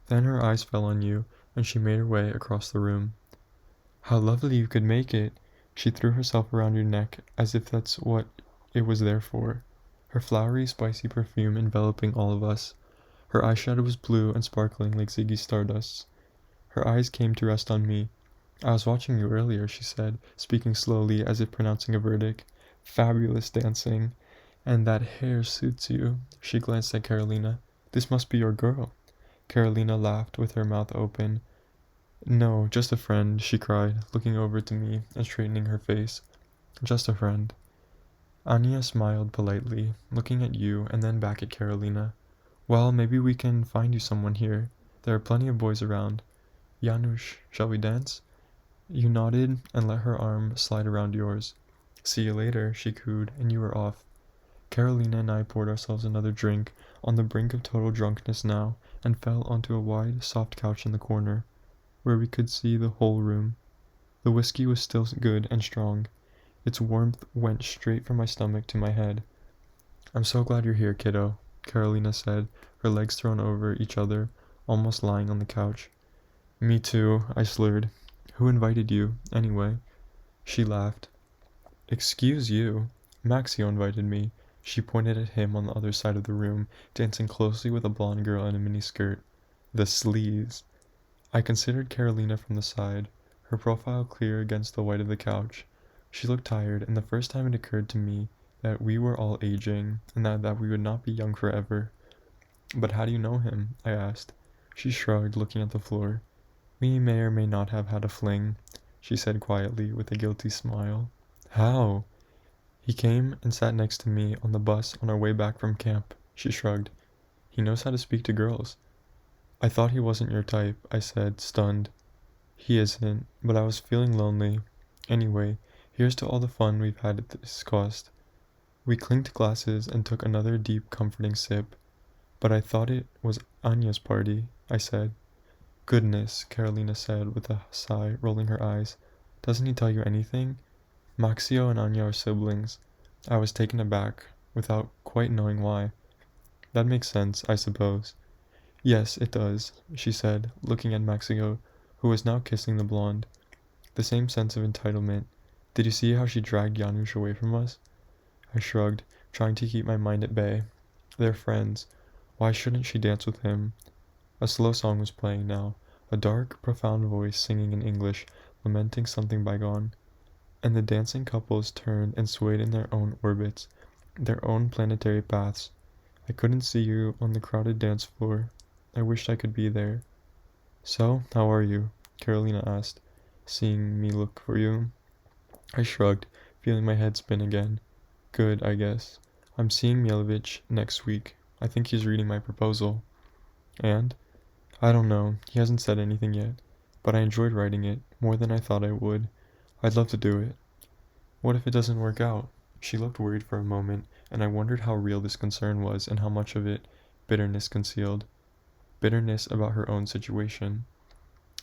Then her eyes fell on you, and she made her way across the room. How lovely you could make it! She threw herself around your neck, as if that's what it was there for, her flowery, spicy perfume enveloping all of us. Her eyeshadow was blue and sparkling like Ziggy Stardust's. Her eyes came to rest on me. I was watching you earlier, she said, speaking slowly as if pronouncing a verdict. Fabulous dancing. And that hair suits you. She glanced at Carolina. This must be your girl. Carolina laughed with her mouth open. No, just a friend, she cried, looking over to me and straightening her face. Just a friend. Anya smiled politely, looking at you and then back at Carolina. Well, maybe we can find you someone here. There are plenty of boys around. Janusz, shall we dance? You nodded and let her arm slide around yours. See you later, she cooed, and you were off. Carolina and I poured ourselves another drink, on the brink of total drunkenness now, and fell onto a wide, soft couch in the corner, where we could see the whole room. The whiskey was still good and strong. Its warmth went straight from my stomach to my head. I'm so glad you're here, kiddo, Carolina said, her legs thrown over each other, almost lying on the couch. Me too, I slurred. Who invited you, anyway? She laughed. Excuse you. Maxio invited me. She pointed at him on the other side of the room, dancing closely with a blonde girl in a miniskirt. The sleaze. I considered Carolina from the side, her profile clear against the white of the couch. She looked tired, and the first time it occurred to me that we were all aging, and that we would not be young forever. But how do you know him? I asked. She shrugged, looking at the floor. We may or may not have had a fling, she said quietly, with a guilty smile. How? He came and sat next to me on the bus on our way back from camp, she shrugged. He knows how to speak to girls. I thought he wasn't your type, I said, stunned. He isn't, but I was feeling lonely. Anyway, here's to all the fun we've had at this cost. We clinked glasses and took another deep, comforting sip. But I thought it was Anya's party, I said. Goodness, Carolina said with a sigh, rolling her eyes. Doesn't he tell you anything? Maxio and Anya are siblings. I was taken aback, without quite knowing why. That makes sense, I suppose. Yes, it does, she said, looking at Maxio, who was now kissing the blonde. The same sense of entitlement. Did you see how she dragged Janusz away from us? I shrugged, trying to keep my mind at bay. They're friends. Why shouldn't she dance with him? A slow song was playing now, a dark, profound voice singing in English, lamenting something bygone. And the dancing couples turned and swayed in their own orbits, their own planetary paths. I couldn't see you on the crowded dance floor. I wished I could be there. So, how are you? Carolina asked, seeing me look for you. I shrugged, feeling my head spin again. Good, I guess. I'm seeing Mielewicz next week. I think he's reading my proposal. And? I don't know. He hasn't said anything yet. But I enjoyed writing it, more than I thought I would. I'd love to do it. What if it doesn't work out? She looked worried for a moment, and I wondered how real this concern was and how much of it bitterness concealed. Bitterness about her own situation.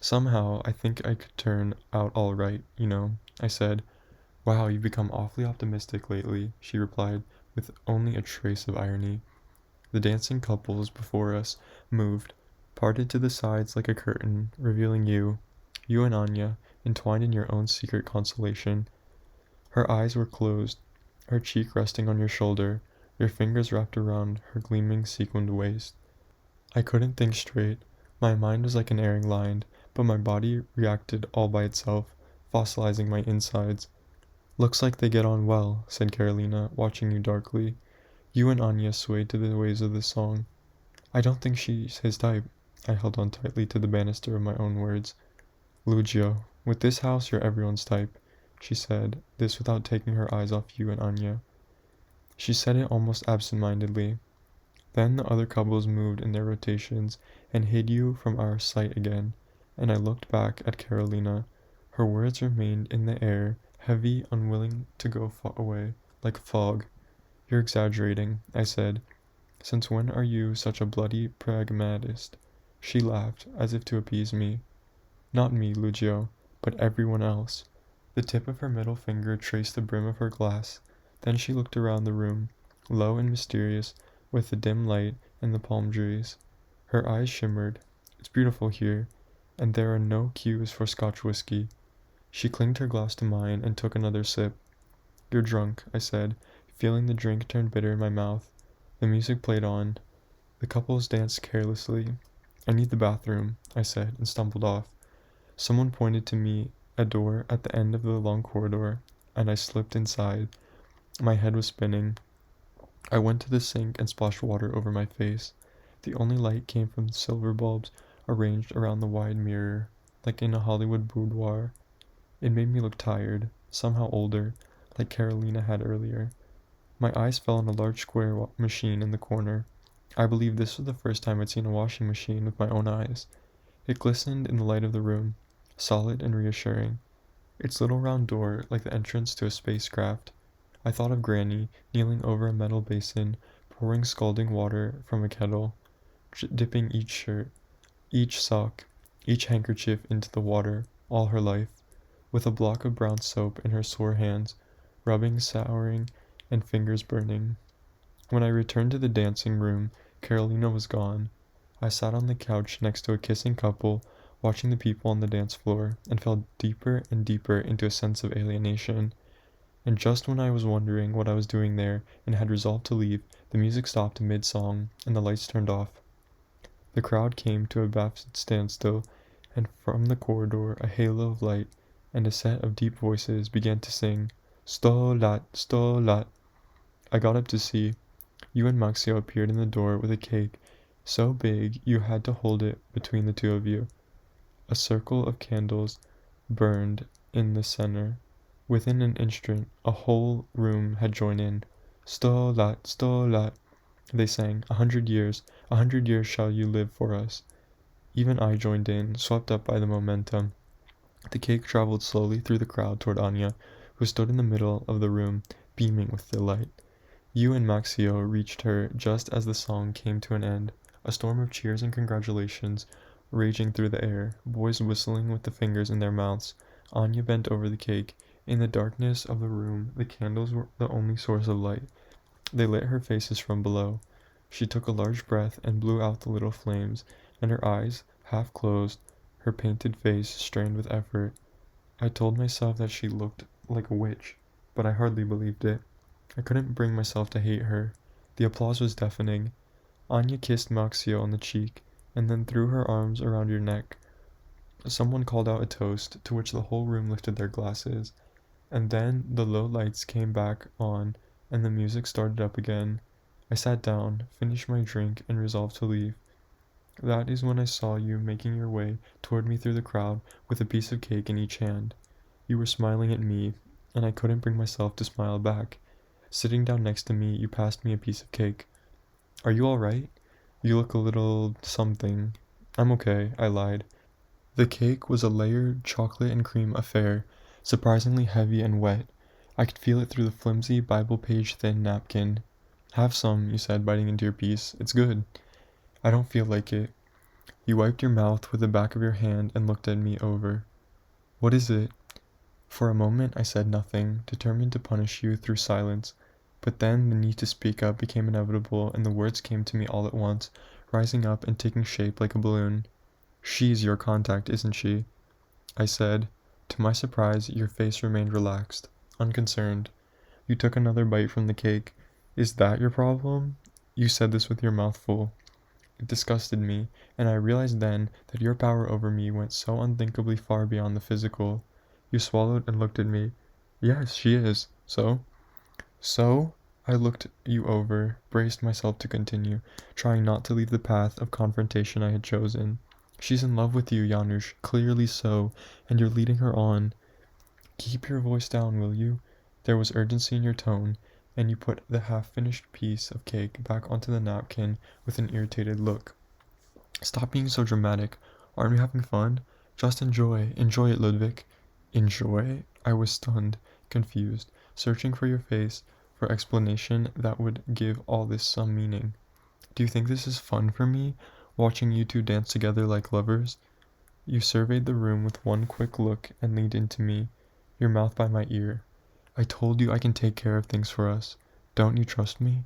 Somehow, I think I could turn out all right, I said. Wow, you've become awfully optimistic lately, she replied, with only a trace of irony. The dancing couples before us moved, parted to the sides like a curtain, revealing you and Anya, entwined in your own secret consolation. Her eyes were closed, her cheek resting on your shoulder, your fingers wrapped around her gleaming sequined waist. I couldn't think straight. My mind was like an erring line, but my body reacted all by itself, fossilizing my insides. Looks like they get on well, said Carolina, watching you darkly. You and Anya swayed to the waves of the song. I don't think she's his type. I held on tightly to the banister of my own words. Lucio, with this house you're everyone's type, she said, this without taking her eyes off you and Anya. She said it almost absent-mindedly. Then the other couples moved in their rotations and hid you from our sight again, and I looked back at Carolina. Her words remained in the air, heavy, unwilling to go away, like fog. You're exaggerating, I said. Since when are you such a bloody pragmatist? She laughed, as if to appease me. Not me, Lucio, but everyone else. The tip of her middle finger traced the brim of her glass. Then she looked around the room, low and mysterious, with the dim light and the palm trees. Her eyes shimmered. It's beautiful here, and there are no cues for Scotch whiskey. She clinked her glass to mine and took another sip. You're drunk, I said, feeling the drink turn bitter in my mouth. The music played on. The couples danced carelessly. I need the bathroom, I said, and stumbled off. Someone pointed to me a door at the end of the long corridor, and I slipped inside. My head was spinning. I went to the sink and splashed water over my face. The only light came from silver bulbs arranged around the wide mirror, like in a Hollywood boudoir. It made me look tired, somehow older, like Carolina had earlier. My eyes fell on a large square machine in the corner. I believe this was the first time I'd seen a washing machine with my own eyes. It glistened in the light of the room, solid and reassuring. Its little round door like the entrance to a spacecraft. I thought of Granny, kneeling over a metal basin, pouring scalding water from a kettle, dipping each shirt, each sock, each handkerchief into the water, all her life, with a block of brown soap in her sore hands, rubbing, souring, and fingers burning. When I returned to the dancing room, Carolina was gone. I sat on the couch next to a kissing couple, watching the people on the dance floor, and fell deeper and deeper into a sense of alienation. And just when I was wondering what I was doing there and had resolved to leave, the music stopped mid-song and the lights turned off. The crowd came to a baffled standstill, and from the corridor a halo of light and a set of deep voices began to sing, "Sto lat, sto lat." I got up to see. You and Maxio appeared in the door with a cake so big you had to hold it between the two of you. A circle of candles burned in the center. Within an instant, a whole room had joined in. "Sto lat," they sang. 100 years, 100 years shall you live for us." Even I joined in, swept up by the momentum. The cake traveled slowly through the crowd toward Anya, who stood in the middle of the room, beaming with delight. You and Maxio reached her just as the song came to an end, a storm of cheers and congratulations raging through the air, boys whistling with the fingers in their mouths. Anya bent over the cake. In the darkness of the room, the candles were the only source of light. They lit her faces from below. She took a large breath and blew out the little flames, and her eyes, half closed, her painted face strained with effort. I told myself that she looked like a witch, but I hardly believed it. I couldn't bring myself to hate her. The applause was deafening. Anya kissed Maxio on the cheek, and then threw her arms around your neck. Someone called out a toast, to which the whole room lifted their glasses, and then the low lights came back on, and the music started up again. I sat down, finished my drink, and resolved to leave. That is when I saw you making your way toward me through the crowd with a piece of cake in each hand. You were smiling at me, and I couldn't bring myself to smile back. Sitting down next to me, you passed me a piece of cake. Are you all right? You look a little something. I'm okay, I lied. The cake was a layered chocolate and cream affair, surprisingly heavy and wet. I could feel it through the flimsy, Bible page thin napkin. Have some, you said, biting into your piece. It's good. I don't feel like it. You wiped your mouth with the back of your hand and looked at me over. What is it? For a moment I said nothing, determined to punish you through silence. But then the need to speak up became inevitable, and the words came to me all at once, rising up and taking shape like a balloon. She's your contact, isn't she? I said. To my surprise, your face remained relaxed, unconcerned. You took another bite from the cake. Is that your problem? You said this with your mouth full. It disgusted me, and I realized then that your power over me went so unthinkably far beyond the physical. You swallowed and looked at me. Yes, she is. So? So? I looked you over, braced myself to continue, trying not to leave the path of confrontation I had chosen. She's in love with you, Janusz, clearly so, and you're leading her on. Keep your voice down, will you? There was urgency in your tone, and you put the half-finished piece of cake back onto the napkin with an irritated look. Stop being so dramatic. Aren't we having fun? Just enjoy. Enjoy it, Ludwik. Enjoy? I was stunned, confused, searching for your face, for explanation that would give all this some meaning. Do you think this is fun for me? Watching you two dance together like lovers? You surveyed the room with one quick look and leaned into me, your mouth by my ear. I told you I can take care of things for us. Don't you trust me?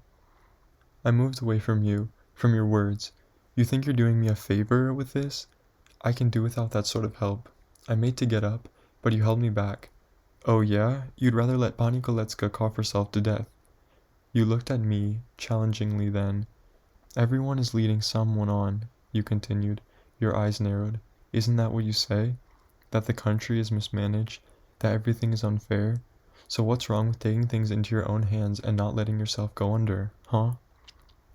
I moved away from you, from your words. You think you're doing me a favor with this? I can do without that sort of help. I made to get up, but you held me back. Oh yeah? You'd rather let Pani Kolecka cough herself to death. You looked at me, challengingly then. Everyone is leading someone on, you continued. Your eyes narrowed. Isn't that what you say? That the country is mismanaged? That everything is unfair? So what's wrong with taking things into your own hands and not letting yourself go under, huh?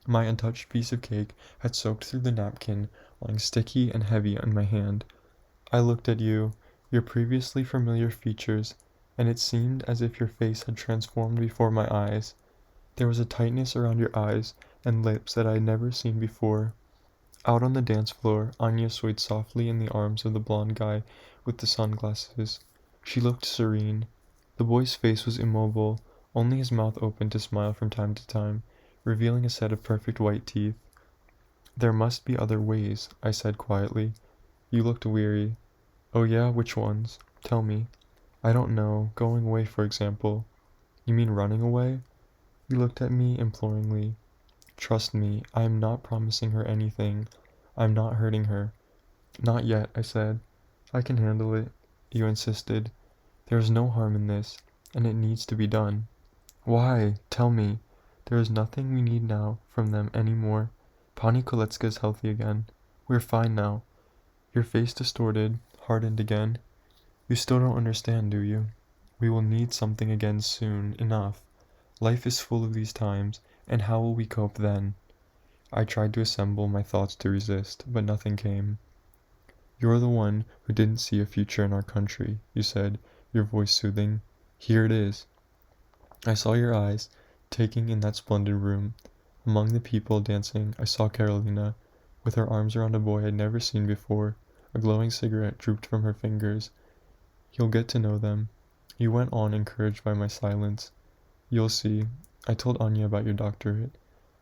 My untouched piece of cake had soaked through the napkin, lying sticky and heavy in my hand. I looked at you, your previously familiar features, and it seemed as if your face had transformed before my eyes. There was a tightness around your eyes and lips that I had never seen before. Out on the dance floor, Anya swayed softly in the arms of the blonde guy with the sunglasses. She looked serene. The boy's face was immobile, only his mouth opened to smile from time to time, revealing a set of perfect white teeth. There must be other ways, I said quietly. You looked weary. Oh yeah, which ones? Tell me. I don't know. Going away, for example. You mean running away? You looked at me imploringly. Trust me, I am not promising her anything. I'm not hurting her. Not yet, I said. I can handle it. You insisted. There is no harm in this, and it needs to be done. Why? Tell me. There is nothing we need now from them any more. Pani Kolecka is healthy again. We're fine now. Your face distorted, hardened again. You still don't understand, do you? We will need something again soon enough. Life is full of these times, and how will we cope then? I tried to assemble my thoughts to resist, but nothing came. You're the one who didn't see a future in our country, you said, your voice soothing. Here it is. I saw your eyes, taking in that splendid room. Among the people dancing, I saw Carolina, with her arms around a boy I'd never seen before. A glowing cigarette drooped from her fingers. You'll get to know them. You went on, encouraged by my silence. You'll see. I told Anya about your doctorate.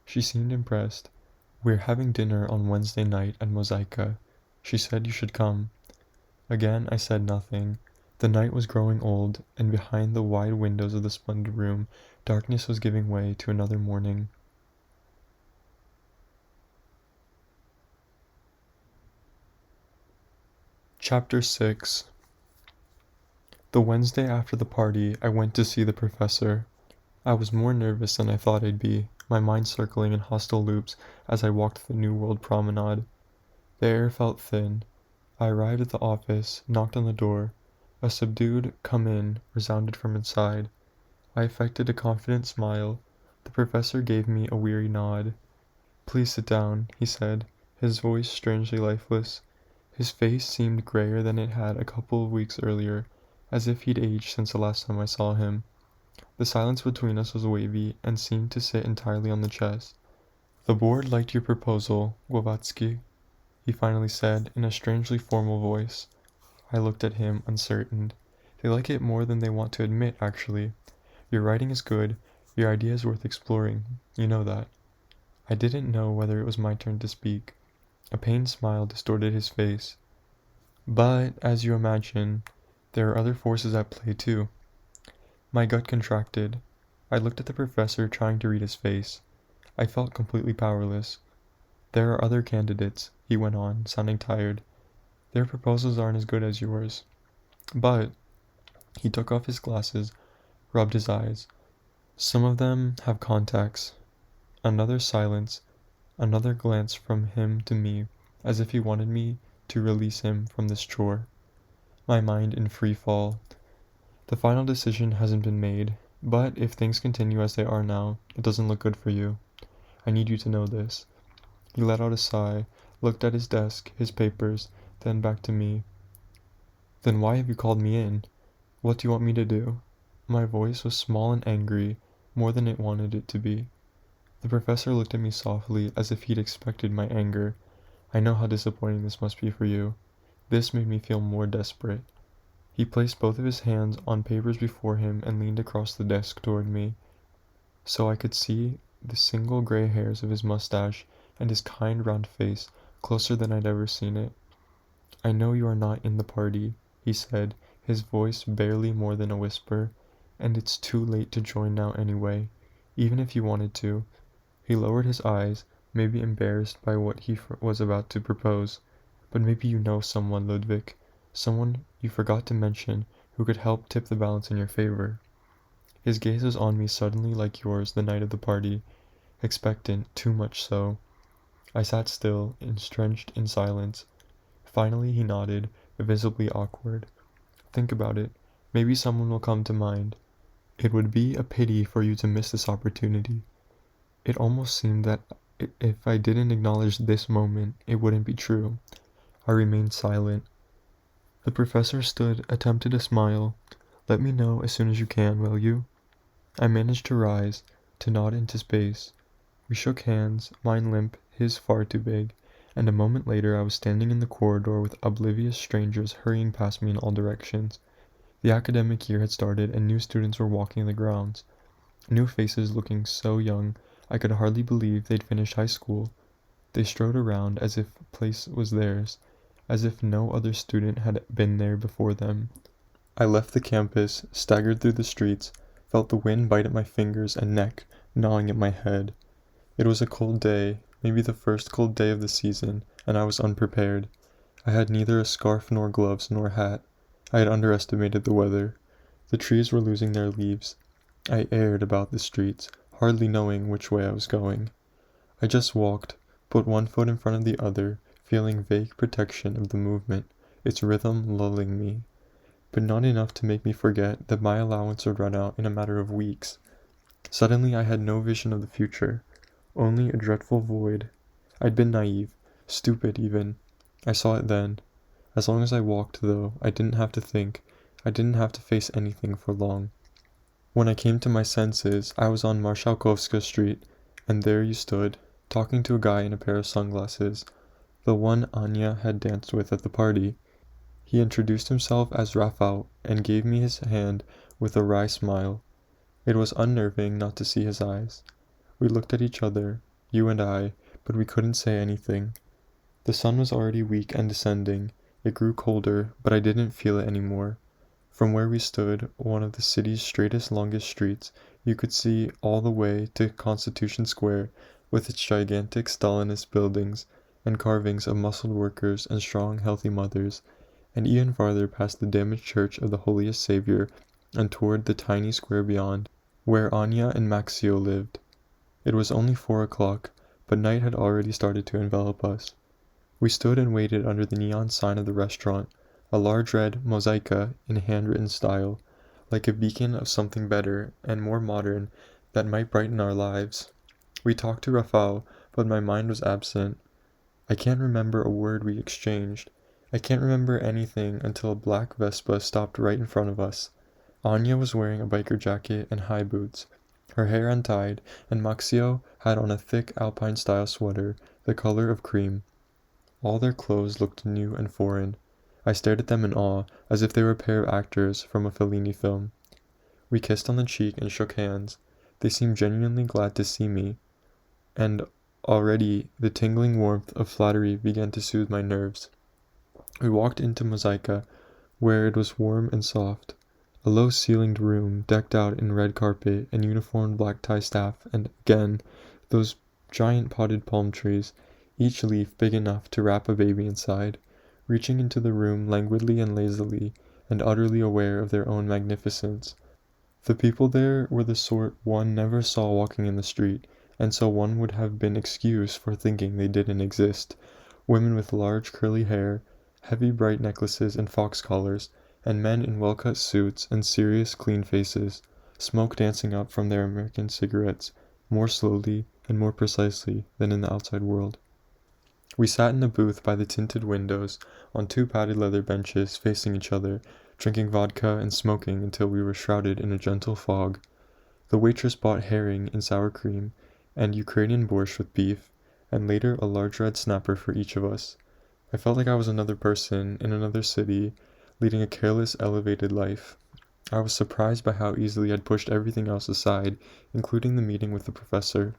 She seemed impressed. We're having dinner on Wednesday night at Mosaica. She said you should come. Again, I said nothing. The night was growing old, and behind the wide windows of the splendid room, darkness was giving way to another morning. Chapter 6. The Wednesday after the party, I went to see the professor. I was more nervous than I thought I'd be, my mind circling in hostile loops as I walked the New World promenade. The air felt thin. I arrived at the office, knocked on the door. A subdued "come in" resounded from inside. I affected a confident smile. The professor gave me a weary nod. "Please sit down," he said, his voice strangely lifeless. His face seemed grayer than it had a couple of weeks earlier, as if he'd aged since the last time I saw him. The silence between us was wavy and seemed to sit entirely on the chest. "The board liked your proposal, Giovanni," he finally said in a strangely formal voice. I looked at him, uncertain. "They like it more than they want to admit, actually. Your writing is good, your idea is worth exploring. You know that." I didn't know whether it was my turn to speak. A pained smile distorted his face. "But, as you imagine, there are other forces at play too." My gut contracted. I looked at the professor, trying to read his face. I felt completely powerless. "There are other candidates," he went on, sounding tired. "Their proposals aren't as good as yours. But," he took off his glasses, rubbed his eyes, "some of them have contacts." Another silence, another glance from him to me, as if he wanted me to release him from this chore. My mind in free fall. "The final decision hasn't been made, but if things continue as they are now, it doesn't look good for you. I need you to know this." He let out a sigh, looked at his desk, his papers, then back to me. "Then why have you called me in? What do you want me to do?" My voice was small and angry, more than it wanted it to be. The professor looked at me softly, as if he'd expected my anger. "I know how disappointing this must be for you." This made me feel more desperate. He placed both of his hands on papers before him and leaned across the desk toward me, so I could see the single gray hairs of his mustache and his kind round face closer than I'd ever seen it. "I know you are not in the party," he said, his voice barely more than a whisper, "and it's too late to join now anyway, even if you wanted to." He lowered his eyes, maybe embarrassed by what he was about to propose. "But maybe you know someone, Ludwig. Someone you forgot to mention who could help tip the balance in your favor." His gaze was on me suddenly like yours the night of the party, expectant, too much so. I sat still, entrenched in silence. Finally he nodded, visibly awkward. "Think about it. Maybe someone will come to mind. It would be a pity for you to miss this opportunity." It almost seemed that if I didn't acknowledge this moment, it wouldn't be true. I remained silent. The professor stood, attempted a smile. "Let me know as soon as you can, will you?" I managed to rise, to nod into space. We shook hands, mine limp, his far too big, and a moment later I was standing in the corridor with oblivious strangers hurrying past me in all directions. The academic year had started and new students were walking the grounds. New faces looking so young I could hardly believe they'd finished high school. They strode around as if the place was theirs, as if no other student had been there before them. I left the campus, staggered through the streets, felt the wind bite at my fingers and neck, gnawing at my head. It was a cold day, maybe the first cold day of the season, and I was unprepared. I had neither a scarf nor gloves nor hat. I had underestimated the weather. The trees were losing their leaves. I erred about the streets, hardly knowing which way I was going. I just walked, put one foot in front of the other, feeling vague protection of the movement, its rhythm lulling me, but not enough to make me forget that my allowance would run out in a matter of weeks. Suddenly I had no vision of the future, only a dreadful void. I'd been naive, stupid even. I saw it then. As long as I walked, though, I didn't have to think. I didn't have to face anything for long. When I came to my senses, I was on Marszałkowska Street, and there you stood, talking to a guy in a pair of sunglasses, the one Anya had danced with at the party. He introduced himself as Rafał and gave me his hand with a wry smile. It was unnerving not to see his eyes. We looked at each other, you and I, but we couldn't say anything. The sun was already weak and descending. It grew colder, but I didn't feel it anymore. From where we stood, one of the city's straightest, longest streets, you could see all the way to Constitution Square, with its gigantic Stalinist buildings and carvings of muscled workers and strong, healthy mothers, and even farther past the damaged Church of the Holiest Savior and toward the tiny square beyond, where Anya and Maxio lived. It was only 4 o'clock, but night had already started to envelop us. We stood and waited under the neon sign of the restaurant, a large red mosaica in handwritten style, like a beacon of something better and more modern that might brighten our lives. We talked to Rafał, but my mind was absent. I can't remember a word we exchanged. I can't remember anything until a black Vespa stopped right in front of us. Anya was wearing a biker jacket and high boots, her hair untied, and Maxio had on a thick Alpine-style sweater, the color of cream. All their clothes looked new and foreign. I stared at them in awe, as if they were a pair of actors from a Fellini film. We kissed on the cheek and shook hands. They seemed genuinely glad to see me, and already the tingling warmth of flattery began to soothe my nerves. We walked into Mosaica, where it was warm and soft. A low-ceilinged room decked out in red carpet and uniformed black tie staff, and again, those giant potted palm trees, each leaf big enough to wrap a baby inside, reaching into the room languidly and lazily, and utterly aware of their own magnificence. The people there were the sort one never saw walking in the street, and so one would have been excused for thinking they didn't exist. Women with large curly hair, heavy bright necklaces and fox collars, and men in well-cut suits and serious, clean faces, smoke dancing up from their American cigarettes, more slowly and more precisely than in the outside world. We sat in a booth by the tinted windows, on 2 padded leather benches facing each other, drinking vodka and smoking until we were shrouded in a gentle fog. The waitress bought herring and sour cream, and Ukrainian borscht with beef, and later a large red snapper for each of us. I felt like I was another person in another city, leading a careless, elevated life. I was surprised by how easily I'd pushed everything else aside, including the meeting with the professor.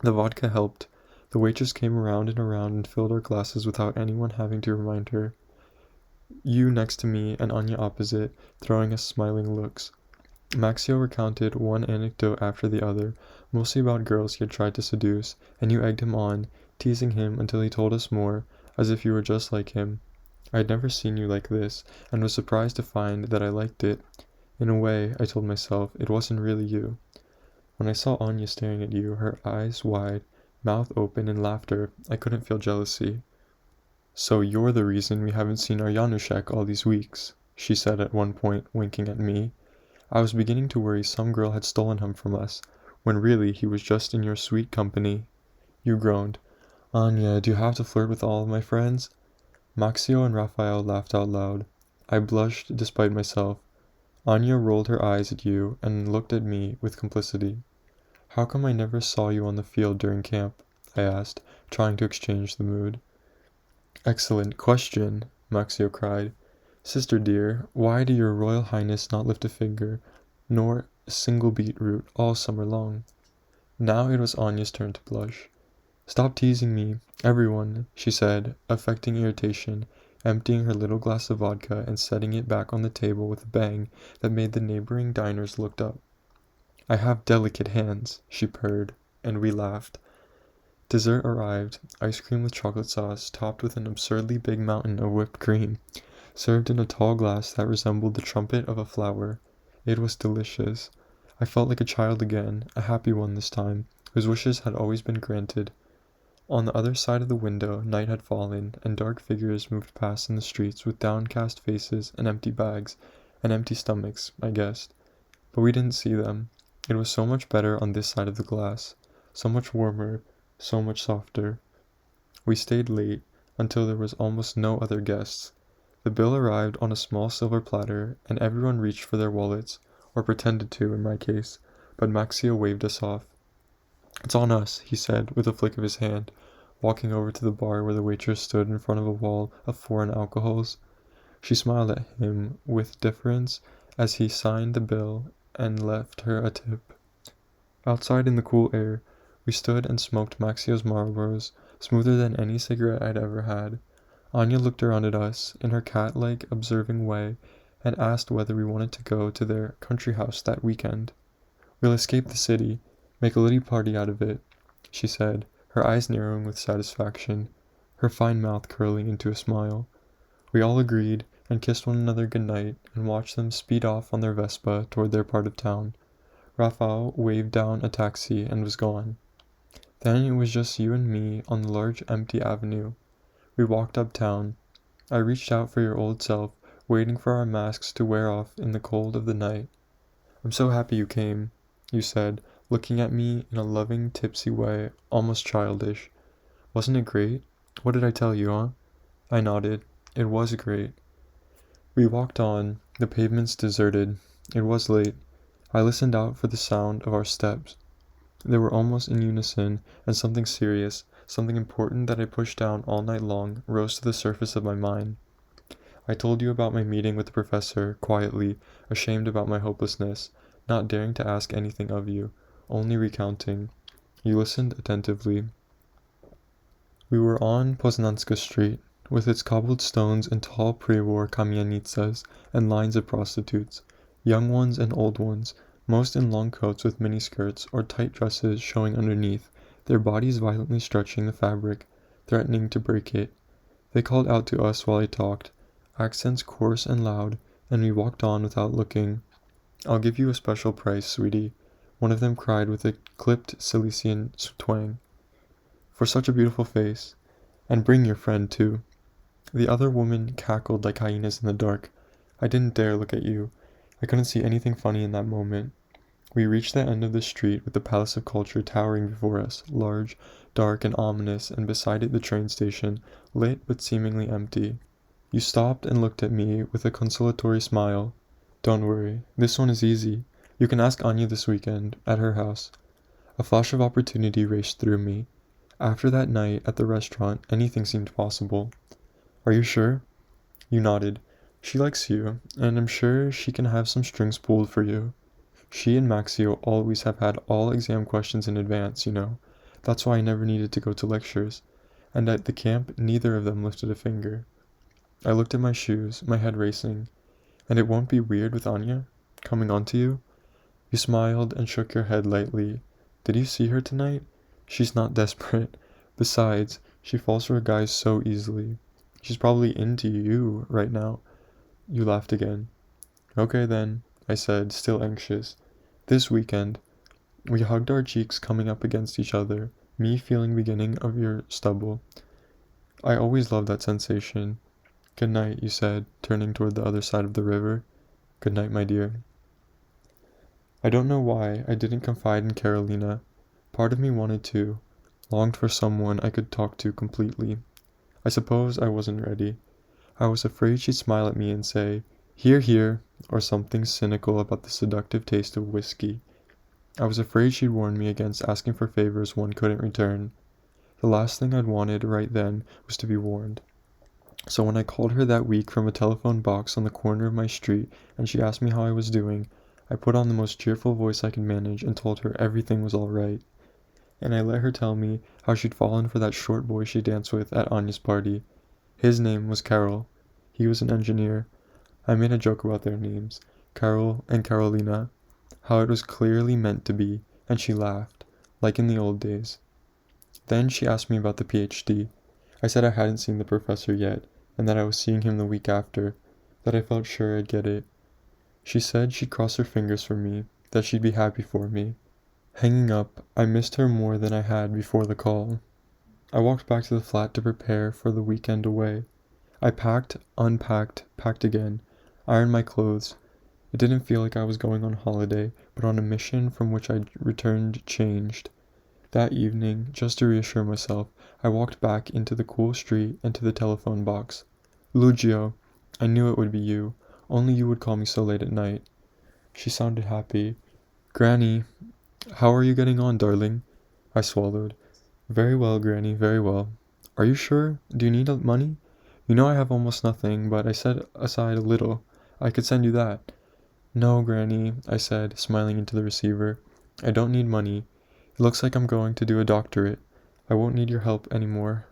The vodka helped. The waitress came around and filled our glasses without anyone having to remind her. You next to me and Anya opposite, throwing us smiling looks. Maxio recounted one anecdote after the other, mostly about girls he had tried to seduce, and you egged him on, teasing him until he told us more, as if you were just like him. I had never seen you like this, and was surprised to find that I liked it. In a way, I told myself, it wasn't really you. When I saw Anya staring at you, her eyes wide, mouth open in laughter, I couldn't feel jealousy. So you're the reason we haven't seen our Januszek all these weeks, she said at one point, winking at me. I was beginning to worry some girl had stolen him from us, when really he was just in your sweet company. You groaned. Anya, do you have to flirt with all of my friends? Maxio and Raphael laughed out loud. I blushed despite myself. Anya rolled her eyes at you and looked at me with complicity. How come I never saw you on the field during camp? I asked, trying to exchange the mood. Excellent question, Maxio cried. Sister dear, why do your Royal Highness not lift a finger, nor a single beetroot all summer long? Now it was Anya's turn to blush. Stop teasing me, everyone, she said, affecting irritation, emptying her little glass of vodka and setting it back on the table with a bang that made the neighboring diners look up. I have delicate hands, she purred, and we laughed. Dessert arrived, ice cream with chocolate sauce topped with an absurdly big mountain of whipped cream, served in a tall glass that resembled the trumpet of a flower. It was delicious. I felt like a child again, a happy one this time, whose wishes had always been granted. On the other side of the window, night had fallen, and dark figures moved past in the streets with downcast faces and empty bags, and empty stomachs, I guessed. But we didn't see them. It was so much better on this side of the glass, so much warmer, so much softer. We stayed late, until there was almost no other guests. The bill arrived on a small silver platter, and everyone reached for their wallets, or pretended to in my case, but Maxio waved us off. It's on us, he said, with a flick of his hand, walking over to the bar where the waitress stood in front of a wall of foreign alcohols. She smiled at him with deference as he signed the bill and left her a tip. Outside in the cool air, we stood and smoked Maxio's Marlboros, smoother than any cigarette I'd ever had. Anya looked around at us, in her cat-like, observing way, and asked whether we wanted to go to their country house that weekend. "We'll escape the city, make a little party out of it," she said, her eyes narrowing with satisfaction, her fine mouth curling into a smile. We all agreed, and kissed one another good night, and watched them speed off on their Vespa toward their part of town. Raphael waved down a taxi and was gone. Then it was just you and me on the large empty avenue. We walked uptown. I reached out for your old self, waiting for our masks to wear off in the cold of the night. "I'm so happy you came," you said, looking at me in a loving, tipsy way, almost childish. "Wasn't it great? What did I tell you, huh?" I nodded. It was great. We walked on, the pavements deserted. It was late. I listened out for the sound of our steps. They were almost in unison, and something serious, something important that I pushed down all night long, rose to the surface of my mind. I told you about my meeting with the professor, quietly, ashamed about my hopelessness, not daring to ask anything of you, only recounting. You listened attentively. We were on Poznanska Street, with its cobbled stones and tall pre-war kamienitzas and lines of prostitutes, young ones and old ones, most in long coats with mini-skirts or tight dresses showing underneath, their bodies violently stretching the fabric, threatening to break it. They called out to us while I talked, accents coarse and loud, and we walked on without looking. "I'll give you a special price, sweetie," one of them cried with a clipped Cilician twang. "For such a beautiful face. And bring your friend, too." The other woman cackled like hyenas in the dark. I didn't dare look at you. I couldn't see anything funny in that moment. We reached the end of the street with the Palace of Culture towering before us, large, dark, and ominous, and beside it the train station, lit but seemingly empty. You stopped and looked at me with a consolatory smile. "Don't worry, this one is easy. You can ask Anya this weekend, at her house." A flash of opportunity raced through me. After that night at the restaurant, anything seemed possible. "Are you sure?" You nodded. "She likes you, and I'm sure she can have some strings pulled for you. She and Maxio always have had all exam questions in advance, you know. That's why I never needed to go to lectures. And at the camp, neither of them lifted a finger." I looked at my shoes, my head racing. "And it won't be weird with Anya? Coming on to you?" You smiled and shook your head lightly. "Did you see her tonight? She's not desperate. Besides, she falls for guys so easily. She's probably into you right now." You laughed again. "Okay then," I said, still anxious. "This weekend." We hugged our cheeks coming up against each other, me feeling beginning of your stubble. I always loved that sensation. "Good night," you said, turning toward the other side of the river. "Good night, my dear." I don't know why I didn't confide in Carolina. Part of me wanted to, longed for someone I could talk to completely. I suppose I wasn't ready. I was afraid she'd smile at me and say, "Hear, hear," or something cynical about the seductive taste of whiskey. I was afraid she'd warn me against asking for favors one couldn't return. The last thing I'd wanted right then was to be warned. So when I called her that week from a telephone box on the corner of my street and she asked me how I was doing, I put on the most cheerful voice I could manage and told her everything was all right. And I let her tell me how she'd fallen for that short boy she danced with at Anya's party. His name was Carol. He was an engineer. I made a joke about their names, Carol and Carolina, how it was clearly meant to be, and she laughed, like in the old days. Then she asked me about the PhD. I said I hadn't seen the professor yet, and that I was seeing him the week after, that I felt sure I'd get it. She said she'd cross her fingers for me, that she'd be happy for me. Hanging up, I missed her more than I had before the call. I walked back to the flat to prepare for the weekend away. I packed, unpacked, packed again, ironed my clothes. It didn't feel like I was going on holiday, but on a mission from which I returned changed. That evening, just to reassure myself, I walked back into the cool street and to the telephone box. "Lucio, I knew it would be you. Only you would call me so late at night." She sounded happy. "Granny, how are you getting on, darling?" I swallowed. "Very well, Granny, very well." "Are you sure? Do you need money? You know I have almost nothing, but I set aside a little. I could send you that." "No, Granny," I said, smiling into the receiver. "I don't need money. It looks like I'm going to do a doctorate. I won't need your help anymore."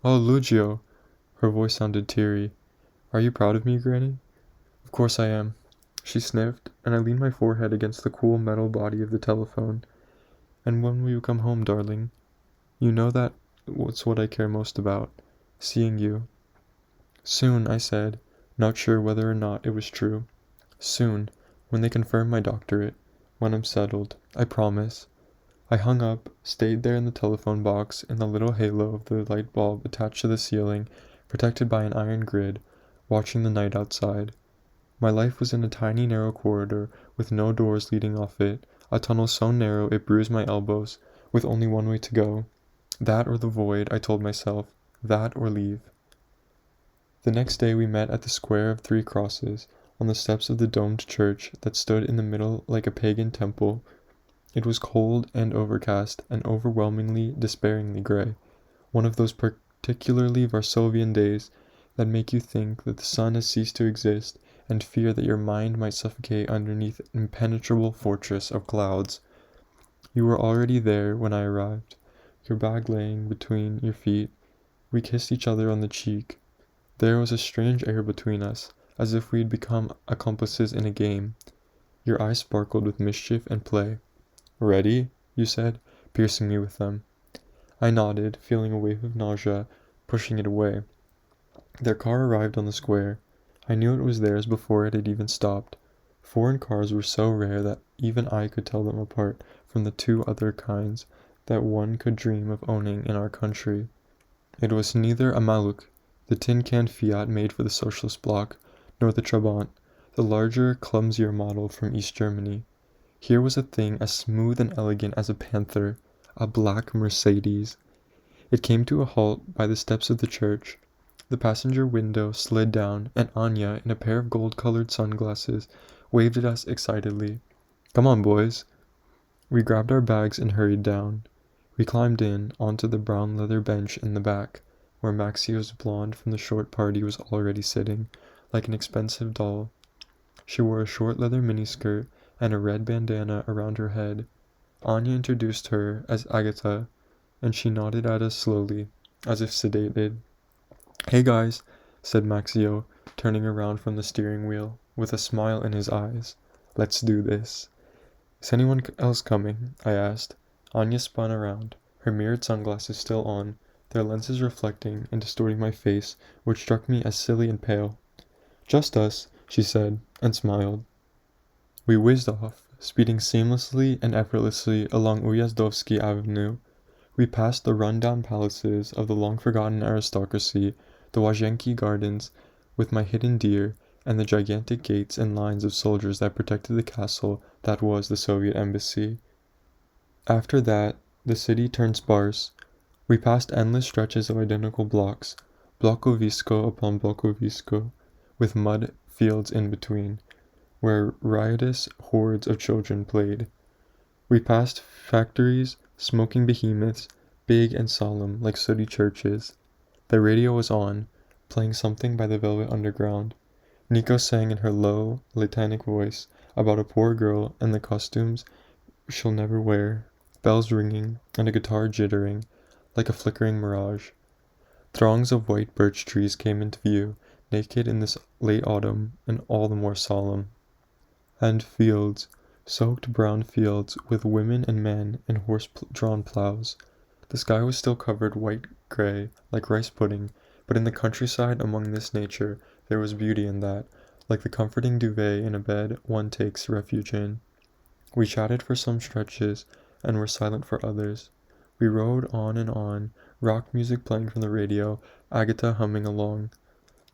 "Oh, Lucio!" Her voice sounded teary. "Are you proud of me, Granny?" "Of course I am." She sniffed, and I leaned my forehead against the cool metal body of the telephone. "And when will you come home, darling? You know that's what I care most about. Seeing you." "Soon," I said, not sure whether or not it was true. "Soon, when they confirm my doctorate. When I'm settled. I promise." I hung up, stayed there in the telephone box, in the little halo of the light bulb attached to the ceiling, protected by an iron grid, watching the night outside. My life was in a tiny narrow corridor with no doors leading off it, a tunnel so narrow it bruised my elbows, with only one way to go. That or the void, I told myself. That or leave. The next day we met at the Square of Three Crosses, on the steps of the domed church that stood in the middle like a pagan temple. It was cold and overcast and overwhelmingly, despairingly gray, one of those particularly Varsovian days that make you think that the sun has ceased to exist and fear that your mind might suffocate underneath an impenetrable fortress of clouds. You were already there when I arrived, your bag laying between your feet. We kissed each other on the cheek. There was a strange air between us, as if we had become accomplices in a game. Your eyes sparkled with mischief and play. "Ready?" you said, piercing me with them. I nodded, feeling a wave of nausea, pushing it away. Their car arrived on the square. I knew it was theirs before it had even stopped. Foreign cars were so rare that even I could tell them apart from the two other kinds that one could dream of owning in our country. It was neither a Maluk, the tin-can Fiat made for the socialist bloc, nor the Trabant, the larger, clumsier model from East Germany. Here was a thing as smooth and elegant as a panther, a black Mercedes. It came to a halt by the steps of the church. The passenger window slid down, and Anya, in a pair of gold-colored sunglasses, waved at us excitedly. "Come on, boys." We grabbed our bags and hurried down. We climbed in, onto the brown leather bench in the back, where Maxio's blonde from the short party was already sitting, like an expensive doll. She wore a short leather miniskirt and a red bandana around her head. Anya introduced her as Agatha, and she nodded at us slowly, as if sedated. "Hey guys," said Maxio, turning around from the steering wheel, with a smile in his eyes. "Let's do this." "Is anyone else coming?" I asked. Anya spun around, her mirrored sunglasses still on, their lenses reflecting and distorting my face, which struck me as silly and pale. "Just us," she said, and smiled. We whizzed off, speeding seamlessly and effortlessly along Ujazdowski Avenue. We passed the run-down palaces of the long-forgotten aristocracy, the Łazienki gardens with my hidden deer, and the gigantic gates and lines of soldiers that protected the castle that was the Soviet embassy. After that, the city turned sparse. We passed endless stretches of identical blocks, blokowisko upon blokowisko, with mud fields in between, where riotous hordes of children played. We passed factories, smoking behemoths, big and solemn like sooty churches. The radio was on, playing something by the Velvet Underground. Nico sang in her low, latinic voice about a poor girl and the costumes she'll never wear, bells ringing, and a guitar jittering, like a flickering mirage. Throngs of white birch trees came into view, naked in this late autumn, and all the more solemn. And fields, soaked brown fields with women and men in horse-drawn plows. The sky was still covered white-gray, like rice pudding, but in the countryside among this nature there was beauty in that, like the comforting duvet in a bed one takes refuge in. We chatted for some stretches, and were silent for others. We rode on, rock music playing from the radio, Agatha humming along.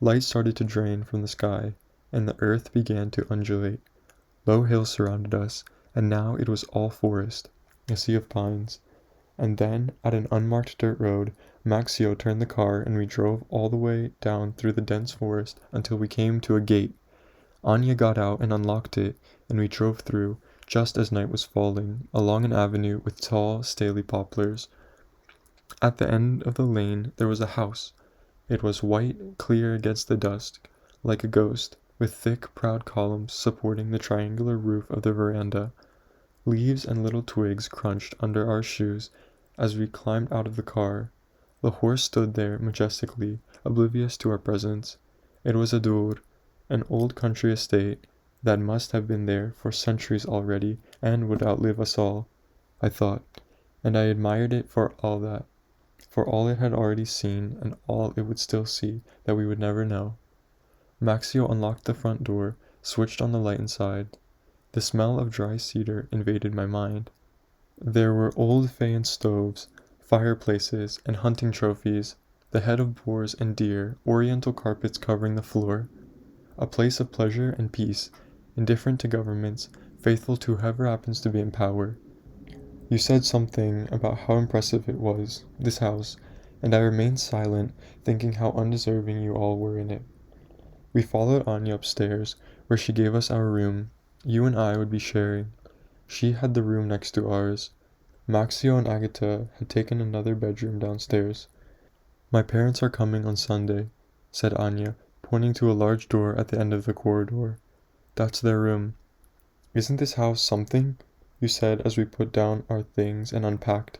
Light started to drain from the sky, and the earth began to undulate. Low hills surrounded us, and now it was all forest, a sea of pines. And then, at an unmarked dirt road, Maxio turned the car and we drove all the way down through the dense forest until we came to a gate. Anya got out and unlocked it, and we drove through, just as night was falling, along an avenue with tall, stately poplars. At the end of the lane there was a house. It was white, clear against the dusk, like a ghost, with thick, proud columns supporting the triangular roof of the veranda. Leaves and little twigs crunched under our shoes as we climbed out of the car. The horse stood there majestically, oblivious to our presence. It was a dur, an old country estate that must have been there for centuries already and would outlive us all, I thought, and I admired it for all it had already seen and all it would still see that we would never know. Maxio unlocked the front door, switched on the light inside. The smell of dry cedar invaded my mind. There were old faience stoves, fireplaces, and hunting trophies, the head of boars and deer, oriental carpets covering the floor. A place of pleasure and peace, indifferent to governments, faithful to whoever happens to be in power. You said something about how impressive it was, this house, and I remained silent, thinking how undeserving you all were in it. We followed Anya upstairs, where she gave us our room. You and I would be sharing. She had the room next to ours. Maxio and Agatha had taken another bedroom downstairs. My parents are coming on Sunday, said Anya, pointing to a large door at the end of the corridor. That's their room. Isn't this house something? You said as we put down our things and unpacked.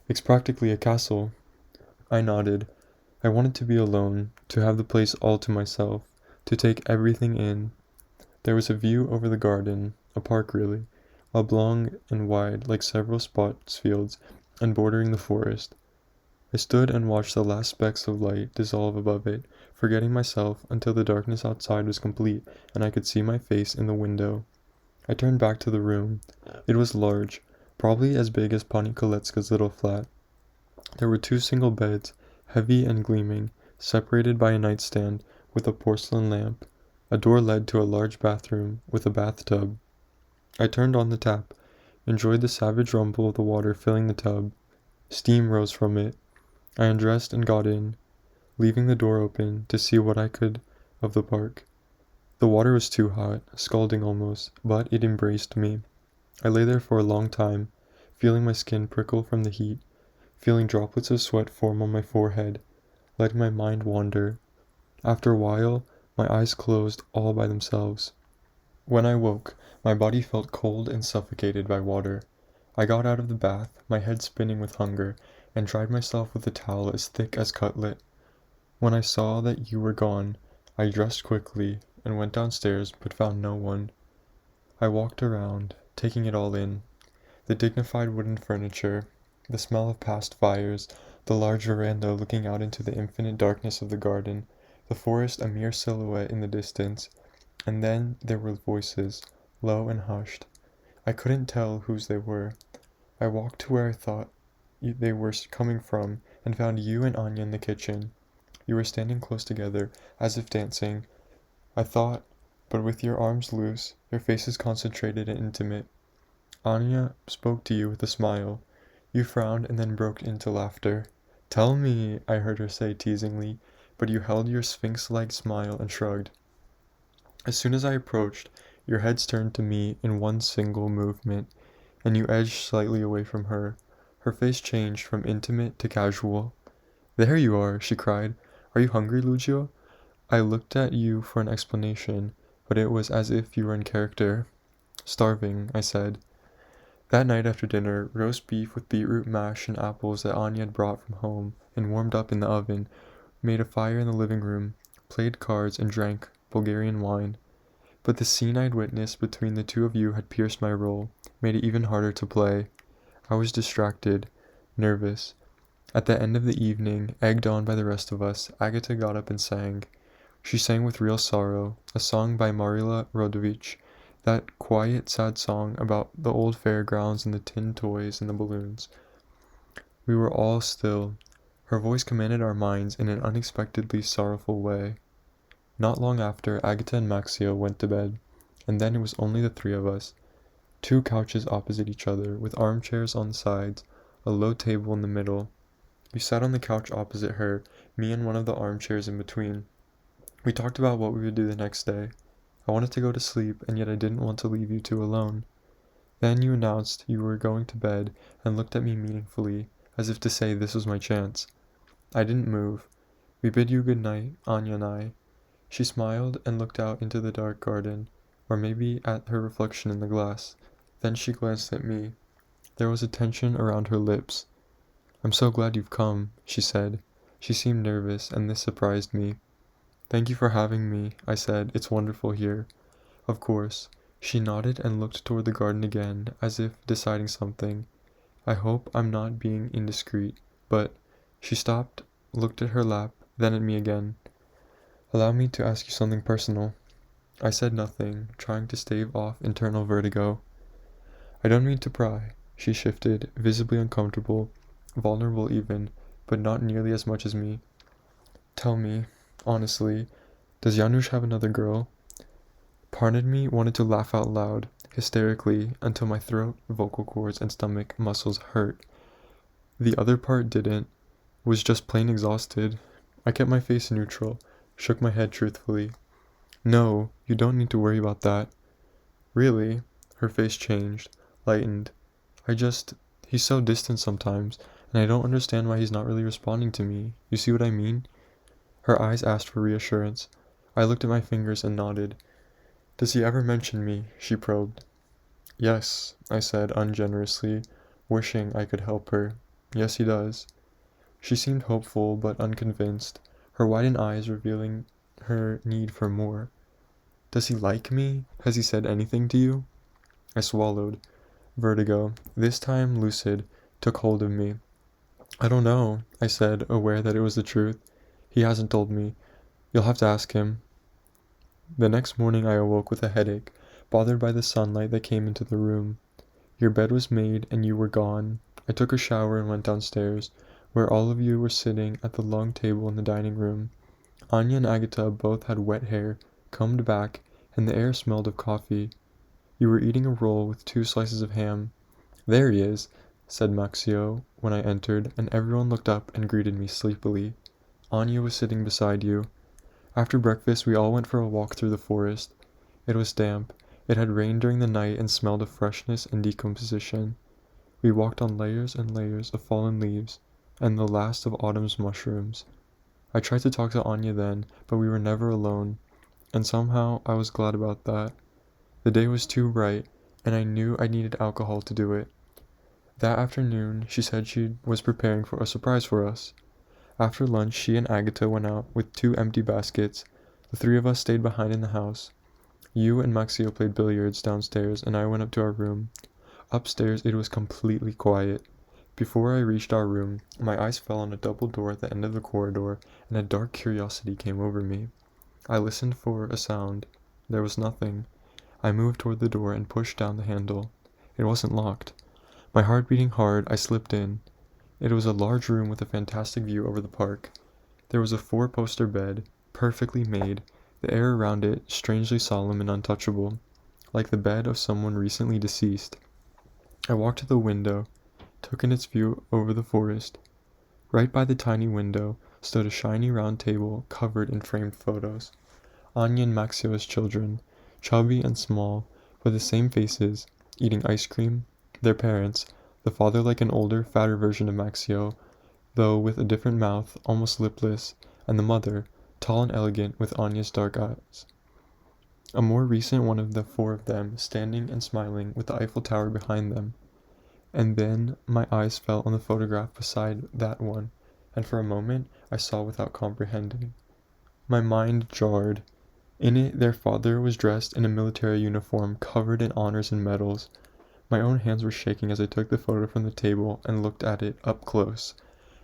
It's practically a castle. I nodded. I wanted to be alone, to have the place all to myself, to take everything in. There was a view over the garden, a park really, oblong and wide like several sports fields, and bordering the forest. I stood and watched the last specks of light dissolve above it, forgetting myself until the darkness outside was complete and I could see my face in the window. I turned back to the room. It was large, probably as big as Pani Kolecka's little flat. There were 2 single beds, heavy and gleaming, separated by a nightstand with a porcelain lamp. A door led to a large bathroom with a bathtub. I turned on the tap, enjoyed the savage rumble of the water filling the tub. Steam rose from it. I undressed and got in, leaving the door open to see what I could of the park. The water was too hot, scalding almost, but it embraced me. I lay there for a long time, feeling my skin prickle from the heat, feeling droplets of sweat form on my forehead, letting my mind wander. After a while, my eyes closed all by themselves. When I woke, my body felt cold and suffocated by water. I got out of the bath, my head spinning with hunger, and dried myself with a towel as thick as cutlet. When I saw that you were gone, I dressed quickly and went downstairs but found no one. I walked around, taking it all in. The dignified wooden furniture, the smell of past fires, the large veranda looking out into the infinite darkness of the garden, the forest a mere silhouette in the distance, and then there were voices, low and hushed. I couldn't tell whose they were. I walked to where I thought they were coming from and found you and Anya in the kitchen. You were standing close together, as if dancing, I thought, but with your arms loose, your faces concentrated and intimate. Anya spoke to you with a smile. You frowned and then broke into laughter. Tell me, I heard her say teasingly, but you held your sphinx-like smile and shrugged. As soon as I approached, your heads turned to me in one single movement, and you edged slightly away from her. Her face changed from intimate to casual. There you are, she cried. Are you hungry, Lucio? I looked at you for an explanation, but it was as if you were in character. Starving, I said. That night after dinner, roast beef with beetroot mash and apples that Anya had brought from home and warmed up in the oven, made a fire in the living room, played cards, and drank Bulgarian wine. But the scene I'd witnessed between the 2 of you had pierced my role, made it even harder to play. I was distracted, nervous. At the end of the evening, egged on by the rest of us, Agatha got up and sang. She sang with real sorrow, a song by Marila Rodovich, that quiet, sad song about the old fairgrounds and the tin toys and the balloons. We were all still. Her voice commanded our minds in an unexpectedly sorrowful way. Not long after, Agatha and Maxio went to bed, and then it was only the 3 of us. 2 couches opposite each other, with armchairs on the sides, a low table in the middle. We sat on the couch opposite her, me in one of the armchairs in between. We talked about what we would do the next day. I wanted to go to sleep, and yet I didn't want to leave you 2 alone. Then you announced you were going to bed and looked at me meaningfully, as if to say this was my chance. I didn't move. We bid you good night, Anya and I. She smiled and looked out into the dark garden, or maybe at her reflection in the glass. Then she glanced at me. There was a tension around her lips. "I'm so glad you've come," she said. She seemed nervous, and this surprised me. "Thank you for having me," I said. "It's wonderful here." "Of course." She nodded and looked toward the garden again, as if deciding something. "I hope I'm not being indiscreet, but—" She stopped, looked at her lap, then at me again. "Allow me to ask you something personal." I said nothing, trying to stave off internal vertigo. "I don't mean to pry." She shifted, visibly uncomfortable, vulnerable even, but not nearly as much as me. "Tell me, honestly, does Janusz have another girl?" Part of me wanted to laugh out loud, hysterically, until my throat, vocal cords, and stomach muscles hurt. The other part didn't, was just plain exhausted. I kept my face neutral, shook my head truthfully. "No, you don't need to worry about that." "Really?" Her face changed, lightened. He's so distant sometimes, and I don't understand why he's not really responding to me. You see what I mean?" Her eyes asked for reassurance. I looked at my fingers and nodded. "Does he ever mention me?" she probed. "Yes," I said ungenerously, wishing I could help her. "Yes, he does." She seemed hopeful but unconvinced, her widened eyes revealing her need for more. "Does he like me? Has he said anything to you?" I swallowed. Vertigo, this time lucid, took hold of me. "I don't know," I said, aware that it was the truth. "He hasn't told me. You'll have to ask him." The next morning I awoke with a headache, bothered by the sunlight that came into the room. Your bed was made and you were gone. I took a shower and went downstairs, where all of you were sitting at the long table in the dining room. Anya and Agatha both had wet hair, combed back, and the air smelled of coffee. You were eating a roll with 2 slices of ham. "There he is," said Maxio when I entered, and everyone looked up and greeted me sleepily. Anya was sitting beside you. After breakfast we all went for a walk through the forest. It was damp. It had rained during the night and smelled of freshness and decomposition. We walked on layers and layers of fallen leaves, and the last of autumn's mushrooms. I tried to talk to Anya then, but we were never alone, and somehow I was glad about that. The day was too bright, and I knew I needed alcohol to do it. That afternoon, she said she was preparing for a surprise for us. After lunch, she and Agatha went out with 2 empty baskets. The 3 of us stayed behind in the house. You and Maxio played billiards downstairs, and I went up to our room. Upstairs, it was completely quiet. Before I reached our room, my eyes fell on a double door at the end of the corridor, and a dark curiosity came over me. I listened for a sound. There was nothing. I moved toward the door and pushed down the handle. It wasn't locked. My heart beating hard, I slipped in. It was a large room with a fantastic view over the park. There was a 4-poster bed, perfectly made, the air around it strangely solemn and untouchable, like the bed of someone recently deceased. I walked to the window, took in its view over the forest. Right by the tiny window stood a shiny round table covered in framed photos. Anya and Maxio's children, chubby and small, with the same faces, eating ice cream. Their parents, the father like an older, fatter version of Maxio, though with a different mouth, almost lipless, and the mother, tall and elegant, with Anya's dark eyes. A more recent one of the 4 of them, standing and smiling, with the Eiffel Tower behind them. And then my eyes fell on the photograph beside that one, and for a moment I saw without comprehending. My mind jarred. In it, their father was dressed in a military uniform covered in honors and medals. My own hands were shaking as I took the photo from the table and looked at it up close.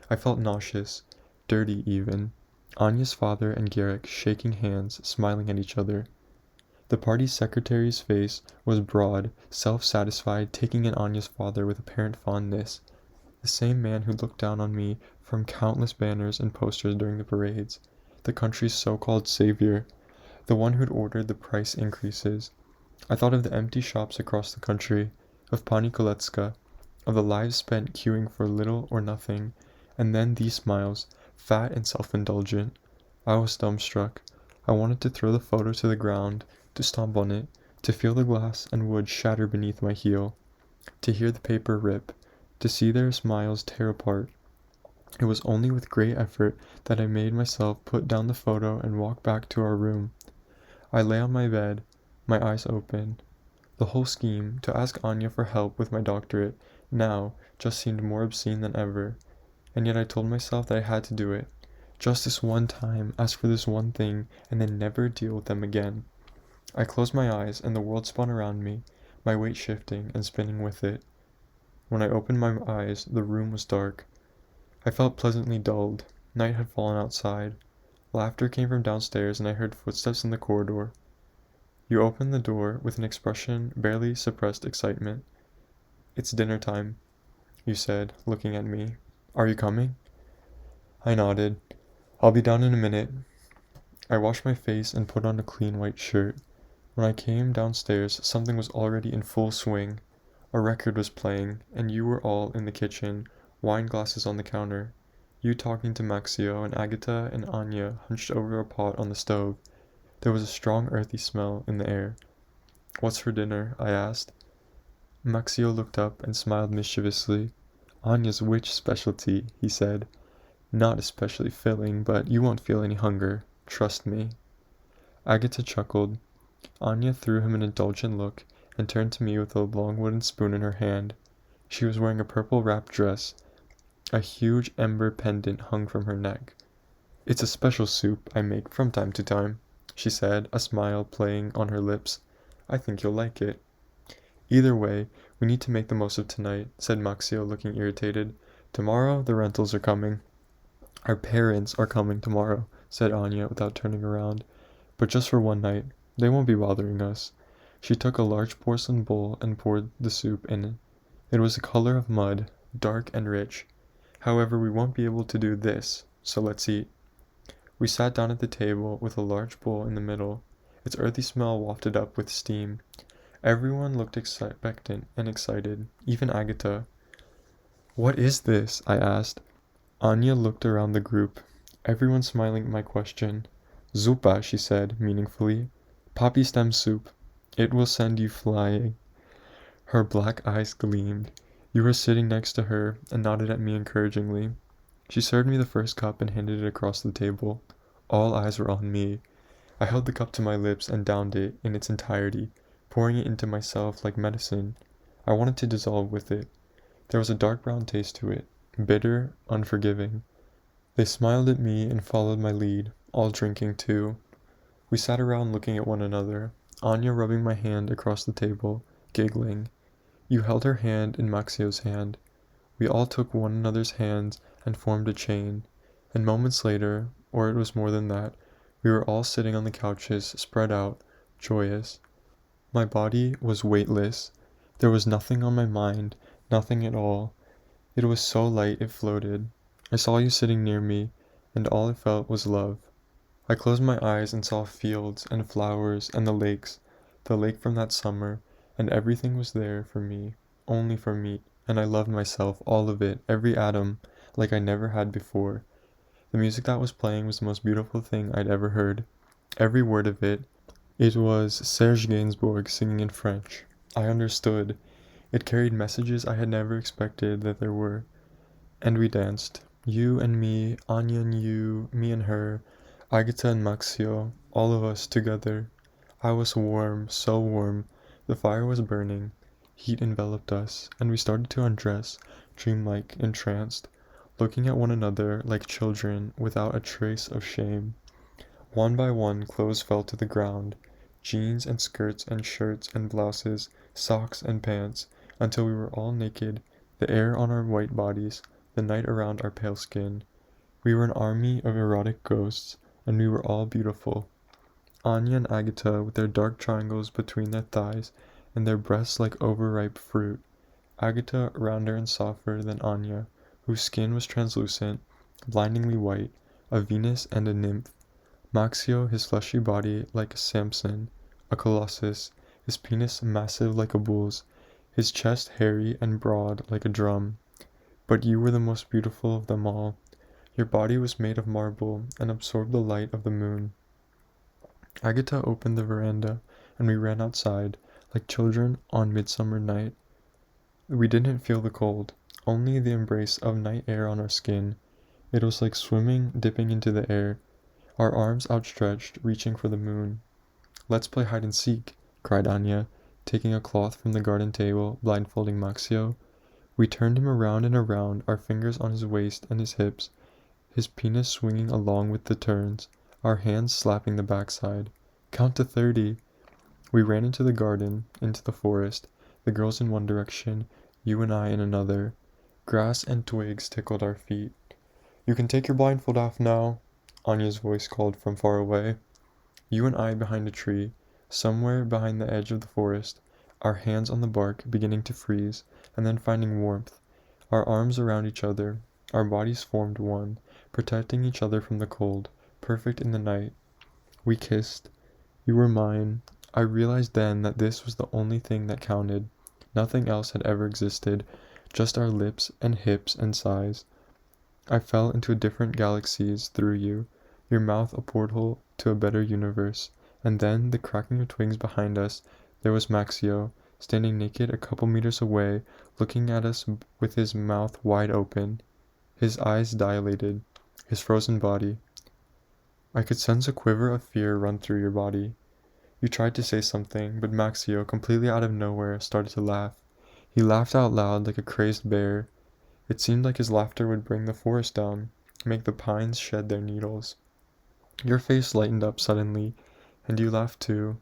I felt nauseous, dirty even. Anya's father and Garrick shaking hands, smiling at each other. The party secretary's face was broad, self-satisfied, taking in Anya's father with apparent fondness. The same man who looked down on me from countless banners and posters during the parades. The country's so-called savior. The one who'd ordered the price increases. I thought of the empty shops across the country, of Pani Kolecka, of the lives spent queuing for little or nothing, and then these smiles, fat and self-indulgent. I was dumbstruck. I wanted to throw the photo to the ground, to stomp on it, to feel the glass and wood shatter beneath my heel, to hear the paper rip, to see their smiles tear apart. It was only with great effort that I made myself put down the photo and walk back to our room. I lay on my bed, my eyes open. The whole scheme, to ask Anya for help with my doctorate, now just seemed more obscene than ever. And yet I told myself that I had to do it. Just this one time, ask for this one thing, and then never deal with them again. I closed my eyes, and the world spun around me, my weight shifting and spinning with it. When I opened my eyes, the room was dark. I felt pleasantly dulled. Night had fallen outside. Laughter came from downstairs, and I heard footsteps in the corridor. You opened the door with an expression barely suppressed excitement. "It's dinner time," you said, looking at me. "Are you coming?" I nodded. "I'll be down in a minute." I washed my face and put on a clean white shirt. When I came downstairs, something was already in full swing. A record was playing, and you were all in the kitchen, wine glasses on the counter. You talking to Maxio, and Agatha and Anya hunched over a pot on the stove. There was a strong earthy smell in the air. "What's for dinner?" I asked. Maxio looked up and smiled mischievously. "Anya's witch specialty," he said. "Not especially filling, but you won't feel any hunger. Trust me." Agatha chuckled. Anya threw him an indulgent look and turned to me with a long wooden spoon in her hand. She was wearing a purple wrap dress. A huge ember pendant hung from her neck. "It's a special soup I make from time to time," she said, a smile playing on her lips. "I think you'll like it." "Either way, we need to make the most of tonight," said Maxio, looking irritated. "Tomorrow the rentals are coming." "Our parents are coming tomorrow," said Anya without turning around. "But just for one night. They won't be bothering us." She took a large porcelain bowl and poured the soup in it. It was the color of mud, dark and rich. "However, we won't be able to do this, so let's eat." We sat down at the table with a large bowl in the middle. Its earthy smell wafted up with steam. Everyone looked expectant and excited, even Agatha. "What is this?" I asked. Anya looked around the group, everyone smiling at my question. "Zupa," she said, meaningfully. "Poppy stem soup. It will send you flying." Her black eyes gleamed. You were sitting next to her and nodded at me encouragingly. She served me the first cup and handed it across the table. All eyes were on me. I held the cup to my lips and downed it in its entirety, pouring it into myself like medicine. I wanted to dissolve with it. There was a dark brown taste to it, bitter, unforgiving. They smiled at me and followed my lead, all drinking too. We sat around looking at one another, Anya rubbing my hand across the table, giggling. You held her hand in Maxio's hand. We all took one another's hands and formed a chain, and moments later, or it was more than that, we were all sitting on the couches, spread out, joyous. My body was weightless. There was nothing on my mind, nothing at all. It was so light it floated. I saw you sitting near me, and all I felt was love. I closed my eyes and saw fields and flowers and the lake from that summer, and everything was there for me, only for me, and I loved myself, all of it, every atom, like I never had before. The music that was playing was the most beautiful thing I'd ever heard. Every word of it. It was Serge Gainsbourg singing in French. I understood. It carried messages I had never expected that there were. And we danced. You and me, Anya and you, me and her, Agatha and Maxio, all of us together. I was warm, so warm. The fire was burning. Heat enveloped us, and we started to undress, dreamlike, entranced, looking at one another like children without a trace of shame. One by one, clothes fell to the ground, jeans and skirts and shirts and blouses, socks and pants, until we were all naked, the air on our white bodies, the night around our pale skin. We were an army of erotic ghosts, and we were all beautiful. Anya and Agatha with their dark triangles between their thighs and their breasts like overripe fruit. Agatha rounder and softer than Anya, whose skin was translucent, blindingly white, a Venus and a nymph. Maxio, his fleshy body like a Samson, a colossus, his penis massive like a bull's, his chest hairy and broad like a drum. But you were the most beautiful of them all. Your body was made of marble and absorbed the light of the moon. Agatha opened the veranda, and we ran outside, like children on midsummer night. We didn't feel the cold, only the embrace of night air on our skin. It was like swimming, dipping into the air, our arms outstretched, reaching for the moon. "Let's play hide and seek," cried Anya, taking a cloth from the garden table, blindfolding Maxio. We turned him around and around, our fingers on his waist and his hips, his penis swinging along with the turns, our hands slapping the backside. "Count to 30. We ran into the garden, into the forest, the girls in one direction, you and I in another. Grass and twigs tickled our feet. "You can take your blindfold off now," Anya's voice called from far away. You and I behind a tree, somewhere behind the edge of the forest, our hands on the bark, beginning to freeze, and then finding warmth, our arms around each other, our bodies formed one, protecting each other from the cold, perfect in the night. We kissed. You were mine. I realized then that this was the only thing that counted. Nothing else had ever existed, just our lips and hips and sighs. I fell into different galaxies through you, your mouth a portal to a better universe. And then, the cracking of twigs behind us, there was Maxio, standing naked a couple meters away, looking at us with his mouth wide open, his eyes dilated, his frozen body. I could sense a quiver of fear run through your body. You tried to say something, but Maxio, completely out of nowhere, started to laugh. He laughed out loud like a crazed bear. It seemed like his laughter would bring the forest down, make the pines shed their needles. Your face lightened up suddenly, and you laughed too.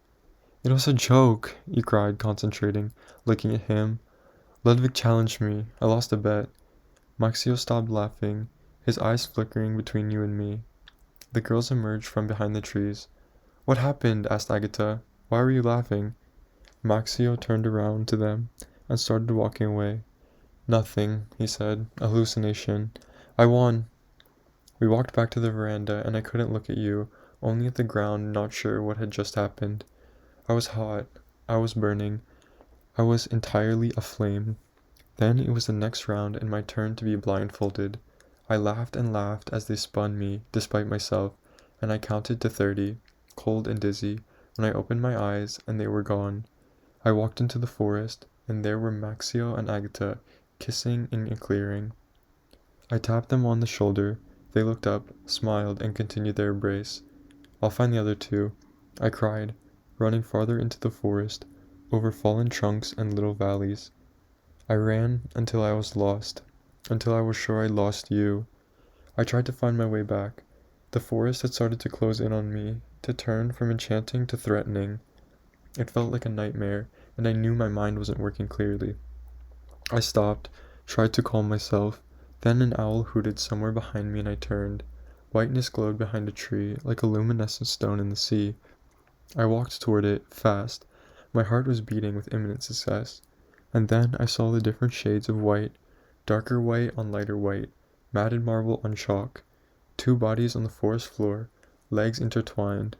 "It was a joke," you cried, concentrating, looking at him. "Ludwig challenged me. I lost a bet." Maxio stopped laughing, his eyes flickering between you and me. The girls emerged from behind the trees. "What happened?" asked Agatha. "Why were you laughing?" Maxio turned around to them and started walking away. "Nothing," he said. "A hallucination. I won." We walked back to the veranda, and I couldn't look at you, only at the ground, not sure what had just happened. I was hot. I was burning. I was entirely aflame. Then it was the next round and my turn to be blindfolded. I laughed and laughed as they spun me, despite myself, and I counted to 30, cold and dizzy, when I opened my eyes and they were gone. I walked into the forest, and there were Maxio and Agatha, kissing in a clearing. I tapped them on the shoulder. They looked up, smiled, and continued their embrace. "I'll find the other two," I cried, running farther into the forest, over fallen trunks and little valleys. I ran until I was lost, until I was sure I'd lost you. I tried to find my way back. The forest had started to close in on me, to turn from enchanting to threatening. It felt like a nightmare, and I knew my mind wasn't working clearly. I stopped, tried to calm myself. Then an owl hooted somewhere behind me and I turned. Whiteness glowed behind a tree, like a luminescent stone in the sea. I walked toward it, fast. My heart was beating with imminent success. And then I saw the different shades of white, darker white on lighter white, matted marble on chalk. Two bodies on the forest floor, legs intertwined.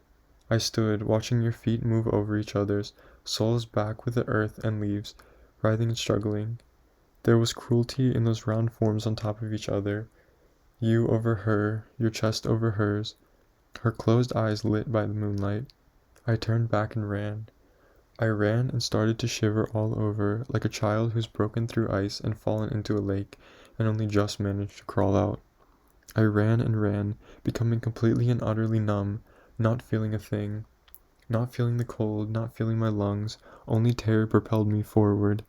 I stood, watching your feet move over each other's, soles back with the earth and leaves, writhing and struggling. There was cruelty in those round forms on top of each other. You over her, your chest over hers, her closed eyes lit by the moonlight. I turned back and ran. I ran and started to shiver all over, like a child who's broken through ice and fallen into a lake and only just managed to crawl out. I ran and ran, becoming completely and utterly numb, not feeling a thing. Not feeling the cold, not feeling my lungs, only terror propelled me forward.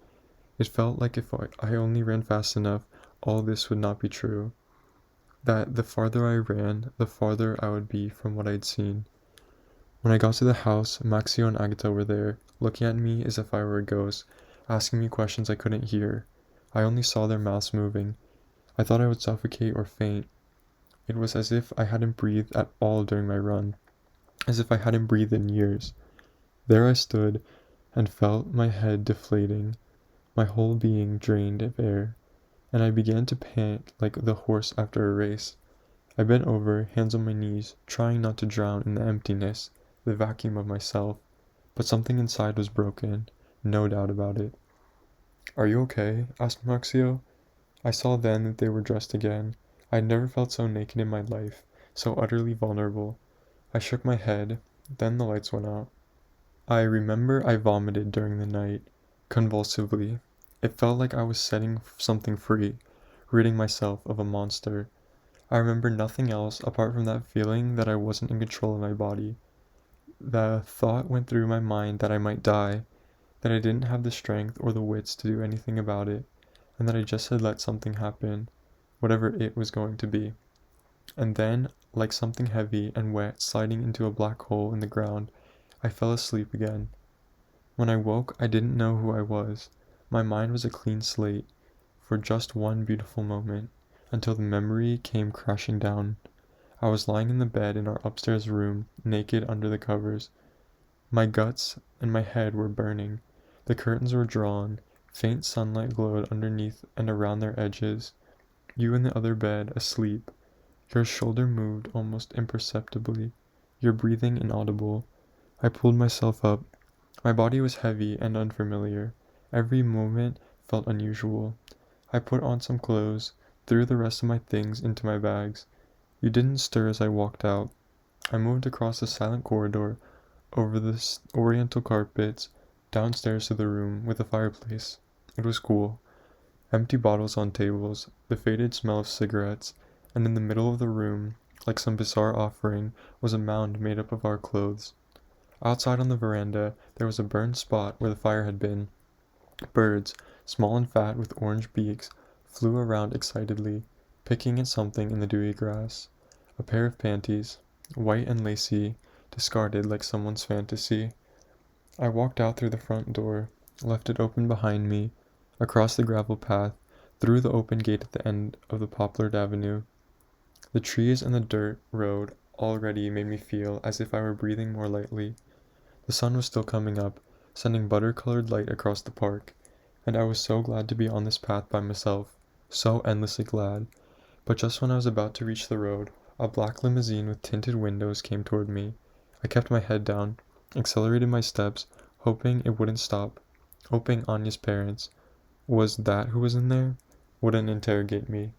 It felt like if I only ran fast enough, all this would not be true. That the farther I ran, the farther I would be from what I'd seen. When I got to the house, Maxio and Agatha were there, looking at me as if I were a ghost, asking me questions I couldn't hear. I only saw their mouths moving. I thought I would suffocate or faint. It was as if I hadn't breathed at all during my run, as if I hadn't breathed in years. There I stood, and felt my head deflating, my whole being drained of air, and I began to pant like the horse after a race. I bent over, hands on my knees, trying not to drown in the emptiness, the vacuum of myself, but something inside was broken, no doubt about it. "Are you okay?" asked Maxio. I saw then that they were dressed again. I had never felt so naked in my life, so utterly vulnerable. I shook my head, then the lights went out. I remember I vomited during the night, convulsively. It felt like I was setting something free, ridding myself of a monster. I remember nothing else apart from that feeling that I wasn't in control of my body. The thought went through my mind that I might die, that I didn't have the strength or the wits to do anything about it, and that I just had let something happen, whatever it was going to be. And then, like something heavy and wet sliding into a black hole in the ground, I fell asleep again. When I woke, I didn't know who I was. My mind was a clean slate for just one beautiful moment, until the memory came crashing down. I was lying in the bed in our upstairs room, naked under the covers. My guts and my head were burning. The curtains were drawn. Faint sunlight glowed underneath and around their edges. You in the other bed, asleep. Your shoulder moved almost imperceptibly. Your breathing inaudible. I pulled myself up. My body was heavy and unfamiliar. Every movement felt unusual. I put on some clothes, threw the rest of my things into my bags. You didn't stir as I walked out. I moved across the silent corridor, over the oriental carpets, downstairs to the room with a fireplace. It was cool. Empty bottles on tables, the faded smell of cigarettes, and in the middle of the room, like some bizarre offering, was a mound made up of our clothes. Outside on the veranda, there was a burned spot where the fire had been. Birds, small and fat with orange beaks, flew around excitedly, picking at something in the dewy grass. A pair of panties, white and lacy, discarded like someone's fantasy. I walked out through the front door, left it open behind me, across the gravel path, through the open gate at the end of the poplared avenue. The trees and the dirt road already made me feel as if I were breathing more lightly. The sun was still coming up, sending butter-colored light across the park, and I was so glad to be on this path by myself, so endlessly glad. But just when I was about to reach the road, a black limousine with tinted windows came toward me. I kept my head down, accelerated my steps, hoping it wouldn't stop, hoping Anya's parents, was that who was in there, wouldn't interrogate me.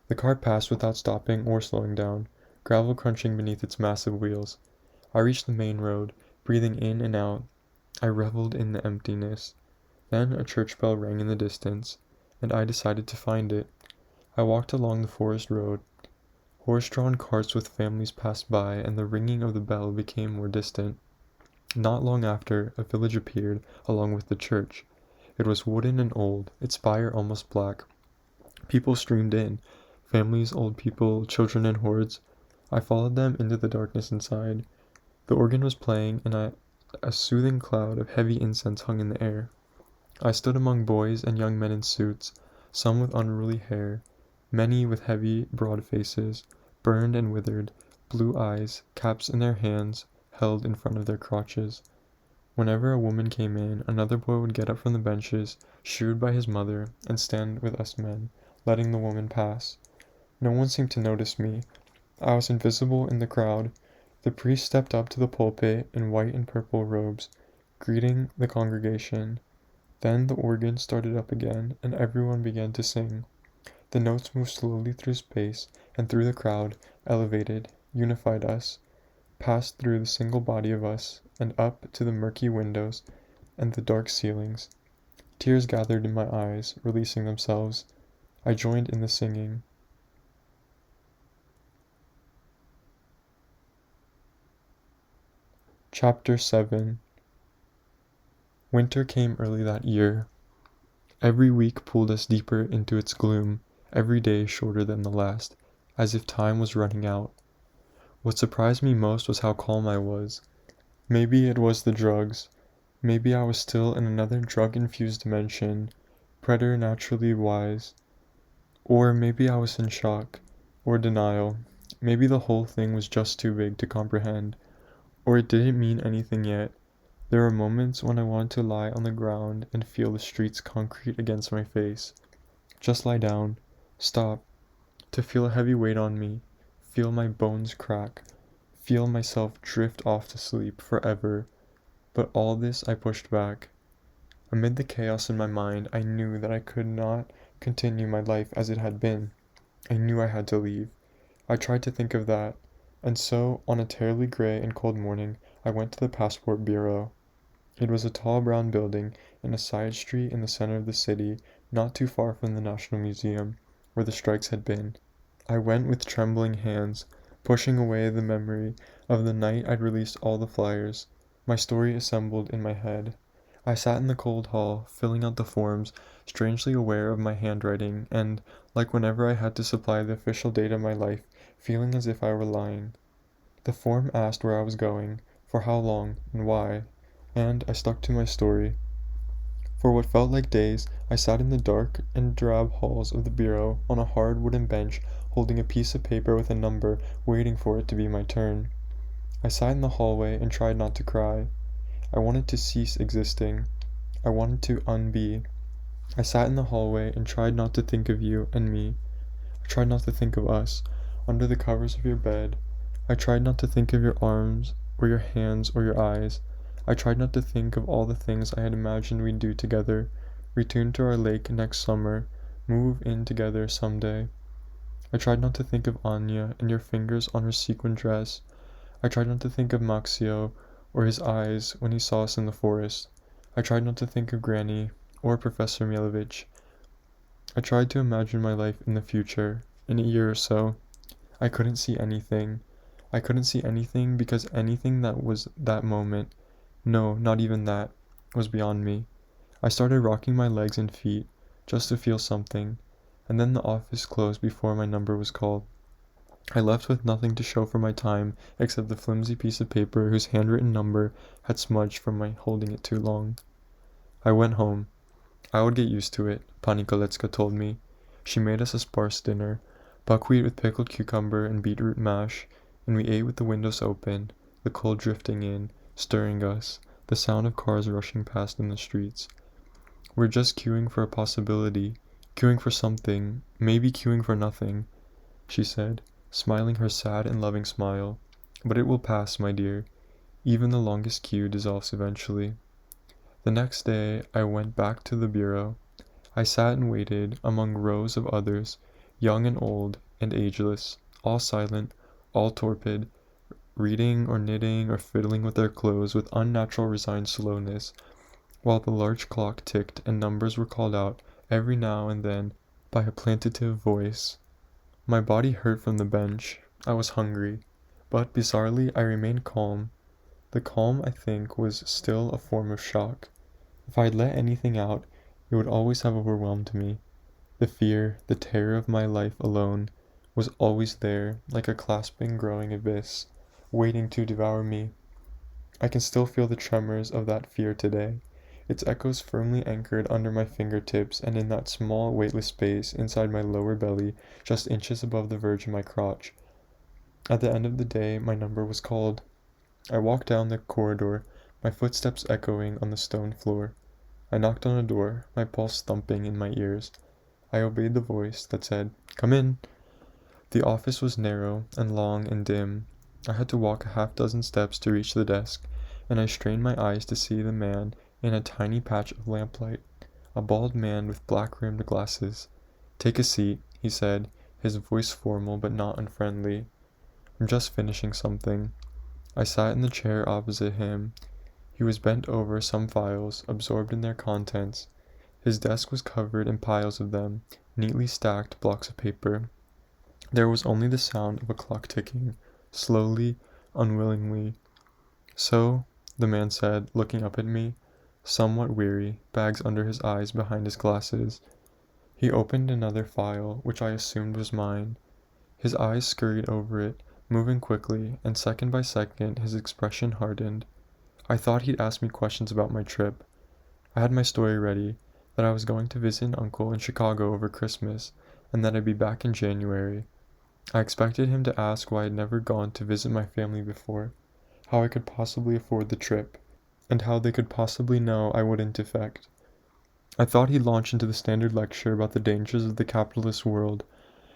The car passed without stopping or slowing down, gravel crunching beneath its massive wheels. I reached the main road, breathing in and out. I reveled in the emptiness. Then a church bell rang in the distance, and I decided to find it. I walked along the forest road. Horse-drawn carts with families passed by, and the ringing of the bell became more distant. Not long after, a village appeared along with the church. It was wooden and old, its spire almost black. People streamed in, families, old people, children in hordes. I followed them into the darkness inside. The organ was playing, and a soothing cloud of heavy incense hung in the air. I stood among boys and young men in suits, some with unruly hair, many with heavy, broad faces, burned and withered, blue eyes, caps in their hands held in front of their crotches. Whenever a woman came in, another boy would get up from the benches, shooed by his mother, and stand with us men, letting the woman pass. No one seemed to notice me. I was invisible in the crowd. The priest stepped up to the pulpit in white and purple robes, greeting the congregation. Then the organ started up again, and everyone began to sing. The notes moved slowly through space and through the crowd, elevated, unified us, passed through the single body of us, and up to the murky windows and the dark ceilings. Tears gathered in my eyes, releasing themselves. I joined in the singing. Chapter 7. Winter came early that year. Every week pulled us deeper into its gloom, every day shorter than the last, as if time was running out. What surprised me most was how calm I was. Maybe it was the drugs. Maybe I was still in another drug-infused dimension, preternaturally wise. Or maybe I was in shock, or denial. Maybe the whole thing was just too big to comprehend. Or it didn't mean anything yet. There were moments when I wanted to lie on the ground and feel the street's concrete against my face. Just lie down. Stop. To feel a heavy weight on me. Feel my bones crack. Feel myself drift off to sleep forever. But all this I pushed back. Amid the chaos in my mind, I knew that I could not continue my life as it had been. I knew I had to leave. I tried to think of that. And so, on a terribly gray and cold morning, I went to the passport bureau. It was a tall brown building in a side street in the center of the city, not too far from the National Museum, where the strikes had been. I went with trembling hands, pushing away the memory of the night I'd released all the flyers. My story assembled in my head. I sat in the cold hall, filling out the forms, strangely aware of my handwriting, and, like whenever I had to supply the official date of my life, feeling as if I were lying. The form asked where I was going, for how long, and why, and I stuck to my story. For what felt like days, I sat in the dark and drab halls of the bureau on a hard wooden bench, holding a piece of paper with a number, waiting for it to be my turn. I sat in the hallway and tried not to cry. I wanted to cease existing. I wanted to unbe. I sat in the hallway and tried not to think of you and me. I tried not to think of us, under the covers of your bed. I tried not to think of your arms, or your hands, or your eyes. I tried not to think of all the things I had imagined we'd do together, return to our lake next summer, move in together someday. I tried not to think of Anya and your fingers on her sequin dress. I tried not to think of Maxio, or his eyes when he saw us in the forest. I tried not to think of Granny, or Professor Milovich. I tried to imagine my life in the future, in a year or so. I couldn't see anything. I couldn't see anything because anything that was that moment, no, not even that, was beyond me. I started rocking my legs and feet, just to feel something, and then the office closed before my number was called. I left with nothing to show for my time except the flimsy piece of paper whose handwritten number had smudged from my holding it too long. I went home. I would get used to it, Pani Kolecka told me. She made us a sparse dinner, buckwheat with pickled cucumber and beetroot mash, and we ate with the windows open, the cold drifting in, stirring us, the sound of cars rushing past in the streets. We're just queuing for a possibility, queuing for something, maybe queuing for nothing, she said, smiling her sad and loving smile. But it will pass, my dear. Even the longest queue dissolves eventually. The next day I went back to the bureau. I sat and waited among rows of others, young and old and ageless, all silent, all torpid, reading or knitting or fiddling with their clothes with unnatural resigned slowness, while the large clock ticked and numbers were called out every now and then by a plaintive voice. My body hurt from the bench. I was hungry, but bizarrely I remained calm. The calm, I think, was still a form of shock. If I had let anything out, it would always have overwhelmed me. The fear, the terror of my life alone, was always there, like a clasping, growing abyss, waiting to devour me. I can still feel the tremors of that fear today, its echoes firmly anchored under my fingertips and in that small, weightless space inside my lower belly, just inches above the verge of my crotch. At the end of the day, my number was called. I walked down the corridor, my footsteps echoing on the stone floor. I knocked on a door, my pulse thumping in my ears. I obeyed the voice that said, "Come in." The office was narrow and long and dim. I had to walk a half-dozen steps to reach the desk, and I strained my eyes to see the man in a tiny patch of lamplight, a bald man with black-rimmed glasses. "Take a seat," he said, his voice formal but not unfriendly. "I'm just finishing something." I sat in the chair opposite him. He was bent over some files, absorbed in their contents. His desk was covered in piles of them, neatly stacked blocks of paper. There was only the sound of a clock ticking, slowly, unwillingly. "So," the man said, looking up at me, somewhat weary, bags under his eyes behind his glasses. He opened another file, which I assumed was mine. His eyes scurried over it, moving quickly, and second by second his expression hardened. I thought he'd ask me questions about my trip. I had my story ready, that I was going to visit an uncle in Chicago over Christmas, and that I'd be back in January. I expected him to ask why I'd never gone to visit my family before, how I could possibly afford the trip, and how they could possibly know I wouldn't defect. I thought he'd launch into the standard lecture about the dangers of the capitalist world,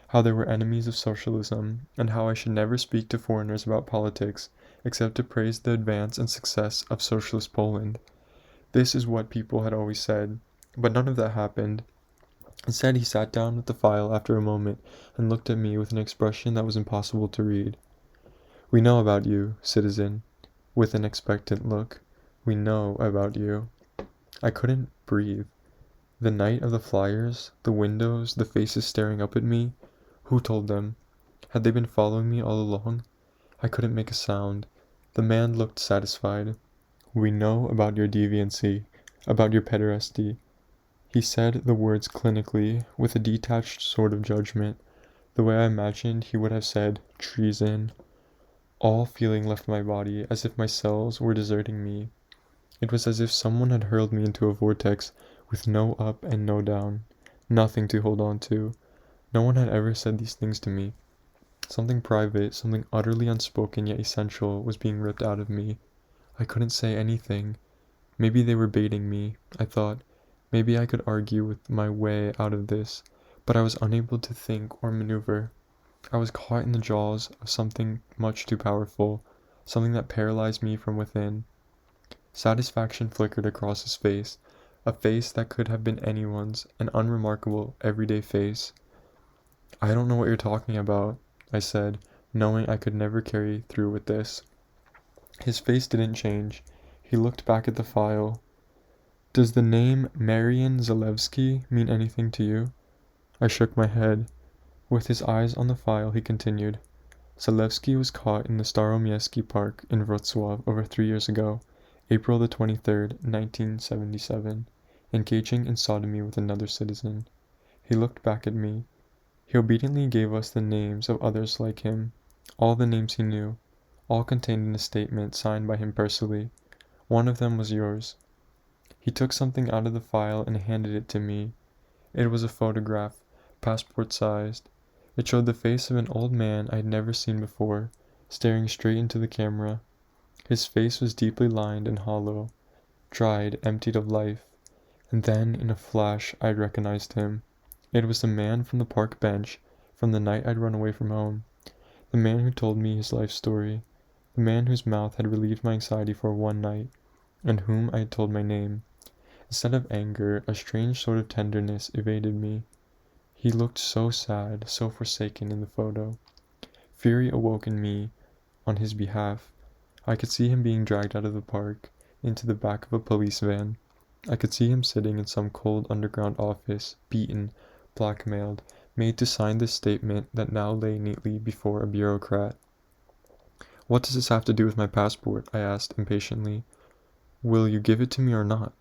how they were enemies of socialism, and how I should never speak to foreigners about politics, except to praise the advance and success of socialist Poland. This is what people had always said, but none of that happened. Instead, he sat down with the file after a moment and looked at me with an expression that was impossible to read. "We know about you, citizen," with an expectant look. "We know about you." I couldn't breathe. The night of the flyers, the windows, the faces staring up at me. Who told them? Had they been following me all along? I couldn't make a sound. The man looked satisfied. We know about your deviancy, about your pederasty. He said the words clinically, with a detached sort of judgment, the way I imagined he would have said treason. All feeling left my body, as if my cells were deserting me. It was as if someone had hurled me into a vortex with no up and no down, nothing to hold on to. No one had ever said these things to me. Something private, something utterly unspoken yet essential was being ripped out of me. I couldn't say anything. Maybe they were baiting me, I thought. Maybe I could argue with my way out of this, but I was unable to think or maneuver. I was caught in the jaws of something much too powerful, something that paralyzed me from within. Satisfaction flickered across his face, a face that could have been anyone's, an unremarkable, everyday face. I don't know what you're talking about, I said, knowing I could never carry through with this. His face didn't change. He looked back at the file. Does the name Marian Zalewski mean anything to you? I shook my head. With his eyes on the file, he continued. Zalewski was caught in the Staromieski Park in Wrocław over 3 years ago, April the 23rd, 1977, engaging in sodomy with another citizen. He looked back at me. He obediently gave us the names of others like him, all the names he knew, all contained in a statement signed by him personally. One of them was yours. He took something out of the file and handed it to me. It was a photograph, passport-sized. It showed the face of an old man I had never seen before, staring straight into the camera. His face was deeply lined and hollow, dried, emptied of life. And then, in a flash, I recognized him. It was the man from the park bench, from the night I'd run away from home. The man who told me his life story. The man whose mouth had relieved my anxiety for one night, and whom I had told my name. Instead of anger, a strange sort of tenderness evaded me. He looked so sad, so forsaken in the photo. Fury awoke in me on his behalf. I could see him being dragged out of the park, into the back of a police van. I could see him sitting in some cold underground office, beaten, blackmailed, made to sign this statement that now lay neatly before a bureaucrat. What does this have to do with my passport? I asked impatiently. Will you give it to me or not?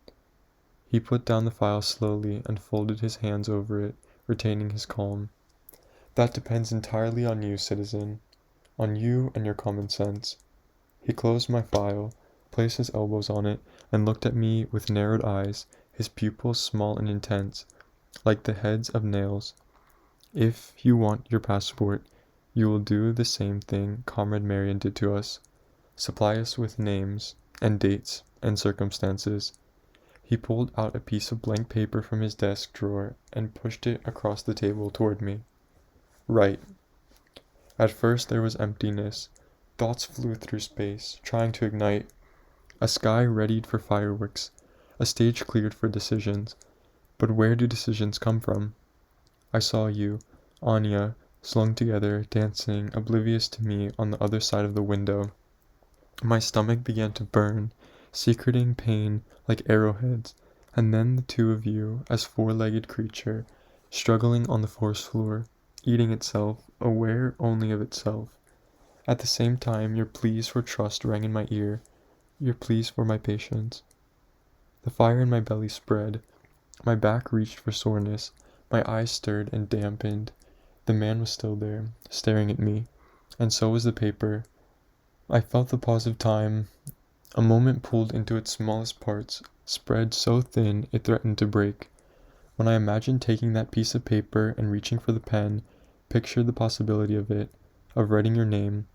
He put down the file slowly and folded his hands over it, retaining his calm. That depends entirely on you, citizen. On you and your common sense. He closed my file, placed his elbows on it, and looked at me with narrowed eyes, his pupils small and intense, like the heads of nails. If you want your passport, you will do the same thing Comrade Marion did to us. Supply us with names, and dates, and circumstances. He pulled out a piece of blank paper from his desk drawer and pushed it across the table toward me. Right. At first there was emptiness. Thoughts flew through space, trying to ignite. A sky readied for fireworks. A stage cleared for decisions. But where do decisions come from? I saw you, Anya, slung together, dancing, oblivious to me on the other side of the window. My stomach began to burn, secreting pain like arrowheads, and then the two of you, as four-legged creature, struggling on the forest floor, eating itself, aware only of itself. At the same time, your pleas for trust rang in my ear, your pleas for my patience. The fire in my belly spread. My back reached for soreness. My eyes stirred and dampened. The man was still there, staring at me, and so was the paper. I felt the pause of time. A moment pulled into its smallest parts, spread so thin it threatened to break. When I imagined taking that piece of paper and reaching for the pen, pictured the possibility of it, of writing your name,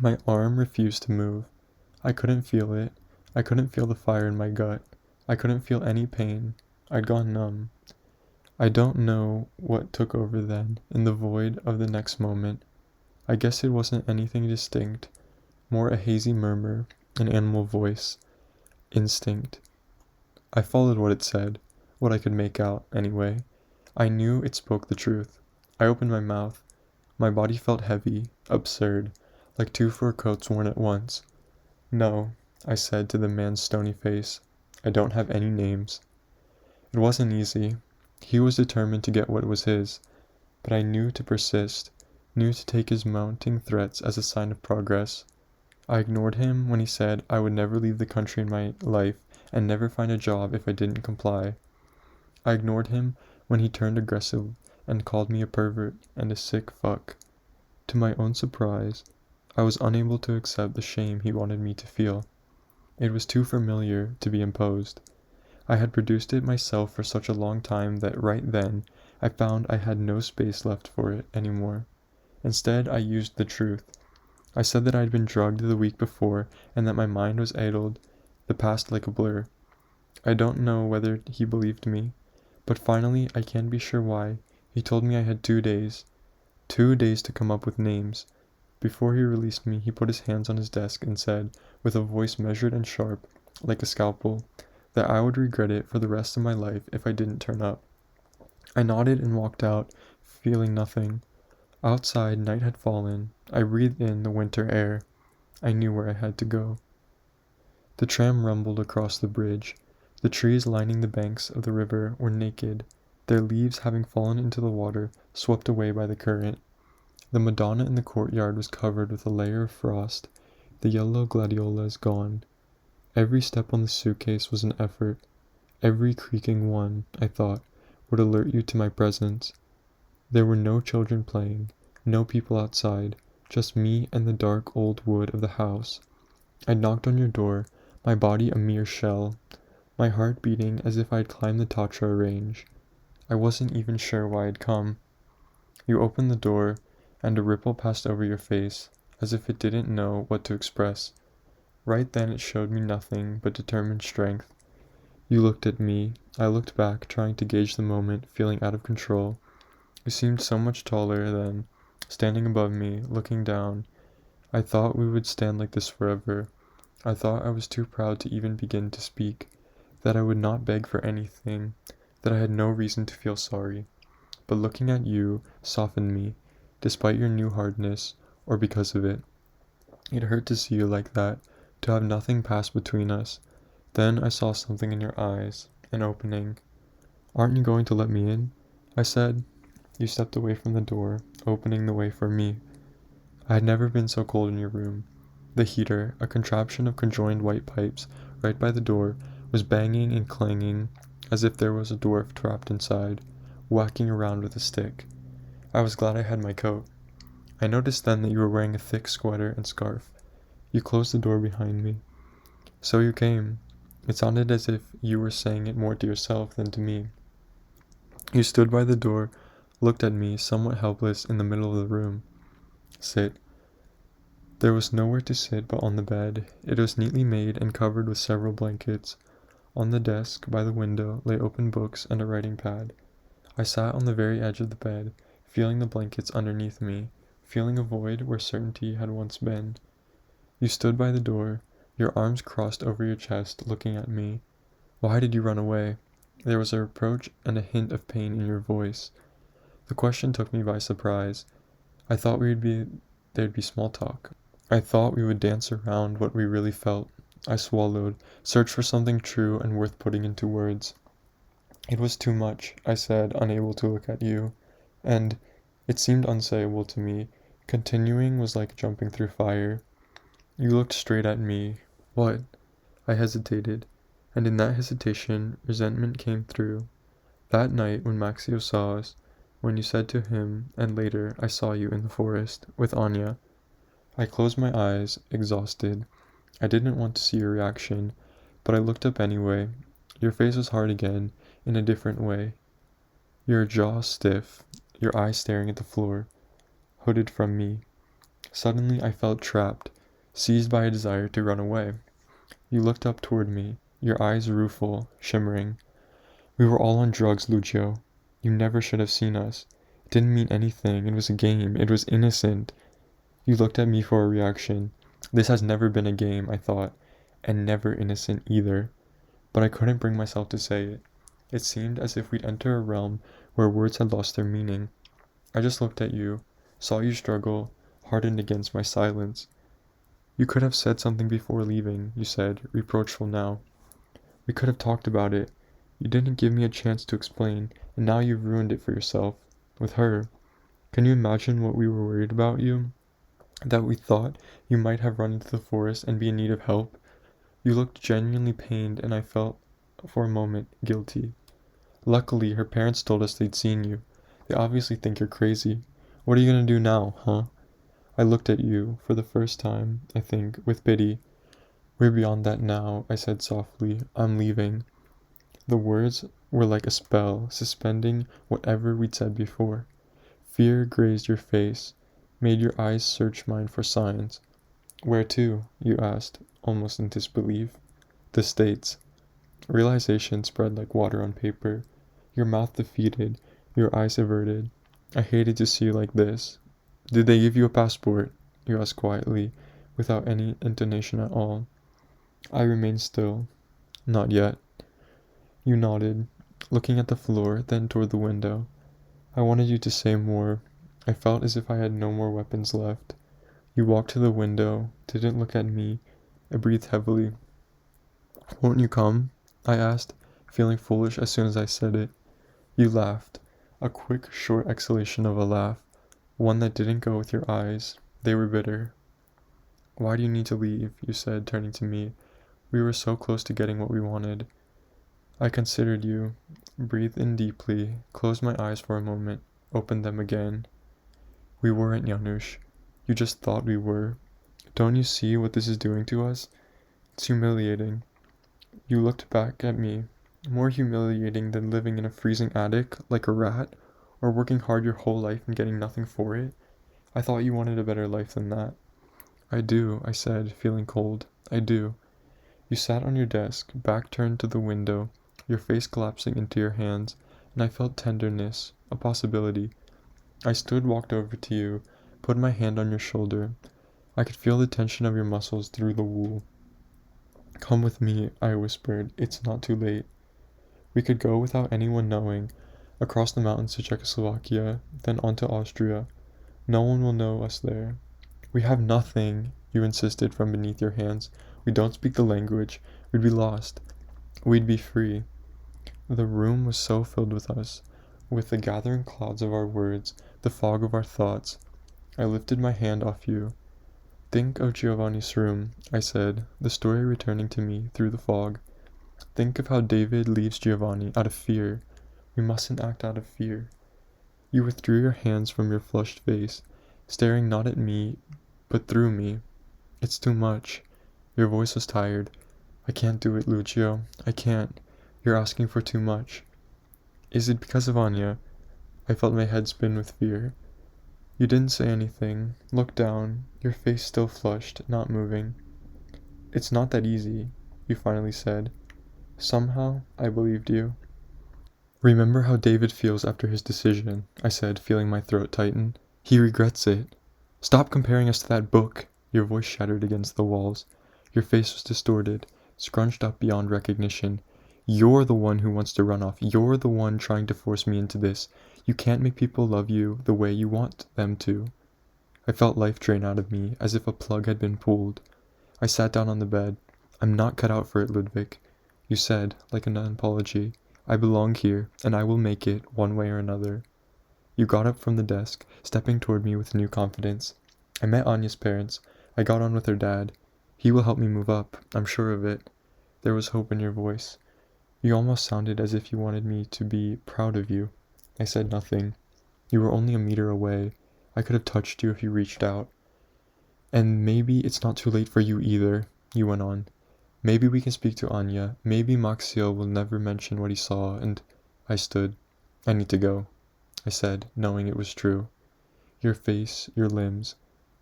my arm refused to move. I couldn't feel it. I couldn't feel the fire in my gut. I couldn't feel any pain. I'd gone numb. I don't know what took over then, in the void of the next moment. I guess it wasn't anything distinct, more a hazy murmur, an animal voice, instinct. I followed what it said, what I could make out, anyway. I knew it spoke the truth. I opened my mouth. My body felt heavy, absurd, like two fur coats worn at once. No, I said to the man's stony face. I don't have any names. It wasn't easy. He was determined to get what was his. but I knew to persist, knew to take his mounting threats as a sign of progress. I ignored him when he said I would never leave the country in my life and never find a job if I didn't comply. I ignored him when he turned aggressive and called me a pervert and a sick fuck. To my own surprise, I was unable to accept the shame he wanted me to feel. It was too familiar to be imposed. I had produced it myself for such a long time that right then I found I had no space left for it anymore. Instead, I used the truth. I said that I had been drugged the week before and that my mind was addled, the past like a blur. I don't know whether he believed me, but finally I can't be sure why. He told me I had 2 days. 2 days to come up with names. Before he released me, he put his hands on his desk and said, with a voice measured and sharp, like a scalpel, that I would regret it for the rest of my life if I didn't turn up. I nodded and walked out, feeling nothing. Outside, night had fallen. I breathed in the winter air. I knew where I had to go. The tram rumbled across the bridge. The trees lining the banks of the river were naked, their leaves having fallen into the water, swept away by the current. The Madonna in the courtyard was covered with a layer of frost, the yellow gladiolas gone. Every step on the suitcase was an effort. Every creaking one, I thought, would alert you to my presence. There were no children playing, no people outside, just me and the dark old wood of the house. I knocked on your door, my body a mere shell, my heart beating as if I had climbed the Tatra range. I wasn't even sure why I'd come. You opened the door, and a ripple passed over your face, as if it didn't know what to express. Right then it showed me nothing but determined strength. You looked at me, I looked back, trying to gauge the moment, feeling out of control. You seemed so much taller then, standing above me, looking down. I thought we would stand like this forever. I thought I was too proud to even begin to speak, that I would not beg for anything, that I had no reason to feel sorry. But looking at you softened me, despite your new hardness, or because of it. It hurt to see you like that, to have nothing pass between us. Then I saw something in your eyes, an opening. "Aren't you going to let me in?" I said. You stepped away from the door, opening the way for me. I had never been so cold in your room. The heater, a contraption of conjoined white pipes, right by the door, was banging and clanging, as if there was a dwarf trapped inside, whacking around with a stick. I was glad I had my coat. I noticed then that you were wearing a thick sweater and scarf. You closed the door behind me. "So you came." It sounded as if you were saying it more to yourself than to me. You stood by the door, looked at me, somewhat helpless, in the middle of the room. "Sit." There was nowhere to sit but on the bed. It was neatly made and covered with several blankets. On the desk, by the window, lay open books and a writing pad. I sat on the very edge of the bed, feeling the blankets underneath me, feeling a void where certainty had once been. You stood by the door, your arms crossed over your chest, looking at me. "Why did you run away?" There was a reproach and a hint of pain in your voice. The question took me by surprise. I thought there'd be small talk. I thought we would dance around what we really felt. I swallowed, searched for something true and worth putting into words. "It was too much," I said, unable to look at you. And it seemed unsayable to me. Continuing was like jumping through fire. You looked straight at me. "What?" I hesitated, and in that hesitation, resentment came through. That night when Maxio saw us, when you said to him, and later I saw you in the forest, with Anya. I closed my eyes, exhausted. I didn't want to see your reaction, but I looked up anyway. Your face was hard again, in a different way. Your jaw stiff, your eyes staring at the floor, hooded from me. Suddenly I felt trapped, seized by a desire to run away. You looked up toward me, your eyes rueful, shimmering. "We were all on drugs, Lucio. You never should have seen us. It didn't mean anything. It was a game. It was innocent." You looked at me for a reaction. This has never been a game, I thought, and never innocent either. But I couldn't bring myself to say it. It seemed as if we'd enter a realm where words had lost their meaning. I just looked at you, saw you struggle, hardened against my silence. "You could have said something before leaving," you said, reproachful now. "We could have talked about it. You didn't give me a chance to explain, and now you've ruined it for yourself. With her." Can you imagine what we were worried about you? That we thought you might have run into the forest and be in need of help? You looked genuinely pained, and I felt, for a moment, guilty. Luckily, her parents told us they'd seen you. They obviously think you're crazy. What are you gonna do now, huh? I looked at you, for the first time, I think, with pity. We're beyond that now, I said softly. I'm leaving. The words were like a spell, suspending whatever we'd said before. Fear grazed your face, made your eyes search mine for signs. Where to? You asked, almost in disbelief. The States. Realization spread like water on paper. Your mouth defeated, your eyes averted. I hated to see you like this. Did they give you a passport? You asked quietly, without any intonation at all. I remained still. Not yet. You nodded, looking at the floor, then toward the window. I wanted you to say more. I felt as if I had no more weapons left. You walked to the window, didn't look at me. I breathed heavily. Won't you come? I asked, feeling foolish as soon as I said it. You laughed. A quick, short exhalation of a laugh. One that didn't go with your eyes. They were bitter. Why do you need to leave? You said, turning to me. We were so close to getting what we wanted. I considered you, breathed in deeply, closed my eyes for a moment, opened them again. We weren't, Janusz. You just thought we were. Don't you see what this is doing to us? It's humiliating. You looked back at me. More humiliating than living in a freezing attic, like a rat, or working hard your whole life and getting nothing for it. I thought you wanted a better life than that. I do, I said, feeling cold. I do. You sat on your desk, back turned to the window, your face collapsing into your hands, and I felt tenderness, a possibility. I stood, walked over to you, put my hand on your shoulder. I could feel the tension of your muscles through the wool. Come with me, I whispered. It's not too late. We could go without anyone knowing, across the mountains to Czechoslovakia, then on to Austria. No one will know us there. We have nothing, you insisted from beneath your hands. We don't speak the language. We'd be lost. We'd be free. The room was so filled with us, with the gathering clouds of our words, the fog of our thoughts. I lifted my hand off you. Think of Giovanni's room, I said, the story returning to me through the fog. Think of how David leaves Giovanni out of fear. We mustn't act out of fear. You withdrew your hands from your flushed face, staring not at me, but through me. It's too much. Your voice was tired. I can't do it, Lucio. I can't. You're asking for too much. Is it because of Anya? I felt my head spin with fear. You didn't say anything. Look down, your face still flushed, not moving. It's not that easy, you finally said. Somehow, I believed you. Remember how David feels after his decision, I said, feeling my throat tighten. He regrets it. Stop comparing us to that book. Your voice shattered against the walls. Your face was distorted, scrunched up beyond recognition. You're the one who wants to run off. You're the one trying to force me into this. You can't make people love you the way you want them to. I felt life drain out of me, as if a plug had been pulled. I sat down on the bed. I'm not cut out for it, Ludwig. You said, like an apology, I belong here, and I will make it, one way or another. You got up from the desk, stepping toward me with new confidence. I met Anya's parents. I got on with her dad. He will help me move up, I'm sure of it. There was hope in your voice. You almost sounded as if you wanted me to be proud of you. I said nothing. You were only a meter away. I could have touched you if you reached out. And maybe it's not too late for you either, you went on. Maybe we can speak to Anya. Maybe Maxiel will never mention what he saw, and I stood. I need to go, I said, knowing it was true. Your face, your limbs.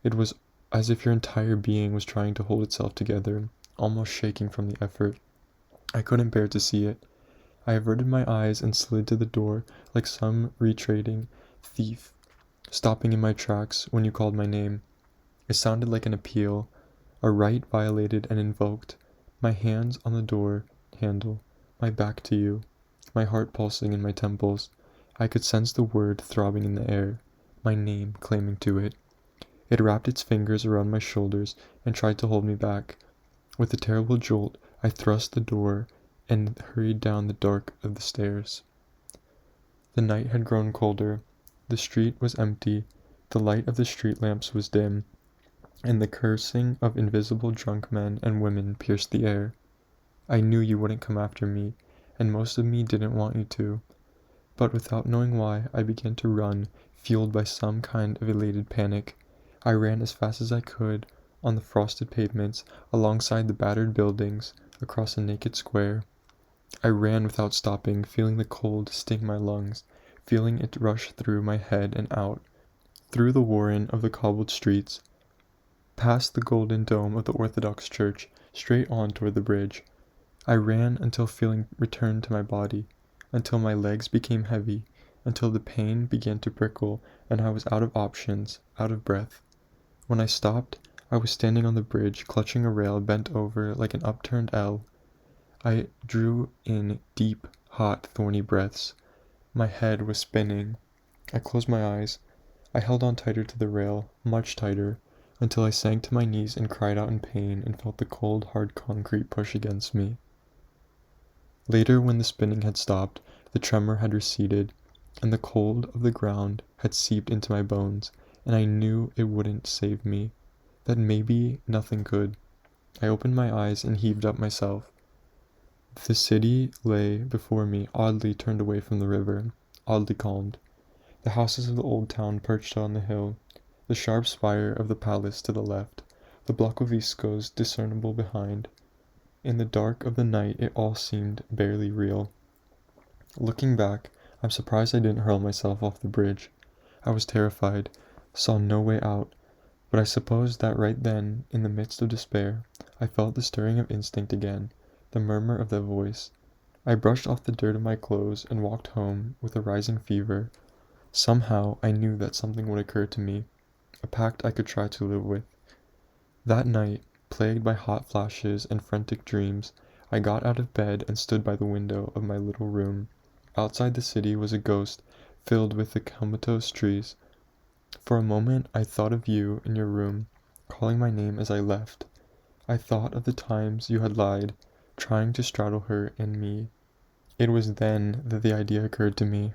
It was as if your entire being was trying to hold itself together, almost shaking from the effort. I couldn't bear to see it. I averted my eyes and slid to the door like some retreating thief, stopping in my tracks when you called my name. It sounded like an appeal, a right violated and invoked. My hands on the door handle, my back to you, my heart pulsing in my temples. I could sense the word throbbing in the air, my name claiming to it. It wrapped its fingers around my shoulders and tried to hold me back. With a terrible jolt, I thrust the door and hurried down the dark of the stairs. The night had grown colder. The street was empty, the light of the street lamps was dim, and the cursing of invisible drunk men and women pierced the air. I knew you wouldn't come after me, and most of me didn't want you to. But without knowing why, I began to run, fueled by some kind of elated panic. I ran as fast as I could on the frosted pavements, alongside the battered buildings, across a naked square. I ran without stopping, feeling the cold sting my lungs, feeling it rush through my head and out, through the warren of the cobbled streets, past the golden dome of the Orthodox Church, straight on toward the bridge. I ran until feeling returned to my body, until my legs became heavy, until the pain began to prickle and I was out of options, out of breath. When I stopped, I was standing on the bridge, clutching a rail bent over like an upturned L. I drew in deep, hot, thorny breaths. My head was spinning. I closed my eyes. I held on tighter to the rail, much tighter, until I sank to my knees and cried out in pain and felt the cold, hard concrete push against me. Later, when the spinning had stopped, the tremor had receded, and the cold of the ground had seeped into my bones, and I knew it wouldn't save me, that maybe nothing could. I opened my eyes and heaved up myself. The city lay before me, oddly turned away from the river, oddly calmed. The houses of the old town perched on the hill, the sharp spire of the palace to the left, the blockoviskos discernible behind. In the dark of the night, it all seemed barely real. Looking back, I'm surprised I didn't hurl myself off the bridge. I was terrified, saw no way out, but I suppose that right then, in the midst of despair, I felt the stirring of instinct again, the murmur of the voice. I brushed off the dirt of my clothes and walked home with a rising fever. Somehow, I knew that something would occur to me, a pact I could try to live with. That night, plagued by hot flashes and frantic dreams, I got out of bed and stood by the window of my little room. Outside the city was a ghost filled with the comatose trees. For a moment I thought of you in your room, calling my name as I left. I thought of the times you had lied, trying to straddle her and me. It was then that the idea occurred to me.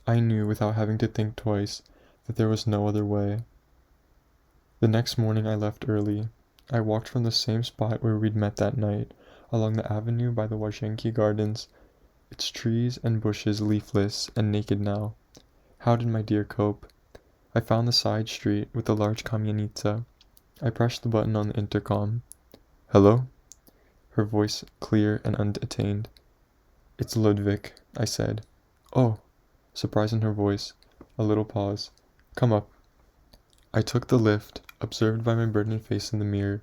I knew without having to think twice that there was no other way. The next morning I left early. I walked from the same spot where we'd met that night, along the avenue by the Łazienki gardens, its trees and bushes leafless and naked now. How did my dear cope? I found the side street with the large kamienica. I pressed the button on the intercom. "Hello?" Her voice clear and unattained. "It's Ludwik," I said. "Oh," surprise in her voice. A little pause. "Come up." I took the lift, observed by my burdened face in the mirror.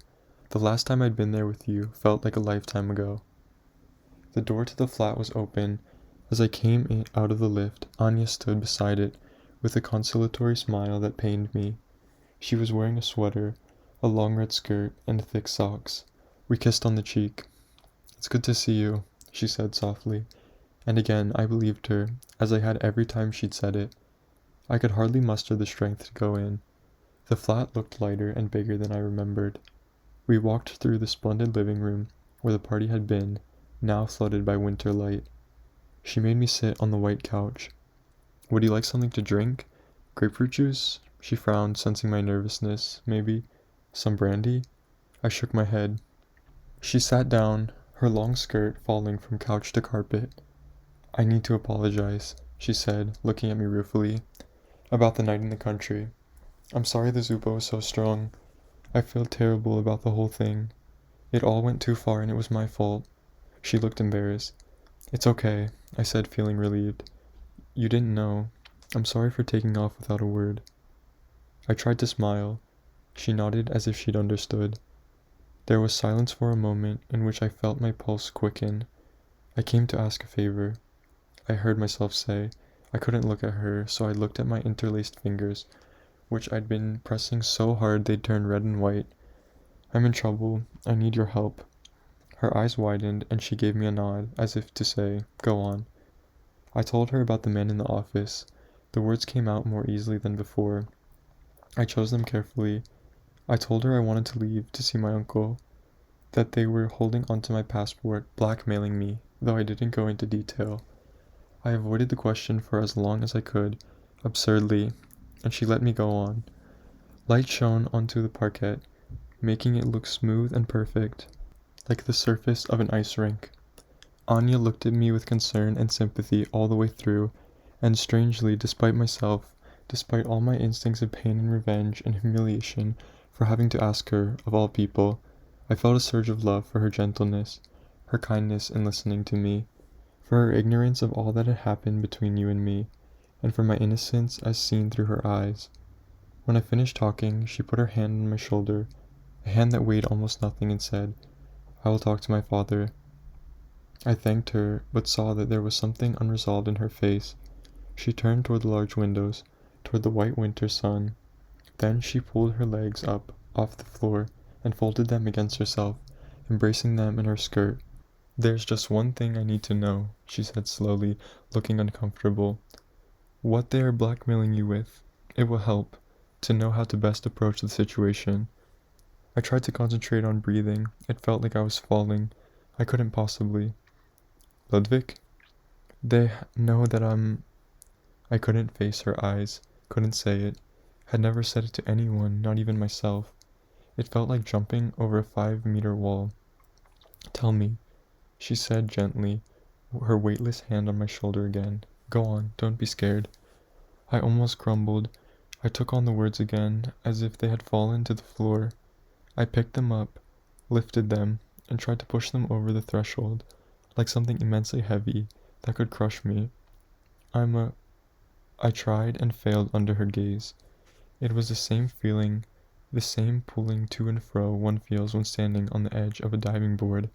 The last time I'd been there with you felt like a lifetime ago. The door to the flat was open. As I came out of the lift, Anya stood beside it, with a consolatory smile that pained me. She was wearing a sweater, a long red skirt, and thick socks. We kissed on the cheek. "It's good to see you," she said softly. And again I believed her, as I had every time she'd said it. I could hardly muster the strength to go in. The flat looked lighter and bigger than I remembered. We walked through the splendid living room, where the party had been, now flooded by winter light. She made me sit on the white couch. "Would you like something to drink? Grapefruit juice?" She frowned, sensing my nervousness. "Maybe some brandy?" I shook my head. She sat down, her long skirt falling from couch to carpet. "I need to apologize," she said, looking at me ruefully, "about the night in the country. I'm sorry the Zupa was so strong. I feel terrible about the whole thing. It all went too far and it was my fault." She looked embarrassed. "It's okay," I said, feeling relieved. "You didn't know. I'm sorry for taking off without a word." I tried to smile. She nodded as if she'd understood. There was silence for a moment in which I felt my pulse quicken. "I came to ask a favor," I heard myself say. I couldn't look at her, so I looked at my interlaced fingers, which I'd been pressing so hard they'd turned red and white. "I'm in trouble. I need your help." Her eyes widened, and she gave me a nod, as if to say, "Go on." I told her about the men in the office. The words came out more easily than before. I chose them carefully. I told her I wanted to leave to see my uncle, that they were holding onto my passport, blackmailing me, though I didn't go into detail. I avoided the question for as long as I could. absurdly, and she let me go on. Light shone onto the parquet, making it look smooth and perfect, like the surface of an ice rink. Anya looked at me with concern and sympathy all the way through, and strangely, despite myself, despite all my instincts of pain and revenge and humiliation for having to ask her, of all people, I felt a surge of love for her gentleness, her kindness in listening to me, for her ignorance of all that had happened between you and me, and for my innocence as seen through her eyes. When I finished talking, she put her hand on my shoulder, a hand that weighed almost nothing, and said, "I will talk to my father." I thanked her, but saw that there was something unresolved in her face. She turned toward the large windows, toward the white winter sun. Then she pulled her legs up off the floor and folded them against herself, embracing them in her skirt. "There's just one thing I need to know," she said slowly, looking uncomfortable. "What they are blackmailing you with. It will help to know how to best approach the situation." I tried to concentrate on breathing. It felt like I was falling. I couldn't possibly. "Ludwig? They know that I couldn't face her eyes, couldn't say it, had never said it to anyone, not even myself. It felt like jumping over a 5-meter wall. "Tell me," she said gently, her weightless hand on my shoulder again. "Go on, don't be scared." I almost grumbled. I took on the words again, as if they had fallen to the floor. I picked them up, lifted them, and tried to push them over the threshold, like something immensely heavy that could crush me. I tried and failed under her gaze. It was the same feeling, the same pulling to and fro one feels when standing on the edge of a diving board.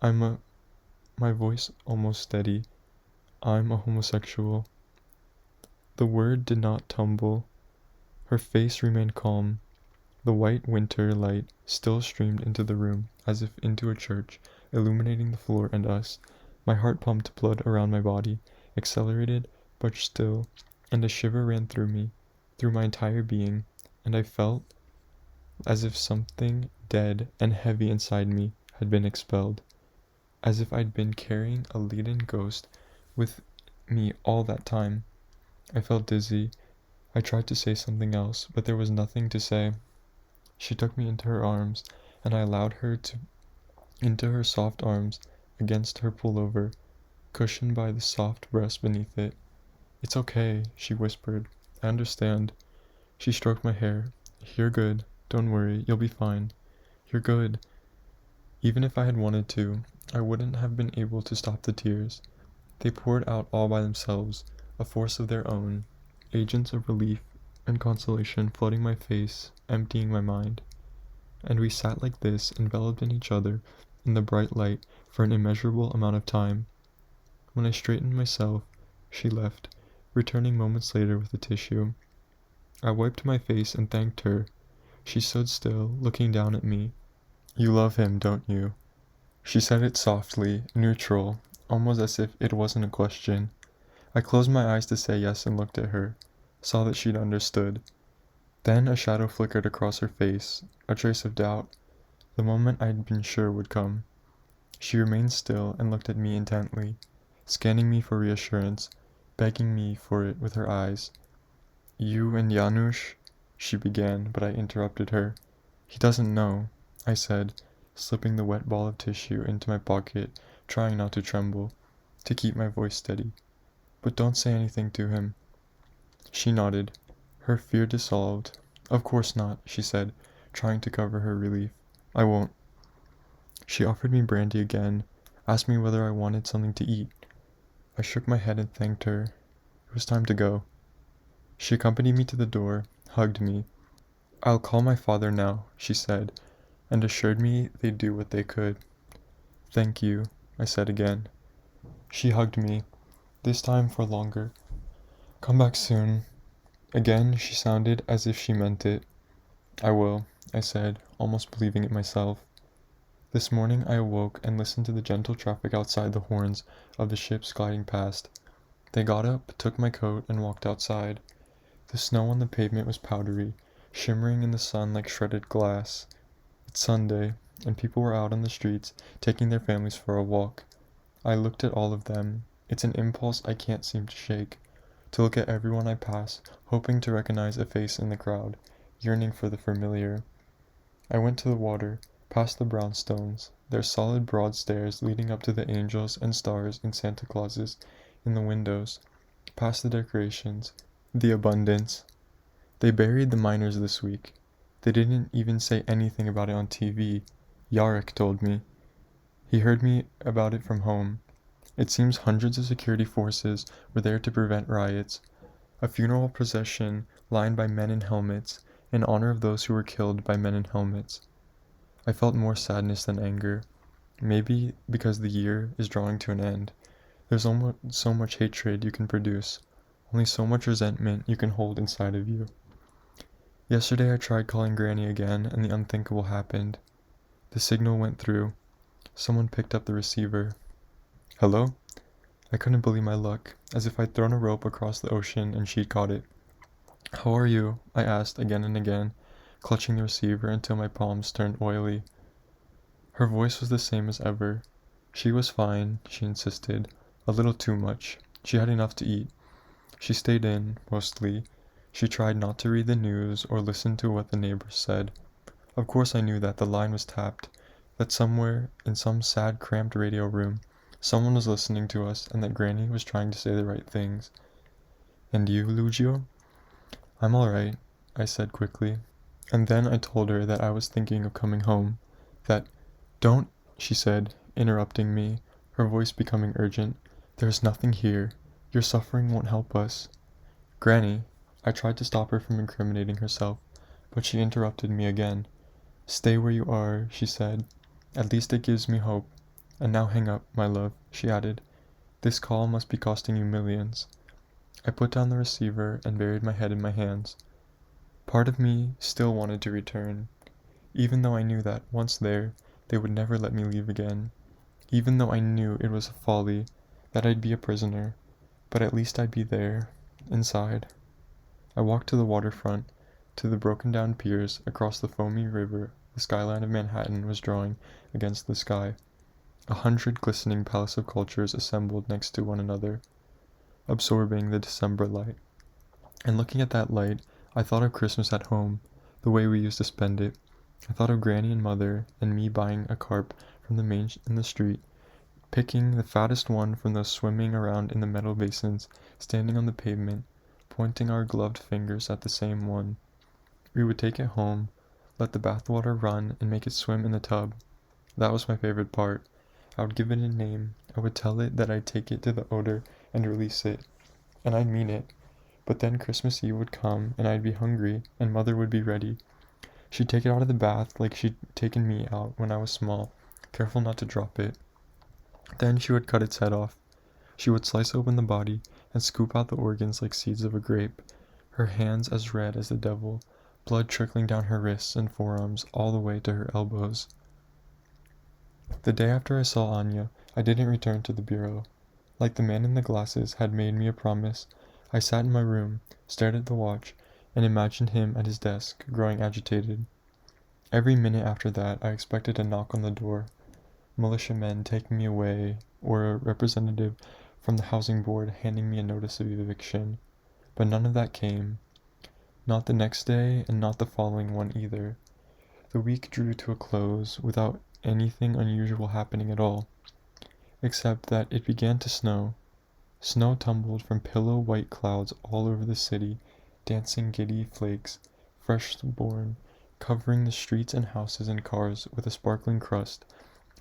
My voice almost steady. "I'm a homosexual." The word did not tumble. Her face remained calm. The white winter light still streamed into the room, as if into a church, illuminating the floor and us. My heart pumped blood around my body, accelerated but still, and a shiver ran through me, through my entire being, and I felt as if something dead and heavy inside me had been expelled, as if I'd been carrying a leaden ghost with me all that time. I felt dizzy. I tried to say something else, but there was nothing to say. She took me into her arms, and I allowed her into her soft arms, against her pullover, cushioned by the soft breast beneath it. "It's okay," she whispered. "I understand." She stroked my hair. "You're good. Don't worry. You'll be fine. You're good." Even if I had wanted to, I wouldn't have been able to stop the tears. They poured out all by themselves, a force of their own, agents of relief and consolation flooding my face, emptying my mind. And we sat like this, enveloped in each other, in the bright light, for an immeasurable amount of time. When I straightened myself, she left, returning moments later with a tissue. I wiped my face and thanked her. She stood still, looking down at me. "You love him, don't you?" She said it softly, neutral, almost as if it wasn't a question. I closed my eyes to say yes and looked at her, saw that she'd understood. Then a shadow flickered across her face, a trace of doubt, the moment I'd been sure would come. She remained still and looked at me intently, scanning me for reassurance, begging me for it with her eyes. "You and Janusz," she began, but I interrupted her. "He doesn't know," I said, slipping the wet ball of tissue into my pocket, trying not to tremble, to keep my voice steady. "But don't say anything to him." She nodded, her fear dissolved. "Of course not," she said, trying to cover her relief. "I won't." She offered me brandy again, asked me whether I wanted something to eat. I shook my head and thanked her. It was time to go. She accompanied me to the door, hugged me. "I'll call my father now," she said, and assured me they'd do what they could. "Thank you," I said again. She hugged me, this time for longer. "Come back soon." Again she sounded as if she meant it. "I will," I said, almost believing it myself. This morning I awoke and listened to the gentle traffic outside the horns of the ships gliding past. They got up, took my coat, and walked outside. The snow on the pavement was powdery, shimmering in the sun like shredded glass. It's Sunday, and people were out on the streets, taking their families for a walk. I looked at all of them. It's an impulse I can't seem to shake. to look at everyone I pass, hoping to recognize a face in the crowd, yearning for the familiar. I went to the water, past the brownstones, their solid broad stairs leading up to the angels and stars and Santa Clauses in the windows, past the decorations, the abundance. They buried the miners this week. They didn't even say anything about it on TV. Yarek told me. He heard me about it from home. It seems hundreds of security forces were there to prevent riots. A funeral procession lined by men in helmets, in honor of those who were killed by men in helmets. I felt more sadness than anger. Maybe because the year is drawing to an end. There's almost so much hatred you can produce, only so much resentment you can hold inside of you. Yesterday I tried calling Granny again, and the unthinkable happened. The signal went through. Someone picked up the receiver. Hello? I couldn't believe my luck, as if I'd thrown a rope across the ocean and she'd caught it. How are you? I asked again and again, clutching the receiver until my palms turned oily. Her voice was the same as ever. She was fine, she insisted. A little too much. She had enough to eat. She stayed in, mostly. She tried not to read the news or listen to what the neighbors said. Of course I knew that the line was tapped, that somewhere, in some sad cramped radio room, someone was listening to us and that Granny was trying to say the right things. And you, Lucio? I'm alright, I said quickly. And then I told her that I was thinking of coming home. That, don't, she said, interrupting me, her voice becoming urgent. There's nothing here. Your suffering won't help us. Granny, I tried to stop her from incriminating herself, but she interrupted me again. Stay where you are, she said. At least it gives me hope. And now hang up, my love, she added. This call must be costing you millions. I put down the receiver and buried my head in my hands. Part of me still wanted to return, even though I knew that, once there, they would never let me leave again. Even though I knew it was a folly, that I'd be a prisoner, but at least I'd be there, inside. I walked to the waterfront, to the broken-down piers across the foamy river the skyline of Manhattan was drawing against the sky. 100 glistening palace of cultures assembled next to one another, absorbing the December light. And looking at that light, I thought of Christmas at home, the way we used to spend it. I thought of Granny and Mother, and me buying a carp from the main in the street, picking the fattest one from those swimming around in the metal basins, standing on the pavement, pointing our gloved fingers at the same one. We would take it home, let the bathwater run, and make it swim in the tub. That was my favorite part. I would give it a name. I would tell it that I'd take it to the odor and release it. And I'd mean it. But then Christmas Eve would come, and I'd be hungry, and Mother would be ready. She'd take it out of the bath like she'd taken me out when I was small, careful not to drop it. Then she would cut its head off. She would slice open the body and scoop out the organs like seeds of a grape, her hands as red as the devil, blood trickling down her wrists and forearms all the way to her elbows. The day after I saw Anya, I didn't return to the bureau. Like the man in the glasses had made me a promise, I sat in my room, stared at the watch, and imagined him at his desk, growing agitated. Every minute after that, I expected a knock on the door, militiamen taking me away, or a representative from the housing board handing me a notice of eviction. But none of that came. Not the next day, and not the following one either. The week drew to a close without anything unusual happening at all, except that it began to snow. Snow tumbled from pillow-white clouds all over the city, dancing giddy flakes, fresh-born, covering the streets and houses and cars with a sparkling crust,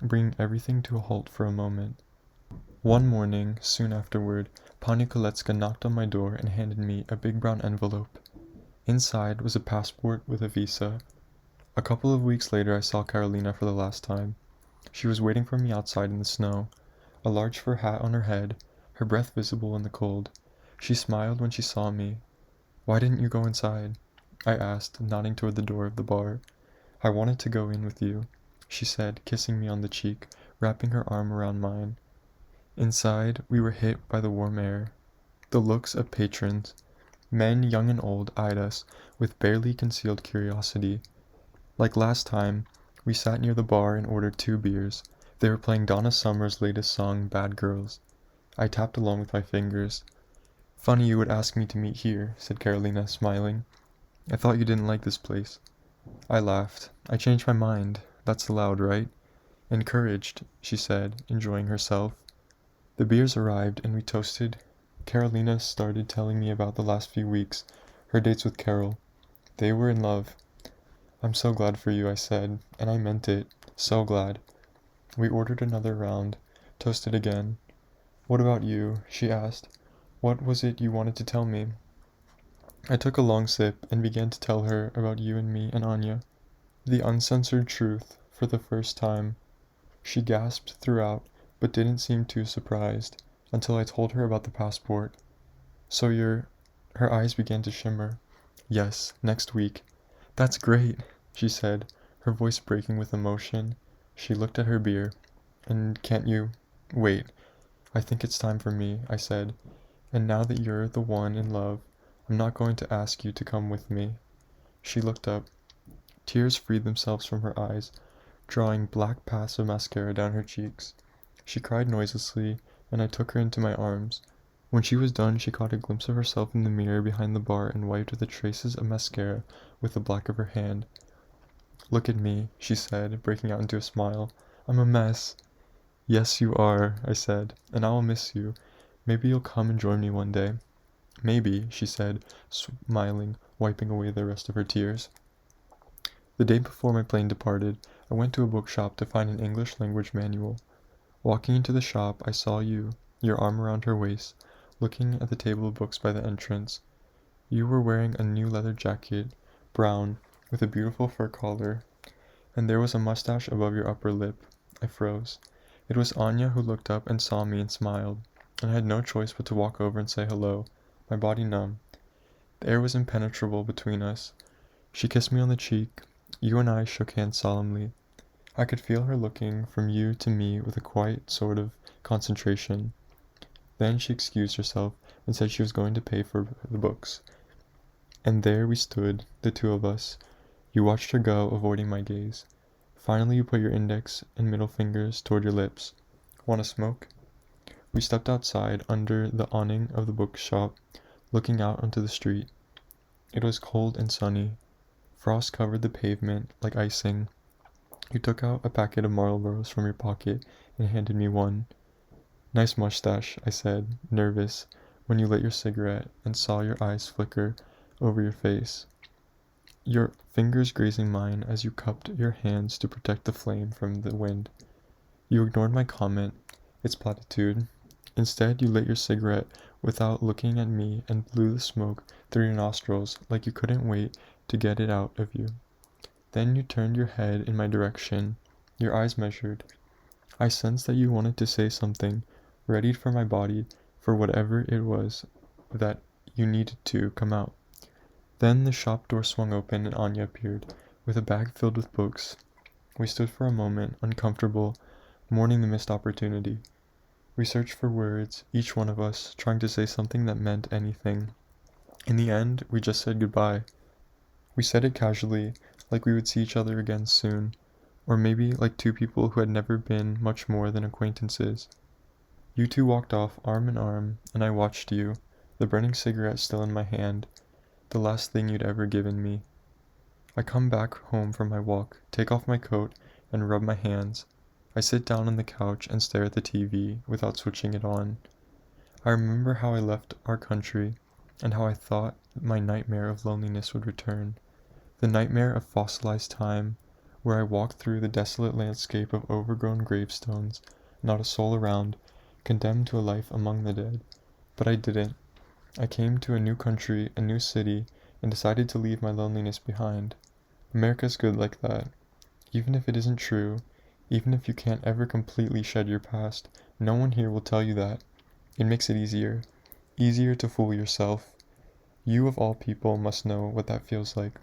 bringing everything to a halt for a moment. One morning, soon afterward, Pani Kolecka knocked on my door and handed me a big brown envelope. Inside was a passport with a visa. A couple of weeks later I saw Carolina for the last time. She was waiting for me outside in the snow, a large fur hat on her head, her breath visible in the cold. She smiled when she saw me. "Why didn't you go inside?" I asked, nodding toward the door of the bar. "I wanted to go in with you," she said, kissing me on the cheek, wrapping her arm around mine. Inside, we were hit by the warm air. The looks of patrons. Men, young and old, eyed us with barely concealed curiosity. Like last time, we sat near the bar and ordered 2 beers. They were playing Donna Summer's latest song, Bad Girls. I tapped along with my fingers. Funny you would ask me to meet here, said Carolina, smiling. I thought you didn't like this place. I laughed. I changed my mind. That's allowed, right? Encouraged, she said, enjoying herself. The beers arrived and we toasted. Carolina started telling me about the last few weeks, her dates with Carol. They were in love. I'm so glad for you, I said, and I meant it. So glad. We ordered another round, toasted again. What about you? She asked. What was it you wanted to tell me? I took a long sip and began to tell her about you and me and Anya. The uncensored truth, for the first time. She gasped throughout, but didn't seem too surprised, until I told her about the passport. So you're... Her eyes began to shimmer. Yes, next week. That's great, she said, her voice breaking with emotion. She looked at her beer. And can't you... Wait, I think it's time for me, I said. And now that you're the one in love, I'm not going to ask you to come with me. She looked up. Tears freed themselves from her eyes, drawing black paths of mascara down her cheeks. She cried noiselessly, and I took her into my arms. When she was done, she caught a glimpse of herself in the mirror behind the bar and wiped the traces of mascara with the back of her hand. Look at me, she said, breaking out into a smile. I'm a mess. Yes, you are, I said, and I will miss you. Maybe you'll come and join me one day. Maybe, she said, smiling, wiping away the rest of her tears. The day before my plane departed, I went to a bookshop to find an English language manual. Walking into the shop, I saw you, your arm around her waist, looking at the table of books by the entrance. You were wearing a new leather jacket, brown, with a beautiful fur collar, and there was a mustache above your upper lip. I froze. It was Anya who looked up and saw me and smiled, and I had no choice but to walk over and say hello, my body numb. The air was impenetrable between us. She kissed me on the cheek. You and I shook hands solemnly. I could feel her looking from you to me with a quiet sort of concentration. Then she excused herself and said she was going to pay for the books. And there we stood, the two of us. You watched her go, avoiding my gaze. Finally you put your index and middle fingers toward your lips. Want a smoke? We stepped outside under the awning of the bookshop, looking out onto the street. It was cold and sunny. Frost covered the pavement like icing. You took out a packet of Marlboros from your pocket and handed me one. Nice mustache, I said, nervous, when you lit your cigarette and saw your eyes flicker over your face. Your fingers grazing mine as you cupped your hands to protect the flame from the wind. You ignored my comment, its platitude. Instead, you lit your cigarette without looking at me and blew the smoke through your nostrils like you couldn't wait to get it out of you. Then you turned your head in my direction, your eyes measured. I sensed that you wanted to say something, readied for my body for whatever it was that you needed to come out. Then the shop door swung open and Anya appeared, with a bag filled with books. We stood for a moment, uncomfortable, mourning the missed opportunity. We searched for words, each one of us trying to say something that meant anything. In the end, we just said goodbye. We said it casually, like we would see each other again soon, or maybe like two people who had never been much more than acquaintances. You two walked off arm in arm, and I watched you, the burning cigarette still in my hand, the last thing you'd ever given me. I come back home from my walk, take off my coat, and rub my hands. I sit down on the couch and stare at the TV without switching it on. I remember how I left our country, and how I thought my nightmare of loneliness would return. The nightmare of fossilized time, where I walked through the desolate landscape of overgrown gravestones, not a soul around, condemned to a life among the dead. But I didn't. I came to a new country, a new city, and decided to leave my loneliness behind. America's good like that. Even if it isn't true, even if you can't ever completely shed your past, no one here will tell you that. It makes it easier. Easier to fool yourself. You of all people must know what that feels like.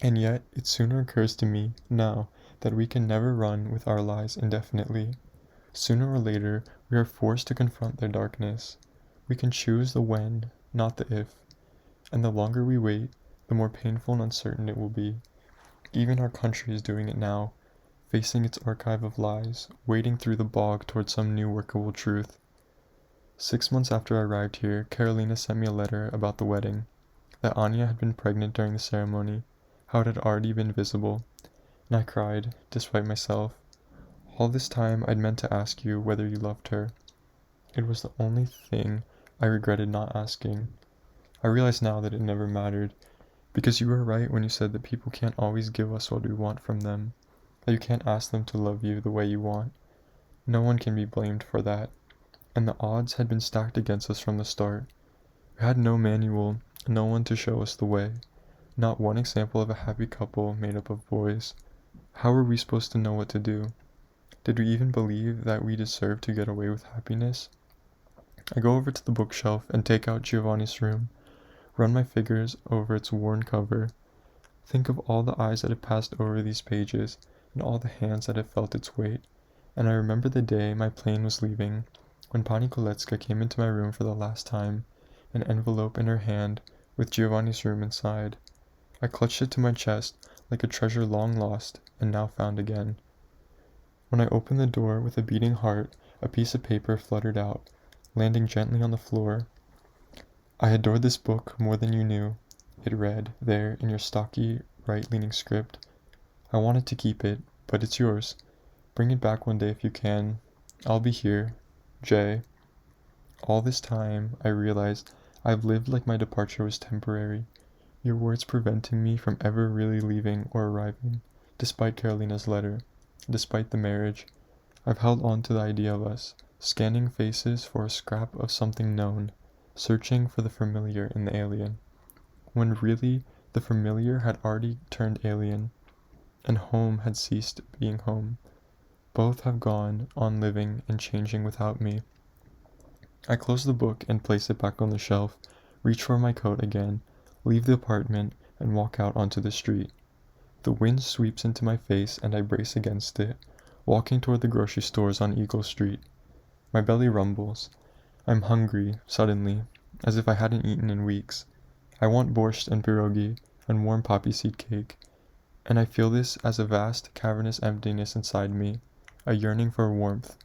And yet, it sooner occurs to me, now, that we can never run with our lies indefinitely. Sooner or later, we are forced to confront their darkness. We can choose the when, not the if. And the longer we wait, the more painful and uncertain it will be. Even our country is doing it now, facing its archive of lies, wading through the bog towards some new workable truth. 6 months after I arrived here, Carolina sent me a letter about the wedding, that Anya had been pregnant during the ceremony, how it had already been visible, and I cried, despite myself. All this time I'd meant to ask you whether you loved her. It was the only thing I regretted not asking. I realize now that it never mattered, because you were right when you said that people can't always give us what we want from them, that you can't ask them to love you the way you want. No one can be blamed for that, and the odds had been stacked against us from the start. We had no manual, no one to show us the way, not one example of a happy couple made up of boys. How were we supposed to know what to do? Did we even believe that we deserved to get away with happiness? I go over to the bookshelf and take out Giovanni's room, run my fingers over its worn cover, think of all the eyes that have passed over these pages, and all the hands that have felt its weight, and I remember the day my plane was leaving, when Pani Kolecka came into my room for the last time, an envelope in her hand, with Giovanni's room inside. I clutched it to my chest, like a treasure long lost, and now found again. When I opened the door with a beating heart, a piece of paper fluttered out, landing gently on the floor. I adored this book more than you knew, it read, there, in your stocky, right-leaning script. I wanted to keep it, but it's yours. Bring it back one day if you can. I'll be here. J. All this time, I realized I've lived like my departure was temporary, your words preventing me from ever really leaving or arriving, despite Carolina's letter, despite the marriage. I've held on to the idea of us, scanning faces for a scrap of something known, searching for the familiar in the alien, when really the familiar had already turned alien, and home had ceased being home. Both have gone on living and changing without me. I close the book and place it back on the shelf, reach for my coat again, leave the apartment, and walk out onto the street. The wind sweeps into my face and I brace against it, walking toward the grocery stores on Eagle Street. My belly rumbles. I'm hungry, suddenly, as if I hadn't eaten in weeks. I want borscht and pierogi and warm poppy seed cake, and I feel this as a vast, cavernous emptiness inside me, a yearning for warmth.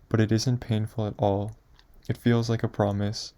But it isn't painful at all. It feels like a promise,